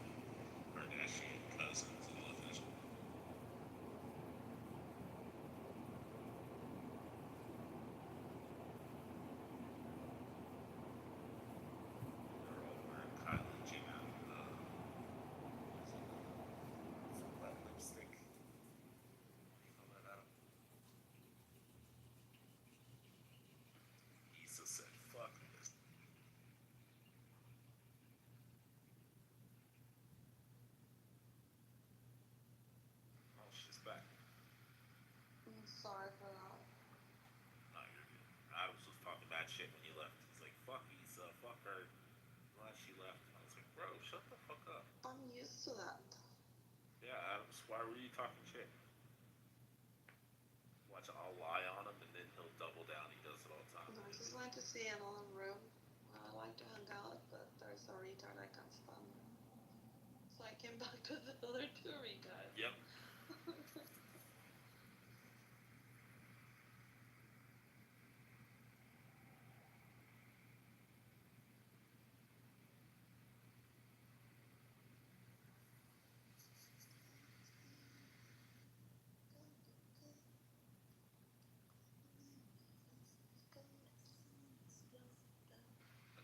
Kardashian cousins and all that shit. They're all wearing Kylie Jenner, some wet lipstick. You know that, Adam? Issa said, "Fuck this." Oh, she's back. I'm sorry for that. No, you're good. Adams was talking bad shit when you left. He's like, "Fuck Issa, fuck her." Glad she left. I was like, "Bro, shut the fuck up." I'm used to that. Yeah, Adams, why were you talking shit? Watch, I'll lie on him and then he'll double down. He does it all the time. No, I just went to see another room where I like to hang out, but there's a retard I can't stand. So I came back to the other two retards. Yep.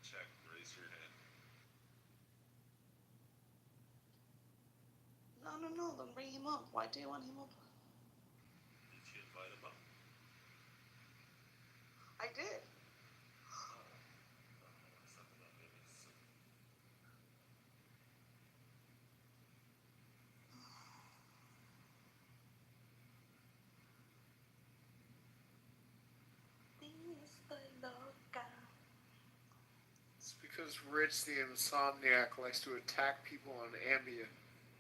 Check, raise your hand. No, don't bring him up. Why do you want him up? Did you invite him up? I did. It's because Rich the Insomniac likes to attack people on Ambien.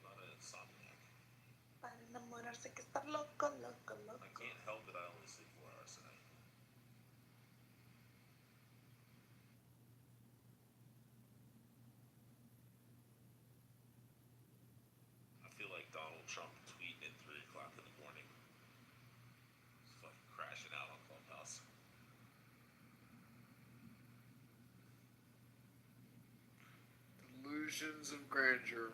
Not an insomniac. Para enamorarse que está loco. I can't help it, I only sleep 4 hours a night. I feel like Donald Trump tweeting at 3 o'clock in the morning. He's fucking crashing out on Clubhouse. Delusions of grandeur.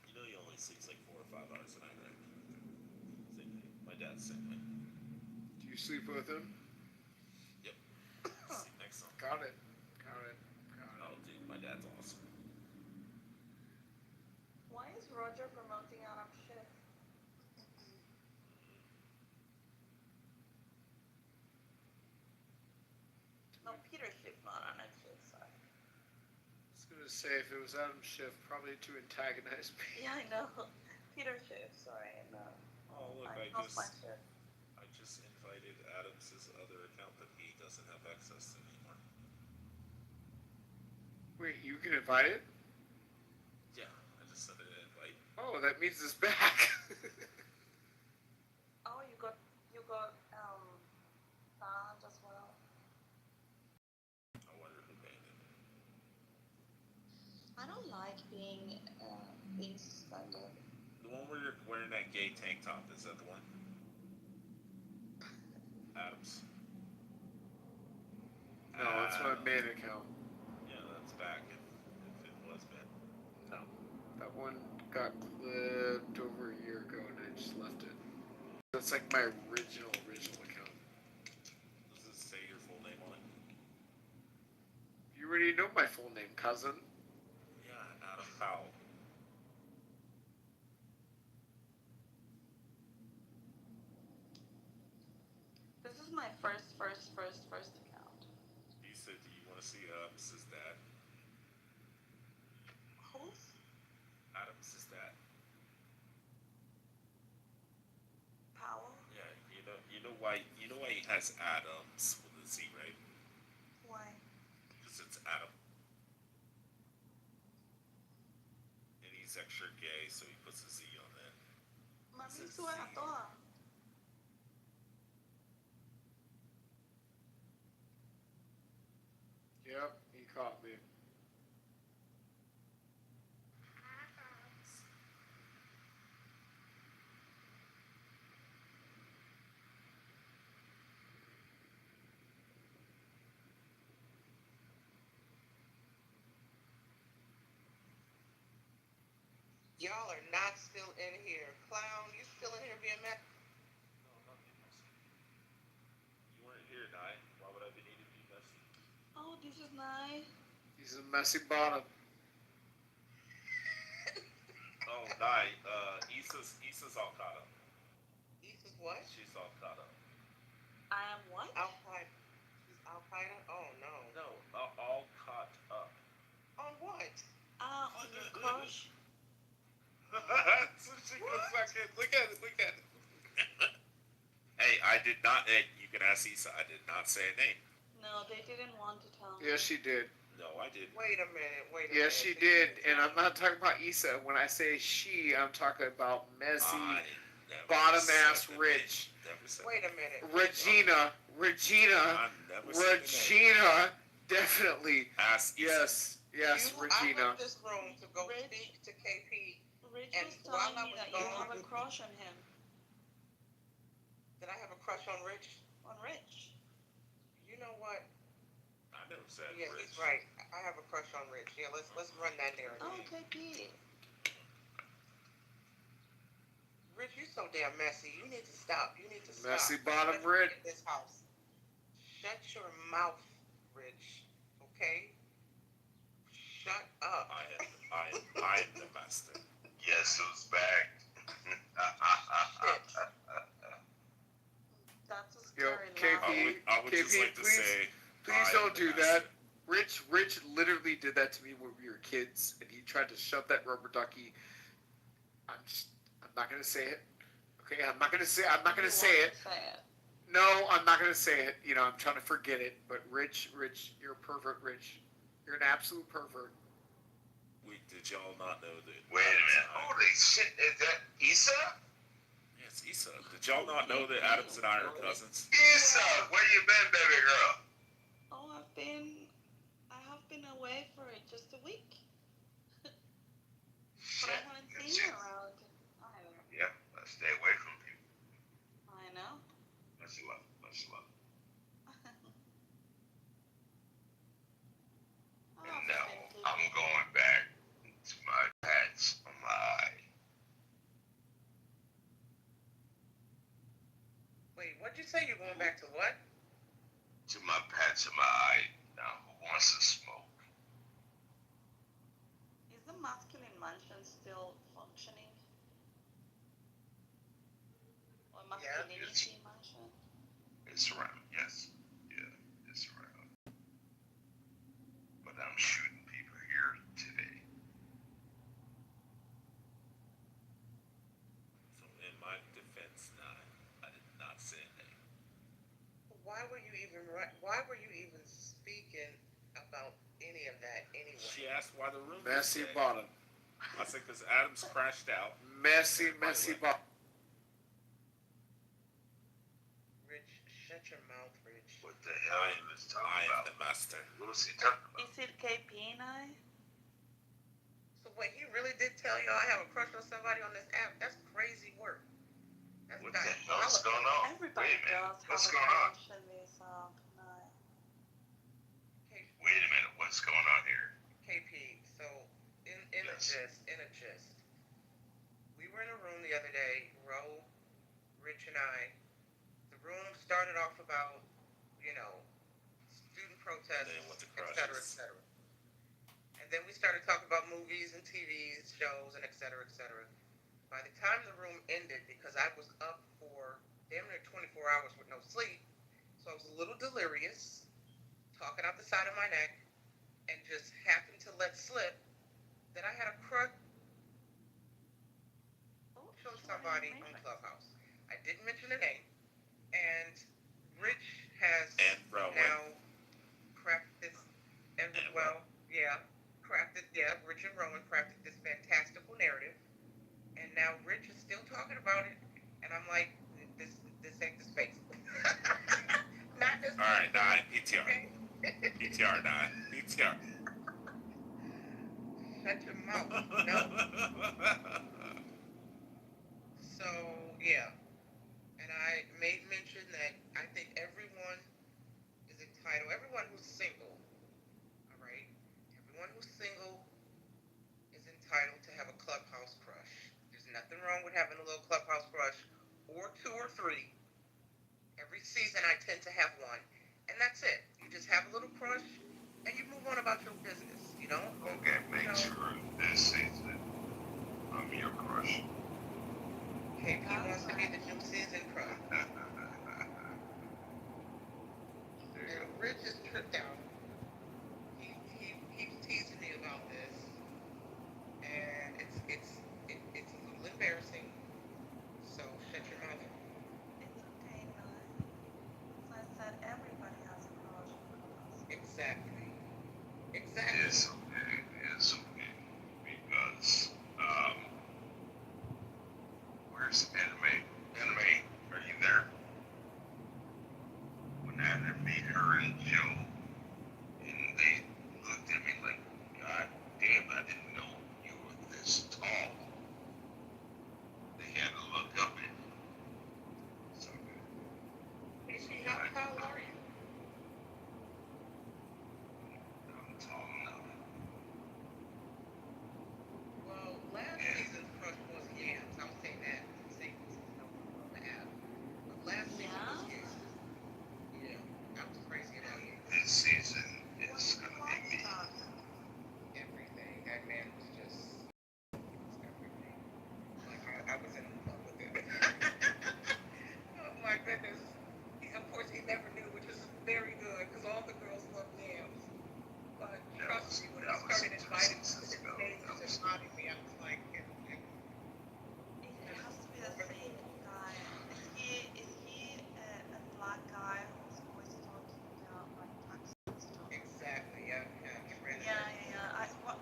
You know he only sleeps like 4 or 5 hours a night, right? Same thing. My dad's the same way. Do you sleep with him? Yep. Sleep next to him. Got it. Oh, dude, my dad's awesome. Why is Roger promoting out of shift? No, Peter Schiff, not on that shift, sorry. I was gonna say if it was Adam Schiff, probably to antagonize me. Yeah, I know. Peter Schiff, sorry, no. Oh, look, I just invited Adams' other account that he doesn't have access to anymore. Wait, you can invite it? Yeah, I just sent an invite. Oh, that means it's back. Oh, you got banned as well. I wonder who banned him. I don't like being suspended. The one where you're wearing that gay tank top, is that the one? Adams. No, that's my main account. Yeah, that's back if it was banned. No. That one got clipped over a year ago and I just left it. That's like my original account. Does it say your full name on it? You already know my full name, cousin. Yeah, Adam Powell. This is my first account. He said, "Do you want to see Mrs. Dad?" Who's? Adam's his dad. Powell? Yeah, you know why he has Adams with a Z, right? Why? Because it's Adam, and he's extra gay, so he puts a Z on it. Mami, sube a toa. Yep, he caught me. Y'all are not still in here. Clown, you still in here being mad? You weren't here, Di. Why would I be needing to be messy? Oh, this is nice. He's a messy bottom. Oh, Di. Issa's all caught up. Issa's what? She's all caught up. I am what? Al Qaeda. She's Al Qaeda? Oh no. No, all caught up. On what? On your crush. So she goes back in. Look at it. Look at it. Hey, I did not. Hey, you can ask Issa. I did not say a name. No, they didn't want to tell me. Yes, she did. No, I didn't. Wait a minute. Wait a minute. Yes, she did. And I'm not talking about Issa. When I say she, I'm talking about messy, bottom ass rich. Wait a minute. Regina. Definitely. Ask Issa. Yes, Regina. I left this room to go speak to KP. Rich and was telling me that you have a crush on him. Did I have a crush on Rich? On Rich. You know what? I never said yeah, Rich. He's right. I have a crush on Rich. Yeah, let's run that narrative. Oh, KP. Rich, you're so damn messy. You need to stop. You need to stop. Messy bottom Rich. In this house. Shut your mouth, Rich. Okay? Shut up. I am the master. Guess who's back? That's a Yo, scary KP, I would just like to say, please don't do that. Rich literally did that to me when we were kids, and he tried to shove that rubber ducky. I'm not gonna say it. Okay, I'm not gonna say it. No, I'm not gonna say it. You know, I'm trying to forget it. But Rich, you're a pervert. Rich, you're an absolute pervert. Wait, did y'all not know that? Wait a minute. Holy shit. Is that Issa? Yes, Issa. Did y'all not know that Adams and I are cousins? Issa, where you been, baby girl? Oh, I have been away for just a week. But I haven't seen you around either. Yeah, let's stay away from people. I know. Much love. And now I'm going back to my patch on my eye. Wait, what'd you say? You're going back to what? To my patch of my eye. Now, who wants to smoke? Is the masculine mansion still functioning? Or masculinity mansion? It's around, yes. Yeah, it's around. But I'm shooting people here today. So in my defense, I did not say a name. Why were you even speaking about any of that anyway? She asked why the room Messy was dead. bottom. I said because Adams crashed out. Messy bottom. Rich, shut your mouth, Rich. What the hell is this talking I about? am the master. What was he talking about? Is it KP and I? So wait, he really did tell y'all I have a crush on somebody on this app? That's crazy work. That's What the hell is going on? Everybody Wait a minute. does What's have a going on? crush in this night. Wait a minute. What's going on here? KP, so in a gist, we were in a room the other day, Ro, Rich and I. The room started off about, student protests, then went to et cetera, et crushes. cetera. And then we started talking about movies and TVs, shows, and et cetera, et cetera. By the time the room ended, because I was up for damn near 24 hours with no sleep, so I was a little delirious, talking out the side of my neck, and just happened to let slip that I had a crush on somebody on Clubhouse. I didn't mention the name. And Rich has And Rowan. now crafted this, Rich and Rowan crafted this fantastical narrative. And now Rich is still talking about it. And I'm like, this ain't the space. Not this. All right, nah, PTR. PTR, nah, PTR. Shut your mouth. No. So, yeah. And I made mention that I think everyone is entitled, everyone who's single, all right? Everyone who's single is entitled to have a clubhouse crush. There's nothing wrong with having a little clubhouse crush, or two or three. Every season I tend to have one, and that's it. You just have a little crush, and you move on about your business, you know? Okay, make sure this season I'm your crush. KP wants to be the new season crush. And Rich is tripped out. He's teasing me about this, and it's a little embarrassing. So shut your mouth. It's okay, guys. As I said, everybody has a crush. Exactly. It's okay. It's okay. Because, where's Anime? Anime, are you there? When Anime, her and Joe, and they looked at me like, God damn, I didn't know you were this tall. They had to look up at me. So, How tall are you? I'm tall enough. Well, last season's crush was Yams. I'll say that. Say this is no one to have. But last season was Yams. Yeah, I was crazy about Yams. This season is gonna be me. Everything. That man was just everything. Like I was in love with him. Oh my goodness. Of course, he never knew, which is very good, because all the girls love Yams. But trust me, when he started inviting me to his stage and inviting me, I was like, It has to be the same guy. Is he a black guy who's always talking about like taxes and stuff? exactly. Yeah.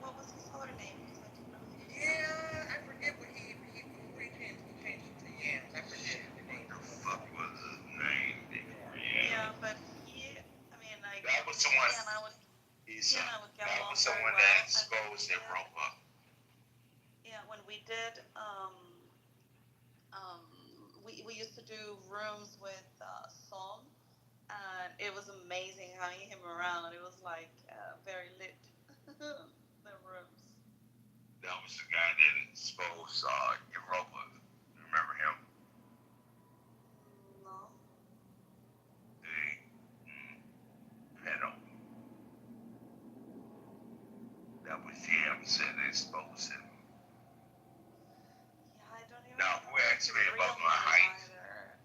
What was his other name? Because I didn't know his Yeah, I forget what he before he changed it to Yams. I forget the name. What the fuck was his name before? Yeah, but I mean, like, That was someone. he and I would get That along was very someone well. that exposed Europa. Yeah, when we did, we used to do rooms with Song, and it was amazing having him around. It was like very lit, the rooms. That was the guy that exposed Europa. Remember him? No. Pedo. That was Yams that exposed him. Yeah, I don't even Now, who asked me real about my name height? either.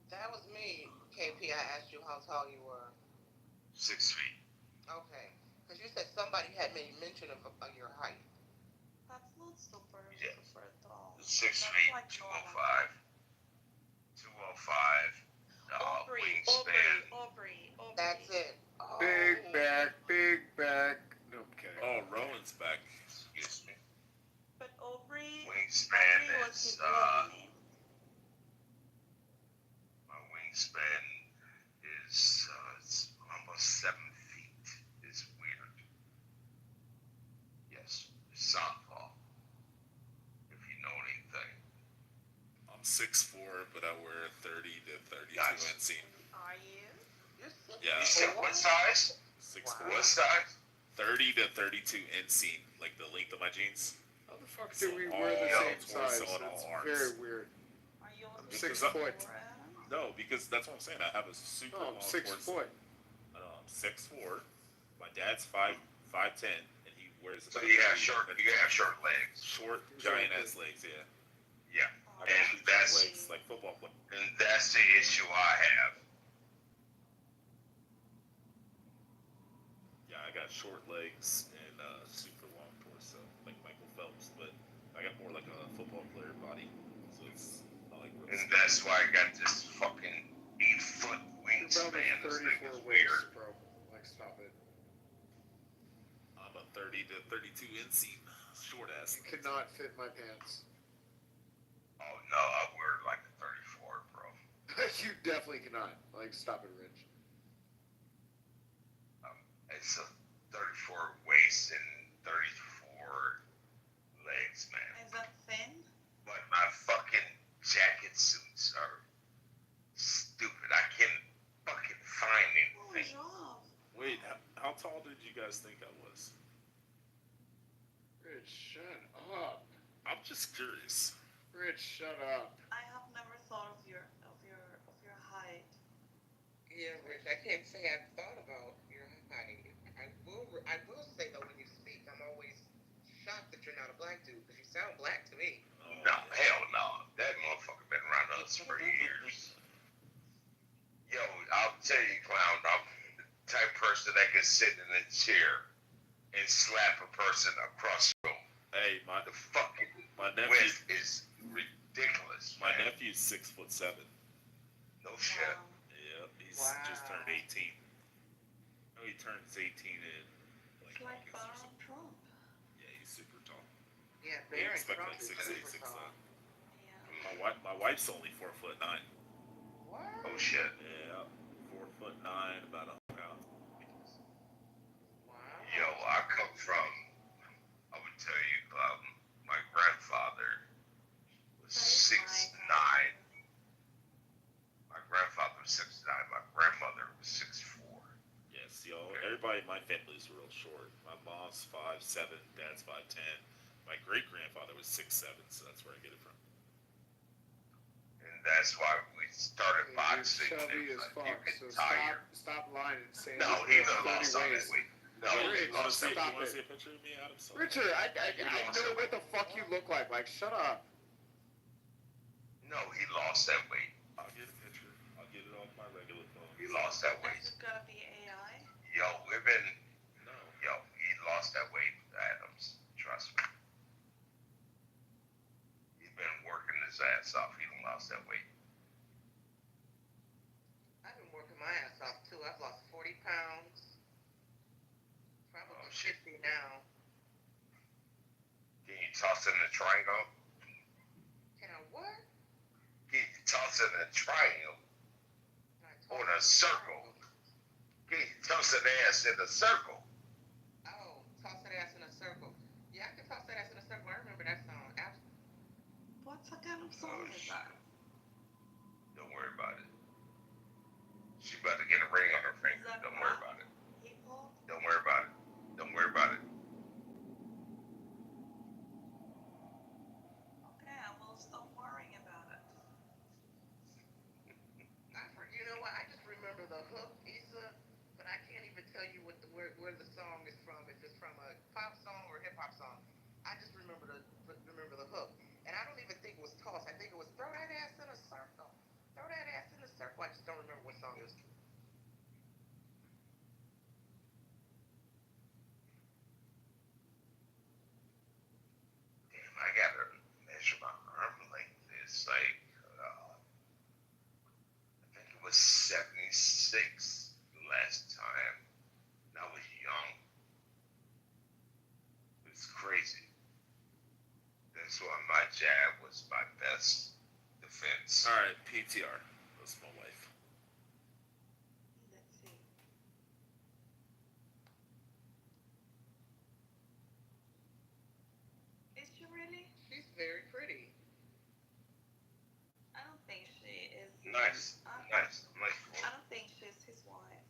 That was me, KP. I asked you how tall you were. 6 feet. Okay. Because you said somebody had made mention of your height. That's not super tall. 6 That's feet, like 205. 205. Aubrey. That's it. Oh. Big back. Okay. Oh, Rowan's back. Excuse me. But Aubrey Wingspan was his is, real name. my wingspan is it's almost 7 feet. It's weird. Yes, southpaw. If you know anything. I'm 6'4", but I wear 30 to 32 Gotcha. inseam. Are you? Yeah. You said what size? 6'4". What size? 30 to 32 inseam, like the length of my jeans. How the fuck do we wear the same size? It's very weird. Are you I'm also 6 foot. No, because that's what I'm saying. I have a super No, long I'm 6 torso. foot. I know. 6'4". My dad's 5'10", and he wears. So you have short legs. Short, giant ass legs. Yeah. Yeah, I got huge legs like football players. and that's the issue I have. Yeah, I got short legs and super long torso, like Michael Phelps, but I got more like a football player body. So it's not like real And skinny. that's why I got this fucking 8-foot Your brother's wingspan. This thing 34 is waist, weird. bro. Like, stop it. I'm a 30 to 32 inseam, short ass. You could not fit my pants. Oh no, I wear like a 34, bro. You definitely cannot. Like, stop it, Rich. It's a 34 waist and 34 legs, man. Is that thin? But my fucking jacket suits are stupid. I can't fucking find anything. Wait, how tall did you guys think I was? Rich, shut up. I'm just curious. Rich, shut up. I have never thought of your height. Yeah, Rich, I can't say I've thought about your height. I will say though, when you speak, I'm always shocked that you're not a black dude because you sound black to me. No, hell no. That motherfucker been around us for years. Yo, I'll tell you, clown, I'm the type of person that can sit in a chair and slap a person across the room. Hey, my nephew width is ridiculous. My nephew's 6'7". No shit. Yeah, he's just turned 18. No, he turns 18 in like August or something. Trump. Yeah, he's super tall. Yeah, They Barron expect Trump like is 6'8", super 6'9". tall. My wife's only 4'9". What? Oh shit. Yeah, 4'9", about 100 pounds. Wow. Yo, I come from, I would tell you, my grandfather was 6'9". My grandfather was 6'9". My grandmother was 6'4". Yes, yo, everybody in my family is real short. My mom's 5'7", dad's 5'10". My great grandfather was 6'7", so that's where I get it from. And that's why we started boxing. Chubby as fuck, so stop lying and saying No, he lost all that weight. No, Rich, he lost that stop weight. See a picture of me, Adam? Richard, I know what the fuck you look like. Like, shut up. No, he lost that weight. I'll get a picture. I'll get it off my regular phone. He lost that weight. Is it gonna be AI? Yo, we've been. No. Yo, he lost that weight, Adams. Trust me. He's been working his ass off. He done lost that weight. I've been working my ass off too. I've lost 40 pounds. Probably 50 now. Can you toss it in a triangle? Can I what? Can you toss it in a triangle? Or in a circle? Can you toss that ass in a circle? Oh, toss that ass in a circle. Yeah, I can toss that ass in a circle. I remember that song. What kind of song is that? Don't worry about it. She about to get a ring on her finger. Don't worry about it. Don't worry about it. Don't worry about it. Okay, I will stop worrying about it. You know what? I just remember the hook, Issa, but I can't even tell you what where the song is from. If it's from a pop song or a hip hop song. I just remember the hook, and I don't even think it was toss. I think it was throw that ass in a circle. Throw that ass in a circle. I just don't remember what song it was. Damn, I gotta measure my arm length. It's like, I think it was 76 last time. And I was young. It's crazy. That's why my jab was my best defense. All right, PTR. That's my wife. Let's see. Is she really? She's very pretty. I don't think she is. Nice. Nice. I don't think she's his wife.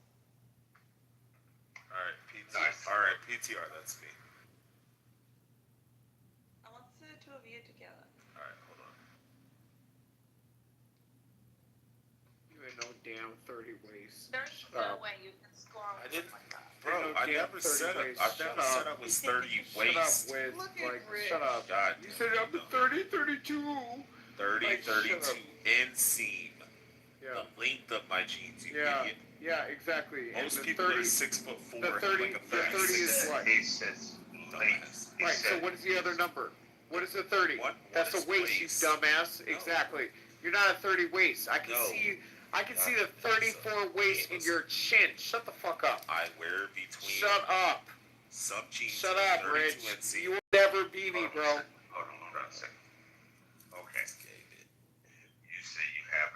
All right, PTR. Nice. All right, PTR. That's me. I want the two of you together. All right, hold on. You ain't no damn 30 waist. There's no way you can score I with didn't, like that. bro. I never said it. I never said I was 30 waist. Shut up with, Look at like, Rich. shut up. God, You said up to 30, 32. 30, Like, shut 32 up. inseam. Yeah. The length of my jeans, you Yeah. idiot. Yeah, exactly. And Most the people 30, are 6'4", the 30, like a the 30 is 36. what? He says late. He Right, so said, what is the other number? What is the 30? What That's is the waist, you waist? dumbass. No. Exactly. You're not a 30 waist. I can No. see the 34 waist in your chin. Shut the fuck up. I wear between Shut up. some jeans. Shut and up, 32 Rich. inseam. You will never be me, bro. hold on a second. Okay. You say you have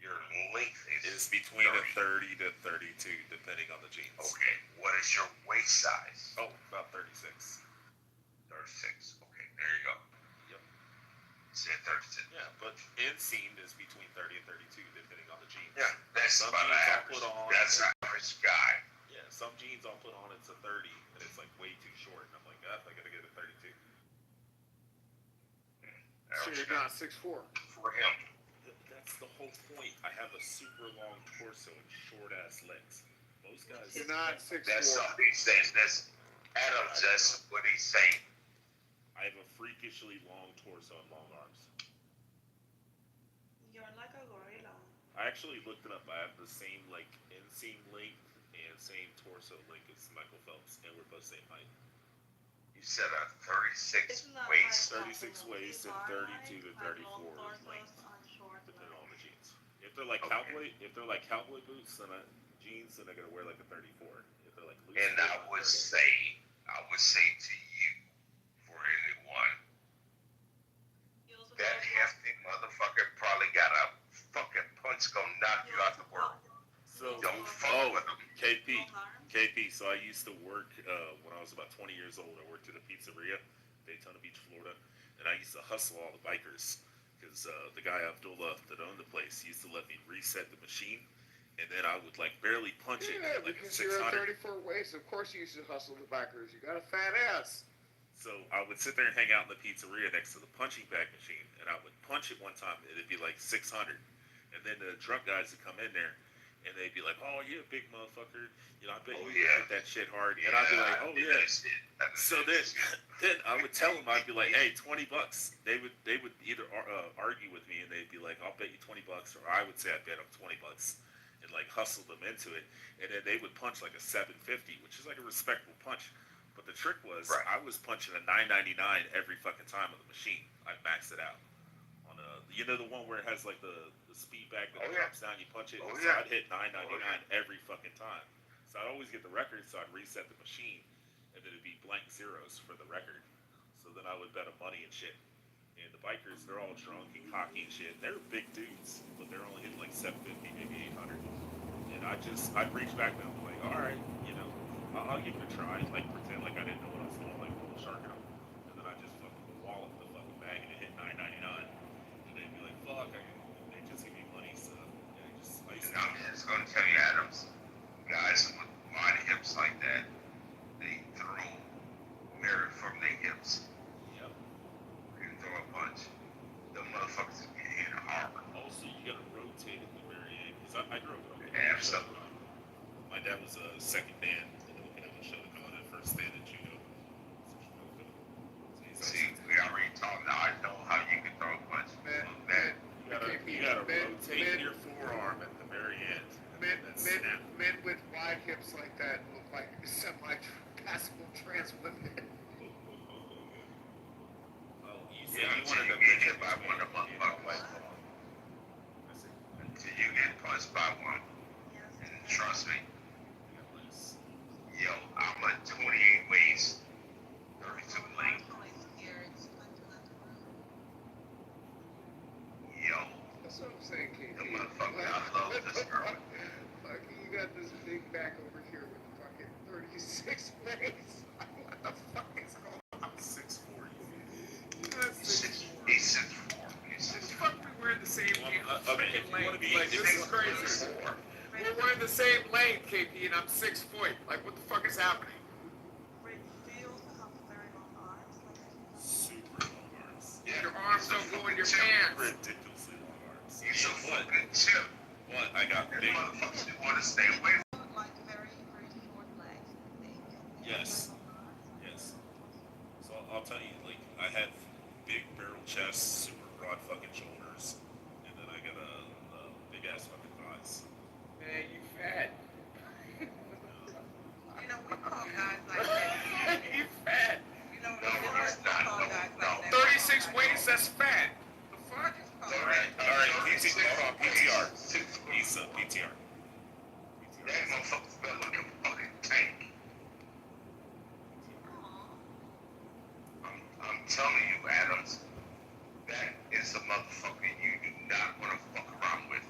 your length It's between a 30 to 32, depending on the jeans. Okay. What is your waist size? Oh, about 36. 36. Okay, there you go. Yep. You said 36. Yeah, but inseam is between 30 and 32, depending on the jeans. Yeah, that's Some about jeans I'll average. put on. That's average guy. Yeah, some jeans I'll put on, it's a 30, and it's like way too short. And I'm like, I gotta get a 32. So you're not 6'4". For him. That's the whole point. I have a super long torso and short ass legs. Most guys. You're not 6'4". That's something he's saying. That's Adam's. That's what he's saying. I have a freakishly long torso and long arms. You're like a gorilla. I actually looked it up. I have the same like inseam length and same torso length as Michael Phelps, and we're both same height. You said a 36 Isn't that waist. like 36 waist and 32 to 34 length, depending on the jeans. If they're like cowboy boots and jeans, then I gotta wear like a 34. If they're like loose, And I would say to you, for anyone, that hefty motherfucker probably got a fucking punch gonna knock you out the world. So Don't fuck with him. KP. So I used to work when I was about 20 years old. I worked at a pizzeria, Daytona Beach, Florida, and I used to hustle all the bikers because the guy Abdullah that owned the place used to let me reset the machine, and then I would like barely punch it Yeah, at like because you're a 600. 34 waist. Of course you used to hustle the bikers. You got a fat ass. So I would sit there and hang out in the pizzeria next to the punching bag machine, and I would punch it one time, and it'd be like 600, and then the drunk guys would come in there. And they'd be like, "Oh, you're a big motherfucker. You know, I bet you hit that shit hard." And I'd be like, "Oh yeah." So then I would tell them, I'd be like, "Hey, $20." They would either argue with me, and they'd be like, "I'll bet you $20," or I would say, "I bet them $20," and like hustle them into it. And then they would punch like a 750, which is like a respectable punch. But the trick was, I was punching a 999 every fucking time on the machine. I maxed it out. You know the one where it has like the speed bag that drops down, you punch it? So I'd hit 999 every fucking time. So I'd always get the record, so I'd reset the machine, and then it'd be blank zeros for the record. So then I would bet them money and shit. And the bikers, they're all drunk and cocky and shit. They're big dudes, but they're only hitting like 750, maybe 800. And I'd reach back to them like, all right, you know, I'll give it a try. Like pretend like I didn't know what I was doing, like pull a shark out. And then I just fucking wallop the fucking bag and it hit 999. Fuck, they just give me money, so I used to. I'm just gonna tell you, Adams, guys with wide hips like that, they throw merit from their hips. Yep. You can throw a punch. The motherfuckers can hit hard. Also, you gotta rotate at the very end, because I grew up with Absolutely. My dad was a second dan in the Okinawa show, the first dan in judo. See, we already talked. Now I know how you can throw a punch. You gotta rotate your forearm at the very end. Men with wide hips like that look like semi-passable trans women. Oh, you said you wanted to get hit by one of them motherfuckers. Until you get punched by one. And trust me. Yo, I'm a 28 waist, 32 length. Yo. That's what I'm saying, KP. The motherfucker, I love this girl. Fucking, you got this big back over here with fucking 36 waist. What the fuck is going on? I'm 6'4". He's 6'4". He's 6'4". Fuck, we wear the same freaking lane. Like, this is 6'4". crazy. We're wearing the same lane, KP, and I'm 6 foot. Like, what the fuck is happening? Super long arms. Yeah, your arms don't go in your pants. Ridiculously long arms. He's a fucking chip. What? I got There's big. motherfuckers who want to stay away from. Like very, very short legs, I think. And Yes. Yes. So I'll tell you, like, I have big barrel chests, super broad fucking shoulders, and then I got a big ass fucking thighs. Man, you fat. You know, we call guys like that. You fat. You know, No, it's we not. call No, guys no. like that. 36 waist, that's fat. The fuck? All right, hold on, PTR. He's PTR. That motherfucker's built like a fucking tank. I'm telling you, Adams, that is a motherfucker you do not want to fuck around with.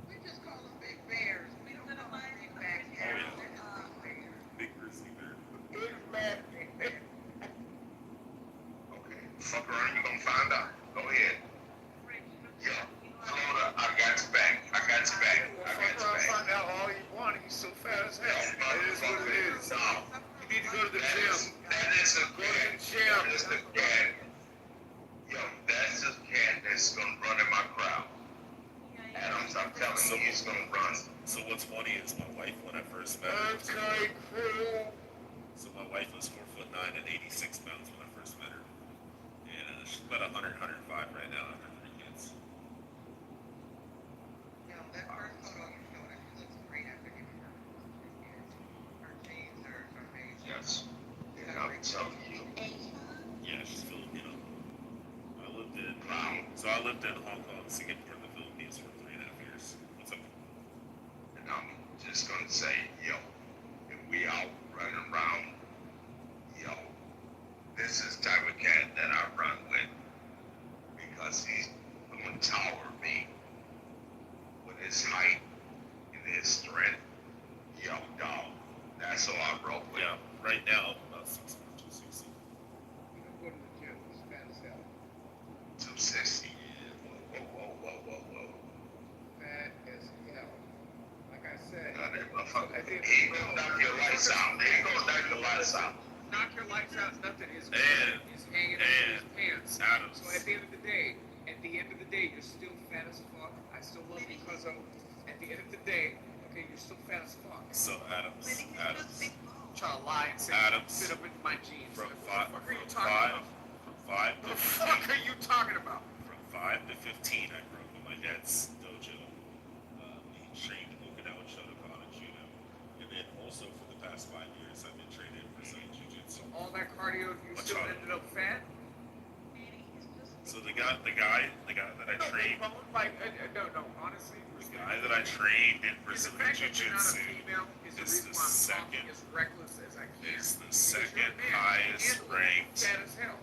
We just call them big bears. We don't call them big back Oh bears. yeah. They're just big bears. Big grizzly bear. Big bad big bear. Okay, fuck around, you gonna find out. Go ahead. Yo, Florida, I got your back. I got your back. I got your back. Find out all you want. He's so fat as hell. It is what it is. No, You need to go to the gym. that is a cat. That is the cat. Yo, that's the cat that's gonna run in my crowd. Adams, I'm telling you, he's gonna run. So what's funny is my wife, when I first met her, Okay, cool. so my wife was 4'9" and 86 pounds when I first met her, and she's about 100, 105 right now after 3 kids. You know, that first photo you showed us, she looks great after giving her kids. Her jeans are amazing. Yes. And I'm telling you. Yeah, she's Filipino. I lived in Hong Kong, Singapore, and the Philippines for 3.5 years. What's up? And I'm just gonna say, yo, if we out running around, yo, this is the type of cat that I run with because he's gonna tower me with his height and his strength. Yo, dog, that's who I roll with. Yeah, right now I'm about 6'2", 260. You don't go to the gym. He's fat as hell. 260. Whoa. Fat as hell. Like I said. Now that motherfucker, he gonna knock your lights out. He gonna knock your lights out. Knock your lights out, nothing. His And- is hanging out of his pants. Adams. So at the end of the day, you're still fat as fuck. I still love you, cuzzo. At the end of the day, okay, you're still fat as fuck. So Adams, Trying to lie and say, Adams. sit up in my jeans. From What the fuck are you talking about? From 5 What to the fuck are you talking about? From 5 to 15, I grew up in my dad's dojo. He trained Okinawan Shotokan and judo, and then also for the past 5 years, I've been training for Brazilian jiu-jitsu. All that cardio, you What's still wrong? ended up fat? So the guy that I trained, No, honestly. the guy that I trained in Is the Brazilian fact that you're not a jiu-jitsu female is the is reason the why I'm second talking as reckless as I can. is the Because you're a second man. highest Handle it. ranked. Fat as hell.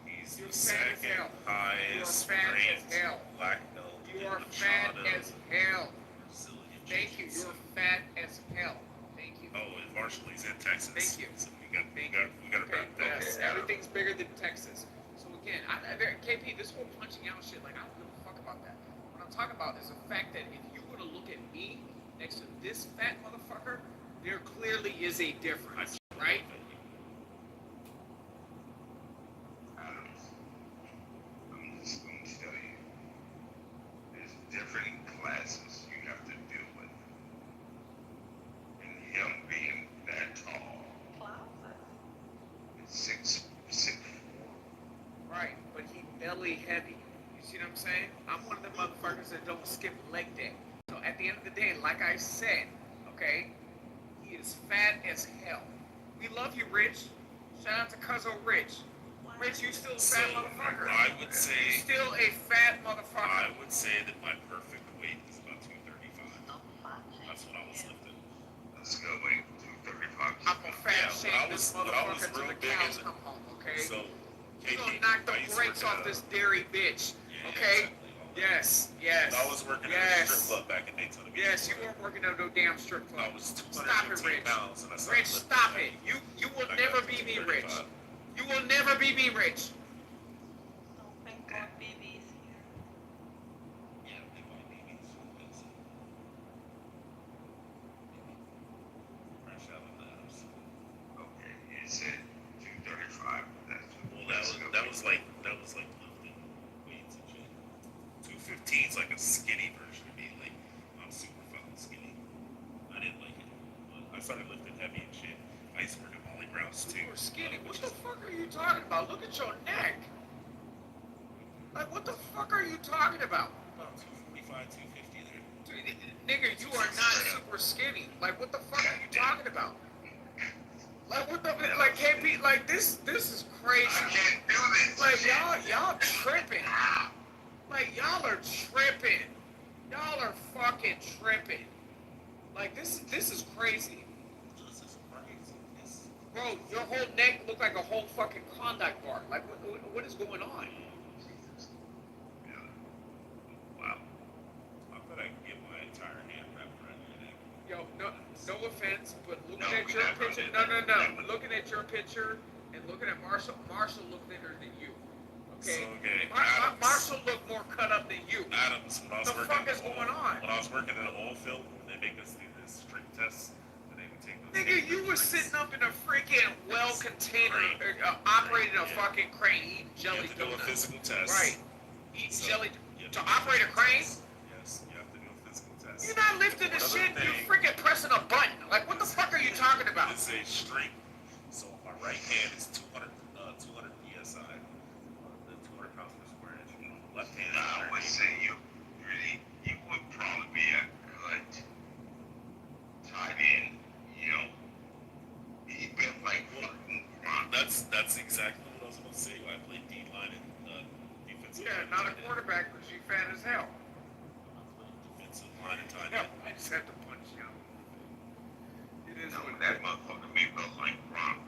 He's You're the fat as second hell. highest You are fat as ranked hell. black belt You in are the fat Chado as hell. Brazilian Thank you. jiu-jitsu. You're fat as hell. Thank you. Oh, and Marshall, he's in Texas. Thank you. So we got to Okay, wrap that yes, up. everything's bigger than Texas. So again, KP, this whole punching out shit, like I don't give a fuck about that. What I'm talking about is the fact that if you were to look at me next to this fat motherfucker, there clearly is a difference, right? Adams, I'm just gonna tell you, there's different classes you have to deal with. And him being that tall, six Right, but he belly heavy. You see what I'm saying? I'm one of the motherfuckers that don't skip leg day. So at the end of the day, like I said, okay, he is fat as hell. We love you, Rich. Shout out to Cuzzo Rich. Rich, you still a fat motherfucker. I would say You still a fat motherfucker. I would say that my perfect weight is about 235. That's what I was lifting. That's a good weight, 235. I'm a fat Yeah, shame this when I was motherfucker till real the big cows in- come home, okay? So, You KP, gonna knock the I used to brakes work at off a- this dairy bitch, Yeah, okay? exactly. Yes, yes. I was working at a yes. strip club back in Daytona Beach. Yes, you weren't working at no damn strip club. I was Stop it, 215 Rich. pounds, and I started Rich, lifting stop back. it. You will I never got be to me, Rich. 235. You will never be me, Rich. Thank God babies here. Yeah, they buy babies. Fresh out of the house. Okay, you said 235. Well, that was like lifting weights and shit. 215's like a skinny version of me. Like, I'm super fucking skinny. I didn't like it. I started lifting heavy and shit. I used to work at Molly Brown's too. Super skinny. What the fuck are you talking about? Look at your neck. Like, what the fuck are you talking about? About 245, 250 there. Dude, nigga, you are not super skinny. Like, what the fuck are you talking about? Like, what the, like, KP, like, this is crazy. I can't do this. Like, y'all tripping. Like, y'all are tripping. Y'all are fucking tripping. Like, this is crazy. This is crazy. This... Bro, your whole neck look like a whole fucking Klondike bar. Like, what is going on? Yeah. Wow. I thought I could get my entire hand wrapped around your neck. Yo, no offense, but looking at your picture, no. Looking at your picture and looking at Marshall looked thinner than you. Okay? Marshall looked more cut up than you. Adams, when I was the fuck is going on? When I was working in the oil field, they make us do this strength test, and they would take those. Nigga, you was sitting up in a freaking well container, operating a fucking crane, eating jelly donuts. You have to do a physical test. Right. Eating jelly to operate a crane? Yes, you have to do a physical test. You're not lifting the shit, you're freaking pressing a button. Like, what the fuck are you talking about? It's a strength. So my right hand is 200 psi, 200 pounds per square inch. Left hand. I would say you would probably be a good tight end. You know, he built like fucking Gronk. That's exactly what I was going to say. I played D line and defensive. Yeah, not a quarterback because you fat as hell. Defensive line and tight Yeah, end. I just had to punch you. It is what That motherfucker me built like Gronk.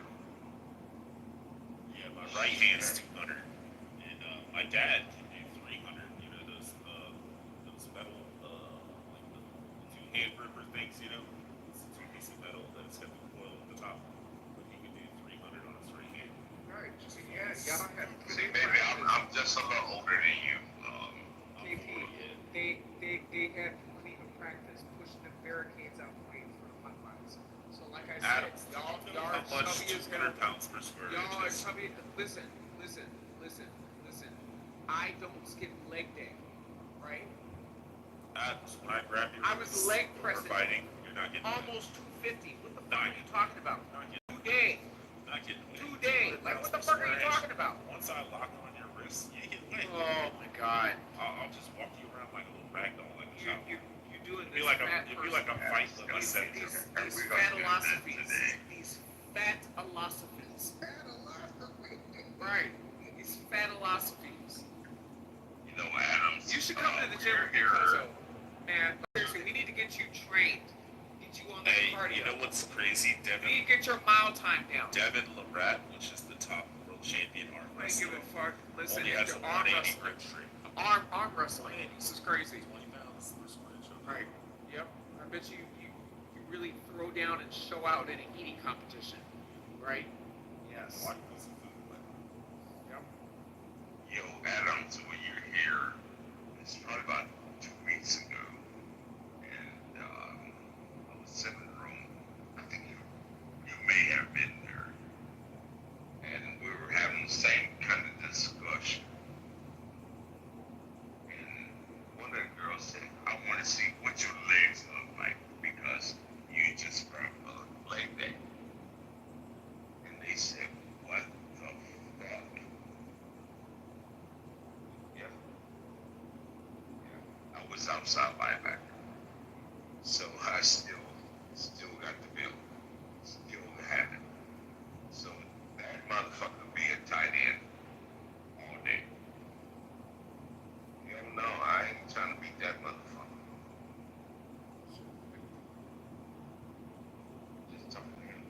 Yeah, my right hand's 200, and my dad can do 300. You know those metal like the two hand gripper things. You know, it's a two-piece of metal that has got the coil at the top. But he can do 300 on his right hand. Right. Yeah, y'all have. See, maybe I'm just a little older than you. They had plenty of practice pushing the barricades out the way in front of my box. So like I said, Adams, y'all how are much chubby as hell. 200 pounds per square inch? Y'all are chubby. Listen. I don't skip leg day, right? Adams, when I grab you, I was leg when pressing. we're fighting, you're not getting Almost 250. What the fuck are you talking about? Not getting, Today. not getting away. Today. Like, what the fuck are you talking about? Once I lock on your wrist, you get away. Oh my god. I'll just walk you around like a little ragdoll, like a child. You're doing It'd be this like fat it'd be like I'm fighting with my person. center. These fatallosophies. These fatallosophies. Right. These fatallosophies. You know, Adams. You should come to the gym with me, Cuzzo. Man, seriously, we need to get you trained. Get you on that cardio. You know what's crazy, We Devin? need to get your mile time down. Devin Larat, which is the top world champion arm I don't give wrestler, a fuck. Listen, only has a your arm 180 wrestling. grip strength. Arm wrestling. This is crazy. 20 pounds per square inch. Right. Yep. I bet you really throw down and show out in an eating competition. Right? Yes. Yep. Yo, Adams, when you're here, it's probably about 2 weeks ago, and I was in the room. I think you may have been there, and we were having the same kind of discussion. And one of the girls said, "I want to see what your legs look like because you just grabbed a leg day." And they said, "What the fuck?" Yeah. I was outside linebacker. So I still got the bill. Still have it. So that motherfucker be a tight end all day. Hell no, I ain't trying to beat that motherfucker. Just talking to him.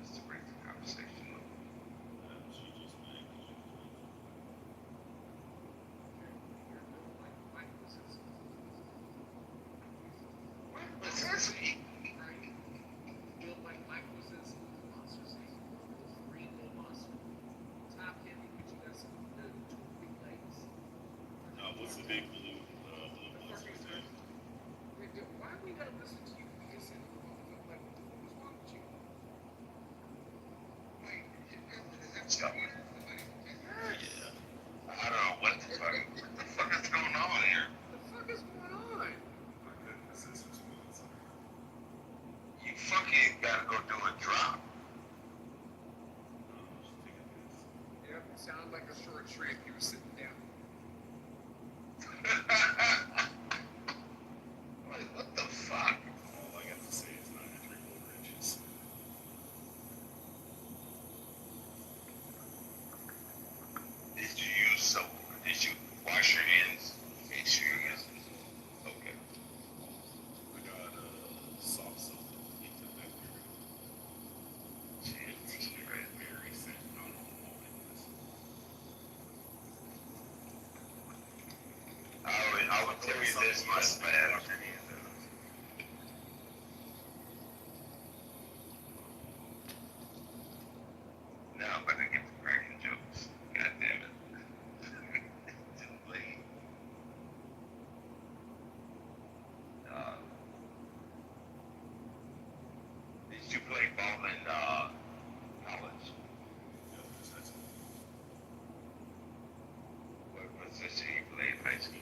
Just to bring the conversation up. What's the big blue blizzard thing? Why we gotta listen to you? Listen, like, what's wrong with you? Something. Yeah. Sounds like a short shrimp. You were sitting down. What the fuck? All I got to say is 9 3/4 inches. Did you use soap? Did you wash your hands? Make sure you use okay. I got soft soap. He took that very scent. I don't know what it was. I would tell you this much, man. Now I'm gonna get the cracking jokes. God damn it. Too late. Uh, did you play ball in college? What position you played in high school?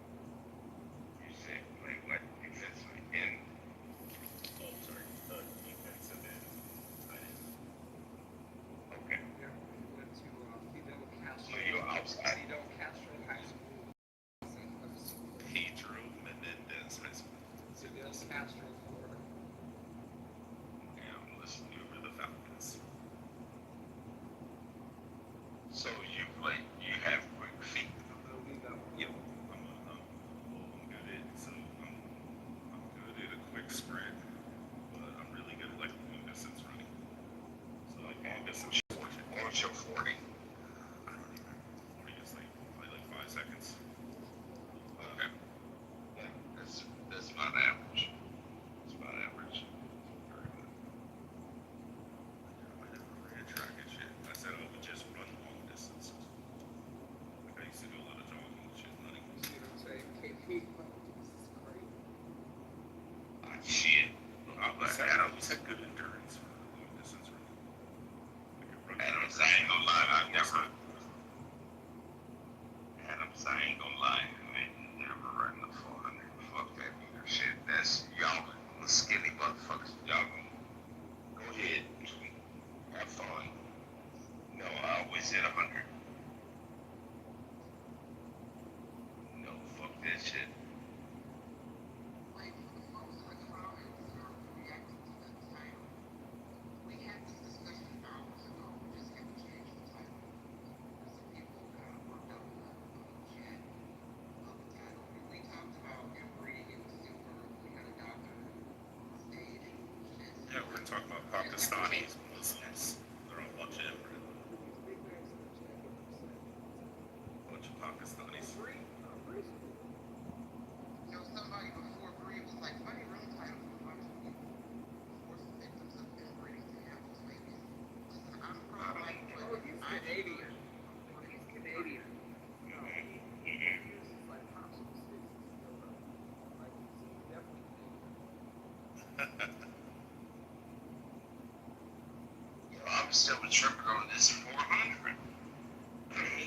You said play what defensively in? Oh, sorry. Defense and then tight end. Okay. Yeah, we went to Fidel Castro. So you're outside. Fidel Castro High School. Pedro Menendez High School. Fidel Castro, Florida. Yeah, I'm listening to over the Falcons. So you play, you have quick feet. Yep. I'm good at I'm good at a quick sprint, but I'm really good at like long distance running. So like long distance short. What's your 40? I don't even know. 40 is like probably like 5 seconds. Okay. Yeah, that's about average. It's about average. Very good. I never ran track and shit. I said I would just run long distance. Like I used to do a lot of jogging and shit, running. You know what I'm saying? KP, this is great. Shit. I always had good endurance for long distance running. I could run. Adams, I ain't gonna lie, Adams, I ain't gonna lie, I ain't never run the 400. Fuck that meter shit. That's y'all skinny motherfuckers. Y'all go ahead, have fun. No, I always hit 100. No, fuck that shit. Wait, for the folks in the comments that are reacting to that title, we had this discussion hours ago. We just had to change the title. Because some people kind of worked up in the chat of the title. We talked about inbreeding in December. We had a doctor on stage who shed some Yeah, we're light. talking about Pakistani Muslims. They're all a bunch of inbred. Bunch of Pakistanis. You know, somebody before Bree was like, funny room title for a bunch of people before some victims of inbreeding to have those babies. Listen, I'm pro-life, but He's I Canadian. He's Canadian. No, he uses like popsicle sticks and stuff. Like, he's definitely Canadian. Yo, I'm still tripping on this 400.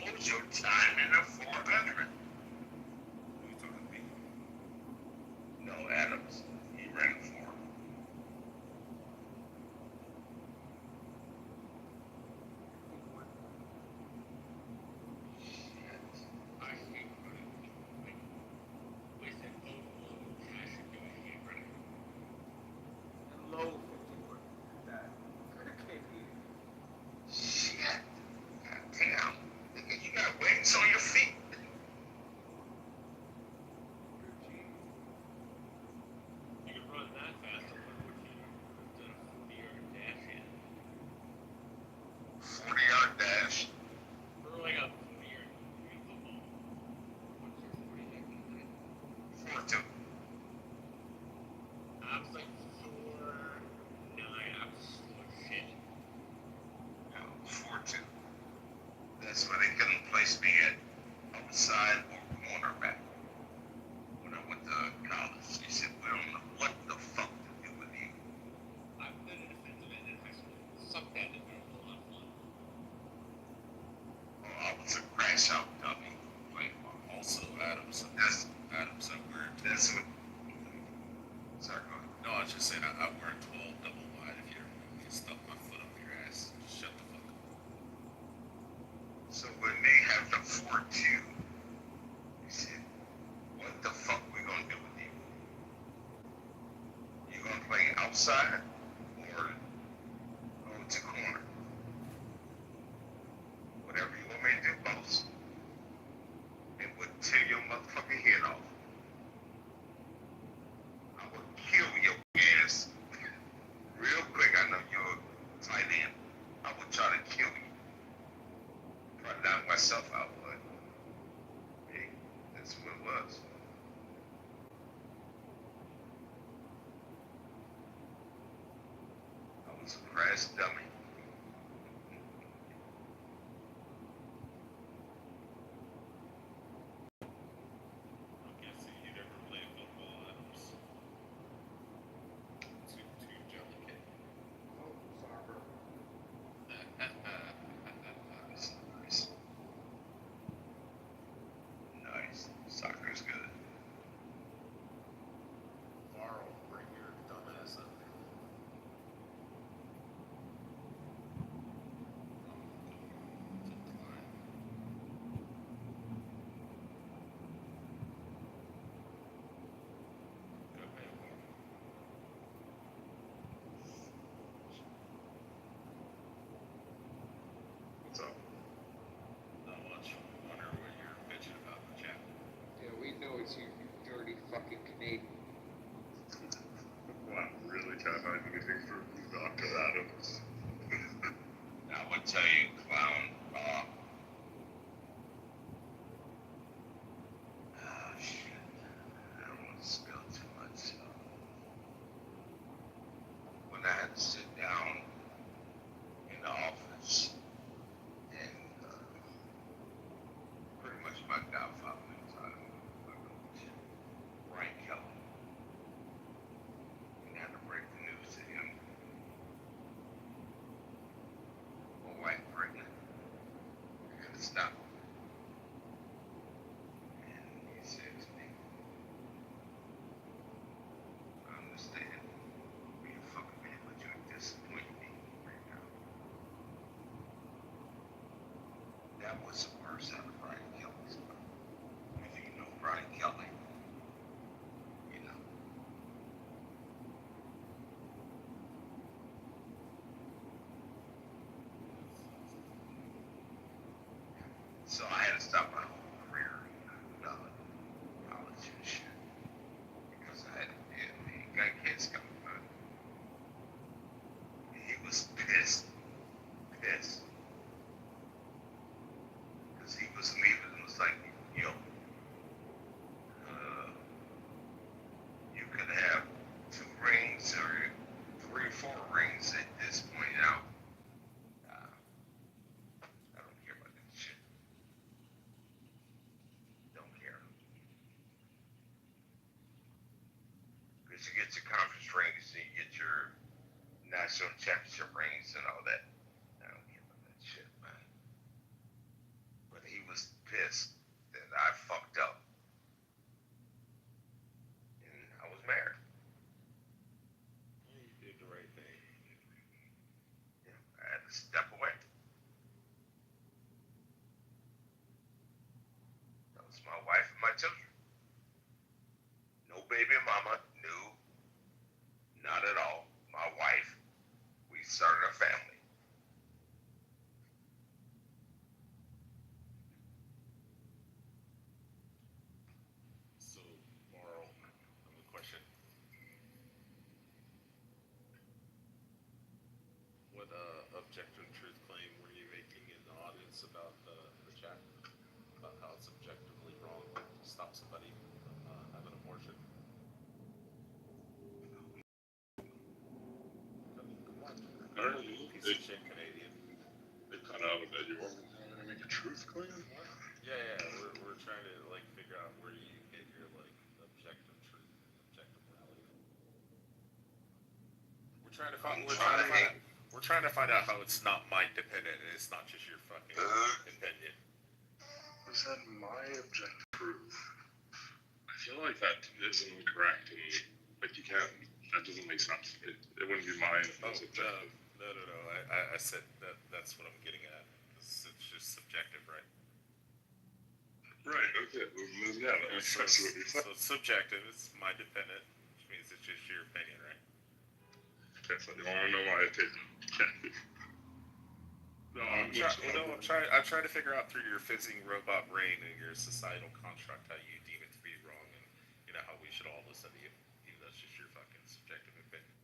What was your time in the 400? Who you talking to me? No, Adams. He ran 4. I hate running. Like, with an overload passion, do I hate running? And low 51. That. KP. Shit. God damn. Nigga, you got wings on your feet. You can run that fast, I wonder what you have done a 40-yard dash in. 40-yard dash. Or like a 40-yard football. What's your 40 mean? 4-2. I was like 4'9", I was slow as shit. No, 4-2. That's why they couldn't place me at outside or cornerback. When I went to college, they said, we don't know what the fuck to do with you. I played a defensive end in high school. Sucked at it, but it was a lot of fun. Oh, I was a crash out dummy. Like, Also, Adams. that's, Adams, I wear 12. that's what. Sorry, go ahead. No, I was just saying I wear 12 double wide outside or over to corner. Whatever you want me to do, boss. It would tear your motherfucking head off. I would kill your ass real quick. I know you're a tight end. I would try to kill you. Try to knock myself out, but hey, that's what it was. I was a crash dummy. I'm guessing you never played football, Adams. Too delicate. Oh, soccer. Nice, nice. Nice. Soccer's good. Varl, bring your dumbass up. Go ahead, Varl. What's up? Not much. Wonder what you're bitching about in the chat. Yeah, we know it's you, you dirty fucking Canadian. Wow, really can't find anything for Dr. Adams. I would tell you, clown. Oh, shit. I don't want to spill too much. When I had to sit down in the office and pretty much my godfather at the time, my coach, Brian Kelly, and I had to break the news to him. My wife pregnant. I couldn't stop. And he said to me, I understand where you fucking been, but you're disappointing me right now. That was the worst out of Brian Kelly's mouth. If you know Brian Kelly, you know. So I had to stop my whole career in politician because I had got kids coming. But he was pissed, because he was leaving and was like, yo, you could have 2 rings or 3, 4 rings at this point now. I don't care about that shit. Don't care. Because you get your conference rings and you get your national championship rings and all that. I don't care about that shit, man. But he was pissed that I fucked up. And I was married. Yeah, you did the right thing. Yeah, I had to step away. That was my wife and my children. No baby mama, no, not at all. My wife, we started a family. So, Varl, I have a question. What objective truth claim were you making in the audience about the chat? About how it's objectively wrong to stop somebody from having an abortion? Come on. I don't know. Piece of shit Canadian. They cut out of it. You want me to make a truth claim? Yeah, we're trying to like figure out where you get your like objective truth, objective morality. We're trying to find out how it's not mind dependent and it's not just your fucking opinion. Was that my objective truth? I feel like that isn't correct, and like you can't. That doesn't make sense. It wouldn't be mine if it was objective. No. I said that's what I'm getting at. It's just subjective, right? Right. Okay. Well, yeah. That makes sense. What you're saying. So it's subjective. It's mind dependent, which means it's just your opinion, right? Definitely want to know my opinion. No, I'm trying to figure out through your fizzing robot brain and your societal construct how you deem it to be wrong, and how we should all listen to you. That's just your fucking subjective opinion.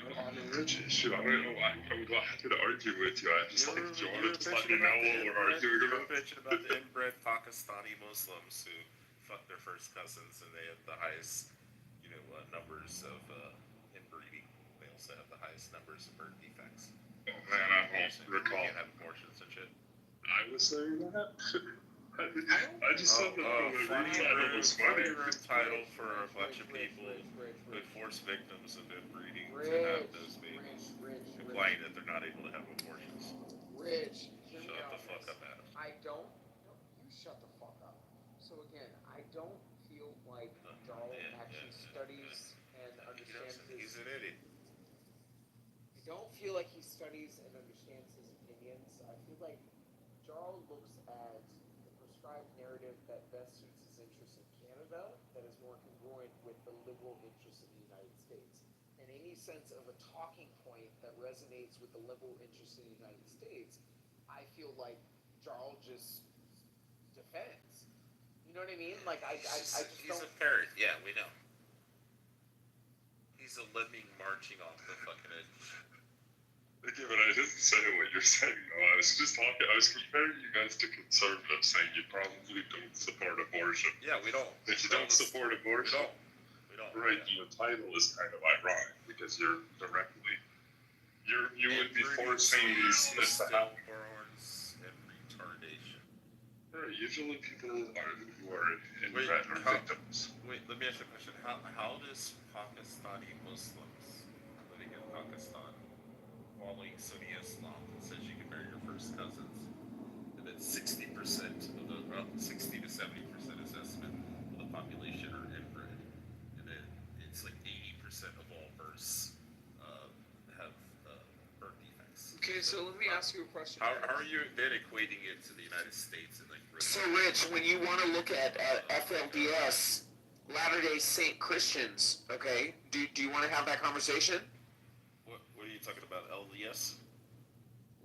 No, I mean, Richard, shit, I don't know why I'm glad to argue with you. I just like, do you want to just let me know what we're arguing You were about? bitching about the inbred Pakistani Muslims who fuck their first cousins, and they have the highest, numbers of inbreeding. They also have the highest numbers of birth defects. Oh man, I don't recall. You can't have abortions and shit. I was saying that. I just said that the room title was funny. Room title for a bunch of people who force victims of inbreeding to have those babies, implying that they're not able to have abortions. Rich, Shut the fuck up, Adam. You shut the fuck up. So again, I don't feel like Darl actually studies and understands He's an idiot. I don't feel like he studies and understands his opinions. I feel like Jarl looks at the prescribed narrative that best suits his interests in Canada that is more congruent with the liberal interests of the United States. And any sense of a talking point that resonates with the liberal interests of the United States, I feel like Jarl just defends. You know what I mean? Like I just he's don't. a parrot. Yeah, we know. He's a lemming marching off the fucking edge. Okay, but I didn't say what you're saying, though. I was just talking, I was comparing you guys to conservatives, saying you probably don't support abortion. Yeah, we don't. If you don't support abortion, we don't. Right, the title is kind of ironic, because you're directly, you would be forcing this to happen. Stillborns and retardation. Right, usually people who are inbred are victims. Wait, let me ask you a question. How does Pakistani Muslims living in Pakistan following Sunni Islam that says you can marry your first cousins, and that 60% of the 60 to 70% assessment of the population are inbred, and then it's like 80% of all births have birth defects. Okay, so let me ask you a question. How are you then equating it to the United States and like? So, Rich, when you want to look at FLDS, Latter-day Saint Christians, okay, do you want to have that conversation? What are you talking about, LDS?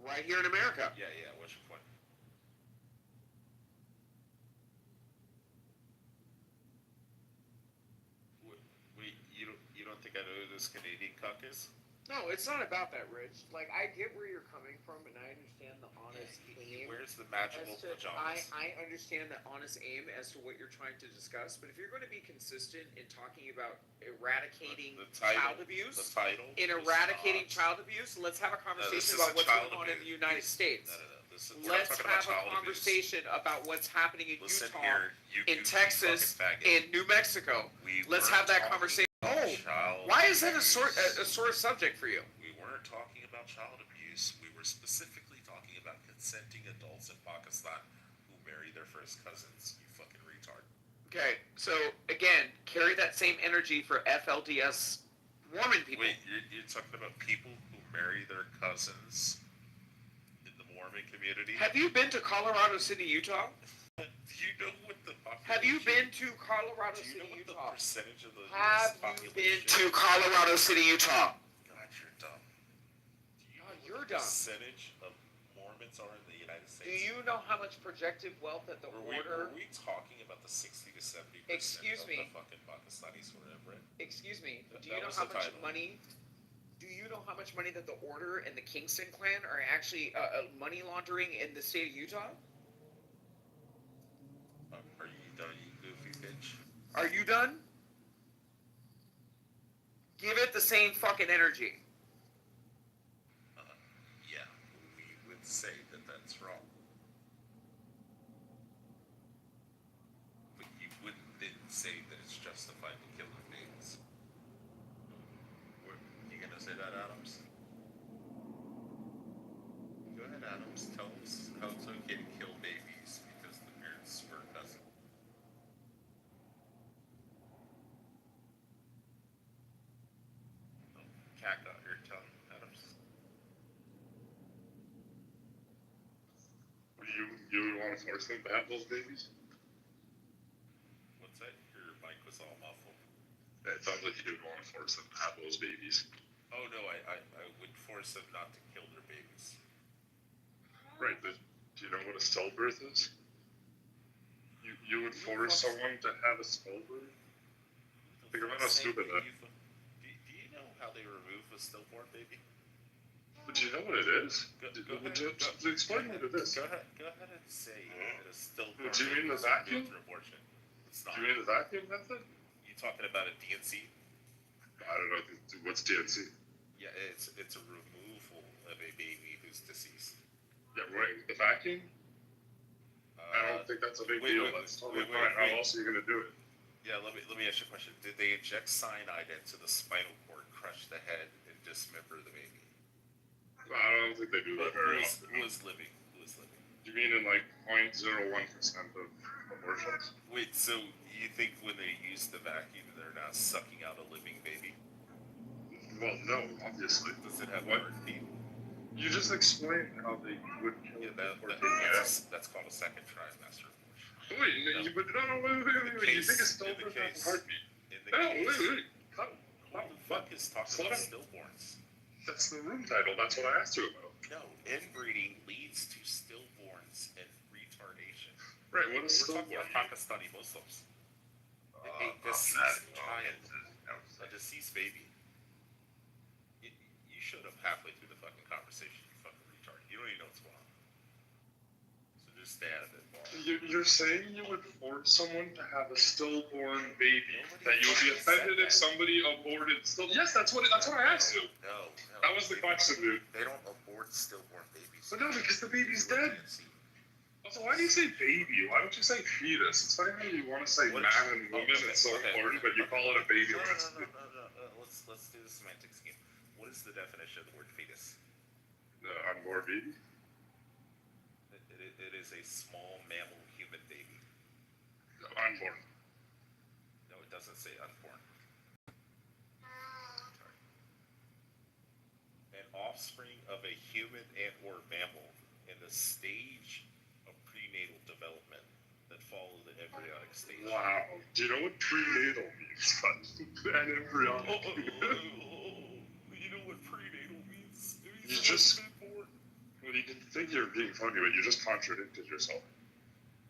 Right here in America. Yeah, what's your point? Wait, you don't think I know who this Canadian cuck is? No, it's not about that, Rich. Like, I get where you're coming from, and I understand the honest aim. Where's the magical pajamas? I understand the honest aim as to what you're trying to discuss, but if you're going to be consistent in talking about eradicating child abuse, let's have a conversation about what's going on in the United States. Let's have a conversation about what's happening in Utah, in Texas, in New Mexico. Let's have that conversation. Oh, why is that a sore subject for you? We weren't talking about child abuse. We were specifically talking about consenting adults in Pakistan who marry their first cousins. You fucking retard. Okay, so again, carry that same energy for FLDS Mormon people. Wait, you're talking about people who marry their cousins in the Mormon community? Have you been to Colorado City, Utah? Do you know what the population? Have you been to Colorado City, Utah? The percentage of the Have US you population? been to Colorado City, Utah? God, you're dumb. You're dumb. Percentage of Mormons are in the United States. Do you know how much projected wealth that the order? Were we talking about the 60 to 70% Excuse me. of the fucking Pakistanis who are inbred? Excuse me. Do you know how much money? Do you know how much money that the Order and the Kingston clan are actually money laundering in the state of Utah? Are you done, you goofy bitch? Are you done? Give it the same fucking energy. Yeah, we would say that that's wrong. But you wouldn't then say that it's justified to kill the babies. You gonna say that, Adams? Go ahead, Adams. Tell us how it's okay to kill babies because the parents were cousins. Cack out here, tell him, Adams. You would want to force them to have those babies? What's that? Your mic was all muffled. Yeah, it sounds like you would want want to force them to have those babies. Oh no, I would force them not to kill their babies. Right, but do you know what a stillbirth is? You would force someone to have a stillbirth? Think about how stupid that. Do you know how they remove a stillborn baby? But do you know what it is? Explain what it is. Go ahead and say that a stillborn Do you mean the baby is vacuum? removed through abortion. It's Do not. you mean the vacuum method? You talking about a DNC? I don't know. What's DNC? Yeah, it's a removal of a baby who's deceased. Yeah, right. The vacuum? I don't think that's a big deal. That's totally fine. How else are you going to do it? Yeah, let me ask you a question. Did they inject cyanide into the spinal cord, crush the head, and dismember the baby? I don't think they do that very often. Who is living? Do you mean in like 0.01% of abortions? Wait, so you think when they use the vacuum, they're not sucking out a living baby? Well, no, obviously. Does it have what? heartbeat? You just explained how they would kill That's called a second trimester. Wait, but wait. You think a stillbirth has a heartbeat? Wait. Who the fuck is talking about stillborns? That's the room title. That's what I asked you about. No, inbreeding leads to stillborns and retardation. Right, what is We're stillborn? talking about Pakistani Muslims. A deceased child, a deceased baby. You showed up halfway through the fucking conversation, you fucking retard. You don't even know what's going on. So just stay out of it. You're saying you would force someone to have a stillborn baby? That you would be offended if somebody aborted still? Yes, that's what I asked you. No. That was the question, dude. They don't abort stillborn babies. But no, because the baby's dead. Also, why do you say baby? Why don't you say fetus? It's funny how you want to say man and woman. It's so important, but you call it a baby. No. Let's do the semantics game. What is the definition of the word fetus? Unborn baby? It is a small mammal human baby. Unborn. No, it doesn't say unborn. An offspring of a human and or mammal in the stage of prenatal development that follow the embryonic stage. Wow. Do you know what prenatal means? And embryonic. You know what prenatal means? It You means just... Well, you can think you're being funny, but you just contradicted yourself.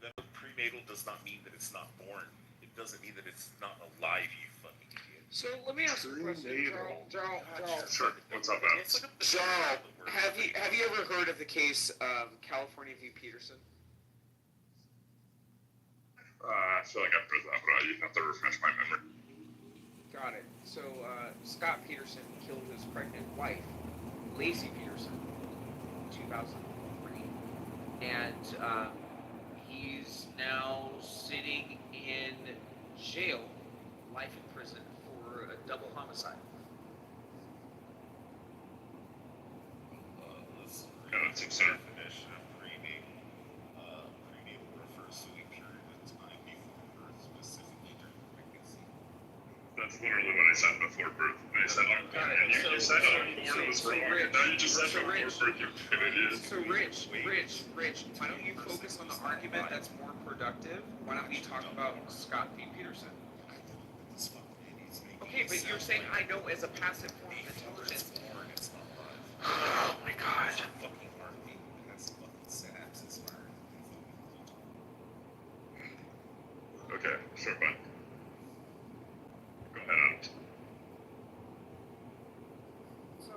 That prenatal does not mean that it's not born. It doesn't mean that it's not alive, you fucking idiot. So let me ask you a question, Jarl. Sure. What's up, Alex? Jarl, have you ever heard of the case of California v. Peterson? I feel like I've heard that, but you have to refresh my memory. Got it. So Scott Peterson killed his pregnant wife, Lacey Peterson, in 2003, and he's now sitting in jail, life in prison, for a double homicide. That's absurd. Definition of prenatal. Prenatal refers to a period of time before birth, specifically during pregnancy. That's literally what I said before birth. I said unborn, and you said unborn was wrong, and now you just said before birth, you idiot. So Rich, why don't you focus on the argument that's more productive? Why don't we talk about Scott v. Peterson? Okay, but you're saying I know as a passive form of intelligence. Oh my god. Okay, sure, bud. Go ahead, Alex. So,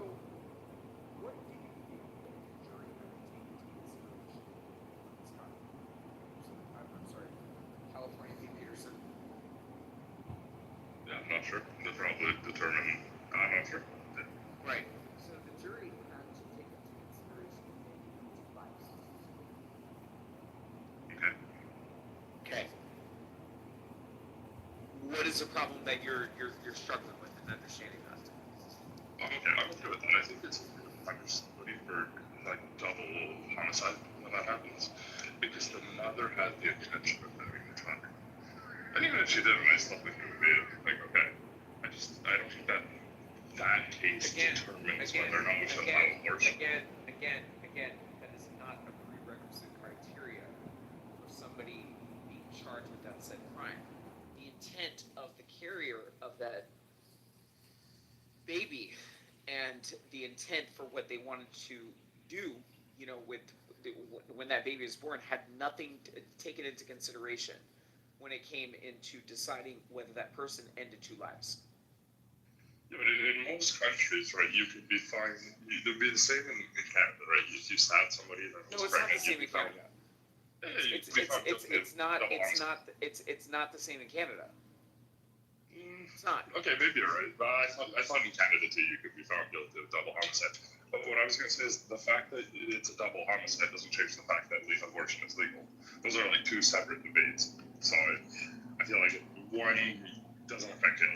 what do you think the jury would take into consideration? I'm sorry, California v. Peterson. Yeah, I'm not sure. They'll probably determine. I'm not sure. Right. So the jury had to take into consideration two biases. Okay. Okay. What is the problem that you're struggling with in understanding that? Okay, I'm okay with that. I think it's understanding for like double homicide when that happens, because the mother had the intention of having the child. And even if she didn't, I still think it would be like okay. I don't think that case determines whether or not we should allow abortion. Again, that is not a prerequisite criteria for somebody being charged with that said crime. The intent of the carrier of that baby and the intent for what they wanted to do, with when that baby was born, had nothing taken into consideration when it came into deciding whether that person ended two lives. Yeah, but in most countries, right, you could be fine. It would be the same in Canada, right? If you stabbed somebody that was pregnant, It's not the same you'd be in found. Canada. Yeah, you'd be found guilty of double homicide. It's not the same in Canada. It's not. Okay, maybe you're right, but I thought in Canada too you could be found guilty of double homicide. But what I was going to say is the fact that it's a double homicide doesn't change the fact that abortion is legal. Those are like two separate debates. So I feel like one doesn't affect the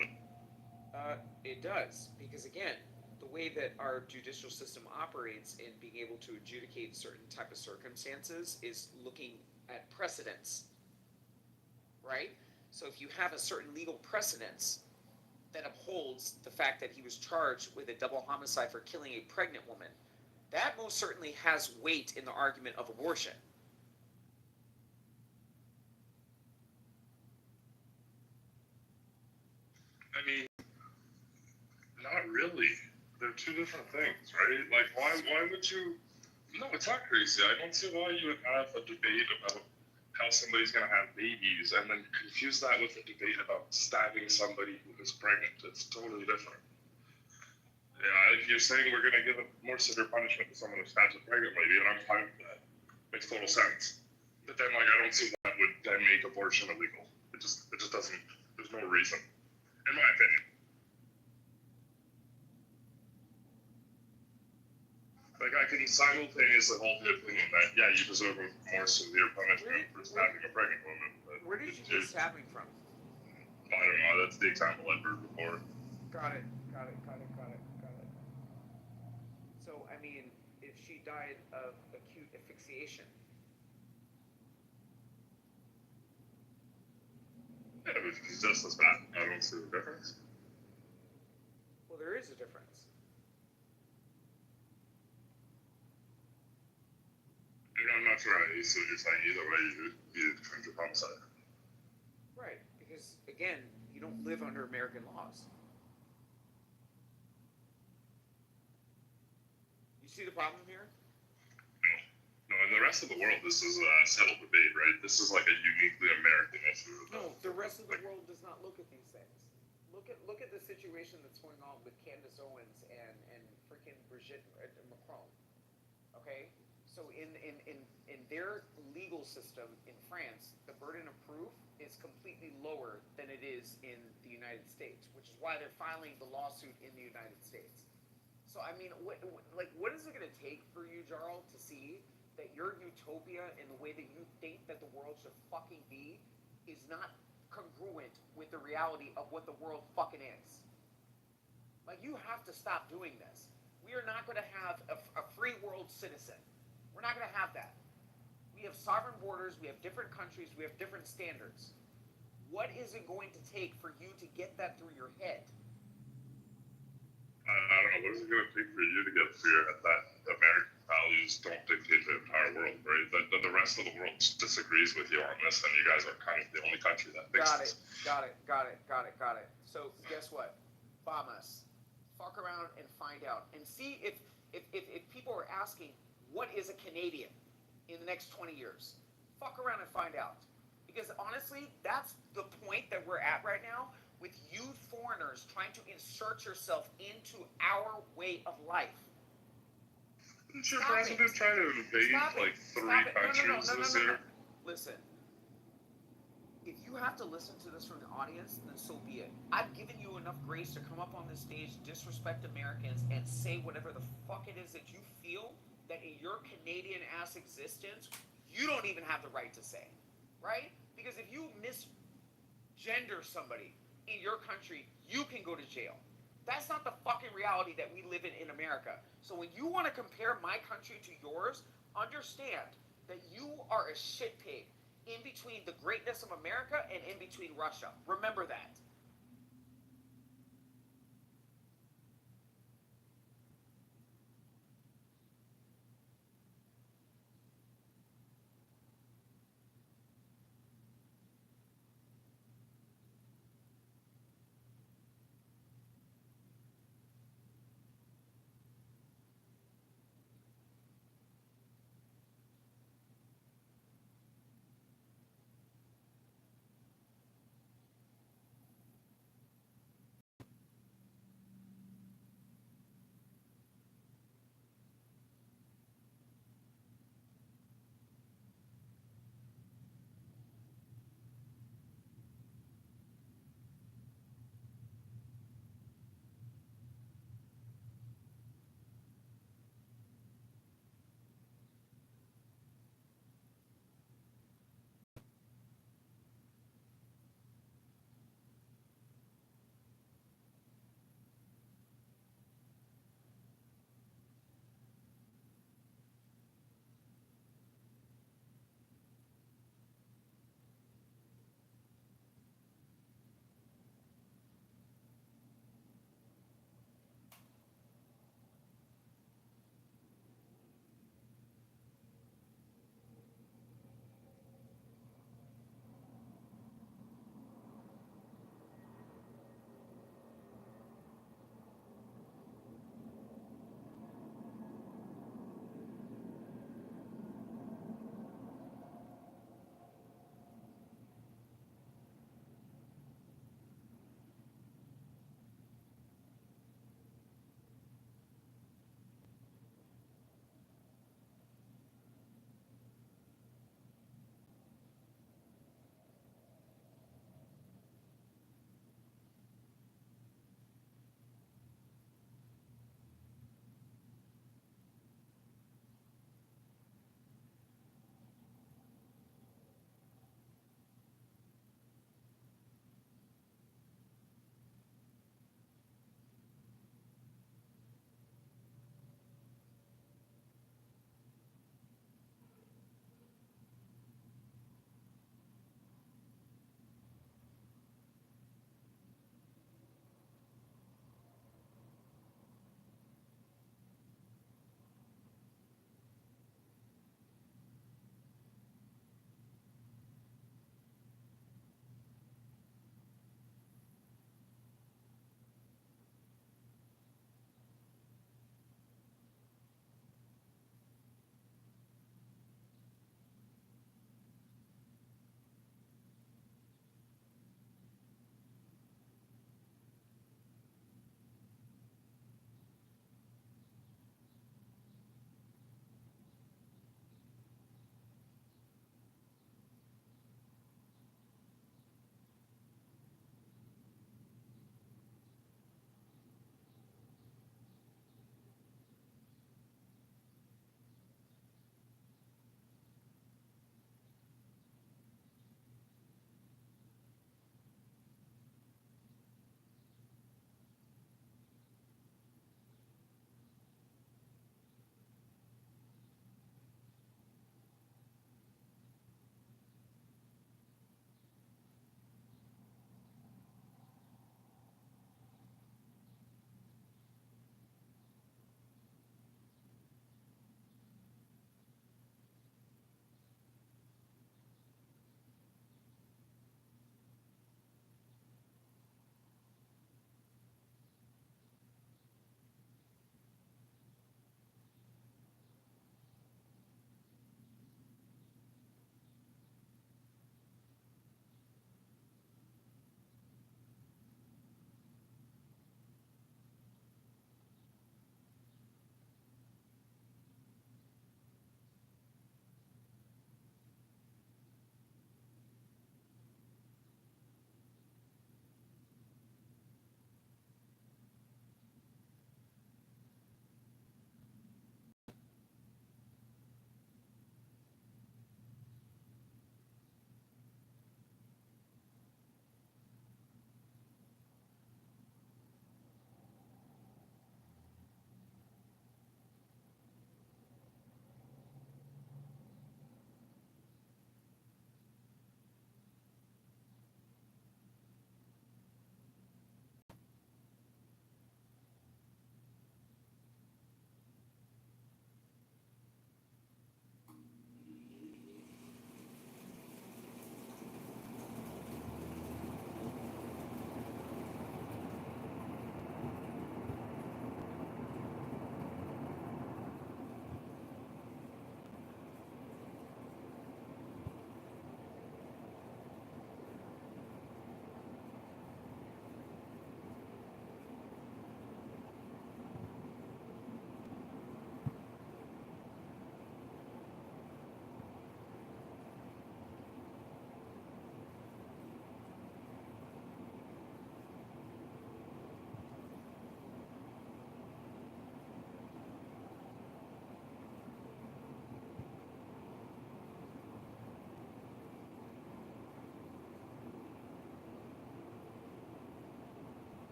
other. It does, because again, the way that our judicial system operates in being able to adjudicate certain type of circumstances is looking at precedents, right? So if you have a certain legal precedence that upholds the fact that he was charged with a double homicide for killing a pregnant woman, that most certainly has weight in the argument of abortion. I mean, not really. They're two different things, right? Like, why would you? No, it's not crazy. I don't see why you would have a debate about how somebody's going to have babies and then confuse that with a debate about stabbing somebody who is pregnant. It's totally different. Yeah, if you're saying we're going to give a more severe punishment to someone who stabs a pregnant lady, and I'm fine with that. Makes total sense. But then, like, I don't see why that would then make abortion illegal. It just doesn't. There's no reason, in my opinion. Like, I can simultaneously hold the opinion that, yeah, you deserve a more severe punishment for stabbing a pregnant woman. But where did you get stabbing from? I don't know. That's the example I've heard before. Got it. So, I mean, if she died of acute asphyxiation. Yeah, it's just as bad. I don't see the difference. Well, there is a difference. I'm not sure I see what you're saying. Either way, you'd be a defensive homicide. Right, because, again, you don't live under American laws. You see the problem here? No, in the rest of the world, this is a settled debate, right? This is like a uniquely American issue. No, the rest of the world does not look at these things. Look at the situation that's going on with Candace Owens and freaking Brigitte Macron. Okay? So in their legal system in France, the burden of proof is completely lower than it is in the United States, which is why they're filing the lawsuit in the United States. So I mean, what is it going to take for you, Jarl, to see that your utopia and the way that you think that the world should fucking be is not congruent with the reality of what the world fucking is? Like, you have to stop doing this. We are not going to have a free world citizen. We're not going to have that. We have sovereign borders, we have different countries, we have different standards. What is it going to take for you to get that through your head? I don't know. What is it going to take for you to get through your head that American values don't dictate the entire world, right? That the rest of the world disagrees with you on this, and you guys are kind of the only country that thinks this. Got it. So guess what? Bomb us. Fuck around and find out. And see if people are asking, what is a Canadian in the next 20 years? Fuck around and find out. Because honestly, that's the point that we're at right now with you foreigners trying to insert yourself into our way of life. Didn't your president try to invade like 3 countries this year? Listen, if you have to listen to this from the audience, then so be it. I've given you enough grace to come up on this stage, disrespect Americans, and say whatever the fuck it is that you feel that in your Canadian ass existence, you don't even have the right to say, right? Because if you misgender somebody in your country, you can go to jail. That's not the fucking reality that we live in America. So when you want to compare my country to yours, understand that you are a shit pig in between the greatness of America and in between Russia. Remember that.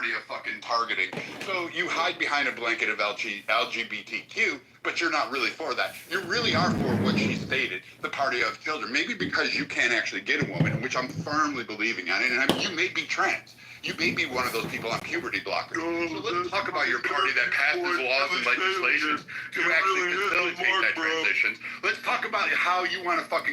party of fucking targeting. So you hide behind a blanket of LGBTQ, but you're not really for that. You really are for what she stated, the party of children. Maybe because you can't actually get a woman, which I'm firmly believing on. And I mean, you may be trans. You may be one of those people on puberty blockers. So let's talk about your party that passes laws and legislation to actually facilitate that transition. Let's talk about how you want to fucking go